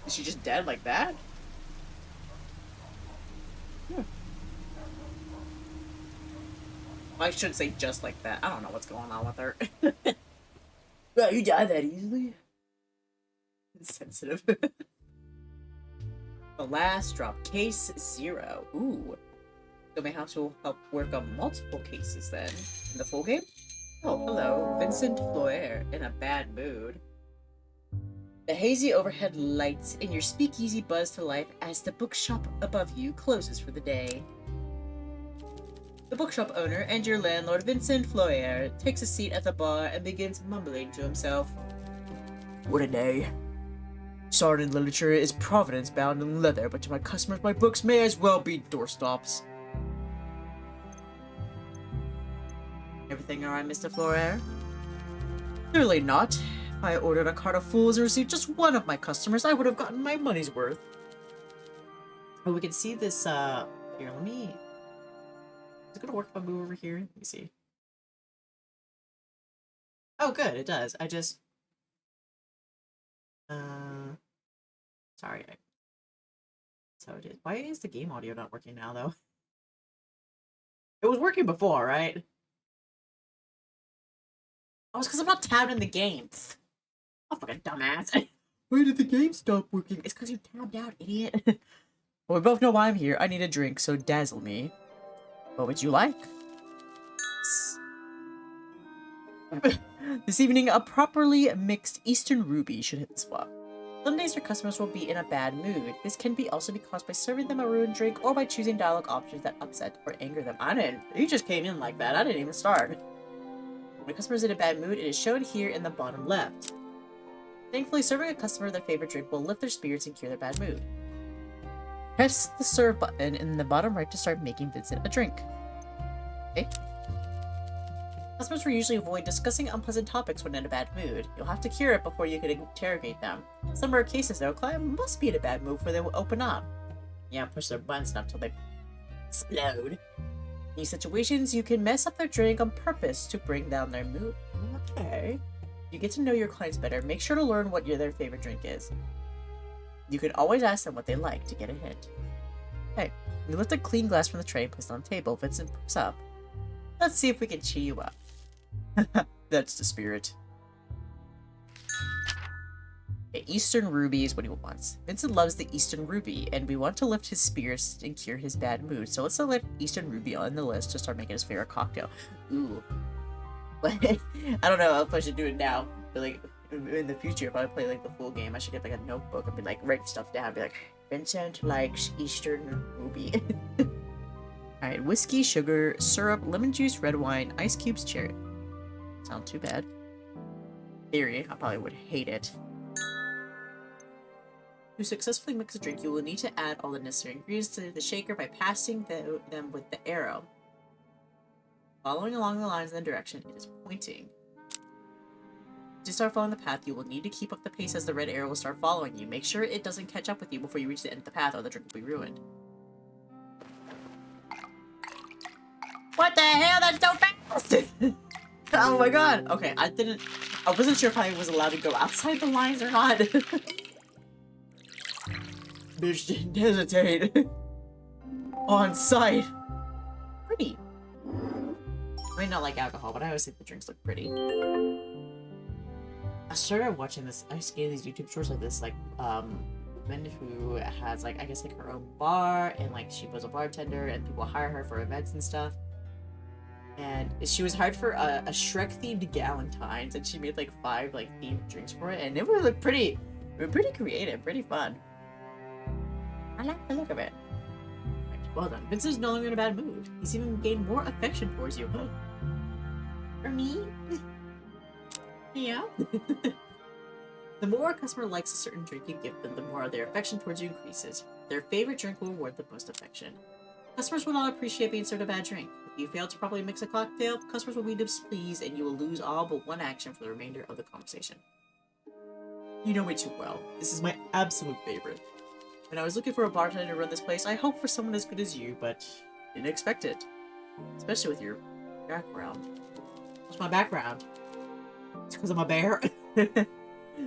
Is she just dead like that? Well, I shouldn't say just like that. I don't know what's going on with her. Well, you die that easily? Insensitive. The last drop. Case 0. Ooh. So mayhaps we'll help work on multiple cases then. In the full game? Oh, hello. Vincent Floyer in a bad mood. The hazy overhead lights in your speakeasy buzz to life as the bookshop above you closes for the day. The bookshop owner and your landlord, Vincent Floyer, takes a seat at the bar and begins mumbling to himself. What a day. Sordid literature is providence bound in leather, but to my customers, my books may as well be doorstops. Everything alright, Mr. Floyer? Clearly not. If I ordered a cart of fools and received just one of my customers, I would have gotten my money's worth. Oh, we can see this, here, let me... Is it gonna work if I move over here? Let me see. Oh, good, it does. I just... Sorry. So it is. Why is the game audio not working now, though? It was working before, right? Oh, it's because I'm not tabbed in the game. Oh, fucking dumbass. Why did the game stop working? It's because you tabbed out, idiot. Well, we both know why I'm here. I need a drink, so dazzle me. What would you like? This evening, a properly mixed Eastern Ruby should hit the spot. Some days your customers will be in a bad mood. This can also be caused by serving them a ruined drink or by choosing dialogue options that upset or anger them. You just came in like that. I didn't even start. When a customer is in a bad mood, it is shown here in the bottom left. Thankfully, serving a customer their favorite drink will lift their spirits and cure their bad mood. Press the serve button in the bottom right to start making Vincent a drink. Okay. Customers will usually avoid discussing unpleasant topics when in a bad mood. You'll have to cure it before you can interrogate them. In some rare cases, though, a client must be in a bad mood before they will open up. Yeah, push their buttons up till they explode. In these situations, you can mess up their drink on purpose to bring down their mood. Okay. You get to know your clients better. Make sure to learn what their favorite drink is. You can always ask them what they like to get a hint. Okay. You lift a clean glass from the tray and place it on the table. Vincent picks up. Let's see if we can cheer you up. That's the spirit. Okay, Eastern Ruby is what he wants. Vincent loves the Eastern Ruby, and we want to lift his spirits and cure his bad mood. So let's select Eastern Ruby on the list to start making his favorite cocktail. Ooh. But I don't know if I should do it now. But like in the future, if I play like the full game, I should get like a notebook and be like write stuff down. Be like, Vincent likes Eastern Ruby. Alright, whiskey, sugar, syrup, lemon juice, red wine, ice cubes, cherry. Sound too bad. Theory, I probably would hate it. To successfully mix a drink, you will need to add all the necessary ingredients to the shaker by passing them with the arrow. Following along the lines in the direction it is pointing. To start following the path, you will need to keep up the pace as the red arrow will start following you. Make sure it doesn't catch up with you before you reach the end of the path or the drink will be ruined. What the hell? That's so fast! Oh my god! Okay, I wasn't sure if I was allowed to go outside the lines or not. Bitch didn't hesitate. On sight. Pretty. I may not like alcohol, but I always think the drinks look pretty. I started watching this, I used to get these YouTube shorts like this, like, woman who has, like, I guess, like, her own bar, and, like, she was a bartender, and people hire her for events and stuff. And she was hired for a Shrek-themed Galentine's, and she made, like, 5, like, themed drinks for it, and it would look pretty creative, pretty fun. I like the look of it. Well done. Vincent's no longer in a bad mood. He's even gained more affection towards you. Huh? For me? Yeah. The more a customer likes a certain drink you give them, the more their affection towards you increases. Their favorite drink will reward the most affection. Customers will not appreciate being served a bad drink. If you fail to properly mix a cocktail, customers will be displeased and you will lose all but one action for the remainder of the conversation. You know me too well. This is my absolute favorite. When I was looking for a bartender to run this place, I hoped for someone as good as you, but didn't expect it. Especially with your background. What's my background? It's because I'm a bear.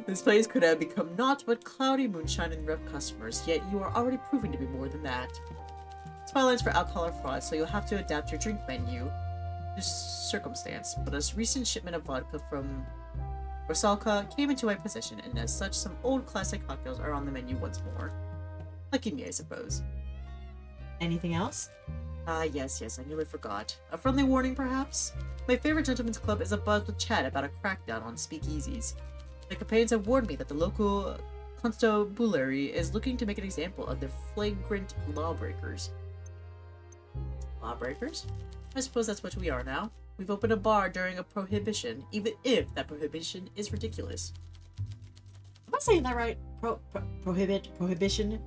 This place could have become naught but cloudy moonshine and rough customers, yet you are already proving to be more than that. Spotlights for alcohol or fraud, so you'll have to adapt your drink menu to circumstance, but a recent shipment of vodka from Rosalka came into my possession, and as such, some old classic cocktails are on the menu once more. Lucky me, I suppose. Anything else? Yes, I nearly forgot. A friendly warning, perhaps? My favorite gentleman's club is abuzz with chat about a crackdown on speakeasies. My companions have warned me that the local constabulary is looking to make an example of the flagrant lawbreakers. Lawbreakers? I suppose that's what we are now. We've opened a bar during a prohibition, even if that prohibition is ridiculous. Am I saying that right? Prohibition?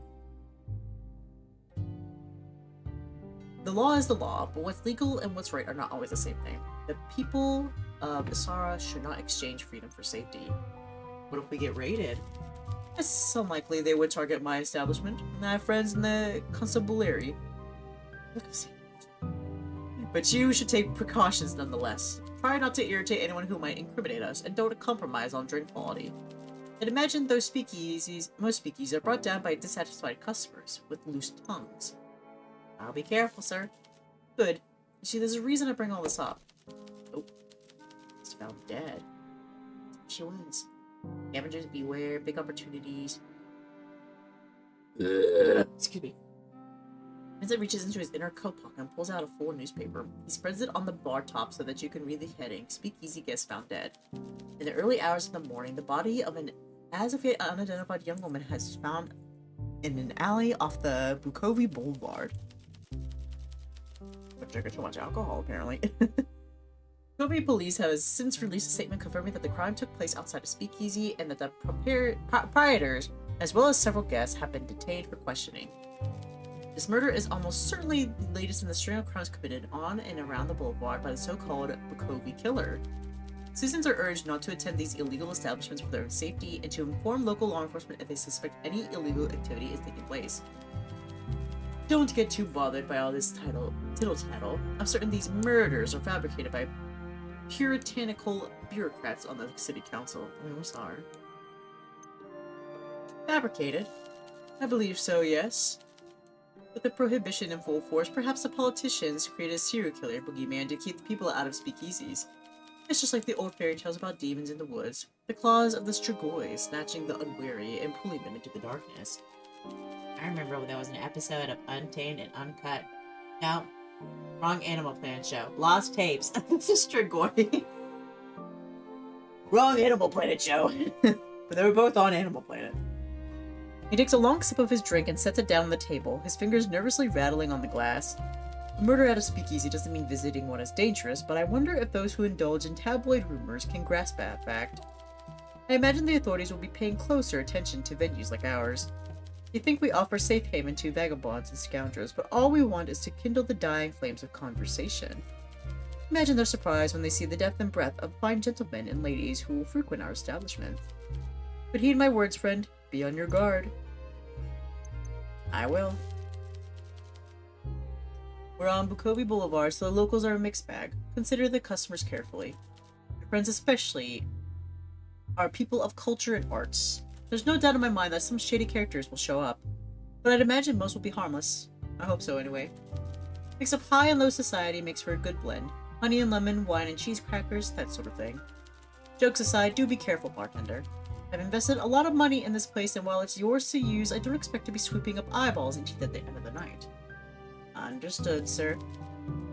The law is the law, but what's legal and what's right are not always the same thing. The people of Isara should not exchange freedom for safety. What if we get raided? It's unlikely they would target my establishment, and I have friends in the constabulary. But you should take precautions nonetheless. Try not to irritate anyone who might incriminate us, and don't compromise on drink quality. And imagine those most speakeasies are brought down by dissatisfied customers with loose tongues. I'll be careful, sir. Good. You see, there's a reason I bring all this up. Oh. She's found dead. She was. Scavengers beware, big opportunities. Excuse me. Vincent reaches into his inner coat pocket and pulls out a full newspaper. He spreads it on the bar top so that you can read the heading, Speakeasy Guest Found Dead. In the early hours of the morning, the body of an as of yet unidentified young woman has found in an alley off the Bukovi Boulevard. But drinking too much alcohol, apparently. Bukovi police has since released a statement confirming that the crime took place outside a speakeasy and that the proprietors, as well as several guests, have been detained for questioning. This murder is almost certainly the latest in the string of crimes committed on and around the boulevard by the so-called Bukovi killer. Citizens are urged not to attend these illegal establishments for their own safety and to inform local law enforcement if they suspect any illegal activity is taking place. Don't get too bothered by all this tittle-tattle. I'm certain these murders are fabricated by puritanical bureaucrats on the city council. Fabricated? I believe so, yes. With the prohibition in full force, perhaps the politicians created a serial killer boogeyman to keep the people out of speakeasies. It's just like the old fairy tales about demons in the woods, the claws of the Strigoi snatching the unwary and pulling them into the darkness. I remember when there was an episode of Untamed and Uncut. No, wrong Animal Planet show. Lost Tapes. This is Strigoi. Wrong Animal Planet show. But they were both on Animal Planet. He takes a long sip of his drink and sets it down on the table, his fingers nervously rattling on the glass. A murder at a speakeasy doesn't mean visiting one is dangerous, but I wonder if those who indulge in tabloid rumors can grasp that fact. I imagine the authorities will be paying closer attention to venues like ours. They think we offer safe haven to vagabonds and scoundrels, but all we want is to kindle the dying flames of conversation. Imagine their surprise when they see the depth and breadth of fine gentlemen and ladies who will frequent our establishment. But heed my words, friend. Be on your guard. I will. We're on Bukovi Boulevard, so the locals are a mixed bag. Consider the customers carefully. Your friends especially are people of culture and arts. There's no doubt in my mind that some shady characters will show up, but I'd imagine most will be harmless. I hope so anyway. Mix of high and low society makes for a good blend. Honey and lemon, wine and cheese crackers, that sort of thing. Jokes aside, do be careful, bartender. I've invested a lot of money in this place, and while it's yours to use, I don't expect to be swooping up eyeballs and teeth at the end of the night. Understood, sir.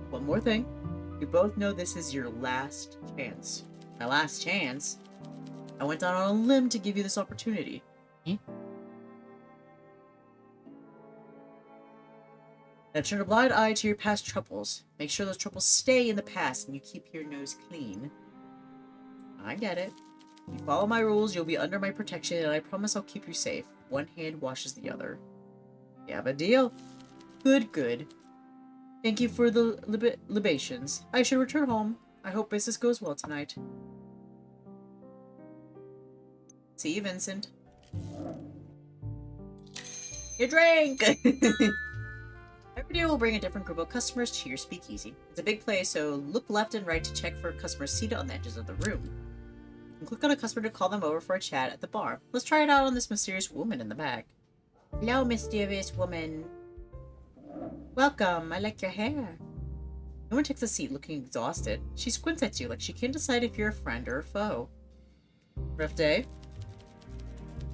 One more thing. You both know this is your last chance. My last chance? I went out on a limb to give you this opportunity. Now turn a blind eye to your past troubles. Make sure those troubles stay in the past and you keep your nose clean. I get it. If you follow my rules, you'll be under my protection, and I promise I'll keep you safe. One hand washes the other. You have a deal? Good, good. Thank you for the libations. I should return home. I hope business goes well tonight. See you, Vincent. Your drink! Every day will bring a different group of customers to your speakeasy. It's a big place, so look left and right to check for customers seated on the edges of the room. You can click on a customer to call them over for a chat at the bar. Let's try it out on this mysterious woman in the back. Hello, mysterious woman. Welcome, I like your hair. No one takes a seat looking exhausted. She squints at you like she can't decide if you're a friend or a foe. Rough day?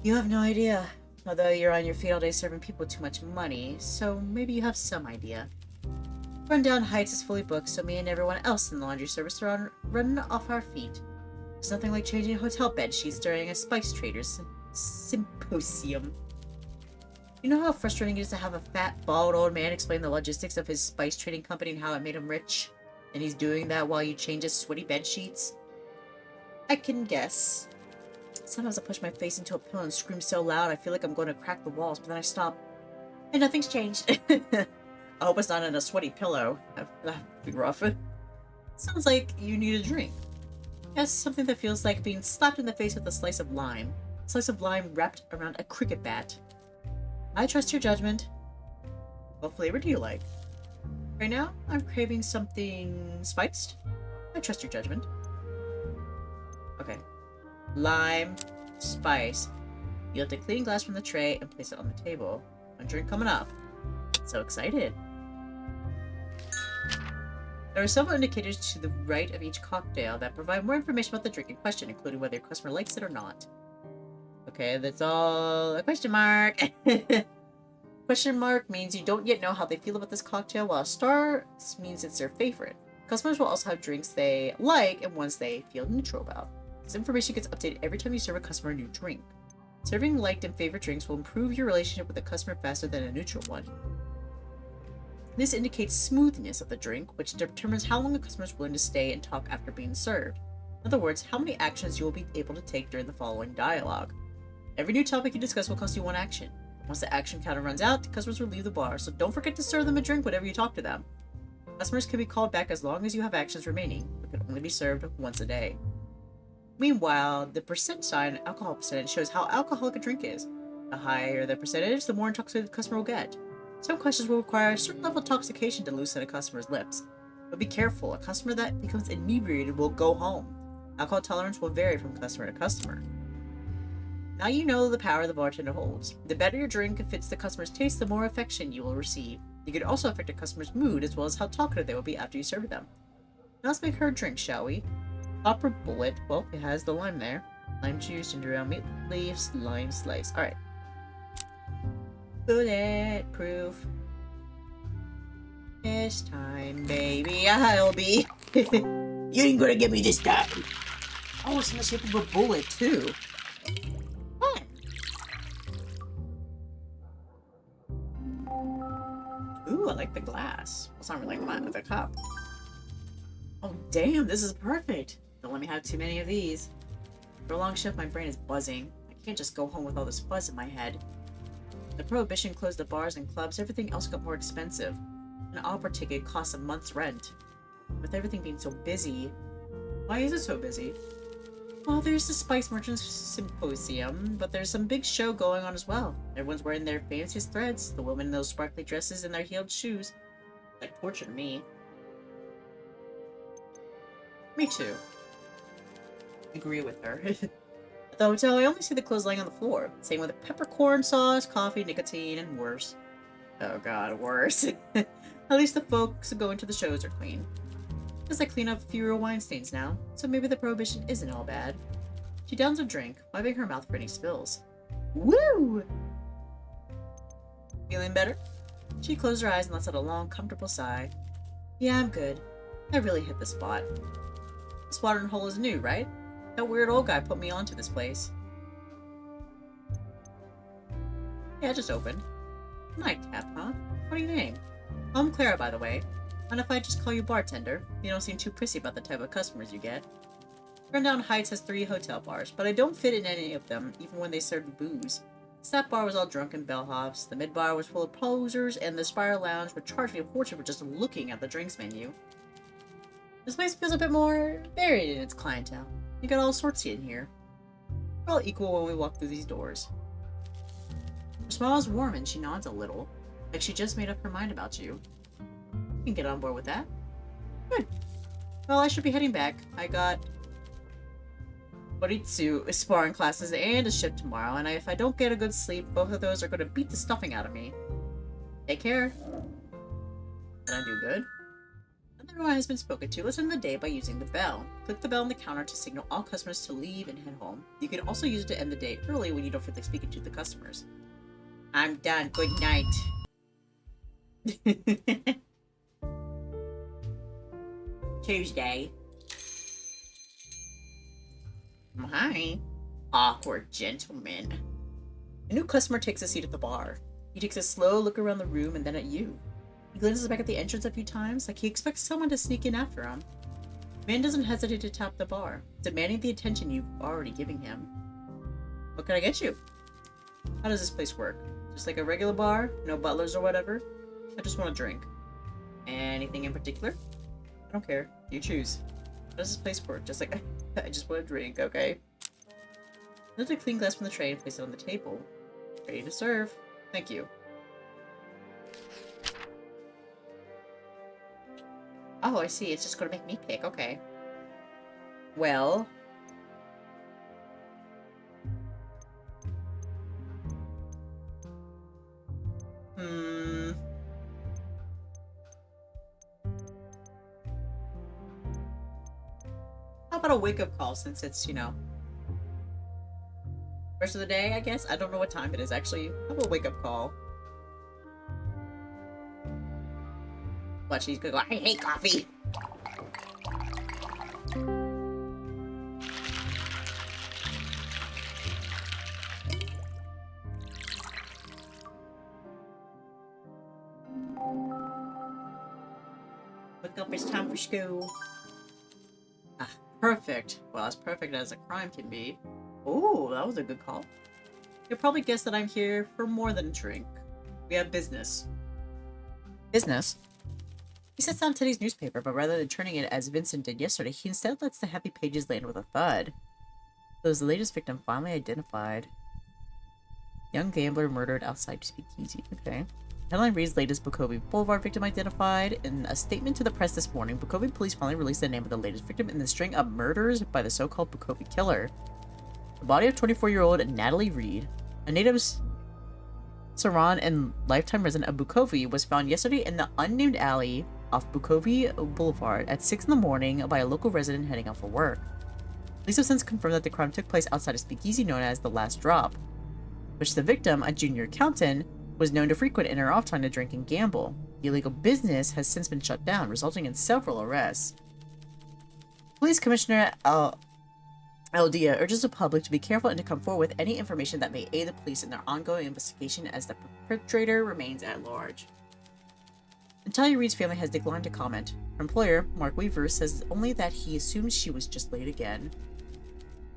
You have no idea. Although you're on your feet all day serving people too much money, so maybe you have some idea. Rundown Heights is fully booked, so me and everyone else in the laundry service are running off our feet. There's nothing like changing hotel bed sheets during a spice traders symposium. You know how frustrating it is to have a fat, bald old man explain the logistics of his spice trading company and how it made him rich? And he's doing that while you change his sweaty bed sheets? I can guess. Sometimes I push my face into a pillow and scream so loud I feel like I'm going to crack the walls, but then I stop. And nothing's changed. I hope it's not in a sweaty pillow. That'd be rough. Sounds like you need a drink. Yes, something that feels like being slapped in the face with a slice of lime. A slice of lime wrapped around a cricket bat. I trust your judgment. What flavor do you like? Right now, I'm craving something spiced. I trust your judgment. Okay. Lime, spice. You lift a clean glass from the tray and place it on the table. One drink coming up. So excited. There are several indicators to the right of each cocktail that provide more information about the drink in question, including whether your customer likes it or not. Okay, that's all a question mark. Question mark means you don't yet know how they feel about this cocktail, while a star means it's their favorite. Customers will also have drinks they like and ones they feel neutral about. This information gets updated every time you serve a customer a new drink. Serving liked and favorite drinks will improve your relationship with the customer faster than a neutral one. This indicates smoothness of the drink, which determines how long a customer is willing to stay and talk after being served. In other words, how many actions you will be able to take during the following dialogue. Every new topic you discuss will cost you 1 action. Once the action counter runs out, the customers will leave the bar, so don't forget to serve them a drink whenever you talk to them. Customers can be called back as long as you have actions remaining, but can only be served once a day. Meanwhile, the percent sign, alcohol percentage, shows how alcoholic a drink is. The higher the percentage, the more intoxicated the customer will get. Some questions will require a certain level of intoxication to loosen a customer's lips. But be careful, a customer that becomes inebriated will go home. Alcohol tolerance will vary from customer to customer. Now you know the power the bartender holds. The better your drink fits the customer's taste, the more affection you will receive. You can also affect a customer's mood as well as how talkative they will be after you serve them. Now let's make her a drink, shall we? Opera bullet. Well, it has the lime there. Lime juice, ginger ale, meat leaves, lime slice. Alright. Bulletproof. This time, baby, I'll be. You ain't gonna get me this time. Oh, it's in the shape of a bullet, too. Fun. Ooh, I like the glass. It's not really like the cup. Oh, damn, this is perfect. Don't let me have too many of these. For a long shift, my brain is buzzing. I can't just go home with all this fuzz in my head. The prohibition closed the bars and clubs, everything else got more expensive. An opera ticket costs a month's rent. With everything being so busy. Why is it so busy? Well, there's the Spice Merchants Symposium, but there's some big show going on as well. Everyone's wearing their fanciest threads, the women in those sparkly dresses and their heeled shoes. Like torture to me. Me too. Agree with her. At the hotel, I only see the clothes laying on the floor. Same with peppercorn sauce, coffee, nicotine, and worse. Oh god, worse. At least the folks going to the shows are clean. As I clean up fewer wine stains now, so maybe the prohibition isn't all bad. She downs a drink, wiping her mouth for any spills. Woo! Feeling better? She closed her eyes and lets out a long, comfortable sigh. Yeah, I'm good. I really hit the spot. This watering hole is new, right? That weird old guy put me onto this place. Yeah, it just opened. Nightcap, huh? What do you name? I'm Clara, by the way. And if I just call you bartender, you don't seem too prissy about the type of customers you get. Rundown Heights has 3 hotel bars, but I don't fit in any of them, even when they served booze. The Stat Bar was all drunken bellhops, the Mid Bar was full of posers, and the Spiral Lounge would charge me a fortune for just looking at the drinks menu. This place feels a bit more varied in its clientele. You got all sorts in here. We're all equal when we walk through these doors. Her smile is warm and she nods a little, like she just made up her mind about you. You can get on board with that. Good. Well, I should be heading back. I got Boritsu sparring classes and a shift tomorrow, and if I don't get a good sleep, both of those are going to beat the stuffing out of me. Take care. Did I do good? Everyone has been spoken to. Listen to the day by using the bell. Click the bell on the counter to signal all customers to leave and head home. You can also use it to end the day early when you don't feel like speaking to the customers. I'm done. Good night. Tuesday. Hi. Awkward gentleman. A new customer takes a seat at the bar. He takes a slow look around the room and then at you. He glances back at the entrance a few times, like he expects someone to sneak in after him. The man doesn't hesitate to tap the bar, demanding the attention you've already given him. What can I get you? How does this place work? Just like a regular bar? No butlers or whatever? I just want a drink. Anything in particular? I don't care. You choose. How does this place work? Just like, I just want a drink, okay? Lift a clean glass from the tray and place it on the table. Ready to serve. Thank you. Oh, I see. It's just going to make me pick. Okay. Well. How about a wake-up call since it's, you know, rest of the day, I guess? I don't know what time it is, actually. How about a wake-up call? But she's gonna go, I hate coffee. Wake up, it's time for school. Ah, perfect. Well, as perfect as a crime can be. Oh, that was a good call. You'll probably guess that I'm here for more than a drink. We have business. Business? He sets down today's newspaper, but rather than turning it as Vincent did yesterday, he instead lets the heavy pages land with a thud. So is the latest victim finally identified. Young gambler murdered outside Speakeasy. Okay. Headline reads, latest Bukovi Boulevard victim identified. In a statement to the press this morning, Bukovi police finally released the name of the latest victim in the string of murders by the so-called Bukovi killer. The body of 24-year-old Natalie Reed, a native Saran and lifetime resident of Bukovi, was found yesterday in the unnamed alley off Bukovi Boulevard at 6 in the morning by a local resident heading out for work. Police have since confirmed that the crime took place outside a speakeasy known as The Last Drop, which the victim, a junior accountant, was known to frequent in her off time to drink and gamble. The illegal business has since been shut down, resulting in several arrests. Police Commissioner Aldia urges the public to be careful and to come forward with any information that may aid the police in their ongoing investigation as the perpetrator remains at large. Natalia Reed's family has declined to comment. Her employer, Mark Weaver, says only that he assumes she was just late again.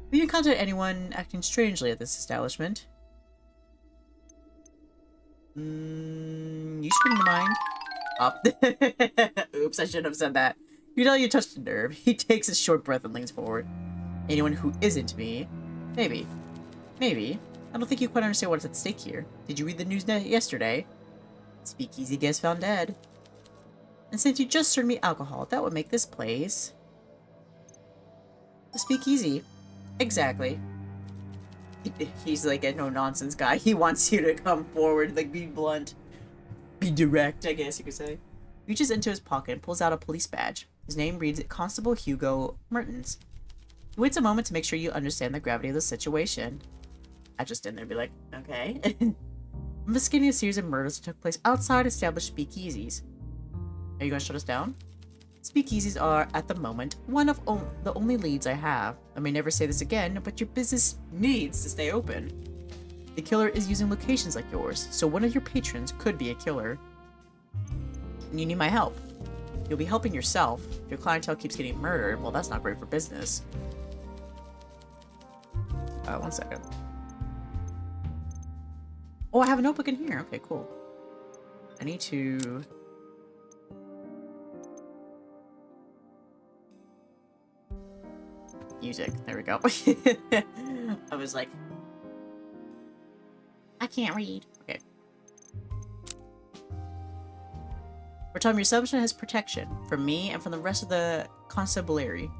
Have you encountered anyone acting strangely at this establishment? You spring to mind? Oh. Oops, I shouldn't have said that. You know you touched a nerve. He takes a short breath and leans forward. Anyone who isn't me? Maybe. Maybe. I don't think you quite understand what's at stake here. Did you read the news yesterday? Speakeasy guest found dead. And since you just served me alcohol, that would make this place a speakeasy. Exactly. He's like a no-nonsense guy. He wants you to come forward, like be blunt. Be direct, I guess you could say. Reaches into his pocket and pulls out a police badge. His name reads Constable Hugo Mertens. He waits a moment to make sure you understand the gravity of the situation. I just stand there and be like, okay. Investigating a series of murders that took place outside established speakeasies. Are you gonna shut us down? Speakeasies are, at the moment, one of the only leads I have. I may never say this again, but your business needs to stay open. The killer is using locations like yours, so one of your patrons could be a killer. And you need my help. You'll be helping yourself. If your clientele keeps getting murdered, well, that's not great for business. One second. Oh, I have a notebook in here. Okay, cool. I need to... Music. There we go. I was like... I can't read. Okay. For time, your establishment has protection from me and from the rest of the constabulary.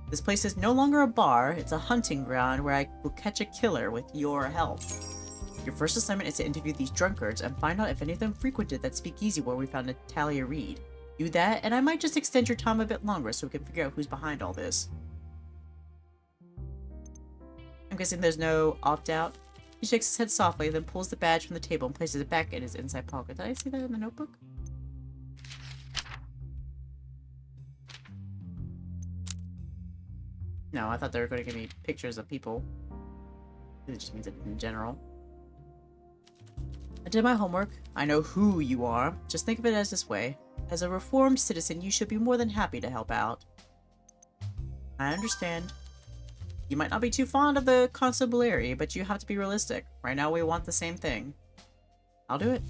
This place is no longer a bar, it's a hunting ground where I will catch a killer with your help. Your first assignment is to interview these drunkards and find out if any of them frequented that speakeasy where we found Natalia Reed. Do that, and I might just extend your time a bit longer so we can figure out who's behind all this. I'm guessing there's no opt-out. He shakes his head softly, then pulls the badge from the table and places it back in his inside pocket. Did I see that in the notebook? No, I thought they were going to give me pictures of people. It just means it in general. I did my homework. I know who you are. Just think of it as this way. As a reformed citizen, you should be more than happy to help out. I understand. You might not be too fond of the constabulary, but you have to be realistic. Right now, we want the same thing. I'll do it.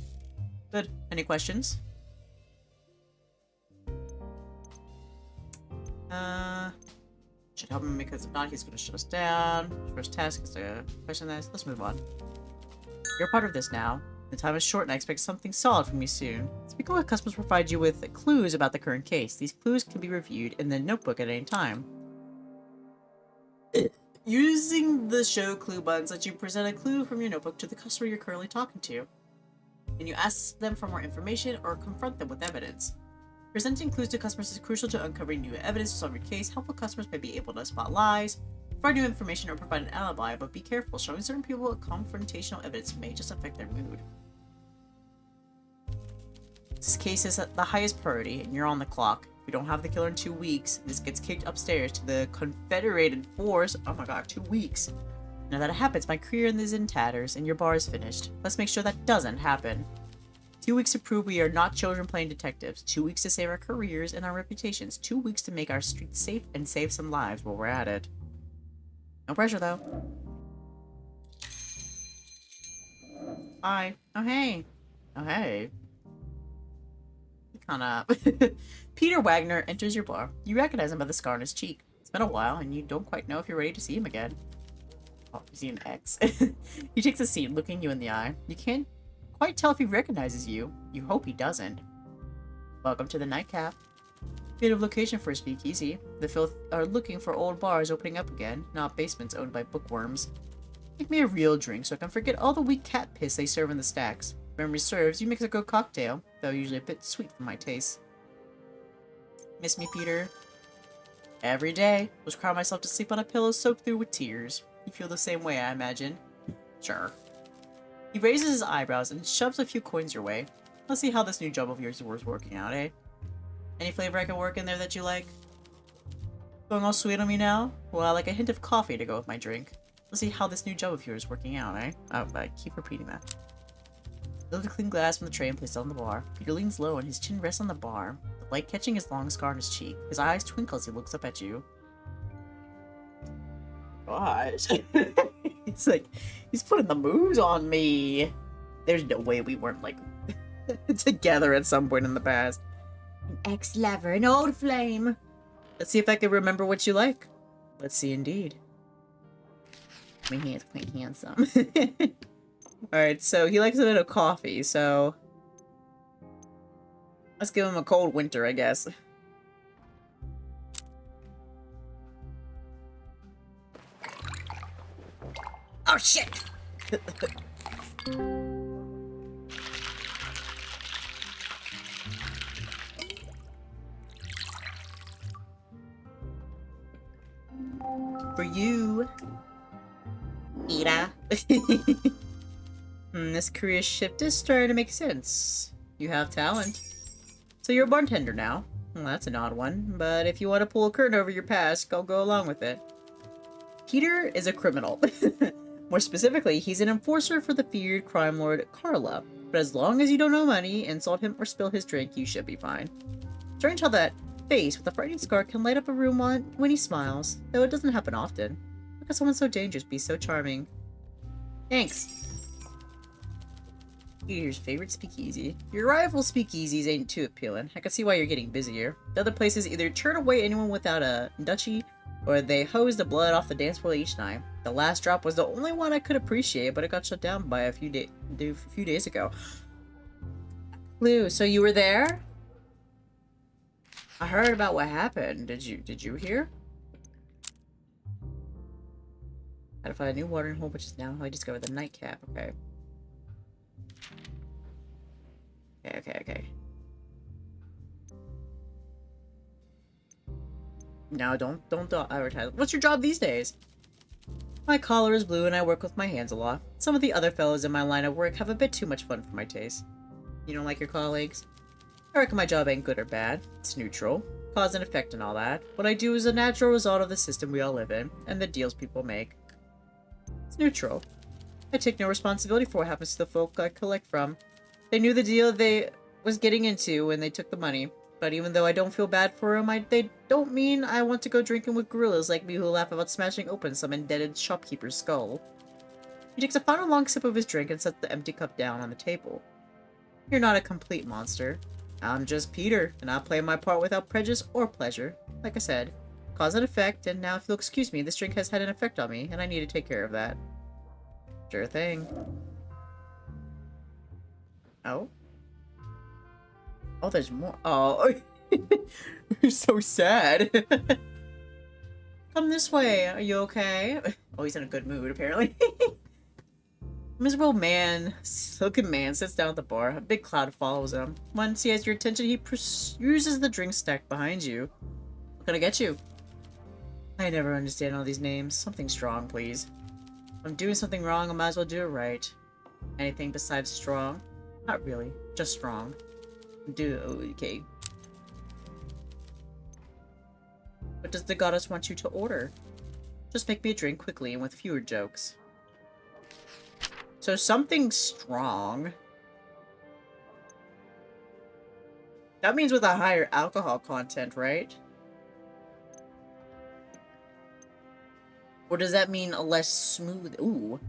Good. Any questions? Should help him because if not, he's going to shut us down. First task is to question this. Let's move on. You're part of this now. The time is short and I expect something solid from you soon. Speaking with customers provide you with clues about the current case. These clues can be reviewed in the notebook at any time. Using the show clue buttons lets you present a clue from your notebook to the customer you're currently talking to. And you ask them for more information or confront them with evidence. Presenting clues to customers is crucial to uncovering new evidence to solve your case. Helpful customers may be able to spot lies, provide new information, or provide an alibi, but be careful. Showing certain people confrontational evidence may just affect their mood. This case is at the highest priority, and you're on the clock. If we don't have the killer in 2 weeks, this gets kicked upstairs to the Confederated Force. Oh my god, 2 weeks. Now that it happens, my career is in tatters, and your bar is finished. Let's make sure that doesn't happen. 2 weeks to prove we are not children playing detectives. 2 weeks to save our careers and our reputations. 2 weeks to make our streets safe and save some lives while we're at it. No pressure, though. Hi. Oh, hey. Oh, hey. Kinda. Peter Wagner enters your bar. You recognize him by the scar on his cheek. It's been a while, and you don't quite know if you're ready to see him again. Oh, you see an X. He takes a seat, looking you in the eye. You can't quite tell if he recognizes you. You hope he doesn't. Welcome to the nightcap. Creative location for a speakeasy. The filth are looking for old bars opening up again, not basements owned by bookworms. Make me a real drink so I can forget all the weak cat piss they serve in the stacks. Memory serves, you mix a good cocktail, though usually a bit sweet for my taste. Miss me, Peter? Every day. Was crying myself to sleep on a pillow soaked through with tears. You feel the same way, I imagine. Sure. He raises his eyebrows and shoves a few coins your way. Let's see how this new job of yours is working out, eh? Any flavor I can work in there that you like? Going all sweet on me now? Well, I like a hint of coffee to go with my drink. Let's see how this new job of yours is working out, eh? Oh, I keep repeating that. Lift a clean glass from the tray and place it on the bar. Peter leans low and his chin rests on the bar, the light catching his long scar on his cheek. His eyes twinkle as he looks up at you. Gosh. It's like, he's putting the moves on me. There's no way we weren't, like, together at some point in the past. An ex-lover, an old flame. Let's see if I can remember what you like. Let's see indeed. I mean, he is quite handsome. Alright, so he likes a bit of coffee, so let's give him a cold winter, I guess. Oh, shit! For you, Ida. This career shift is starting to make sense. You have talent. So you're a bartender now. Well, that's an odd one, but if you want to pull a curtain over your past, I'll go along with it. Peter is a criminal. More specifically, he's an enforcer for the feared crime lord Carla. But as long as you don't owe money, insult him, or spill his drink, you should be fine. Strange how that face with a frightening scar can light up a room when he smiles, though it doesn't happen often. How could someone so dangerous be so charming? Thanks. Peter's favorite speakeasy. Your rival speakeasies ain't too appealing. I can see why you're getting busier. The other places either turn away anyone without a duchy, or they hose the blood off the dance floor each night. The last drop was the only one I could appreciate, but it got shut down by a few days ago. Lou, so you were there? I heard about what happened. Did you hear? Had to find a new watering hole, which is now how I discovered the nightcap. Okay. Okay. No, don't advertise. What's your job these days? My collar is blue and I work with my hands a lot. Some of the other fellows in my line of work have a bit too much fun for my taste. You don't like your colleagues? I reckon my job ain't good or bad. It's neutral. Cause and effect and all that. What I do is a natural result of the system we all live in, and the deals people make. It's neutral. I take no responsibility for what happens to the folk I collect from. They knew the deal they was getting into when they took the money. But even though I don't feel bad for them, they don't mean I want to go drinking with gorillas like me who laugh about smashing open some indebted shopkeeper's skull. He takes a final long sip of his drink and sets the empty cup down on the table. You're not a complete monster. I'm just Peter, and I'll play my part without prejudice or pleasure. Like I said, cause and effect, and now if you'll excuse me, this drink has had an effect on me, and I need to take care of that. Sure thing. Oh? Oh, there's more. Oh, you're so sad. Come this way. Are you okay? Oh, he's in a good mood, apparently. Miserable man, silken man, sits down at the bar. A big cloud follows him. Once he has your attention, he uses the drink stacked behind you. What can I get you? I never understand all these names. Something strong, please. If I'm doing something wrong, I might as well do it right. Anything besides strong? Not really, just strong. Okay. What does the goddess want you to order? Just make me a drink quickly and with fewer jokes. So something strong. That means with a higher alcohol content, right? Or does that mean a less smooth? Ooh.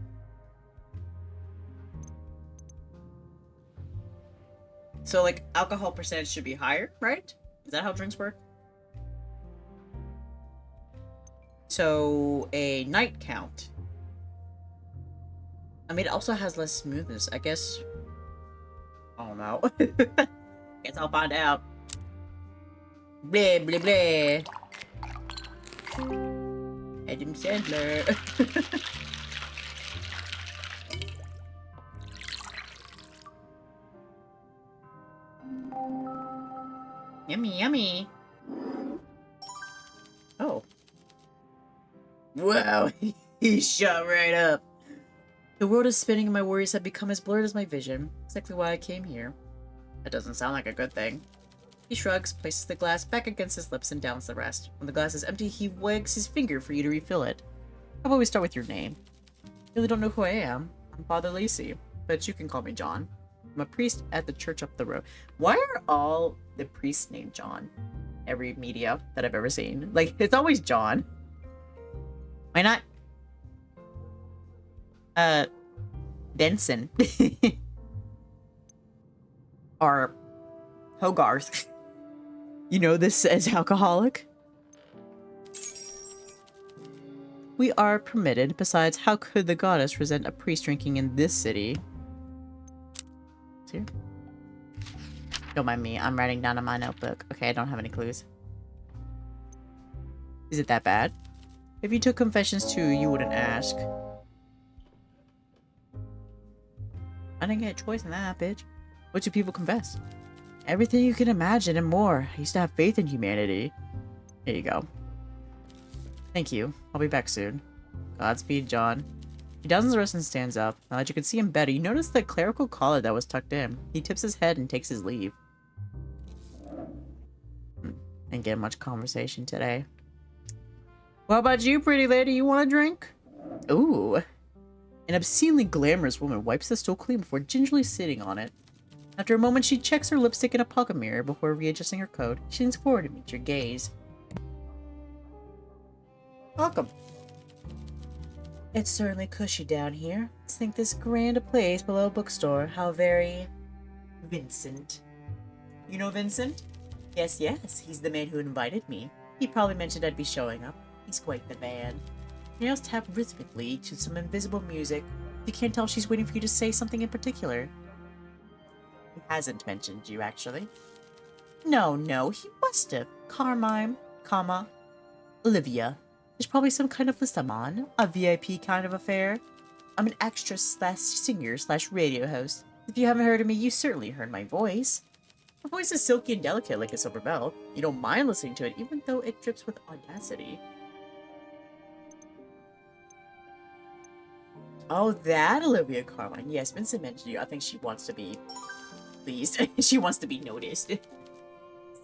So, like, alcohol percentage should be higher, right? Is that how drinks work? So, a night count. I mean, it also has less smoothness. I guess... I don't know. Guess I'll find out. Blah, blah, blah. Adam Sandler. Yummy, yummy. Oh. Wow, he shot right up. The world is spinning and my worries have become as blurred as my vision. Exactly why I came here. That doesn't sound like a good thing. He shrugs, places the glass back against his lips, and downs the rest. When the glass is empty, he wags his finger for you to refill it. How about we start with your name? You really don't know who I am. I'm Father Lacey, but you can call me John. I'm a priest at the church up the road. Why are all the priests named John? Every media that I've ever seen. Like, it's always John. Why not? Benson. Or Hogarth. You know this as alcoholic? We are permitted. Besides, how could the goddess resent a priest drinking in this city? See? Don't mind me. I'm writing down in my notebook. Okay, I don't have any clues. Is it that bad? If you took confessions too, you wouldn't ask. I didn't get a choice in that, bitch. What do people confess? Everything you can imagine and more. I used to have faith in humanity. There you go. Thank you. I'll be back soon. Godspeed, John. He downs the rest and stands up. Now that you can see him better, you notice the clerical collar that was tucked in. He tips his head and takes his leave. Didn't get much conversation today. What about you, pretty lady? You want a drink? Ooh. An obscenely glamorous woman wipes the stool clean before gingerly sitting on it. After a moment, she checks her lipstick in a pocket mirror before readjusting her coat. She leans forward to meet your gaze. Welcome. It's certainly cushy down here. Let's think this grand place below a bookstore. How very... Vincent. You know Vincent? Yes, yes. He's the man who invited me. He probably mentioned I'd be showing up. He's quite the man. Nails tap rhythmically to some invisible music. You can't tell if she's waiting for you to say something in particular. He hasn't mentioned you, actually. No, he must have. Carmine, Olivia. There's probably some kind of list I'm on. A VIP kind of affair. I'm an extra slash singer slash radio host. If you haven't heard of me, you certainly heard my voice. My voice is silky and delicate like a silver bell. You don't mind listening to it, even though it drips with audacity. Oh, that Olivia Carmine. Yes, Vincent mentioned you. I think she wants to be pleased. She wants to be noticed.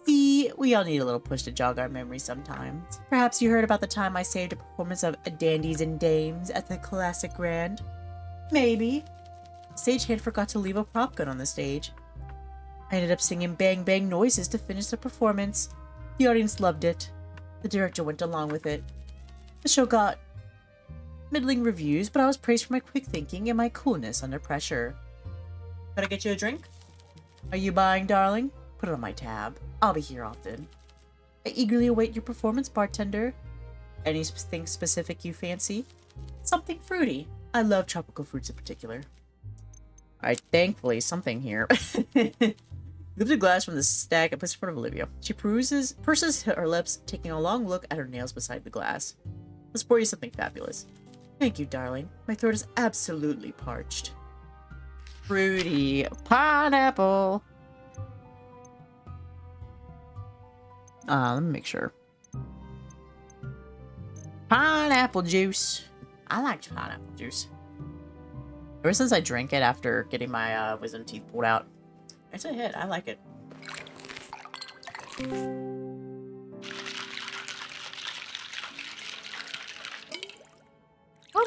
See, we all need a little push to jog our memory sometimes. Perhaps you heard about the time I saved a performance of Dandies and Dames at the Classic Grand. Maybe. The stagehand forgot to leave a prop gun on the stage. I ended up singing bang bang noises to finish the performance. The audience loved it. The director went along with it. The show got middling reviews, but I was praised for my quick thinking and my coolness under pressure. Could I get you a drink? Are you buying, darling? Put it on my tab. I'll be here often. I eagerly await your performance, bartender. Anything specific you fancy? Something fruity. I love tropical fruits in particular. Alright, thankfully, something here. Lifts a glass from the stack and puts it in front of Olivia. She purses her lips, taking a long look at her nails beside the glass. Let's pour you something fabulous. Thank you, darling. My throat is absolutely parched. Fruity pineapple. Let me make sure. Pineapple juice. I like pineapple juice. Ever since I drank it after getting my wisdom teeth pulled out, it's a hit. I like it. I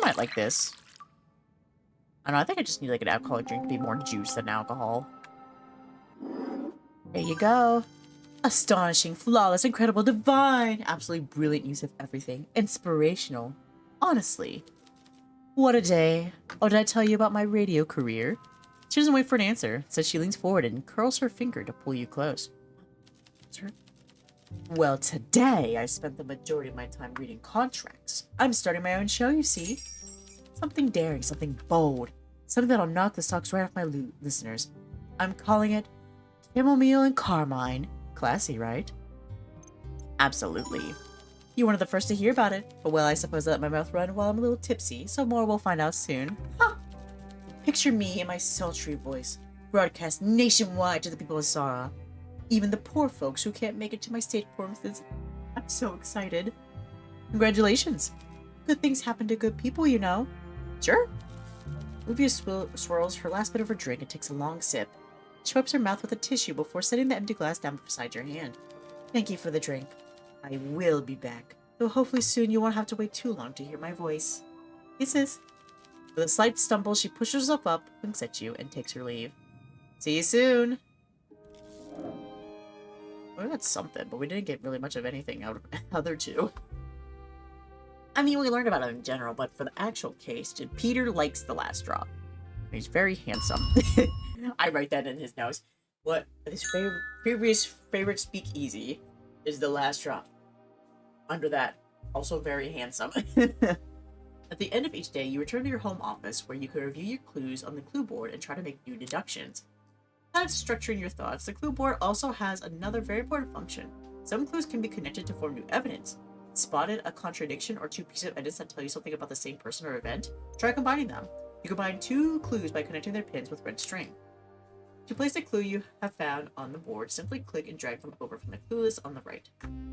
might like this. I don't know, I think I just need like an alcoholic drink to be more juice than alcohol. There you go. Astonishing, flawless, incredible, divine. Absolutely brilliant use of everything. Inspirational. Honestly. What a day. Oh, did I tell you about my radio career? She doesn't wait for an answer. Says she leans forward and curls her finger to pull you close. Sir? Well, today I spent the majority of my time reading contracts. I'm starting my own show, you see. Something daring, something bold. Something that'll knock the socks right off my listeners. I'm calling it Chamomile and Carmine. Classy, right? Absolutely. You're one of the first to hear about it. But well, I suppose I let my mouth run while I'm a little tipsy, so more we'll find out soon. Huh. Picture me in my sultry voice, broadcast nationwide to the people of Sara. Even the poor folks who can't make it to my stage performances. I'm so excited. Congratulations. Good things happen to good people, you know. Sure. Olivia swirls her last bit of her drink and takes a long sip. She wipes her mouth with a tissue before setting the empty glass down beside your hand. Thank you for the drink. I will be back, though hopefully soon you won't have to wait too long to hear my voice. Kisses. With a slight stumble, she pushes herself up, winks at you, and takes her leave. See you soon! Well, that's something, but we didn't get really much of anything out of the other two. I mean, we learned about it in general, but for the actual case, Peter likes the last drop. He's very handsome. I write that in his notes. What his previous favorite speakeasy is the last drop. Under that, also very handsome. At the end of each day, you return to your home office where you can review your clues on the clue board and try to make new deductions. Besides structuring your thoughts, the clue board also has another very important function. Some clues can be connected to form new evidence. Spotted a contradiction or two pieces of evidence that tell you something about the same person or event? Try combining them. You combine two clues by connecting their pins with red string. To place a clue you have found on the board, simply click and drag them over from the clue list on the right.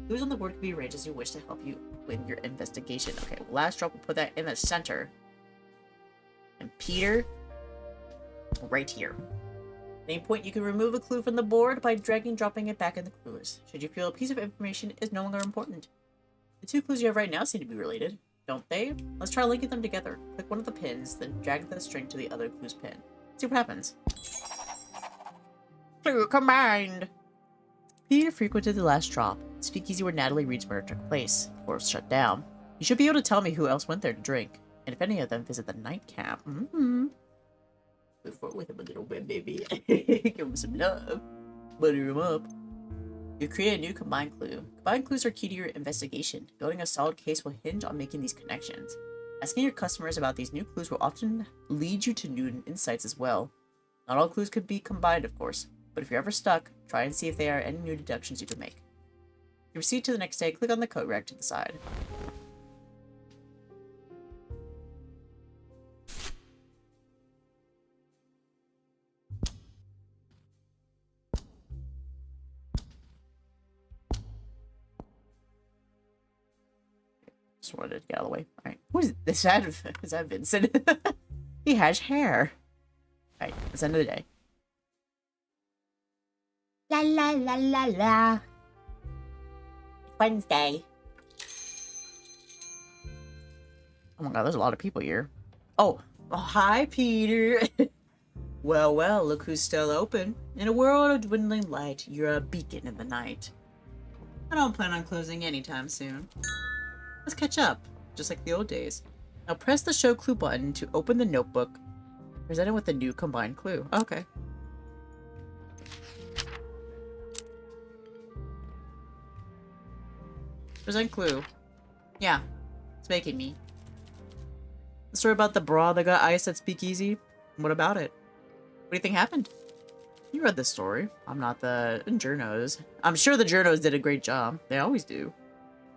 Clues on the board can be arranged as you wish to help you win your investigation. Okay, well, last drop, we'll put that in the center. And Peter, right here. At any point, you can remove a clue from the board by dragging and dropping it back in the clue list. Should you feel a piece of information is no longer important. The two clues you have right now seem to be related, don't they? Let's try linking them together. Click one of the pins, then drag the string to the other clue's pin. See what happens. Clue combined! Peter frequented the last drop, speakeasy where Natalie Reed's murder took place, before it was shut down. You should be able to tell me who else went there to drink, and if any of them visit the nightcap. Move forward with him a little bit, baby. Give him some love. Butter him up. You create a new combined clue. Combined clues are key to your investigation. Building a solid case will hinge on making these connections. Asking your customers about these new clues will often lead you to new insights as well. Not all clues could be combined, of course, but if you're ever stuck, try and see if there are any new deductions you can make. To proceed to the next day, click on the coat rack to the side. Just wanted to get out of the way. Alright. Who is this? Is that Vincent? He has hair. Alright, it's the end of the day. La la la la la. Wednesday. Oh my god, there's a lot of people here. Oh, hi, Peter. Well, look who's still open. In a world of dwindling light, you're a beacon in the night. I don't plan on closing anytime soon. Let's catch up, just like the old days. Now press the show clue button to open the notebook, presented with the new combined clue. Okay. Present clue. Yeah, it's making me. The story about the bra that got ice at Speakeasy? What about it? What do you think happened? You read this story. I'm not the journos. I'm sure the journos did a great job. They always do.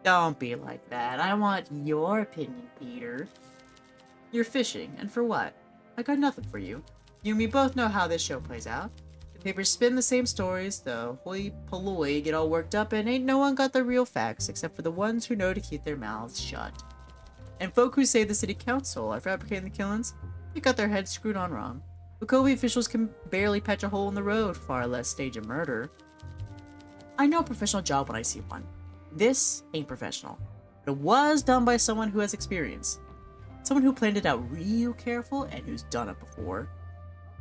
Don't be like that. I want your opinion, Peter. You're fishing, and for what? I got nothing for you. You and me both know how this show plays out. The papers spin the same stories, the hoi polloi get all worked up, and ain't no one got the real facts except for the ones who know to keep their mouths shut. And folk who say the city council are fabricating the killings, they got their heads screwed on wrong. Wachovia officials can barely patch a hole in the road, far less stage a murder. I know a professional job when I see one. This ain't professional. But it was done by someone who has experience. Someone who planned it out real careful and who's done it before.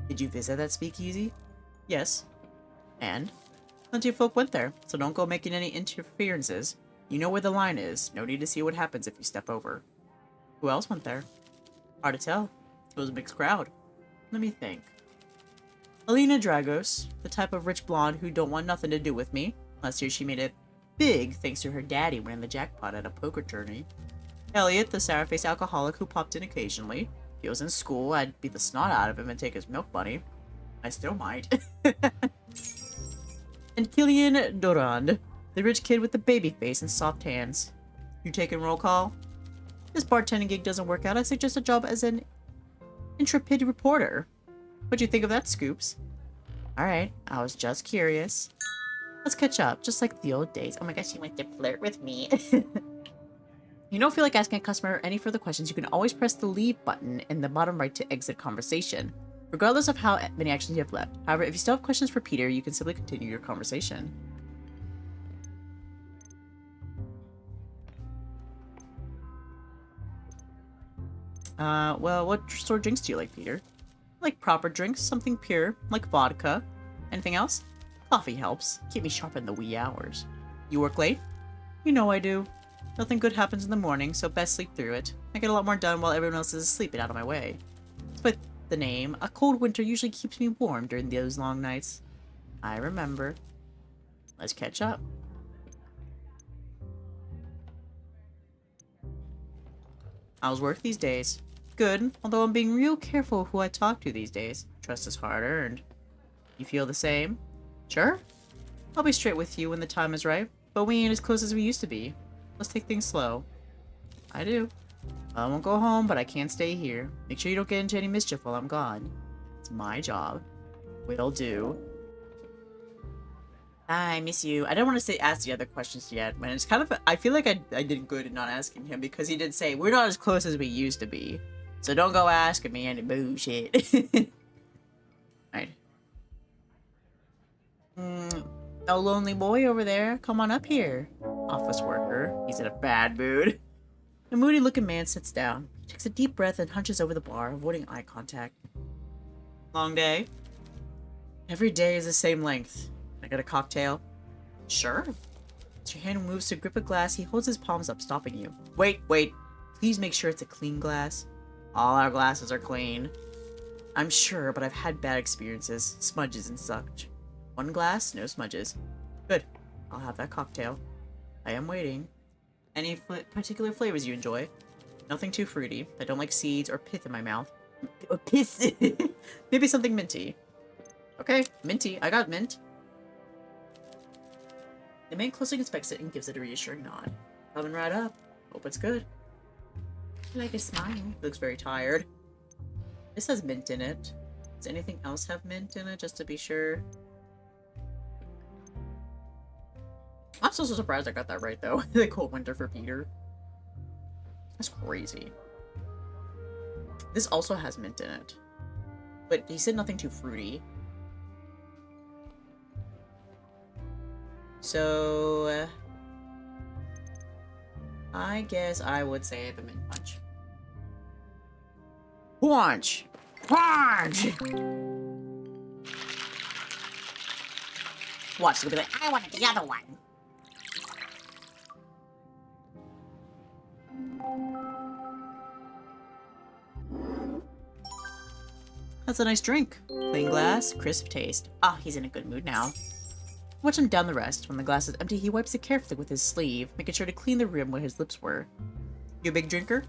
Did you visit that speakeasy? Yes. And? Plenty of folk went there, so don't go making any interferences. You know where the line is. No need to see what happens if you step over. Who else went there? Hard to tell. It was a mixed crowd. Let me think. Alina Dragos, the type of rich blonde who don't want nothing to do with me. Last year she made it big thanks to her daddy winning the jackpot at a poker tourney. Elliot, the sour-faced alcoholic who popped in occasionally. If he was in school, I'd beat the snot out of him and take his milk money. I still might. And Killian Durand, the rich kid with the baby face and soft hands. You taking roll call? This bartending gig doesn't work out. I suggest a job as an intrepid reporter. What'd you think of that, Scoops? Alright, I was just curious. Let's catch up, just like the old days. Oh my gosh, she wants to flirt with me. You don't feel like asking a customer any further questions, you can always press the leave button in the bottom right to exit conversation, regardless of how many actions you have left. However, if you still have questions for Peter, you can simply continue your conversation. Well, what sort of drinks do you like, Peter? I like proper drinks, something pure, like vodka. Anything else? Coffee helps. Keep me sharp in the wee hours. You work late? You know I do. Nothing good happens in the morning, so best sleep through it. I get a lot more done while everyone else is asleep and out of my way. Despite the name, a cold winter usually keeps me warm during those long nights. I remember. Let's catch up. How's work these days? Good, although I'm being real careful who I talk to these days. Trust is hard earned. You feel the same? Sure? I'll be straight with you when the time is right, but we ain't as close as we used to be. Let's take things slow. I do. I won't go home, but I can't stay here. Make sure you don't get into any mischief while I'm gone. It's my job. Will do. I miss you. I don't want to ask the other questions yet, man. It's kind of, I feel like I did good in not asking him because he did say, we're not as close as we used to be. So don't go asking me any bullshit. Alright. Oh, lonely boy over there. Come on up here. Office worker. He's in a bad mood. The moody-looking man sits down. He takes a deep breath and hunches over the bar, avoiding eye contact. Long day? Every day is the same length. I got a cocktail? Sure. As your hand moves to grip a glass, he holds his palms up, stopping you. Wait. Please make sure it's a clean glass. All our glasses are clean. I'm sure, but I've had bad experiences. Smudges and such. One glass, no smudges. Good. I'll have that cocktail. I am waiting. Any particular flavors you enjoy? Nothing too fruity. I don't like seeds or pith in my mouth. Or piss. Maybe something minty. Okay, minty. I got mint. The man closely inspects it and gives it a reassuring nod. Coming right up. Hope it's good. I like his smile. Looks very tired. This has mint in it. Does anything else have mint in it, just to be sure? I'm so surprised I got that right, though. The cold winter for Peter. That's crazy. This also has mint in it. But he said nothing too fruity. So... I guess I would say the mint punch. Punch! Punch! Watch, it'll be like, I wanted the other one. That's a nice drink. Clean glass, crisp taste. Ah, he's in a good mood now. Watch him down the rest. When the glass is empty, he wipes it carefully with his sleeve, making sure to clean the rim where his lips were. You a big drinker?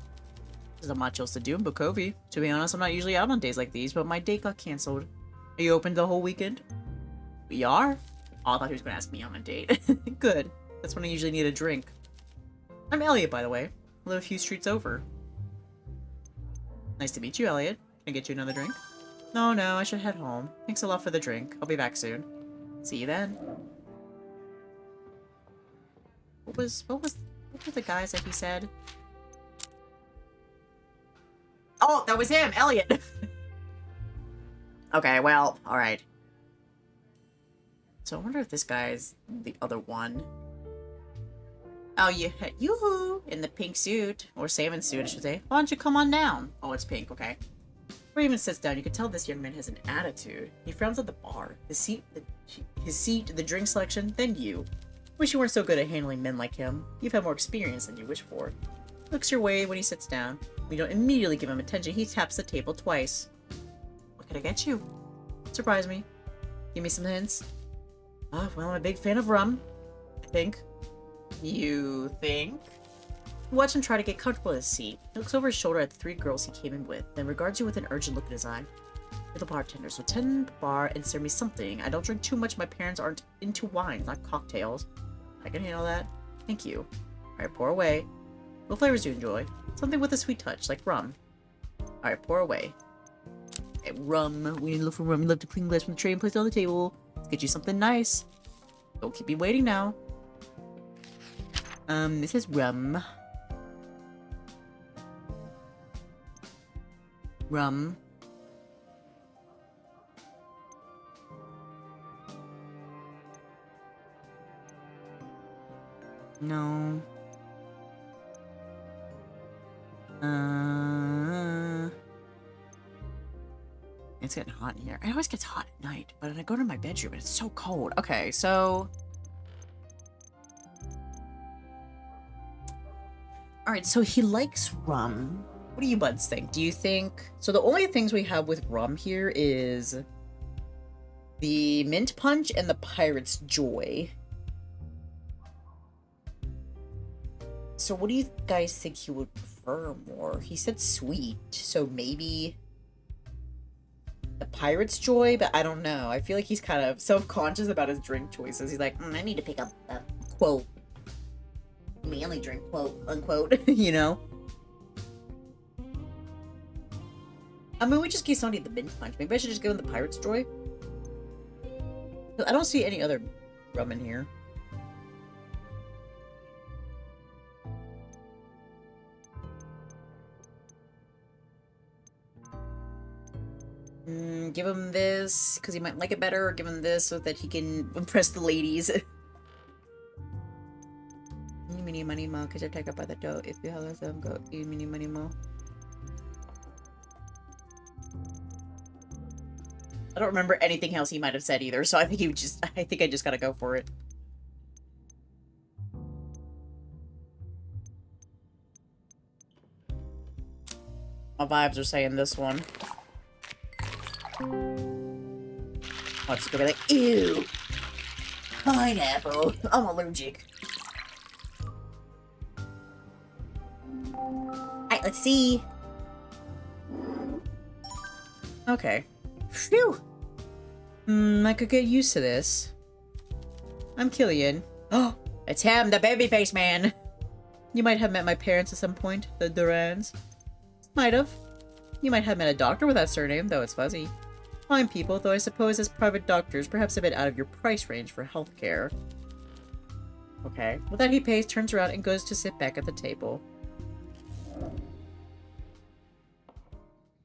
There's not much else to do in Bukovi. To be honest, I'm not usually out on days like these, but my date got cancelled. Are you open the whole weekend? We are? Oh, I thought he was going to ask me on a date. Good. That's when I usually need a drink. I'm Elliot, by the way. I live a few streets over. Nice to meet you, Elliot. Can I get you another drink? No, I should head home. Thanks a lot for the drink. I'll be back soon. See you then. What were the guys that he said? Oh, that was him, Elliot. Okay, well, alright. So I wonder if this guy's the other one. Oh, yoo-hoo! In the pink suit. Or salmon suit, I should say. Why don't you come on down? Oh, it's pink, okay. Before he even sits down, you can tell this young man has an attitude. He frowns at the bar, his seat, the drink selection, then you. Wish you weren't so good at handling men like him. You've had more experience than you wish for. Looks your way when he sits down. We don't immediately give him attention. He taps the table twice. What can I get you? Surprise me. Give me some hints. Oh, well, I'm a big fan of rum. I think. You think? You watch him try to get comfortable in his seat. He looks over his shoulder at the 3 girls he came in with, then regards you with an urgent look in his eye. You're the bartender, so tend the bar and serve me something. I don't drink too much. My parents aren't into wines, not cocktails. I can handle that. Thank you. Alright, pour away. What flavors do you enjoy? Something with a sweet touch, like rum. Alright, pour away. Okay, rum. We need to look for rum. You love to clean glass from the tray and place it on the table. Let's get you something nice. Don't keep me waiting now. This is rum. Rum. No. It's getting hot in here. It always gets hot at night, but when I go to my bedroom and it's so cold. Okay, so... Alright, so he likes rum. What do you buds think? Do you think... So the only things we have with rum here is... the mint punch and the pirate's joy. So what do you guys think he would prefer more? He said sweet, so maybe the pirate's joy, but I don't know. I feel like he's kind of self-conscious about his drink choices. He's like, I need to pick up a, quote, manly drink, quote, unquote, you know? I mean, we just gave somebody the mint punch. Maybe I should just give him the pirate's joy? I don't see any other rum in here. Give him this, because he might like it better, or give him this so that he can impress the ladies. Mini money mo, because you're taken by the dough. If you have them go, mini money mo. I don't remember anything else he might have said either, so I think I just gotta go for it. My vibes are saying this one. I'll just gonna be like, ew! Pineapple! I'm allergic. Alright, let's see. Okay. Phew! I could get used to this. I'm Killian. Oh! It's him, the babyface man! You might have met my parents at some point, the Durans. Might have. You might have met a doctor with that surname, though it's fuzzy. Fine people, though I suppose as private doctors, perhaps a bit out of your price range for healthcare. Okay. With that he pays, turns around, and goes to sit back at the table.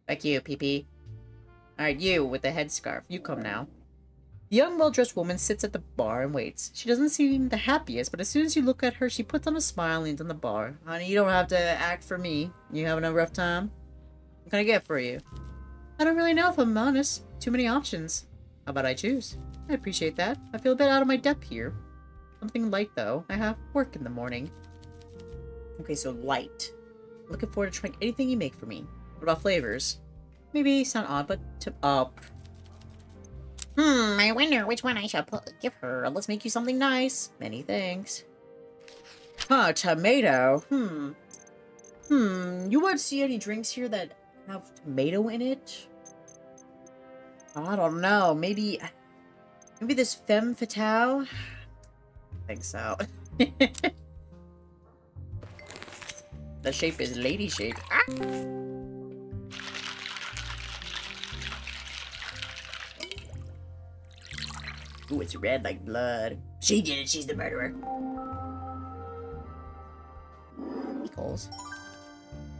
Back you, PP. Alright, you, with the headscarf. You come now. The young, well-dressed woman sits at the bar and waits. She doesn't seem the happiest, but as soon as you look at her, she puts on a smile and leans on the bar. Honey, you don't have to act for me. You having a rough time? What can I get for you? I don't really know, if I'm honest. Too many options. How about I choose? I appreciate that. I feel a bit out of my depth here. Something light, though. I have work in the morning. Okay, so light. Looking forward to trying anything you make for me. What about flavors? Maybe sound odd, but I wonder which one I shall give her. Let's make you something nice. Many thanks. Huh, tomato. You won't see any drinks here that have tomato in it? I don't know. Maybe this femme fatale? I think so. The shape is lady shape. Ah! Ooh, it's red like blood. She did it. She's the murderer. Pickles.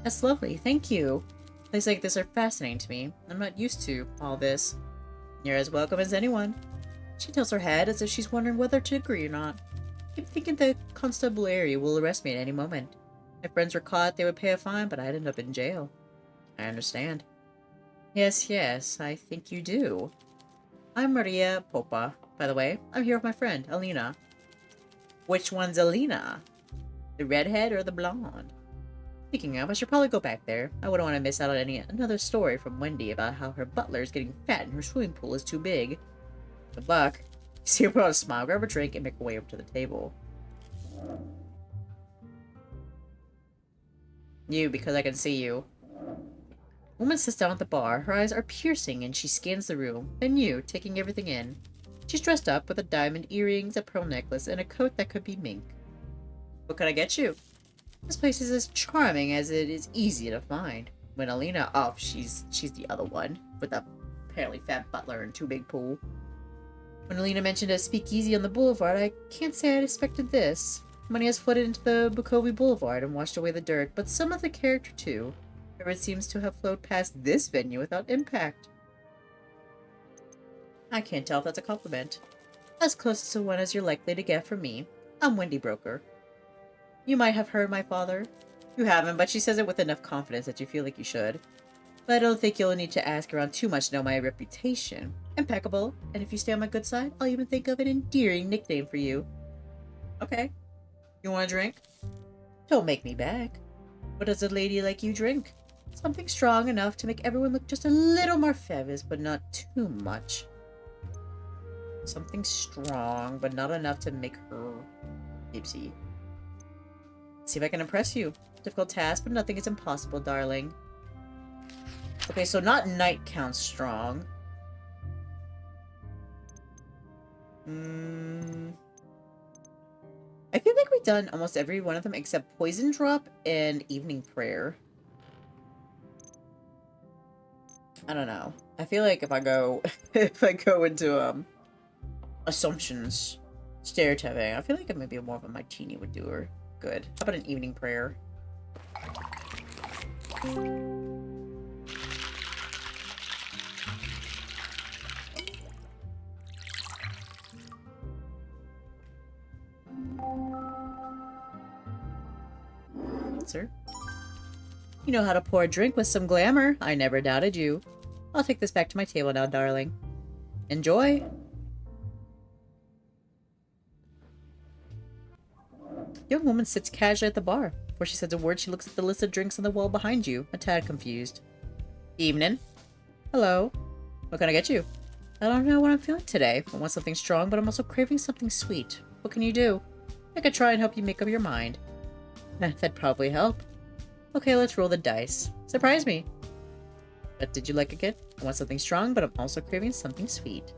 That's lovely. Thank you. Places like this are fascinating to me. I'm not used to all this. You're as welcome as anyone. She tilts her head as if she's wondering whether to agree or not. I keep thinking the constabulary will arrest me at any moment. If friends were caught, they would pay a fine, but I'd end up in jail. I understand. Yes, yes, I think you do. I'm Maria Popa, by the way. I'm here with my friend, Alina. Which one's Alina? The redhead or the blonde? Speaking of, I should probably go back there. I wouldn't want to miss out on another story from Wendy about how her butler is getting fat and her swimming pool is too big. Good luck. See her put on a smile, grab a drink, and make her way over to the table. You, because I can see you. Woman sits down at the bar. Her eyes are piercing and she scans the room. Then you, taking everything in. She's dressed up with a diamond earrings, a pearl necklace, and a coat that could be mink. What can I get you? This place is as charming as it is easy to find. When Alina, oh, she's the other one with a apparently fat butler and too big pool. When Alina mentioned a speakeasy on the boulevard, I can't say I'd expected this. Money has flooded into the Bukovi Boulevard and washed away the dirt, but some of the character too. It seems to have flowed past this venue without impact. I can't tell if that's a compliment. As close to one as you're likely to get from me. I'm Wendy Broker. You might have heard my father. You haven't, but she says it with enough confidence that you feel like you should. But I don't think you'll need to ask around too much to know my reputation. Impeccable, and if you stay on my good side, I'll even think of an endearing nickname for you. Okay. You want a drink? Don't make me beg. What does a lady like you drink? Something strong enough to make everyone look just a little more fabulous, but not too much. Something strong, but not enough to make her tipsy. See if I can impress you. Difficult task, but nothing is impossible, darling. Okay, so not night counts strong. I feel like we've done almost every one of them except Poison Drop and Evening Prayer. I don't know. I feel like if I go into assumptions, stereotyping, I feel like maybe more of a martini would do her good. How about an Evening Prayer? Sir? You know how to pour a drink with some glamour. I never doubted you. I'll take this back to my table now, darling. Enjoy! Young woman sits casually at the bar. Before she says a word, she looks at the list of drinks on the wall behind you, a tad confused. Evening. Hello. What can I get you? I don't know what I'm feeling today. I want something strong, but I'm also craving something sweet. What can you do? I could try and help you make up your mind. That'd probably help. Okay, let's roll the dice. Surprise me. But did you like it, kid? I want something strong, but I'm also craving something sweet.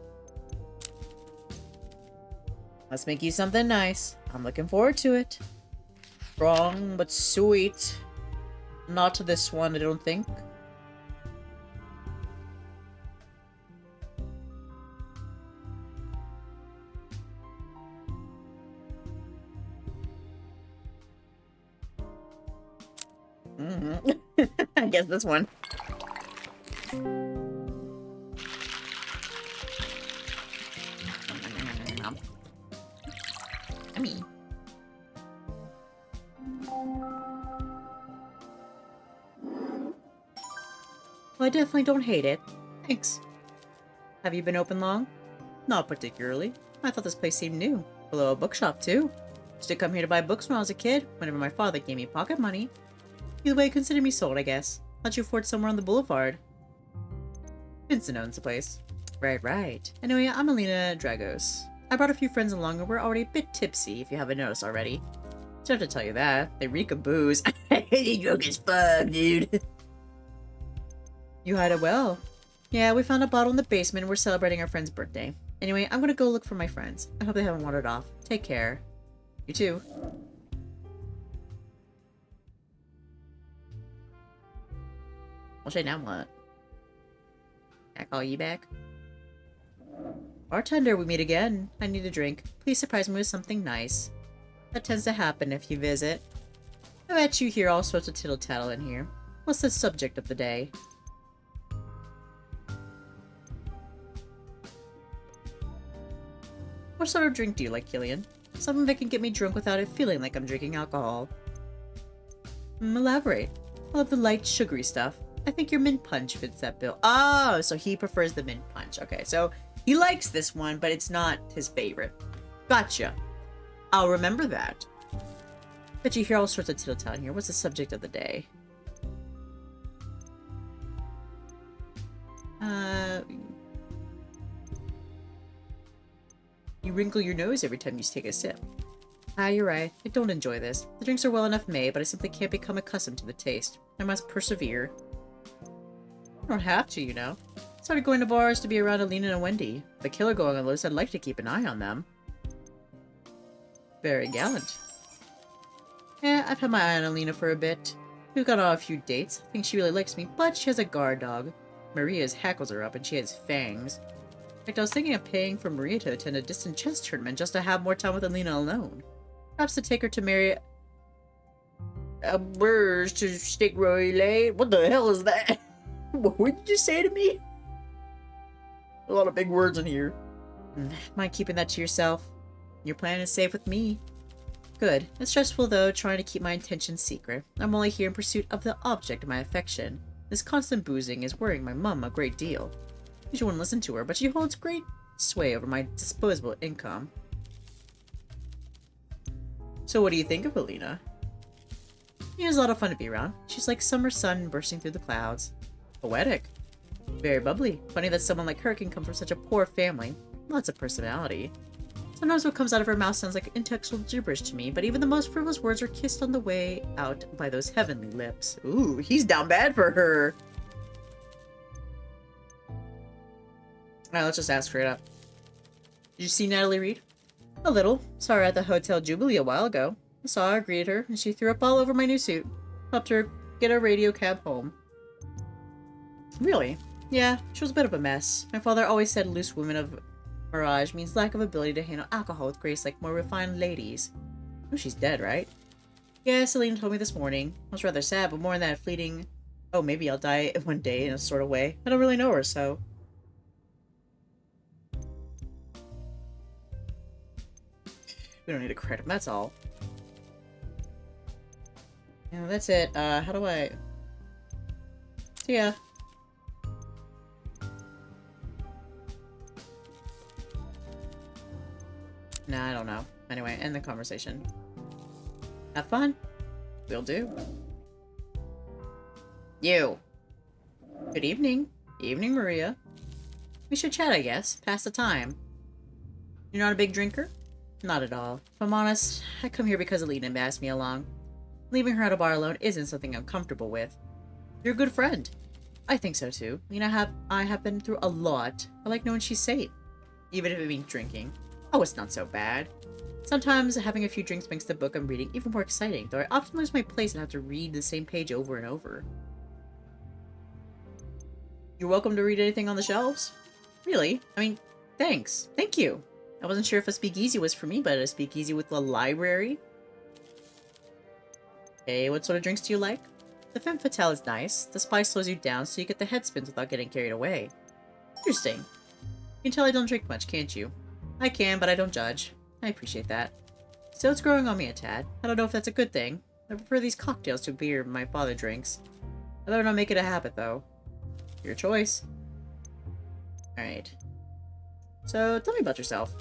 Let's make you something nice. I'm looking forward to it. Strong, but sweet. Not this one, I don't think. I guess this one. Yummy. Well, I definitely don't hate it. Thanks. Have you been open long? Not particularly. I thought this place seemed new. Below a bookshop, too. Used to come here to buy books when I was a kid, whenever my father gave me pocket money. Either way, consider me sold, I guess. Thought you afford somewhere on the boulevard. Vincent owns the place. Right. Anyway, I'm Alina Dragos. I brought a few friends along and we're already a bit tipsy, if you haven't noticed already. Don't have to tell you that. They reek of booze. They drunk as fuck, dude. You hide it well. Yeah, we found a bottle in the basement and we're celebrating our friend's birthday. Anyway, I'm gonna go look for my friends. I hope they haven't wandered off. Take care. You too. Well, shit, now what? Can I call you back? Bartender, we meet again. I need a drink. Please surprise me with something nice. That tends to happen if you visit. I bet you hear all sorts of tittle-tattle in here. What's the subject of the day? What sort of drink do you like, Killian? Something that can get me drunk without it feeling like I'm drinking alcohol. Elaborate. I love the light, sugary stuff. I think your mint punch fits that bill. Oh, so he prefers the mint punch. Okay, so he likes this one, but it's not his favorite. Gotcha. I'll remember that. Bet you hear all sorts of tittle-tattle here. What's the subject of the day? You wrinkle your nose every time you take a sip. Ah, you're right. I don't enjoy this. The drinks are well enough made, but I simply can't become accustomed to the taste. I must persevere. I don't have to, you know. I started going to bars to be around Alina and Wendy. With the killer going on loose, I'd like to keep an eye on them. Very gallant. Yeah, I've had my eye on Alina for a bit. We've gone on a few dates. I think she really likes me, but she has a guard dog. Maria's hackles her up and she has fangs. In fact, I was thinking of paying for Maria to attend a distant chess tournament just to have more time with Alina alone. Perhaps to take her to marry a birds to stick relay. What the hell is that? What did you say to me? A lot of big words in here. Mind keeping that to yourself? Your plan is safe with me. Good. It's stressful though, trying to keep my intentions secret. I'm only here in pursuit of the object of my affection. This constant boozing is worrying my mum a great deal. She wouldn't listen to her, but she holds great sway over my disposable income. So what do you think of Alina? She's a lot of fun to be around. She's like summer sun bursting through the clouds. Poetic. Very bubbly. Funny that someone like her can come from such a poor family. Lots of personality. Sometimes what comes out of her mouth sounds like intellectual gibberish to me, but even the most frivolous words are kissed on the way out by those heavenly lips. Ooh, he's down bad for her. Alright, let's just ask straight up. Did you see Natalie Reed? A little. Saw her at the Hotel Jubilee a while ago. I saw her, greeted her, and she threw up all over my new suit. Helped her get a radio cab home. Really? Yeah, she was a bit of a mess. My father always said loose women of mirage means lack of ability to handle alcohol with grace like more refined ladies. Oh, she's dead, right? Yeah, Selena told me this morning. I was rather sad, but more than that fleeting, oh, maybe I'll die one day in a sort of way. I don't really know her, so... We don't need a credit, that's all. Yeah, that's it. How do I... See ya. Nah, I don't know. Anyway, end the conversation. Have fun. Will do. You. Good evening. Evening, Maria. We should chat, I guess. Pass the time. You're not a big drinker? Not at all. If I'm honest, I come here because Alina asked me along. Leaving her at a bar alone isn't something I'm comfortable with. You're a good friend. I think so too. I have been through a lot. I like knowing she's safe. Even if it means drinking. Oh, it's not so bad. Sometimes having a few drinks makes the book I'm reading even more exciting, though I often lose my place and have to read the same page over and over. You're welcome to read anything on the shelves? Really? I mean, thanks. Thank you. I wasn't sure if a speakeasy was for me, but a speakeasy with a library? Okay, what sort of drinks do you like? The femme fatale is nice. The spice slows you down so you get the head spins without getting carried away. Interesting. You can tell I don't drink much, can't you? I can, but I don't judge. I appreciate that. Still, it's growing on me a tad. I don't know if that's a good thing. I prefer these cocktails to beer my father drinks. I better not make it a habit, though. Your choice. Alright. So, tell me about yourself.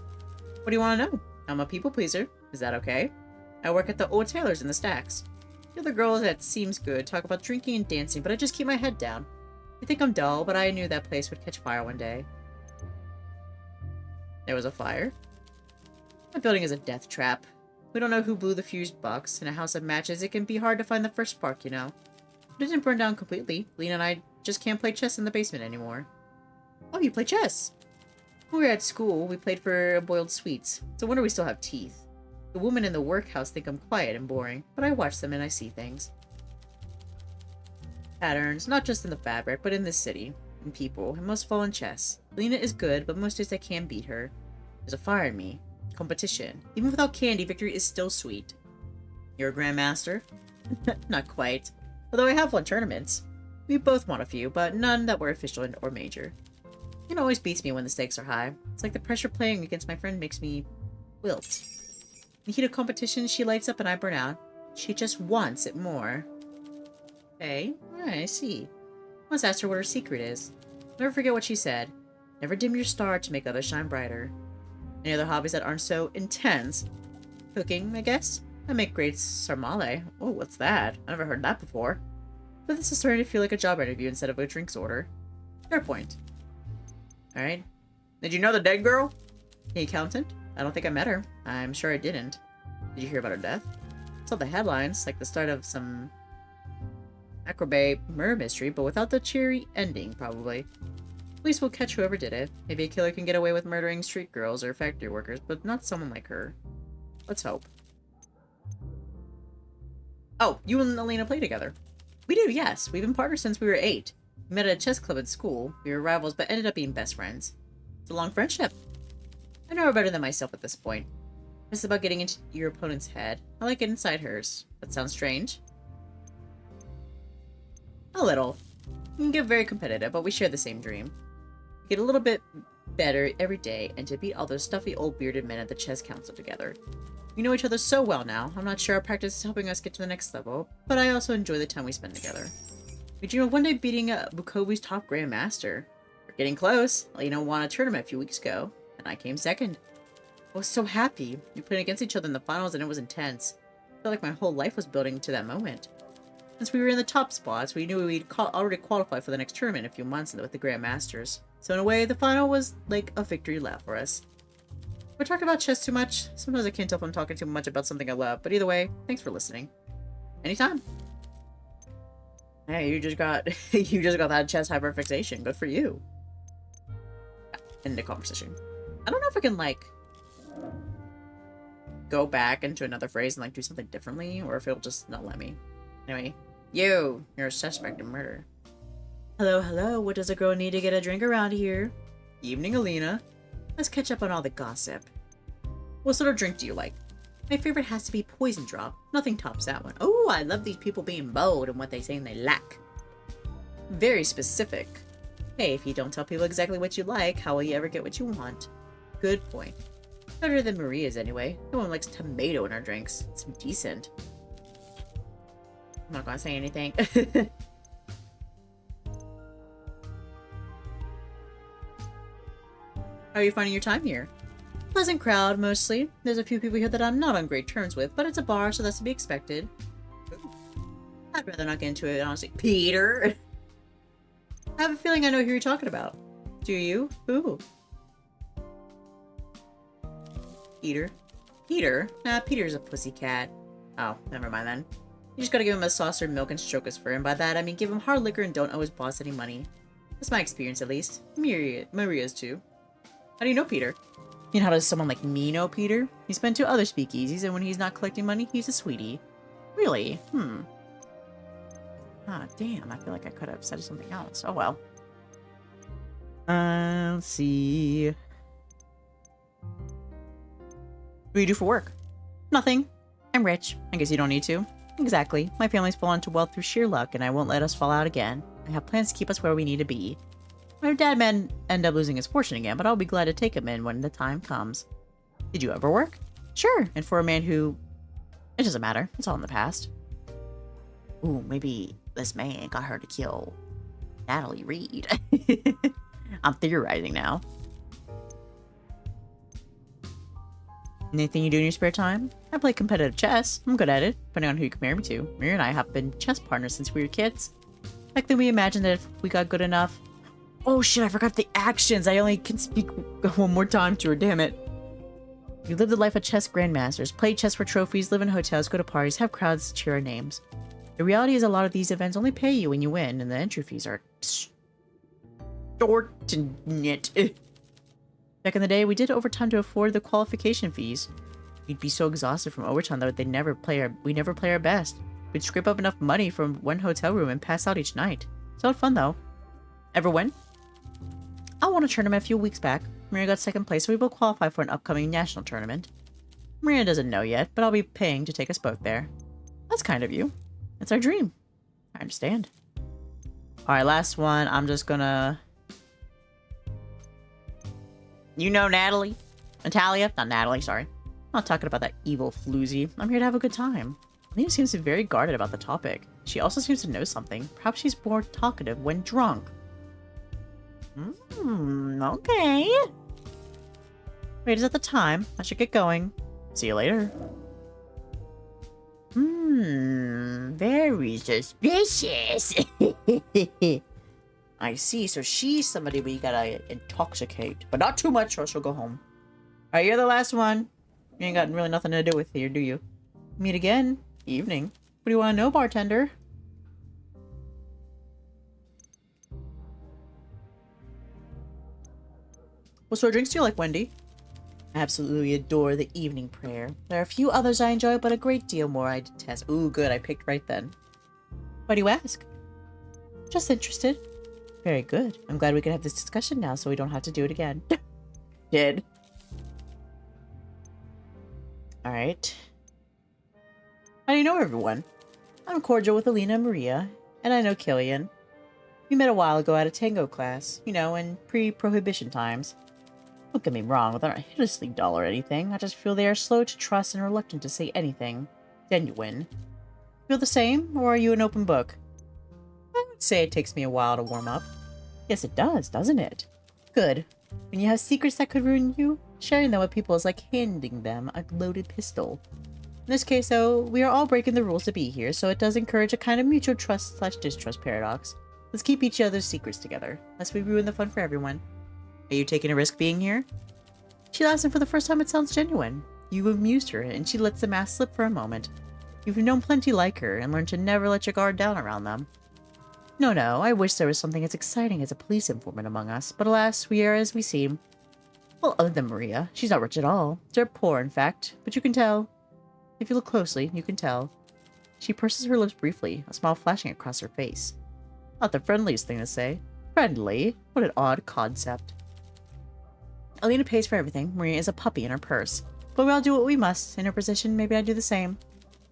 What do you want to know? I'm a people pleaser. Is that okay? I work at the Old Tailors in the Stacks. The other girls that seems good talk about drinking and dancing, but I just keep my head down. You think I'm dull, but I knew that place would catch fire one day. There was a fire? My building is a death trap. We don't know who blew the fuse box. In a house of matches, it can be hard to find the first spark, you know. But it didn't burn down completely. Lena and I just can't play chess in the basement anymore. Oh, you play chess? When we were at school, we played for boiled sweets. It's a wonder we still have teeth. The women in the workhouse think I'm quiet and boring, but I watch them and I see things. Patterns, not just in the fabric, but in this city. In people, and most fall in chess. Lena is good, but most days I can't beat her. There's a fire in me. Competition. Even without candy, victory is still sweet. You're a grandmaster? Not quite. Although I have won tournaments. We both won a few, but none that were official or major. It always beats me when the stakes are high. It's like the pressure playing against my friend makes me wilt. In the heat of competition, she lights up and I burn out. She just wants it more. Okay, alright, I see. Once asked her what her secret is. Never forget what she said. Never dim your star to make others shine brighter. Any other hobbies that aren't so intense? Cooking, I guess? I make great sarmale. Oh, what's that? I never heard that before. But this is starting to feel like a job interview instead of a drinks order. Fair point. Alright. Did you know the dead girl? The accountant? I don't think I met her. I'm sure I didn't. Did you hear about her death? I saw the headlines, like the start of some acrobat murder mystery, but without the cheery ending, probably. Police will catch whoever did it. Maybe a killer can get away with murdering street girls or factory workers, but not someone like her. Let's hope. Oh, you and Elena play together. We do, yes. We've been partners since we were 8. We met at a chess club at school. We were rivals, but ended up being best friends. It's a long friendship. I know her better than myself at this point. It's about getting into your opponent's head. I like it inside hers. That sounds strange. A little. We can get very competitive, but we share the same dream. We get a little bit better every day, and to beat all those stuffy old bearded men at the chess council together. We know each other so well now. I'm not sure our practice is helping us get to the next level, but I also enjoy the time we spend together. We dream of one day beating Bukovi's top grandmaster. We're getting close. Elena won a tournament a few weeks ago, and I came second. I was so happy. We played against each other in the finals, and it was intense. I felt like my whole life was building to that moment. Since we were in the top spots, we knew we'd already qualify for the next tournament in a few months with the grandmasters. So in a way, the final was like a victory lap for us. We talked about chess too much. Sometimes I can't tell if I'm talking too much about something I love, but either way, thanks for listening. Anytime. Hey, you just got that chess hyperfixation. Good for you. End the conversation. I don't know if I can like go back into another phrase and like do something differently, or if it'll just not let me. Anyway, you're a suspect in murder. Hello, hello. What does a girl need to get a drink around here? Evening, Alina. Let's catch up on all the gossip. What sort of drink do you like? My favorite has to be Poison Drop. Nothing tops that one. Oh, I love these people being bold and what they say they lack. Very specific. Hey, if you don't tell people exactly what you like, how will you ever get what you want? Good point. Better than Maria's anyway. No one likes tomato in our drinks. It's decent. I'm not gonna say anything. How are you finding your time here? Pleasant crowd, mostly. There's a few people here that I'm not on great terms with, but it's a bar, so that's to be expected. Ooh. I'd rather not get into it, honestly. Peter! I have a feeling I know who you're talking about. Do you? Who? Peter? Peter? Nah, Peter's a pussycat. Oh, never mind then. You just gotta give him a saucer of milk and stroke his fur, and by that I mean give him hard liquor and don't owe his boss any money. That's my experience, at least. Maria's too. How do you know Peter? You know how does someone like me know Peter? He's been to other speakeasies, and when he's not collecting money, he's a sweetie. Really? Ah, damn, I feel like I could have said something else. Oh well. Let's see. What do you do for work? Nothing. I'm rich. I guess you don't need to. Exactly. My family's fallen to wealth through sheer luck, and I won't let us fall out again. I have plans to keep us where we need to be. My dad may end up losing his fortune again, but I'll be glad to take him in when the time comes. Did you ever work? Sure, and for a man who... It doesn't matter. It's all in the past. Ooh, maybe this man got her to kill Natalie Reed. I'm theorizing now. Anything you do in your spare time? I play competitive chess. I'm good at it, depending on who you compare me to. Maria and I have been chess partners since we were kids. Back then we imagined that if we got good enough... Oh shit, I forgot the actions! I only can speak one more time to her, damn it. We live the life of chess grandmasters, play chess for trophies, live in hotels, go to parties, have crowds cheer our names. The reality is a lot of these events only pay you when you win, and the entry fees are... extortionate. Back in the day, we did overtime to afford the qualification fees. We'd be so exhausted from overtime that we never play our best. We'd scrape up enough money from one hotel room and pass out each night. It's all fun though. Ever win? I won a tournament a few weeks back. Maria got second place, so we will qualify for an upcoming national tournament. Maria doesn't know yet, but I'll be paying to take us both there. That's kind of you. It's our dream. I understand. Alright, last one. I'm just gonna... You know Natalie? Natalia? Not Natalie, sorry. I'm not talking about that evil floozy. I'm here to have a good time. Alina seems to be very guarded about the topic. She also seems to know something. Perhaps she's more talkative when drunk. Okay. Wait, is that the time? I should get going. See you later. Very suspicious. I see, so she's somebody we gotta intoxicate. But not too much or she'll go home. Alright, you're the last one. You ain't got really nothing to do with here, do you? Meet again. Evening. What do you want to know, bartender? What sort of drinks do you like, Wendy? I absolutely adore the evening prayer. There are a few others I enjoy, but a great deal more I detest. Ooh, good. I picked right then. Why do you ask? Just interested. Very good. I'm glad we can have this discussion now so we don't have to do it again. Did. Alright. How do you know everyone? I'm cordial with Alina and Maria, and I know Killian. We met a while ago at a tango class, you know, in pre-prohibition times. Don't get me wrong, they're not hideously dull or anything. I just feel they are slow to trust and reluctant to say anything genuine. Feel the same, or are you an open book? I would say it takes me a while to warm up. Yes, it does, doesn't it? Good. When you have secrets that could ruin you, sharing them with people is like handing them a loaded pistol. In this case, though, we are all breaking the rules to be here, so it does encourage a kind of mutual trust/distrust paradox. Let's keep each other's secrets together, lest we ruin the fun for everyone. Are you taking a risk being here? She laughs, and for the first time it sounds genuine. You amused her, and she lets the mask slip for a moment. You've known plenty like her, and learned to never let your guard down around them. No, I wish there was something as exciting as a police informant among us, but alas, we are as we seem. Well, other than Maria, she's not rich at all. Dirt poor, in fact, but you can tell. If you look closely, you can tell. She purses her lips briefly, a smile flashing across her face. Not the friendliest thing to say. Friendly? What an odd concept. Alina pays for everything. Maria is a puppy in her purse. But we all do what we must. In her position, maybe I do the same.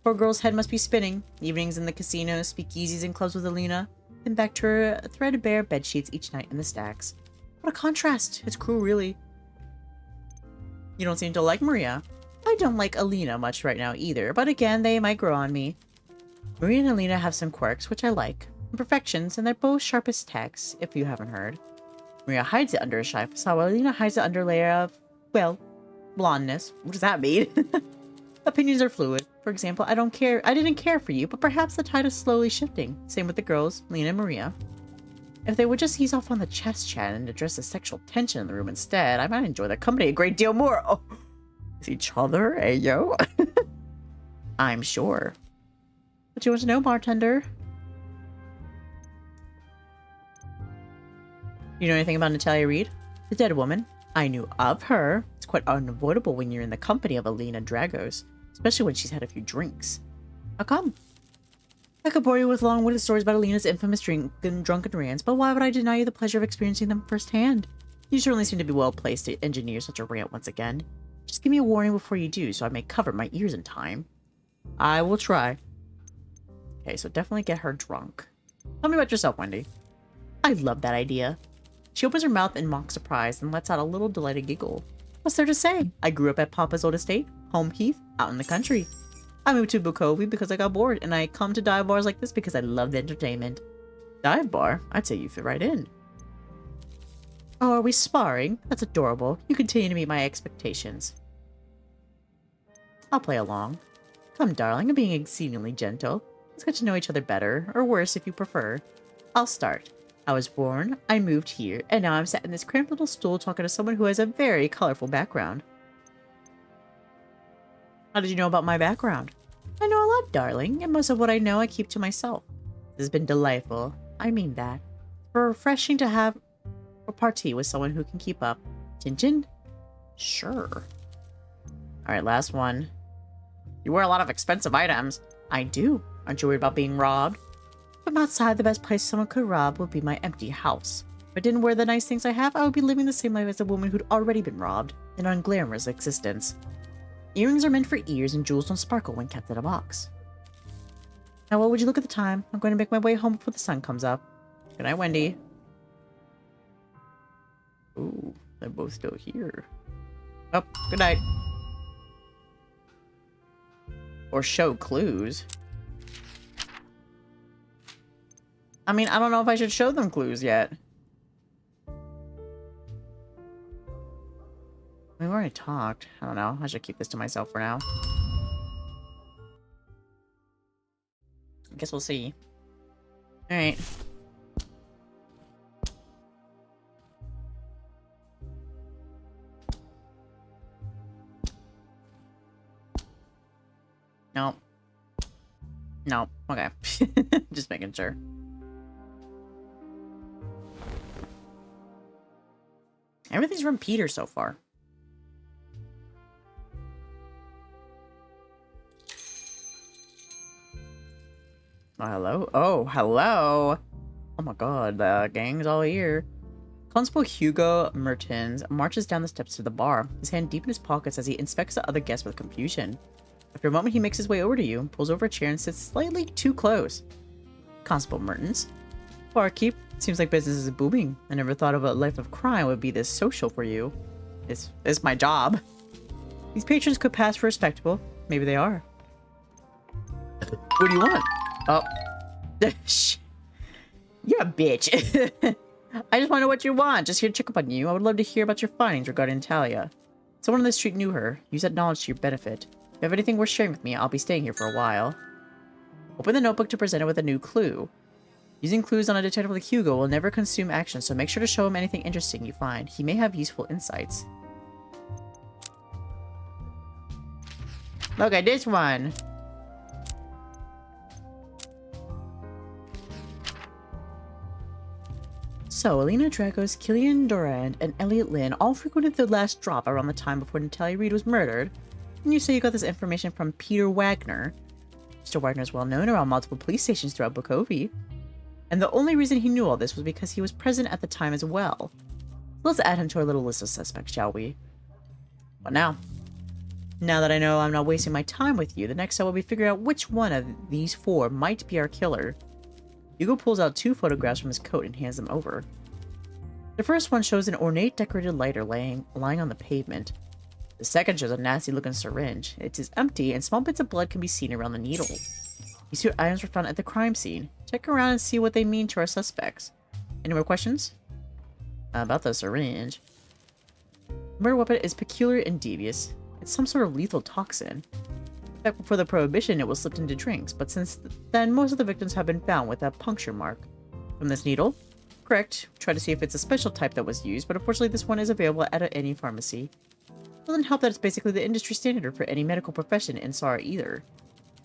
Poor girl's head must be spinning. Evenings in the casino, speakeasies and clubs with Alina. Then back to her threadbare bedsheets each night in the stacks. What a contrast. It's cruel, really. You don't seem to like Maria. I don't like Alina much right now either, but again, they might grow on me. Maria and Alina have some quirks, which I like. Imperfections, and they're both sharp as tacks, if you haven't heard. Maria hides it under a shy facade, while Alina hides the underlayer of, well, blondness. What does that mean? Opinions are fluid. For example, I didn't care for you, but perhaps the tide is slowly shifting. Same with the girls, Lena and Maria. If they would just ease off on the chest chat and address the sexual tension in the room instead, I might enjoy their company a great deal more. Oh, is each other, yo? I'm sure. What do you want to know, bartender? You know anything about Natalia Reed? The dead woman. I knew of her. It's quite unavoidable when you're in the company of Alina Dragos, especially when she's had a few drinks. How come? I could bore you with long-winded stories about Alina's infamous drunken rants, but why would I deny you the pleasure of experiencing them firsthand? You certainly seem to be well-placed to engineer such a rant once again. Just give me a warning before you do, so I may cover my ears in time. I will try. Okay, so definitely get her drunk. Tell me about yourself, Wendy. I love that idea. She opens her mouth in mock surprise and lets out a little delighted giggle. What's there to say? I grew up at Papa's old estate, Home Heath, out in the country. I moved to Bukovi because I got bored, and I come to dive bars like this because I love the entertainment. Dive bar? I'd say you fit right in. Oh, are we sparring? That's adorable. You continue to meet my expectations. I'll play along. Come, darling, I'm being exceedingly gentle. Let's get to know each other better, or worse if you prefer. I'll start. I was born, I moved here, and now I'm sat in this cramped little stool talking to someone who has a very colorful background. How did you know about my background? I know a lot, darling, and most of what I know I keep to myself. This has been delightful. I mean that. It's refreshing to have a party with someone who can keep up. Chin-chin? Sure. Alright, last one. You wear a lot of expensive items. I do. Aren't you worried about being robbed? From outside, the best place someone could rob would be my empty house. If I didn't wear the nice things I have, I would be living the same life as a woman who'd already been robbed. An unglamorous existence. Earrings are meant for ears, and jewels don't sparkle when kept in a box. Now, what would you look at the time? I'm going to make my way home before the sun comes up. Good night, Wendy. Ooh, They're both still here. Oh, good night. Or show clues. I mean, I don't know if I should show them clues yet. We've already talked. I don't know. I should keep this to myself for now. I guess we'll see. Alright. No. No. Okay. Just making sure. Everything's from Peter so far. Oh, hello? Oh, hello! Oh my god, the gang's all here. Constable Hugo Mertens marches down the steps to the bar, his hand deep in his pockets as he inspects the other guests with confusion. After a moment, he makes his way over to you, pulls over a chair, and sits slightly too close. Constable Mertens. Barkeep, seems like business is booming. I never thought of a life of crime would be this social for you. It's my job. These patrons could pass for respectable. Maybe they are. What do you want? Oh. You're a bitch. I just want to know what you want. Just here to check up on you. I would love to hear about your findings regarding Natalia. Someone on the street knew her. Use that knowledge to your benefit. If you have anything worth sharing with me, I'll be staying here for a while. Open the notebook to present it with a new clue. Using clues on a detective like Hugo will never consume action, so make sure to show him anything interesting you find. He may have useful insights. Look at this one. So, Alina Dragos, Killian Durand, and Elliot Lynn all frequented the last drop around the time before Natalia Reed was murdered. And you say you got this information from Peter Wagner. Mr. Wagner is well known around multiple police stations throughout Bukovi. And the only reason he knew all this was because he was present at the time as well. Let's add him to our little list of suspects, shall we? What now? Now that I know I'm not wasting my time with you, the next step will be figuring out which one of these four might be our killer. Hugo pulls out 2 photographs from his coat and hands them over. The first one shows an ornate decorated lighter lying on the pavement. The second shows a nasty-looking syringe. It is empty, and small bits of blood can be seen around the needle. These 2 items were found at the crime scene. Check around and see what they mean to our suspects. Any more questions? About the syringe. The murder weapon is peculiar and devious. It's some sort of lethal toxin. Back before the Prohibition, it was slipped into drinks, but since then, most of the victims have been found with a puncture mark. From this needle? Correct. Try to see if it's a special type that was used, but unfortunately this one is available at any pharmacy. It doesn't help that it's basically the industry standard for any medical profession in SAR either.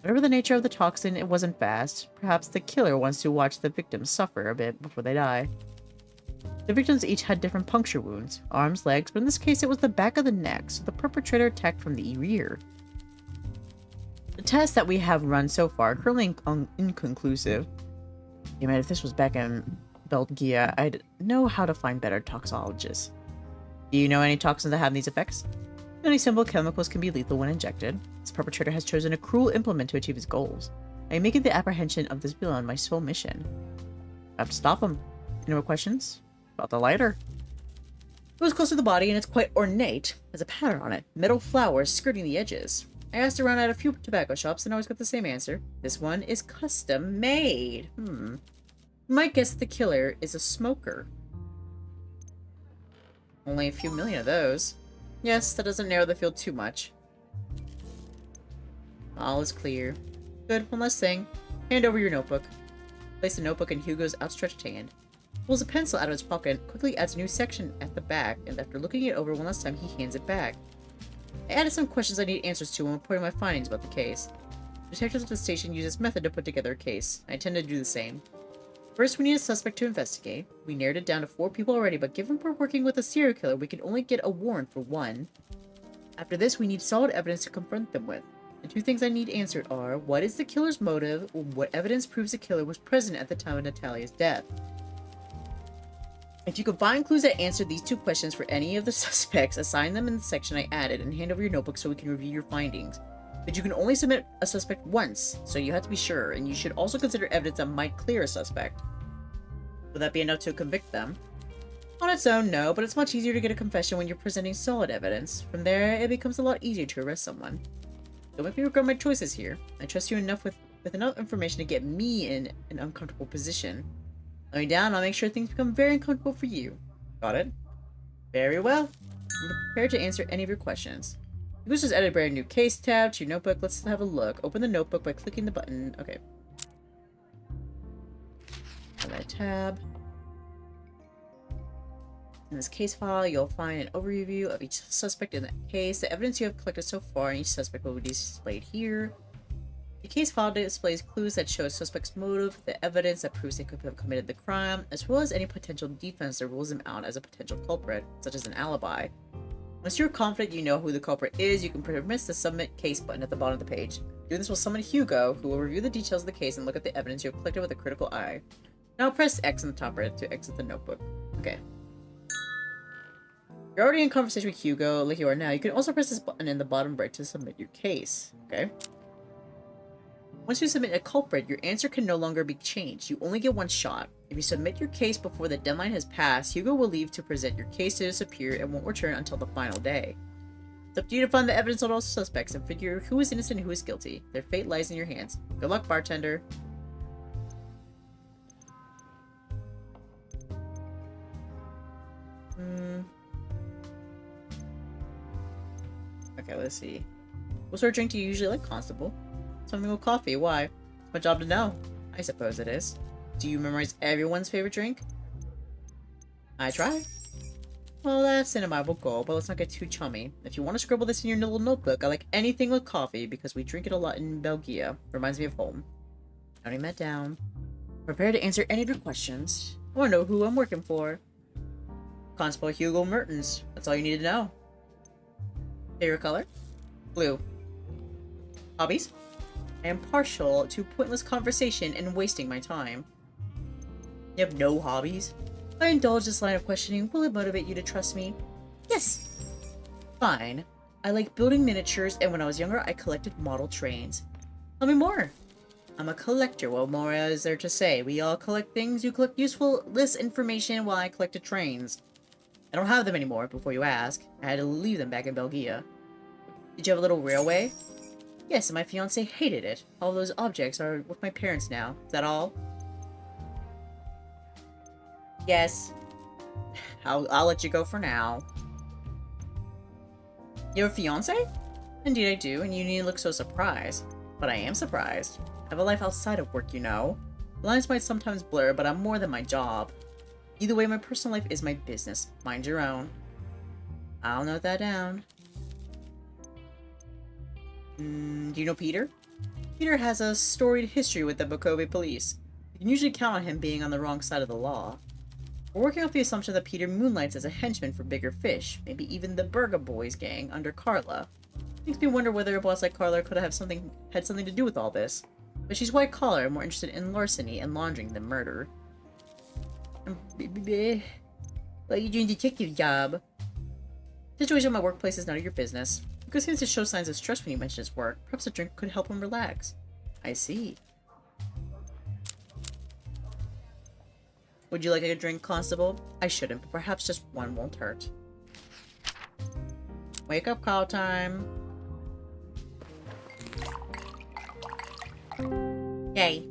Whatever the nature of the toxin, it wasn't fast. Perhaps the killer wants to watch the victims suffer a bit before they die. The victims each had different puncture wounds, arms, legs, but in this case it was the back of the neck, so the perpetrator attacked from the rear. The tests that we have run so far are currently inconclusive. Yeah, man, if this was back in Belgia, I'd know how to find better toxologists. Do you know any toxins that have these effects? Many simple chemicals can be lethal when injected. This perpetrator has chosen a cruel implement to achieve his goals. I am making the apprehension of this villain my sole mission. I have to stop him. Any more questions? About the lighter? It was close to the body and it's quite ornate. Has a pattern on it. Metal flowers skirting the edges. I asked around at a few tobacco shops and always got the same answer. This one is custom made. You might guess that the killer is a smoker. Only a few million of those. Yes, that doesn't narrow the field too much. All is clear. Good, one last thing. Hand over your notebook. Place the notebook in Hugo's outstretched hand. Pulls a pencil out of his pocket, quickly adds a new section at the back, and after looking it over one last time, he hands it back. I added some questions I need answers to when reporting my findings about the case. Detectives at the station use this method to put together a case. I intend to do the same. First, we need a suspect to investigate. We narrowed it down to 4 people already, but given we're working with a serial killer, we can only get a warrant for 1. After this, we need solid evidence to confront them with. The 2 things I need answered are, what is the killer's motive, or what evidence proves the killer was present at the time of Natalia's death? If you can find clues that answer these 2 questions for any of the suspects, assign them in the section I added and hand over your notebook so we can review your findings. But you can only submit a suspect once, so you have to be sure, and you should also consider evidence that might clear a suspect. Will that be enough to convict them? On its own, no, but it's much easier to get a confession when you're presenting solid evidence. From there, it becomes a lot easier to arrest someone. Don't make me regret my choices here. I trust you enough with enough information to get me in an uncomfortable position. Let me down, I'll make sure things become very uncomfortable for you. Got it? Very well. I'm prepared to answer any of your questions. You can just add a brand new case tab to your notebook. Let's have a look. Open the notebook by clicking the button. Okay. Add that tab. In this case file, you'll find an overview of each suspect in that case. The evidence you have collected so far in each suspect will be displayed here. The case file displays clues that show suspect's motive, the evidence that proves they could have committed the crime, as well as any potential defense that rules them out as a potential culprit, such as an alibi. Once you're confident you know who the culprit is, you can press the Submit Case button at the bottom of the page. Doing this will summon Hugo, who will review the details of the case and look at the evidence you have collected with a critical eye. Now press X on the top right to exit the notebook. Okay. You're already in conversation with Hugo, like you are now. You can also press this button in the bottom right to submit your case. Okay. Once you submit a culprit, your answer can no longer be changed. You only get one shot. If you submit your case before the deadline has passed, Hugo will leave to present your case to the superior and won't return until the final day. It's up to you to find the evidence on all suspects and figure who is innocent and who is guilty. Their fate lies in your hands. Good luck, bartender. Okay, let's see. What sort of drink do you usually like, Constable? Something with coffee. Why? It's my job to know. I suppose it is. Do you memorize everyone's favorite drink? I try. Well, that's an admirable goal, but let's not get too chummy. If you want to scribble this in your little notebook, I like anything with coffee because we drink it a lot in Belgium. Reminds me of home. Noting that down. Prepare to answer any of your questions. I want to know who I'm working for. Constable Hugo Mertens. That's all you need to know. Favorite color? Blue. Hobbies? I am partial to pointless conversation and wasting my time. You have no hobbies? If I indulge this line of questioning, will it motivate you to trust me? Yes. Fine. I like building miniatures, and when I was younger, I collected model trains. Tell me more. I'm a collector. What more is there to say? We all collect things. You collect useful information while I collected trains. I don't have them anymore, before you ask. I had to leave them back in Belgium. Did you have a little railway? Yes, and my fiance hated it. All those objects are with my parents now. Is that all? Yes. I'll let you go for now. You have a fiance? Indeed I do, and you need to look so surprised. But I am surprised. I have a life outside of work, you know. The lines might sometimes blur, but I'm more than my job. Either way, my personal life is my business. Mind your own. I'll note that down. Do you know Peter? Peter has a storied history with the Bokobe police. You can usually count on him being on the wrong side of the law. We're working off the assumption that Peter moonlights as a henchman for bigger fish, maybe even the Burger Boys gang under Carla. Makes me wonder whether a boss like Carla could have had something to do with all this. But she's white collar and more interested in larceny and laundering than murder. Well, you doing detective job. Situation in my workplace is none of your business. Because he seems to show signs of stress when you mention his work. Perhaps a drink could help him relax. I see. Would you like a drink, Constable? I shouldn't, but perhaps just one won't hurt. Wake up call time. Yay.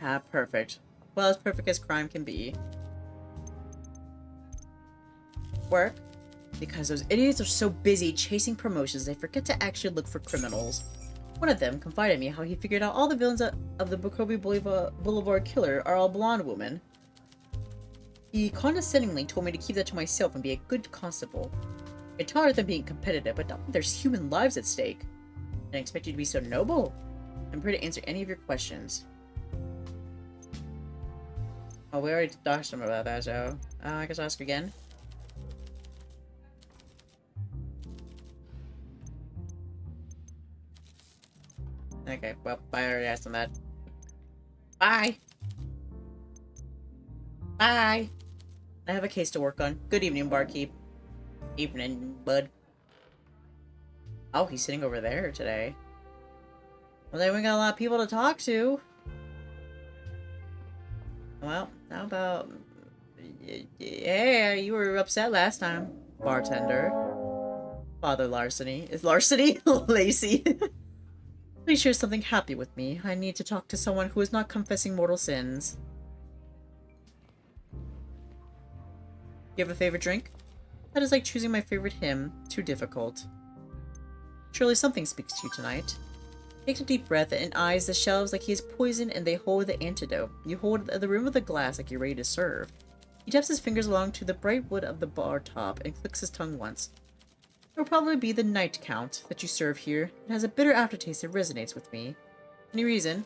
Ah, perfect. Well, as perfect as crime can be. Work? Because those idiots are so busy chasing promotions, they forget to actually look for criminals. One of them confided in me how he figured out all the villains of the Bokobe Boulevard killer are all blonde women. He condescendingly told me to keep that to myself and be a good constable. I tolerate them being competitive, but not when there's human lives at stake. I didn't expect you to be so noble. I'm here to answer any of your questions. Oh, we already talked to him about that, so I guess I'll ask again. Okay, well, I already asked him that. Bye! Bye! I have a case to work on. Good evening, barkeep. Evening, bud. Oh, he's sitting over there today. Well, then we got a lot of people to talk to. Well, how about... Hey, you were upset last time, bartender. Father Larceny. Is Larceny? Lacey. Please share something happy with me. I need to talk to someone who is not confessing mortal sins. You have a favorite drink? That is like choosing my favorite hymn. Too difficult. Surely something speaks to you tonight. Takes a deep breath and eyes the shelves like he is poisoned and they hold the antidote. You hold the rim of the glass like you're ready to serve. He taps his fingers along to the bright wood of the bar top and clicks his tongue once. It will probably be the night count that you serve here. It has a bitter aftertaste that resonates with me. Any reason?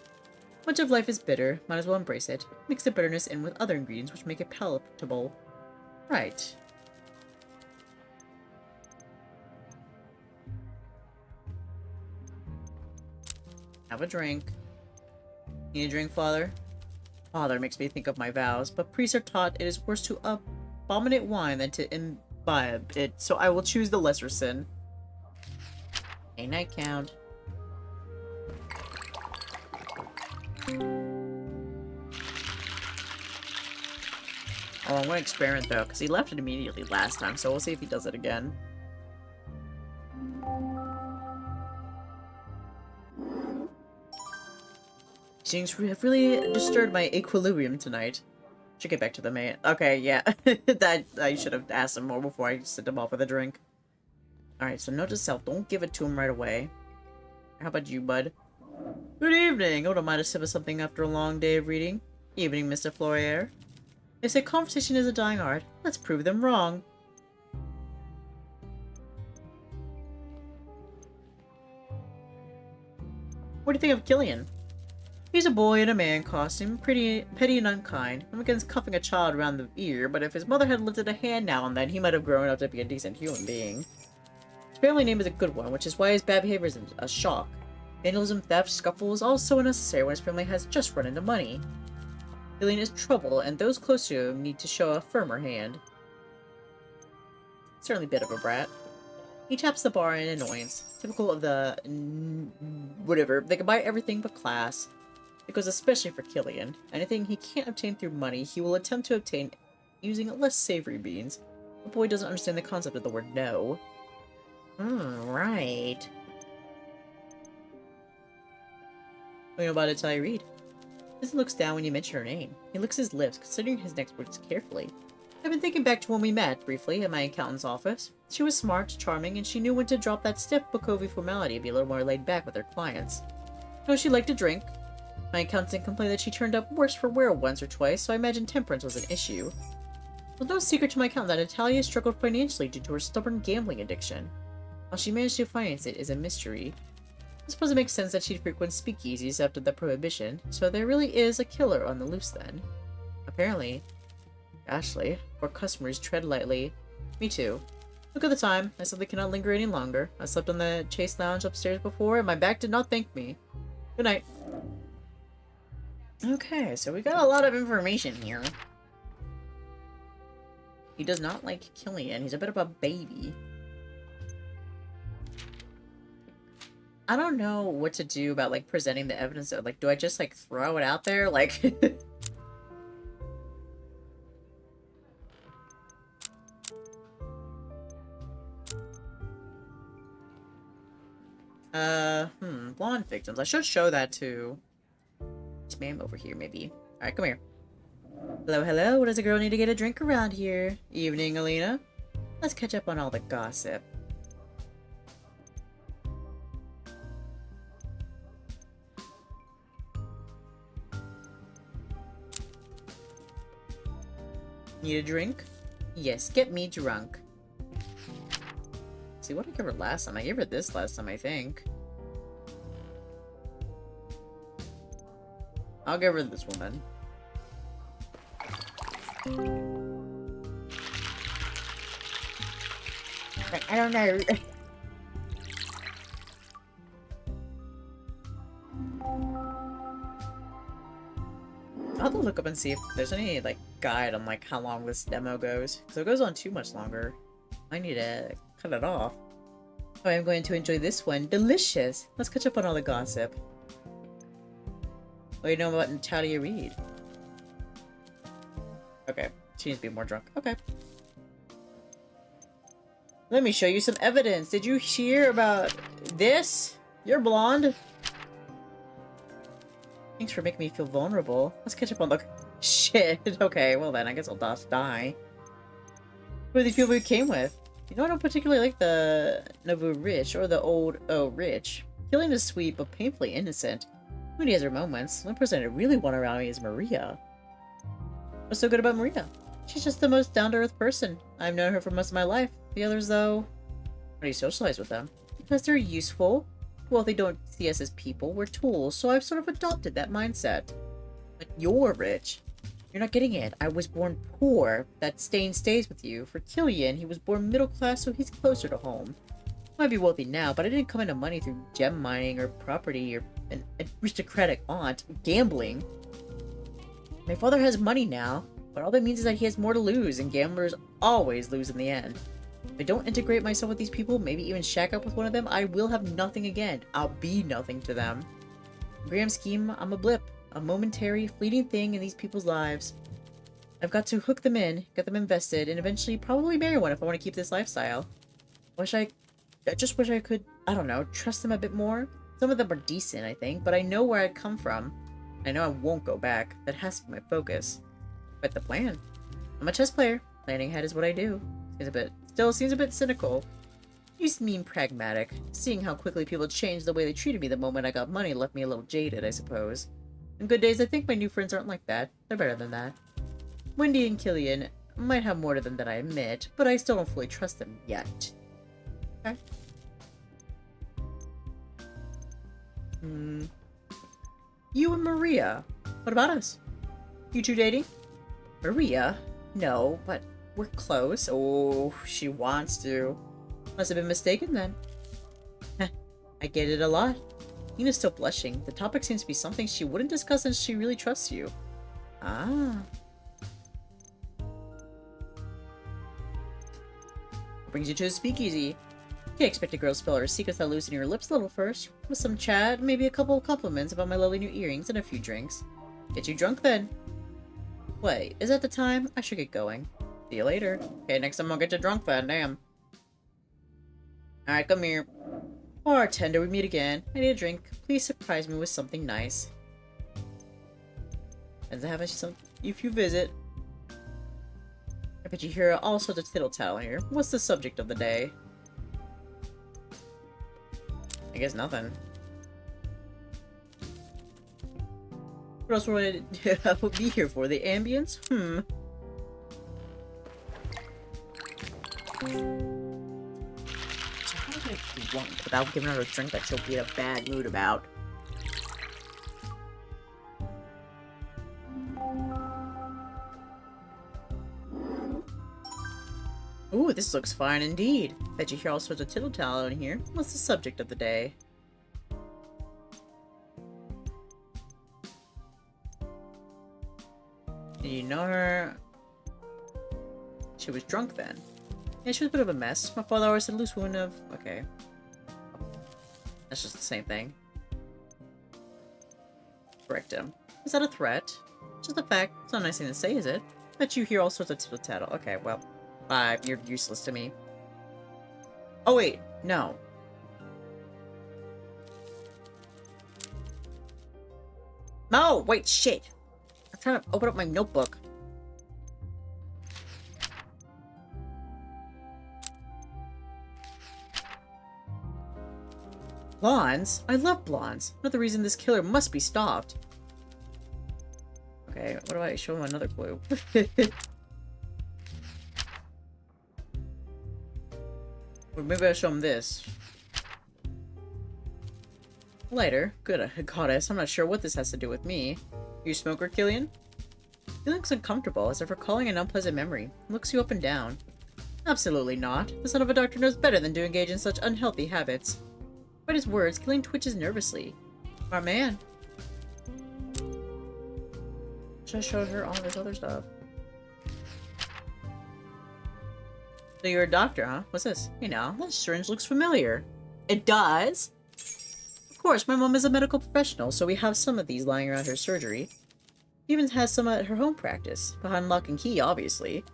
Much of life is bitter. Might as well embrace it. Mix the bitterness in with other ingredients which make it palatable. Right. Have a drink. Need a drink, Father? Father makes me think of my vows, but priests are taught it is worse to abominate wine than to imbibe it, so I will choose the lesser sin. A night count. Oh, I'm gonna experiment though, because he left it immediately last time, so we'll see if he does it again. Things have really disturbed my equilibrium tonight. Should get back to the main. Okay, yeah. That I should have asked him more before I sent him off with a drink. Alright, so note to self, don't give it to him right away. How about you, bud? Good evening! I don't mind a sip of something after a long day of reading. Evening, Mr. Flourier. They say conversation is a dying art. Let's prove them wrong. What do you think of Killian? He's a boy in a man costume, pretty petty and unkind. I'm against cuffing a child around the ear, but if his mother had lifted a hand now and then, he might have grown up to be a decent human being. His family name is a good one, which is why his bad behavior is a shock. Vandalism, theft, scuffles, all so unnecessary when his family has just run into money. Killian is trouble, and those close to him need to show a firmer hand. Certainly a bit of a brat. He taps the bar in annoyance, typical of the... whatever. They can buy everything but class. It goes especially for Killian. Anything he can't obtain through money, he will attempt to obtain using less savory means. The boy doesn't understand the concept of the word no. Right. Don't know about it till I read. This looks down when you mention her name. He licks his lips, considering his next words carefully. I've been thinking back to when we met, briefly, at my accountant's office. She was smart, charming, and she knew when to drop that stiff Bokovi formality and be a little more laid back with her clients. No, she liked to drink. My accountant complained that she turned up worse for wear once or twice, so I imagine temperance was an issue. It was no secret to my accountant that Natalia struggled financially due to her stubborn gambling addiction. How she managed to finance it is a mystery. I suppose it makes sense that she'd frequent speakeasies after the prohibition, so there really is a killer on the loose then. Apparently. Ashley, poor customers tread lightly. Me too. Look at the time. I simply cannot linger any longer. I slept on the Chase Lounge upstairs before, and my back did not thank me. Good night. Okay, so we got a lot of information here. He does not like Killian. He's a bit of a baby. I don't know what to do about, like, presenting the evidence. Like, do I just, like, throw it out there? Like... blonde victims. I should show that to this man over here, maybe. Alright, come here. Hello, hello. What does a girl need to get a drink around here? Evening, Alina. Let's catch up on all the gossip. Need a drink? Yes, get me drunk. See, what did I give her last time? I gave her this last time, I think. I'll give her this woman. I don't know. I'll have to look up and see if there's any, like, guide on, like, how long this demo goes. Because if it goes on too much longer, I need to cut it off. Oh, I'm going to enjoy this one. Delicious! Let's catch up on all the gossip. What do you know about Natalia Reed? Okay, she needs to be more drunk. Okay. Let me show you some evidence. Did you hear about this? You're blonde. Thanks for making me feel vulnerable. Let's catch up on the... Shit. Okay, well then, I guess I'll just die. Who are these people we came with? You know, I don't particularly like the Novu Rich or the old Oh Rich. Killing is sweet, but painfully innocent. Moody has her moments. The only person I really want around me is Maria. What's so good about Maria? She's just the most down-to-earth person. I've known her for most of my life. The others, though... How do you socialize with them? Because they're useful. Well, they don't see us as people. We're tools, so I've sort of adopted that mindset. But you're rich. You're not getting it. I was born poor. That stain stays with you. For Killian, he was born middle class, so he's closer to home. Might be wealthy now, but I didn't come into money through gem mining or property or an aristocratic aunt. Gambling. My father has money now, but all that means is that he has more to lose, and gamblers always lose in the end. If I don't integrate myself with these people, maybe even shack up with one of them, I will have nothing again. I'll be nothing to them. In Graham's scheme, I'm a blip. A momentary, fleeting thing in these people's lives. I've got to hook them in, get them invested, and eventually probably marry one if I want to keep this lifestyle. I just wish I could, I don't know, trust them a bit more. Some of them are decent, I think, but I know where I come from. I know I won't go back. That has to be my focus. But the plan. I'm a chess player. Planning ahead is what I do. Still seems a bit cynical. Used to mean pragmatic. Seeing how quickly people changed the way they treated me the moment I got money left me a little jaded, I suppose. On good days, I think my new friends aren't like that. They're better than that. Wendy and Killian might have more to them than I admit, but I still don't fully trust them yet. Okay. You and Maria. What about us? You two dating? Maria? No, but we're close. Oh, she wants to. Must have been mistaken then. I get it a lot. Nina's still blushing. The topic seems to be something she wouldn't discuss since she really trusts you. Ah. Brings you to a speakeasy. Can't expect a girl to spell her secrets without loosening her lips a little first. With some chat, maybe a couple of compliments about my lovely new earrings and a few drinks. Get you drunk then. Wait, is that the time? I should get going. See you later. Okay, next time I'll get you drunk then, damn. Alright, come here. Bartender, we meet again. I need a drink. Please surprise me with something nice. And I have some if you visit. I bet you hear all sorts of tittle-tattle here. What's the subject of the day? I guess nothing. What else would I be here for? The ambience? Drunk without giving her a drink that she'll be in a bad mood about. Ooh, this looks fine indeed. Bet you hear all sorts of tittle-tattle in here. What's the subject of the day? Do you know her? She was drunk then. Yeah, she was a bit of a mess. My father always said loose wound of... Okay. That's just the same thing. Correct him. Is that a threat? Just a fact. It's not a nice thing to say, is it? Bet you hear all sorts of tittle-tattle. Okay, well. You're useless to me. Oh, wait. No. No! Wait, shit! I'm trying to open up my notebook. Blondes? I love blondes. Another reason this killer must be stopped. Okay, what do I show him another clue? Or maybe I'll show him this. Lighter. Good goddess, I'm not sure what this has to do with me. You smoker, Killian? He looks uncomfortable, as if recalling an unpleasant memory. Looks you up and down. Absolutely not. The son of a doctor knows better than to engage in such unhealthy habits. By his words, Killian twitches nervously. Our man. Just showed her all this other stuff. So you're a doctor, huh? What's this? Hey now, that syringe looks familiar. It does. Of course, my mom is a medical professional, so we have some of these lying around her surgery. She even has some at her home practice, behind lock and key, obviously.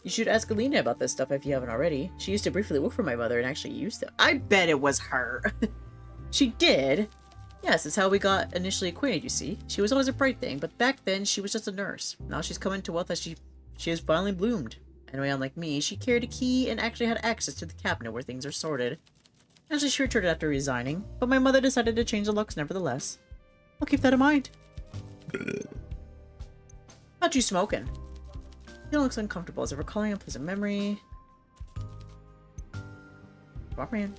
You should ask Alina about this stuff if you haven't already. She used to briefly work for my mother and actually used them. I bet it was her. She did? Yes, it's how we got initially acquainted, you see. She was always a bright thing, but back then she was just a nurse. Now she's come into wealth as she has finally bloomed. Anyway, unlike me, she carried a key and actually had access to the cabinet where things are sorted. Actually, she returned after resigning, but my mother decided to change the locks nevertheless. I'll keep that in mind. How'd you smoking? He looks uncomfortable as if recalling a pleasant memory. Walk in.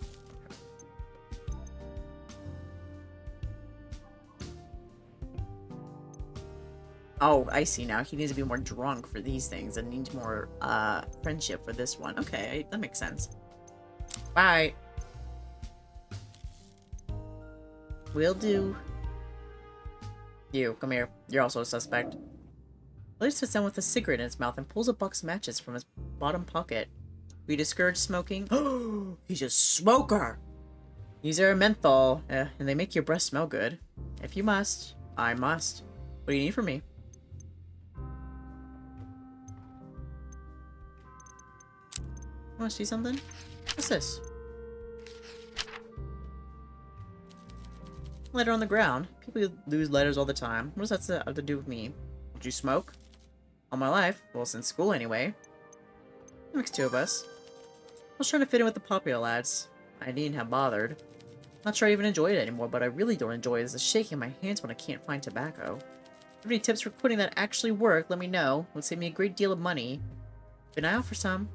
Oh, I see now. He needs to be more drunk for these things and needs more friendship for this one. Okay, that makes sense. Bye. Will do. You, come here. You're also a suspect. Willie sits down with a cigarette in his mouth and pulls a box of matches from his bottom pocket. We discourage smoking. Oh, he's a smoker! These are menthol, and they make your breath smell good. If you must, I must. What do you need from me? Want to see something? What's this? Lighter on the ground. People lose lighters all the time. What does that have to do with me? Would you smoke? All my life. Well, since school anyway. That makes two of us. I was trying to fit in with the popular lads. I needn't have bothered. Not sure I even enjoy it anymore, but I really don't enjoy it is the shaking my hands when I can't find tobacco. If any tips for quitting that actually work, let me know. It would save me a great deal of money. Keep an eye out for some.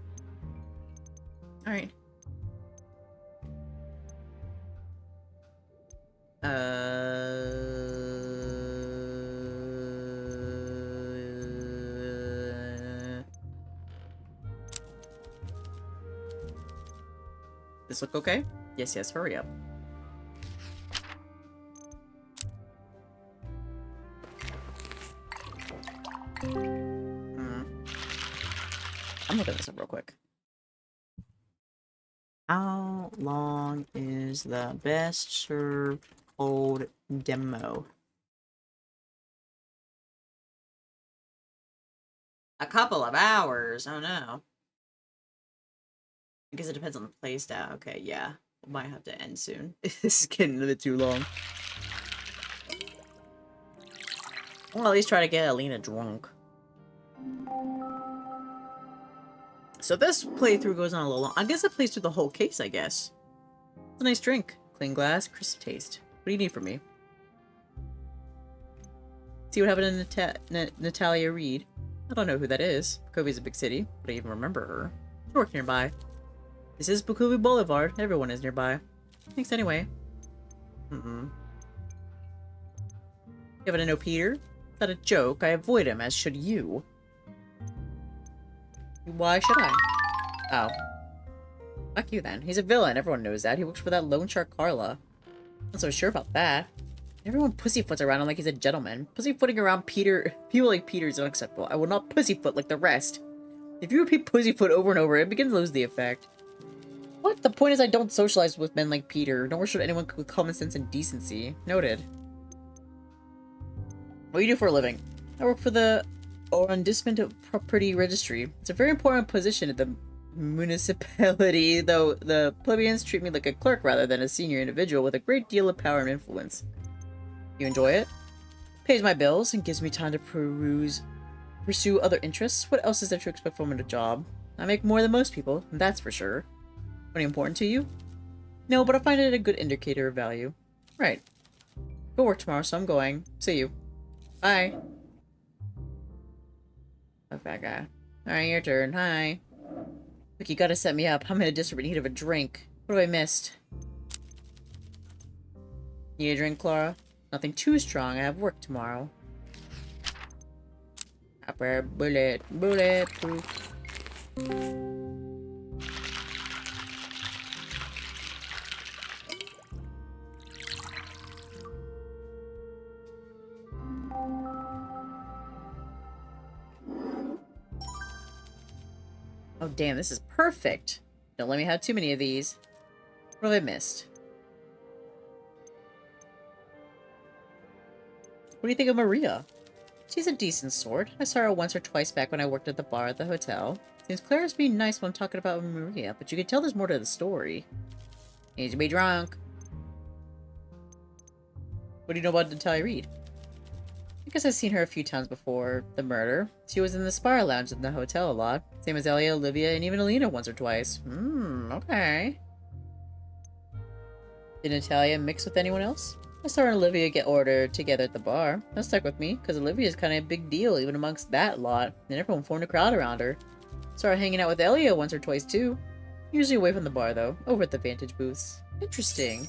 Alright. This look okay? Yes, yes, hurry up. I'm looking this up real quick. How long is the best served old demo? A couple of hours. Oh no. I guess it depends on the play style. Okay, yeah. We might have to end soon. This is getting a bit too long. I'll at least try to get Alina drunk. So this playthrough goes on a little long. I guess it plays through the whole case, I guess. It's a nice drink. Clean glass, crisp taste. What do you need from me? See what happened to Natalia Reed? I don't know who that is. Bakovi's a big city, but I even remember her. She worked nearby. This is Bakovi Boulevard. Everyone is nearby. Thanks anyway. You happen to know Peter? Is that a joke? I avoid him, as should you. Why should I? Oh. Fuck you then. He's a villain. Everyone knows that. He works for that loan shark Carla. Not so sure about that. Everyone pussyfoots around him like he's a gentleman. Pussyfooting around people like Peter is unacceptable. I will not pussyfoot like the rest. If you repeat pussyfoot over and over, it begins to lose the effect. What? The point is I don't socialize with men like Peter, nor should anyone with common sense and decency. Noted. What do you do for a living? I work for the Arrondissement Property Registry. It's a very important position at the municipality, though the plebeians treat me like a clerk rather than a senior individual with a great deal of power and influence. You enjoy it? Pays my bills and gives me time to pursue other interests. What else is there to expect from a job? I make more than most people, that's for sure. Any important to you? No, but I find it a good indicator of value. Right. Go work tomorrow, so I'm going. See you. Bye. Fuck that guy. Alright, your turn. Hi. Look, you gotta set me up. I'm in a desperate need of a drink. What have I missed? Need a drink, Clara? Nothing too strong. I have work tomorrow. Upper bulletproof. Oh, damn, this is perfect. Don't let me have too many of these. What have I missed? What do you think of Maria? She's a decent sort. I saw her once or twice back when I worked at the bar at the hotel. Seems Claire's being nice when I'm talking about Maria, but you can tell there's more to the story. Needs to be drunk. What do you know about Natalia Reed? I guess I've seen her a few times before the murder. She was in the Spire Lounge in the hotel a lot. Same as Elia, Olivia, and even Alina once or twice. Okay. Did Natalia mix with anyone else? I saw her and Olivia get ordered together at the bar. That stuck with me, because Olivia's kind of a big deal even amongst that lot, and everyone formed a crowd around her. Saw her hanging out with Elia once or twice too. Usually away from the bar though, over at the Vantage booths. Interesting.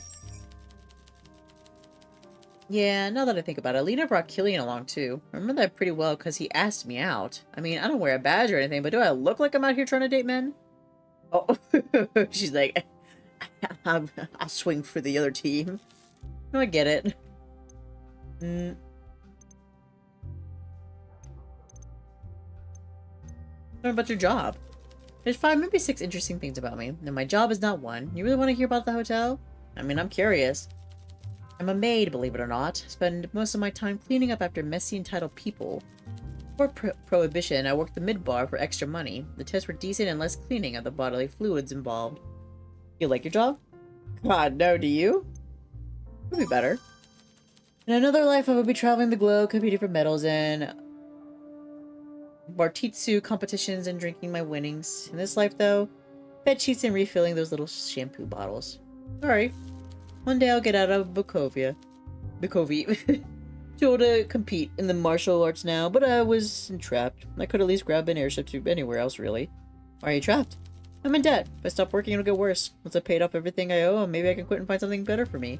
Yeah, now that I think about it, Lena brought Killian along too. I remember that pretty well because he asked me out. I mean, I don't wear a badge or anything, but do I look like I'm out here trying to date men? Oh, she's like, I'll swing for the other team. No, I get it. Learn about your job. There's 5, maybe 6 interesting things about me, and my job is not one. You really want to hear about the hotel? I mean, I'm curious. I'm a maid, believe it or not. Spend most of my time cleaning up after messy, entitled people. Before Prohibition, I worked the mid-bar for extra money. The tests were decent and less cleaning of the bodily fluids involved. You like your job? God, no, do you? Could be better. In another life, I would be traveling the globe, competing for medals and Bartitsu competitions and drinking my winnings. In this life, though, bed sheets and refilling those little shampoo bottles. Sorry. One day I'll get out of Bukovia. Too old to compete in the martial arts now, but I was entrapped. I could at least grab an airship to anywhere else, really. Why are you trapped? I'm in debt. If I stop working, it'll get worse. Once I paid off everything I owe, maybe I can quit and find something better for me.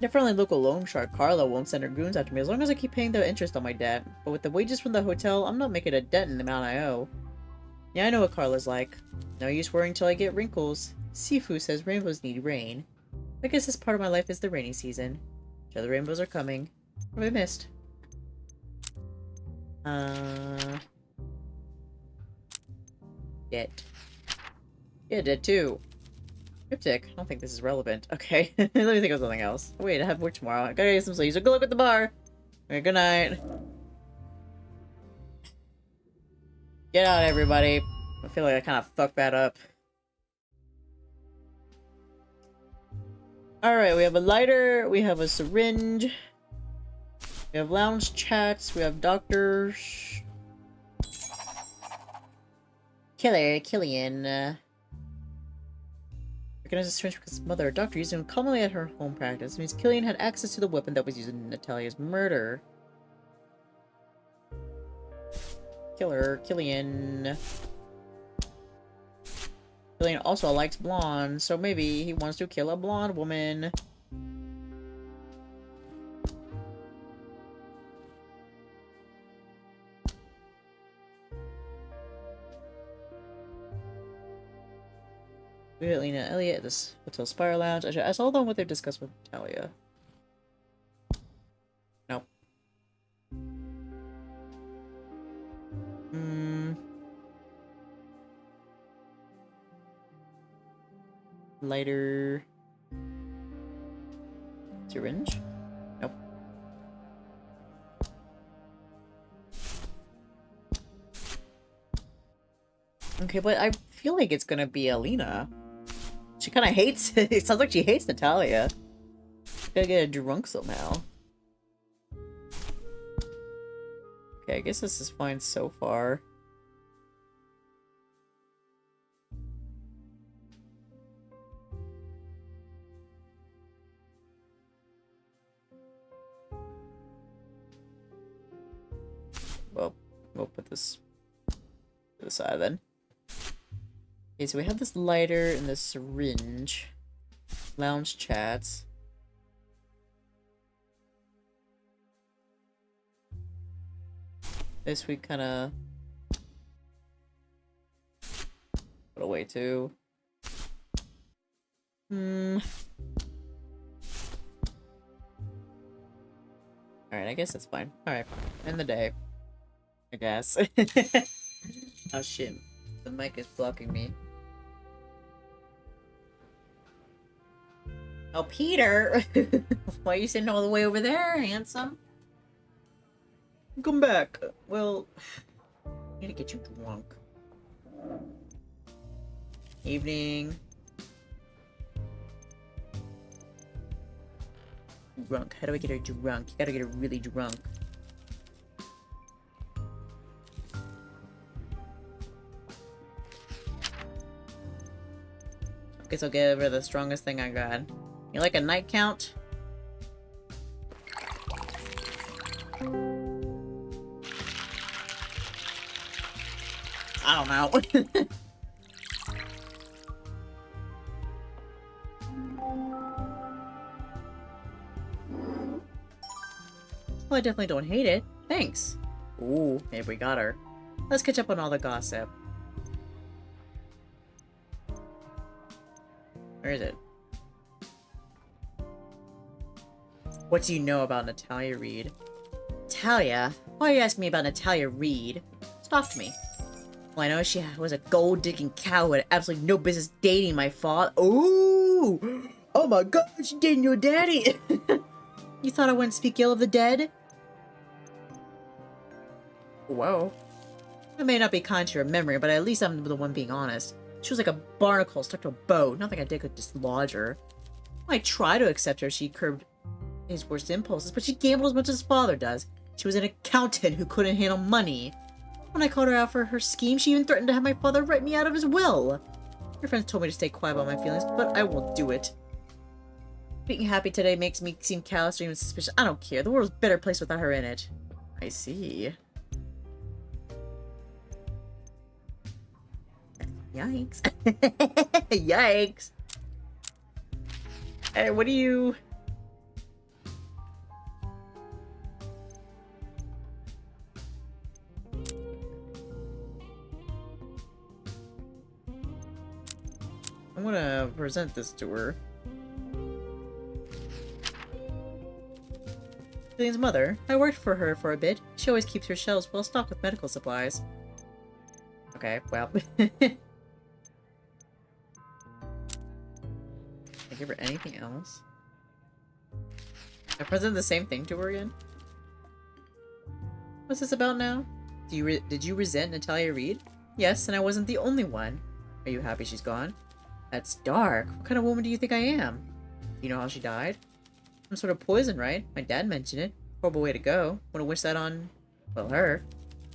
The friendly local loan shark, Carla, won't send her goons after me as long as I keep paying the interest on my debt. But with the wages from the hotel, I'm not making a dent in the amount I owe. Yeah, I know what Carla's like. No use worrying till I get wrinkles. Sifu says rainbows need rain. I guess this part of my life is the rainy season. Sure, the rainbows are coming. What have I missed? Debt. Yeah, debt too. Cryptic. I don't think this is relevant. Okay, let me think of something else. Wait, I have work tomorrow. I gotta get some sleep. So good luck at the bar. Okay, good night. Get out, everybody. I feel like I kind of fucked that up. Alright, we have a lighter, we have a syringe, we have lounge chats, we have doctors. Killian. Recognized the syringe because his mother, a doctor, used him commonly at her home practice. It means Killian had access to the weapon that was used in Natalia's murder. Killian. Killian also likes blondes, so maybe he wants to kill a blonde woman. We had Lena and Elliot at this hotel Spire Lounge. I saw them what they discussed with Natalia. Nope. Lighter. Syringe? Nope. Okay, but I feel like it's gonna be Alina. She kind of hates it. It sounds like she hates Natalia. Gotta get her drunk somehow. Okay, I guess this is fine so far. Well, we'll put this to the side then. Okay, so we have this lighter and this syringe. Lounge chats. This we kind of put away too. Alright, I guess that's fine. Alright, end the day. I guess. Oh shit. The mic is blocking me. Oh, Peter! Why are you sitting all the way over there, handsome? Come back. Well, I need to get you drunk. Evening. Drunk. How do I get her drunk? You gotta get her really drunk. Guess I'll give her the strongest thing I got. You like a night count? I don't know. Well, I definitely don't hate it. Thanks. Ooh, maybe we got her. Let's catch up on all the gossip. Where is it? What do you know about Natalia Reed? Natalia? Why are you asking me about Natalia Reed? Stalked me. Well, I know she was a gold-digging cow who had absolutely no business dating my father. Ooh! Oh my god, she's dating your daddy! You thought I wouldn't speak ill of the dead? Whoa. I may not be kind to your memory, but at least I'm the one being honest. She was like a barnacle stuck to a bow. Nothing I did could dislodge her. I tried to accept her. She curbed his worst impulses, but she gambled as much as his father does. She was an accountant who couldn't handle money. When I called her out for her scheme, she even threatened to have my father write me out of his will. Your friends told me to stay quiet about my feelings, but I won't do it. Being happy today makes me seem callous or even suspicious. I don't care. The world's a better place without her in it. I see. Yikes. Yikes. Hey, what do you... I'm gonna present this to her. Julian's mother. I worked for her for a bit. She always keeps her shelves well stocked with medical supplies. Okay, well. Can I give her anything else? I present the same thing to her again? What's this about now? Did you resent Natalia Reed? Yes, and I wasn't the only one. Are you happy she's gone? That's dark. What kind of woman do you think I am? You know how she died? Some sort of poison, right? My dad mentioned it. Horrible way to go. Wanna wish that on, well, her.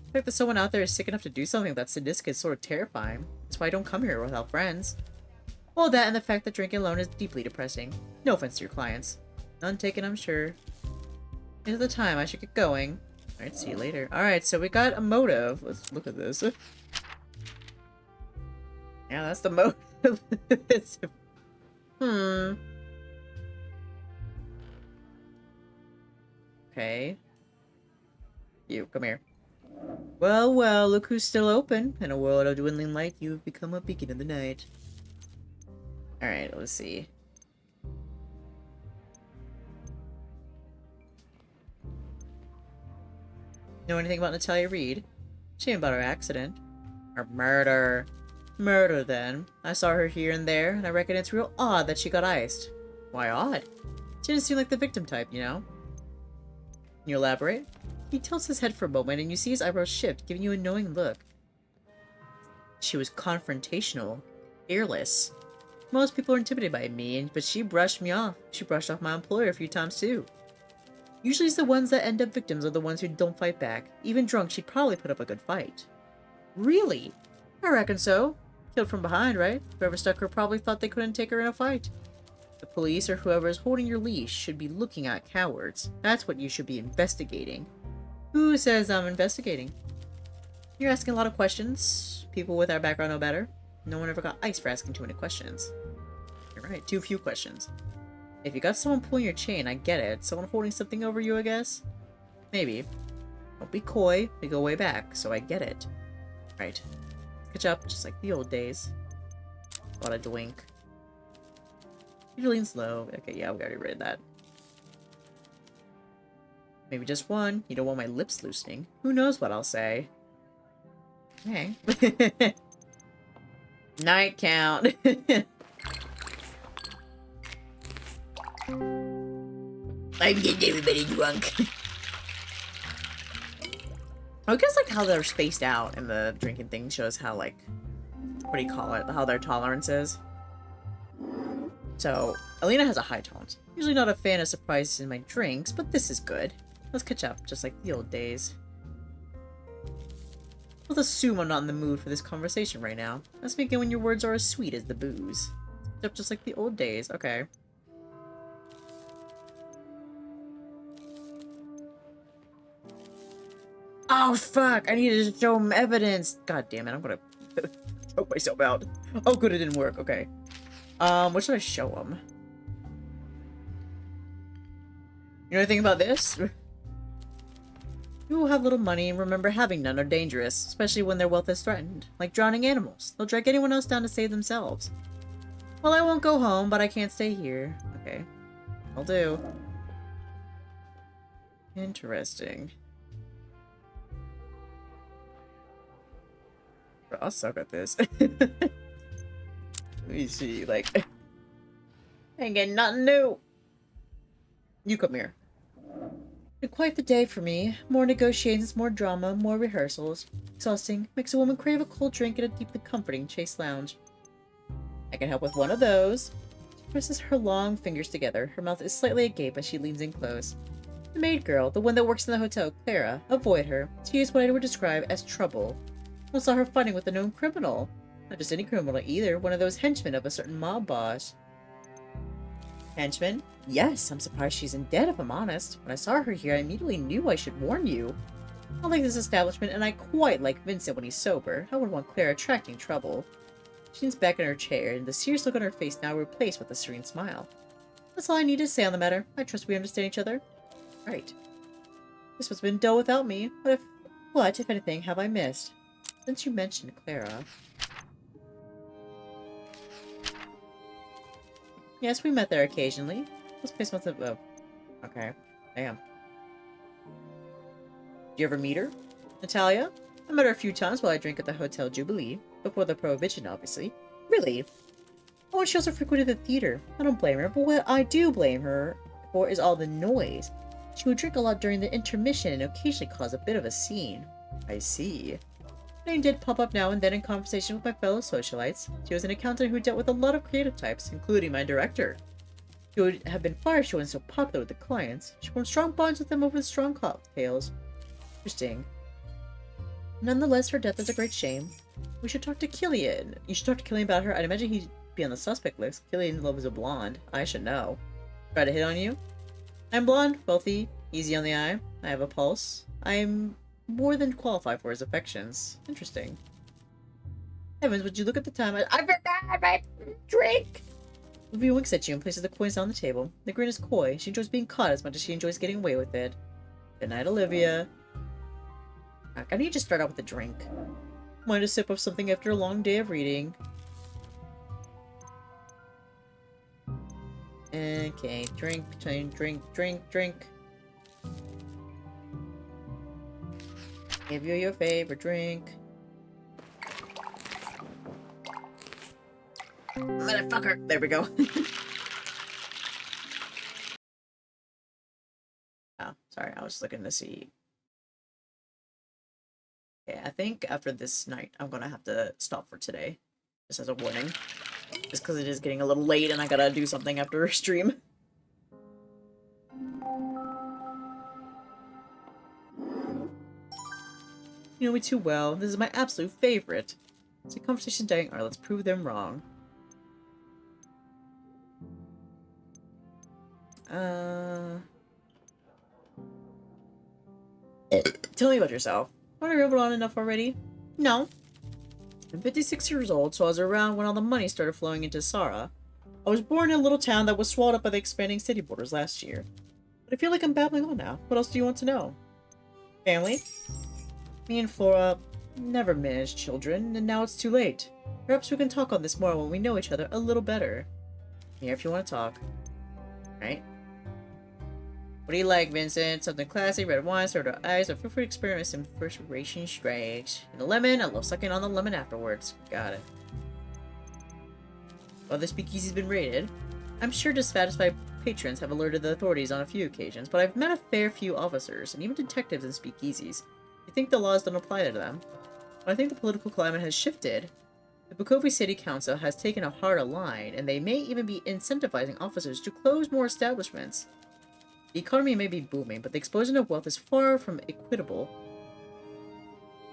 The fact that someone out there is sick enough to do something that's sadistic is sort of terrifying. That's why I don't come here without friends. All that and the fact that drinking alone is deeply depressing. No offense to your clients. None taken, I'm sure. It's the time. I should get going. Alright, see you later. Alright, so we got a motive. Let's look at this. Yeah, that's the motive. Okay. You, come here. Well, well, look who's still open. In a world of dwindling light, you've become a beacon in the night. Alright, let's see. Know anything about Natalia Reed? Shame about her accident. Or murder. Murder, then. I saw her here and there, and I reckon it's real odd that she got iced. Why odd? She didn't seem like the victim type, you know? Can you elaborate? He tilts his head for a moment, and you see his eyebrows shift, giving you a knowing look. She was confrontational. Fearless. Most people are intimidated by me, but she brushed me off. She brushed off my employer a few times, too. Usually it's the ones that end up victims are the ones who don't fight back. Even drunk, she'd probably put up a good fight. Really? I reckon so. Killed from behind, right? Whoever stuck her probably thought they couldn't take her in a fight. The police or whoever is holding your leash should be looking at cowards. That's what you should be investigating. Who says I'm investigating? You're asking a lot of questions. People with our background know better. No one ever got iced for asking too many questions. You're right, too few questions. If you got someone pulling your chain, I get it. Someone holding something over you, I guess? Maybe. Don't be coy. We go way back, so I get it. Right. Catch up, just like the old days. What a doink. Julian's low. Okay, yeah, we already read that. Maybe just one. You don't want my lips loosening. Who knows what I'll say? Okay. Night count. I'm getting everybody drunk. I guess like how they're spaced out in the drinking thing shows how like, what do you call it? How their tolerance is. So, Alina has a high tolerance. Usually not a fan of surprises in my drinks, but this is good. Let's catch up, just like the old days. Let's assume I'm not in the mood for this conversation right now. Let's begin when your words are as sweet as the booze. Catch up just like the old days. Okay. Oh, fuck! I needed to show him evidence! God damn it, I'm gonna choke myself out. Oh, good, it didn't work. Okay. What should I show him? You know anything about this? People who have little money and remember having none are dangerous, especially when their wealth is threatened. Like drowning animals. They'll drag anyone else down to save themselves. Well, I won't go home, but I can't stay here. Okay. I'll do. Interesting. Bro, I'll suck at this. Let me see, like... I ain't getting nothing new! You come here. Been quite the day for me. More negotiations, more drama, more rehearsals. Exhausting. Makes a woman crave a cold drink and a deeply comforting Chase lounge. I can help with one of those. She presses her long fingers together. Her mouth is slightly agape as she leans in close. The maid girl, the one that works in the hotel, Clara. Avoid her. She is what I would describe as trouble. I saw her fighting with a known criminal. Not just any criminal either, one of those henchmen of a certain mob boss. Henchman? Yes, I'm surprised she's in debt if I'm honest. When I saw her here, I immediately knew I should warn you. I like this establishment, and I quite like Vincent when he's sober. I wouldn't want Claire attracting trouble. She leans back in her chair, and the serious look on her face now replaced with a serene smile. That's all I need to say on the matter. I trust we understand each other. Right. This one's been dull without me. What, if anything, have I missed? Since you mentioned Clara. Yes, we met there occasionally. This place must have... Oh. Okay. Damn. Did you ever meet her? Natalia? I met her a few times while I drank at the Hotel Jubilee. Before the Prohibition, obviously. Really? Oh, and she also frequented the theater. I don't blame her, but what I do blame her for is all the noise. She would drink a lot during the intermission and occasionally cause a bit of a scene. I see. Her name did pop up now and then in conversation with my fellow socialites. She was an accountant who dealt with a lot of creative types, including my director. She would have been fired she wasn't so popular with the clients. She formed strong bonds with them over the strong cocktails. Interesting. Nonetheless, her death is a great shame. We should talk to Killian. You should talk to Killian about her. I'd imagine he'd be on the suspect list. Killian loves a blonde. I should know. Try to hit on you? I'm blonde, wealthy, easy on the eye. I have a pulse. I'm more than qualified for his affections. Interesting. Heavens, would you look at the time? I forgot my drink! Olivia winks at you and places the coins on the table. The grin is coy. She enjoys being caught as much as she enjoys getting away with it. Good night, Olivia. I need to start out with a drink. Mind a sip of something after a long day of reading. Okay, drink, drink. Give you your favorite drink. Motherfucker! There we go. Oh, sorry, I was looking to see. Okay, I think after this night, I'm gonna have to stop for today. Just as a warning. Just because it is getting a little late and I gotta do something after stream. You know me too well. This is my absolute favorite. It's a conversation dying. Alright, let's prove them wrong. Tell me about yourself. Aren't I rambled on enough already? No. I'm 56 years old, so I was around when all the money started flowing into Sara. I was born in a little town that was swallowed up by the expanding city borders last year. But I feel like I'm babbling on now. What else do you want to know? Family? Me and Flora never managed children, and now it's too late. Perhaps we can talk on this more when we know each other a little better. I'm here if you want to talk. Right? What do you like, Vincent? Something classy, red wine, soda ice, or feel free to experiment with some first ration strikes. And the lemon, I love sucking on the lemon afterwards. Got it. While the speakeasy's been raided, I'm sure dissatisfied patrons have alerted the authorities on a few occasions, but I've met a fair few officers, and even detectives in speakeasies. You think the laws don't apply to them? But I think the political climate has shifted. The Bukovi City Council has taken a harder line, and they may even be incentivizing officers to close more establishments. The economy may be booming, but the explosion of wealth is far from equitable.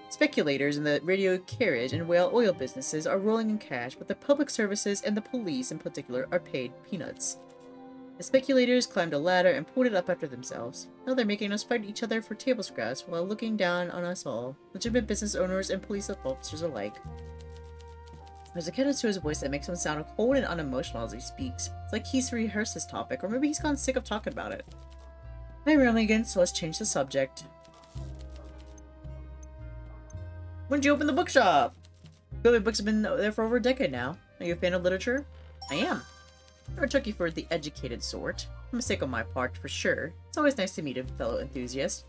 Speculators in the radio carriage and whale oil businesses are rolling in cash, but the public services and the police in particular are paid peanuts. The speculators climbed a ladder and pulled it up after themselves. Now they're making us fight each other for table scraps while looking down on us all, legitimate business owners and police officers alike. There's a cadence to his voice that makes him sound cold and unemotional as he speaks. It's like he's rehearsed this topic, or maybe he's gotten sick of talking about it. I'm rambling again, so let's change the subject. When did you open the bookshop? Good books have been there for over a decade now. Are you a fan of literature? I am. Never took you for the educated sort. A mistake on my part, for sure. It's always nice to meet a fellow enthusiast.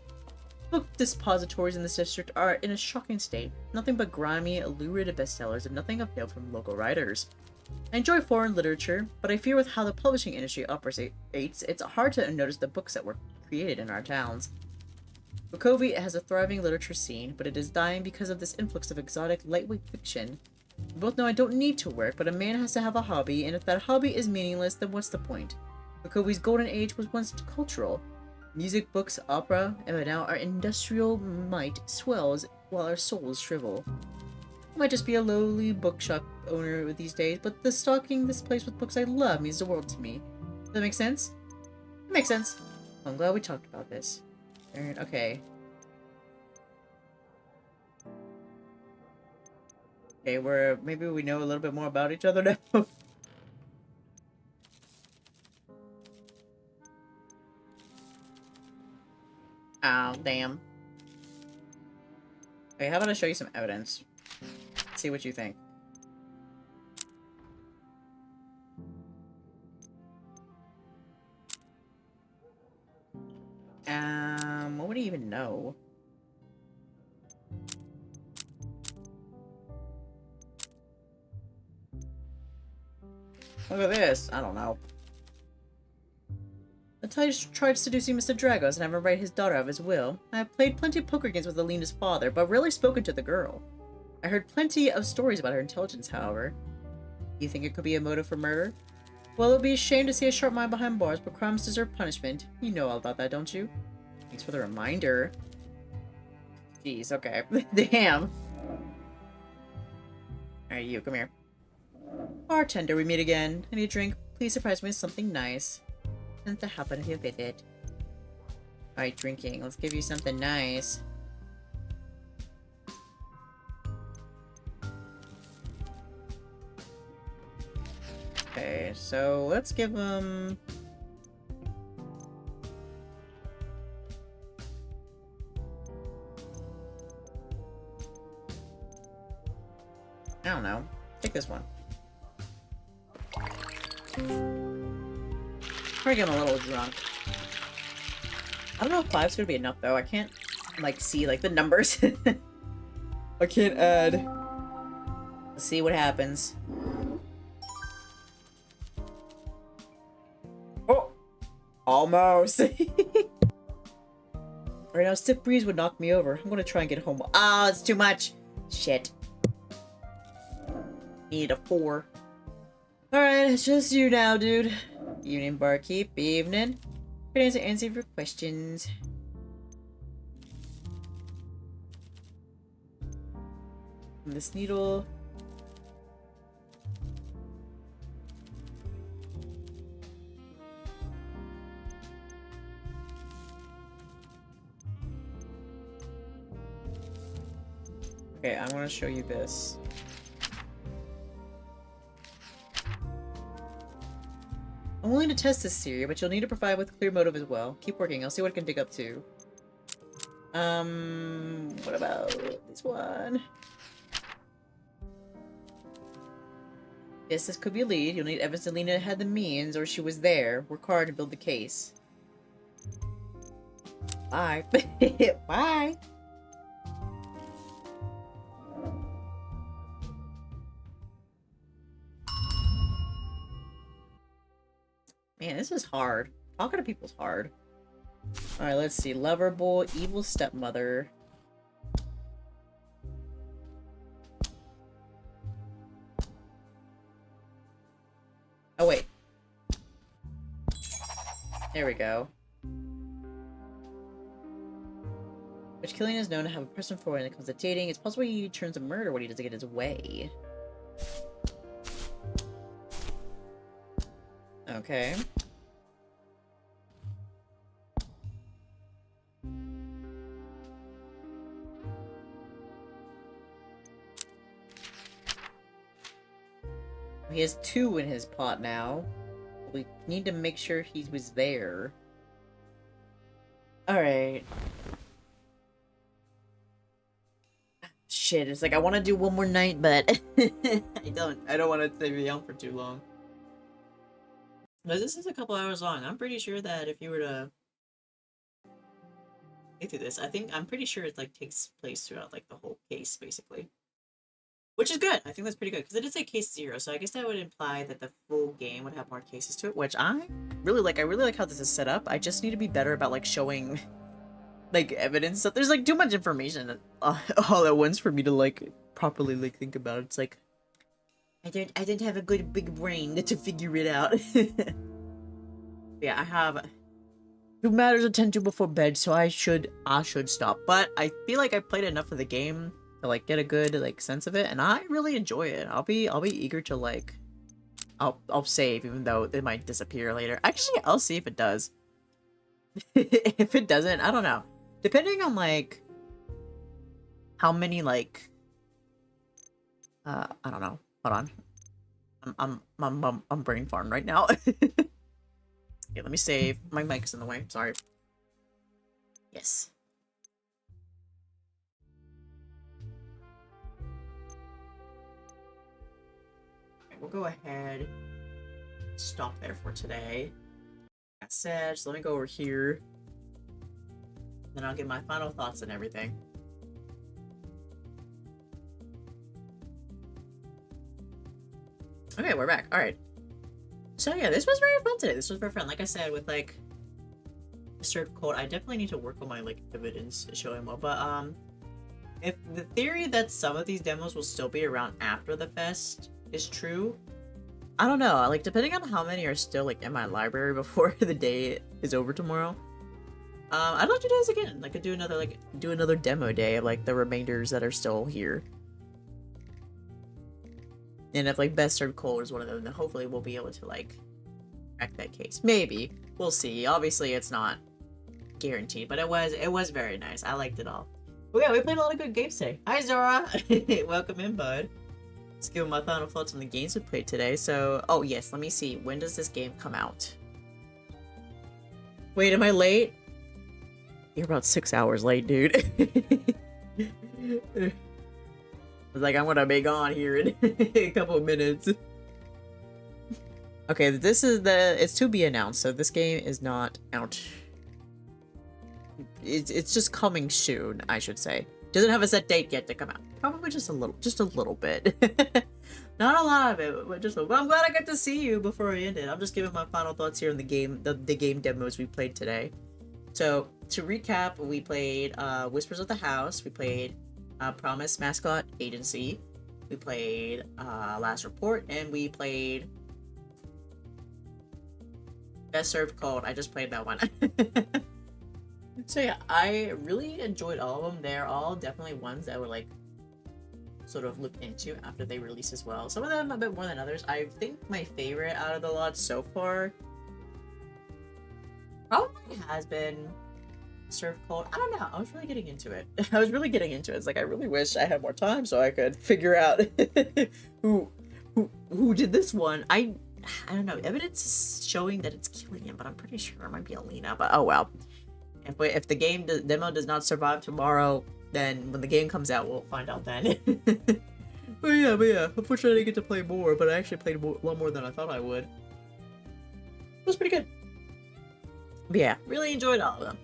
Book depositories in this district are in a shocking state. Nothing but grimy, lurid bestsellers and nothing of note from local writers. I enjoy foreign literature, but I fear with how the publishing industry operates, it's hard to notice the books that were created in our towns. Bukovi has a thriving literature scene, but it is dying because of this influx of exotic, lightweight fiction. We both know I don't need to work, but a man has to have a hobby, and if that hobby is meaningless, then what's the point? Bukovi's golden age was once cultural. Music, books, opera, and by now our industrial might swells while our souls shrivel. I might just be a lowly bookshop owner these days, but stocking this place with books I love means the world to me. Does that make sense? It makes sense. I'm glad we talked about this. Okay. Okay, maybe we know a little bit more about each other now. Oh, damn. Okay, how about I show you some evidence? See what you think. What would he even know? Look at this. I don't know. The Titus tried seducing Mr. Dragos and having write his daughter out of his will. I have played plenty of poker games with Alina's father, but rarely spoken to the girl. I heard plenty of stories about her intelligence, however. You think it could be a motive for murder? Well, it would be a shame to see a sharp mind behind bars, but crimes deserve punishment. You know all about that, don't you? Thanks for the reminder. Jeez, okay. Damn. Alright, you, come here. Bartender, we meet again. I need a drink. Please surprise me with something nice. Doesn't that happen if you fit it? Alright, drinking. Let's give you something nice. Okay, so let's give him... I don't know. Take this one. Probably get him a little drunk. I don't know if 5's gonna be enough though. I can't like see like the numbers. I can't add. Let's see what happens. Oh, almost. Right now, a stiff breeze would knock me over. I'm gonna try and get home. Ah, it's too much. Shit. Need a 4. Alright, it's just you now, dude. Evening, barkeep. Evening. Ready to answer your questions. This needle. Okay, I want to show you this. I'm willing to test this theory, but you'll need to provide with clear motive as well. Keep working, I'll see what I can dig up too. What about this one? Yes, this could be a lead. You'll need evidence that Lena had the means, or she was there. Work hard to build the case. Bye. Bye. Man, this is hard. Talking to people's hard. Alright, let's see. Lovable, evil stepmother. Oh, wait. There we go. Which Killian is known to have a person for when it comes to dating. It's possible he turns to murder when he doesn't get his way. Okay. He has 2 in his pot now. We need to make sure he was there. Alright. Shit, it's like I want to do one more night, but I don't want to stay around for too long. But this is a couple hours long. I'm pretty sure that if you were to get through this, I'm pretty sure it like takes place throughout like the whole case, basically. Which is good. I think that's pretty good because it did say case 0, so I guess that would imply that the full game would have more cases to it, which I really like. I really like how this is set up. I just need to be better about like showing like evidence that there's like too much information all at once for me to like properly like think about it. It's like I didn't have a good big brain to figure it out. Yeah, I have 2 matters to attend to before bed, so I should stop. But I feel like I played enough of the game to like get a good like sense of it, and I really enjoy it. I'll be eager to like I'll save even though it might disappear later. Actually, I'll see if it does. If it doesn't, I don't know. Depending on like how many like I don't know. Hold on. I'm brain farmed right now. Okay, let me save. My mic is in the way. Sorry. Yes. We'll go ahead, stop there for today. That said, so let me go over here. Then I'll give my final thoughts and everything. Okay, we're back. Alright. So yeah, this was very fun today. This was very fun. Like I said, with like served code, I definitely need to work on my like evidence showing more. But if the theory that some of these demos will still be around after the fest is true, I don't know, like depending on how many are still like in my library before the day is over tomorrow, I'd like to do this again. Like do another demo day of like the remainders that are still here. And if like best served cold is one of them, then hopefully we'll be able to like crack that case. Maybe. We'll see. Obviously it's not guaranteed, but it was very nice. I liked it all. But yeah, we played a lot of good games today. Hi Zora! Welcome in, bud. Let's give my final thoughts on the games we played today. So, oh yes, let me see. When does this game come out? Wait, am I late? You're about 6 hours late, dude. It's like I'm gonna be gone here in a couple of minutes. Okay, this is it's to be announced, so this game is not out. It's just coming soon, I should say. Doesn't have a set date yet to come out. Probably just a little bit. Not a lot of it, but just a little. But I'm glad I got to see you before I ended. I'm just giving my final thoughts here on the game, the game demos we played today. So to recap, we played Whispers of the House. We played Promise Mascot Agency. We played Last Report, and we played Best Served Cold. I just played that one. So yeah, I really enjoyed all of them. They're all definitely ones that were like sort of look into after they release as well. Some of them a bit more than others. I think my favorite out of the lot so far probably has been Served Cold. I don't know. I was really getting into it. It's like I really wish I had more time so I could figure out who did this one. I don't know. Evidence is showing that it's Killian, but I'm pretty sure it might be Alina. But oh well. If the game demo does not survive tomorrow, then when the game comes out, we'll find out then. But yeah. Unfortunately, I didn't get to play more, but I actually played a lot more than I thought I would. It was pretty good. But yeah, really enjoyed all of them.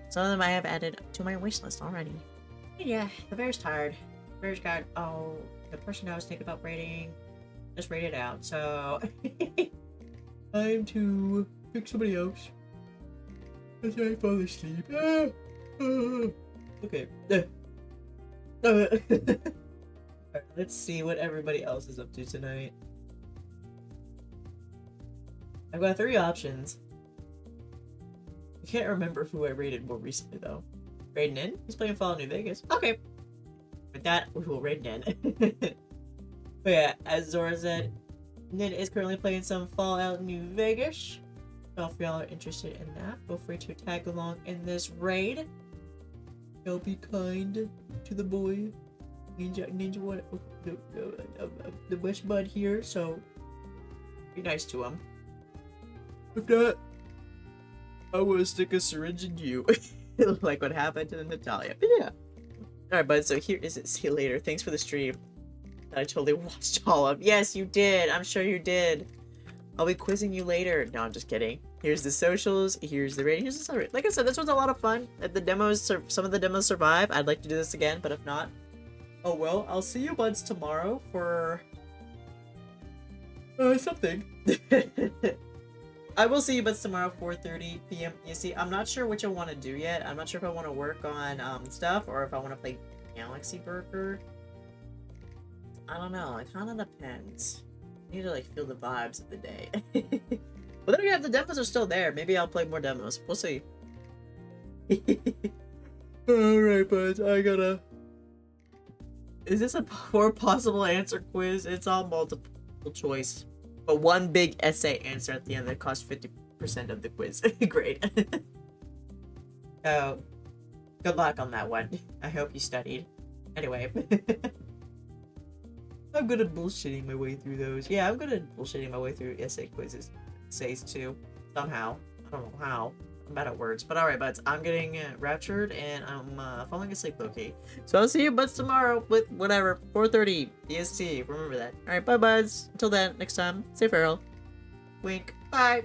Some of them I have added to my wish list already. But yeah, the bear's tired. The bear's got, the person I was thinking about raiding just raided out, so... Time to pick somebody else. As I fall asleep. Okay. Alright, let's see what everybody else is up to tonight. I've got 3 options. I can't remember who I raided more recently though. Raiden in? He's playing Fallout New Vegas. Okay. With that, we will Raiden in. But yeah, as Zora said, Nin is currently playing some Fallout New Vegas. So if y'all are interested in that, feel free to tag along in this raid. Y'all be kind to the boy. Ninja what the bush bud here, so be nice to him. If not, I will stick a syringe in you. Like what happened to Natalia. But yeah. Alright, bud, so here is it. See you later. Thanks for the stream. I totally watched all of. Yes, you did. I'm sure you did. I'll be quizzing you later. No, I'm just kidding. Here's the socials. Here's the rating. Here's the summary. Like I said, this was a lot of fun. If the demos, some of the demos survive, I'd like to do this again. But if not, oh well. I'll see you buds tomorrow for something. I will see you buds tomorrow, 4:30 p.m. EST. I'm not sure which I want to do yet. I'm not sure if I want to work on stuff or if I want to play Galaxy Burger. I don't know. It kind of depends. I need to like feel the vibes of the day. But then again, if the demos are still there, maybe I'll play more demos. We'll see. Alright, buds. I gotta... Is this a 4 possible answer quiz? It's all multiple choice. But one big essay answer at the end that costs 50% of the quiz. Great. Oh, good luck on that one. I hope you studied. Anyway. I'm good at bullshitting my way through those. Yeah, I'm good at bullshitting my way through essay quizzes. Essays too. Somehow. I don't know how. I'm bad at words. But alright, buds. I'm getting raptured and I'm falling asleep, okay? So I'll see you buds tomorrow with whatever. 4:30 EST. Remember that. Alright, bye buds. Until then, next time, stay feral. Wink. Bye.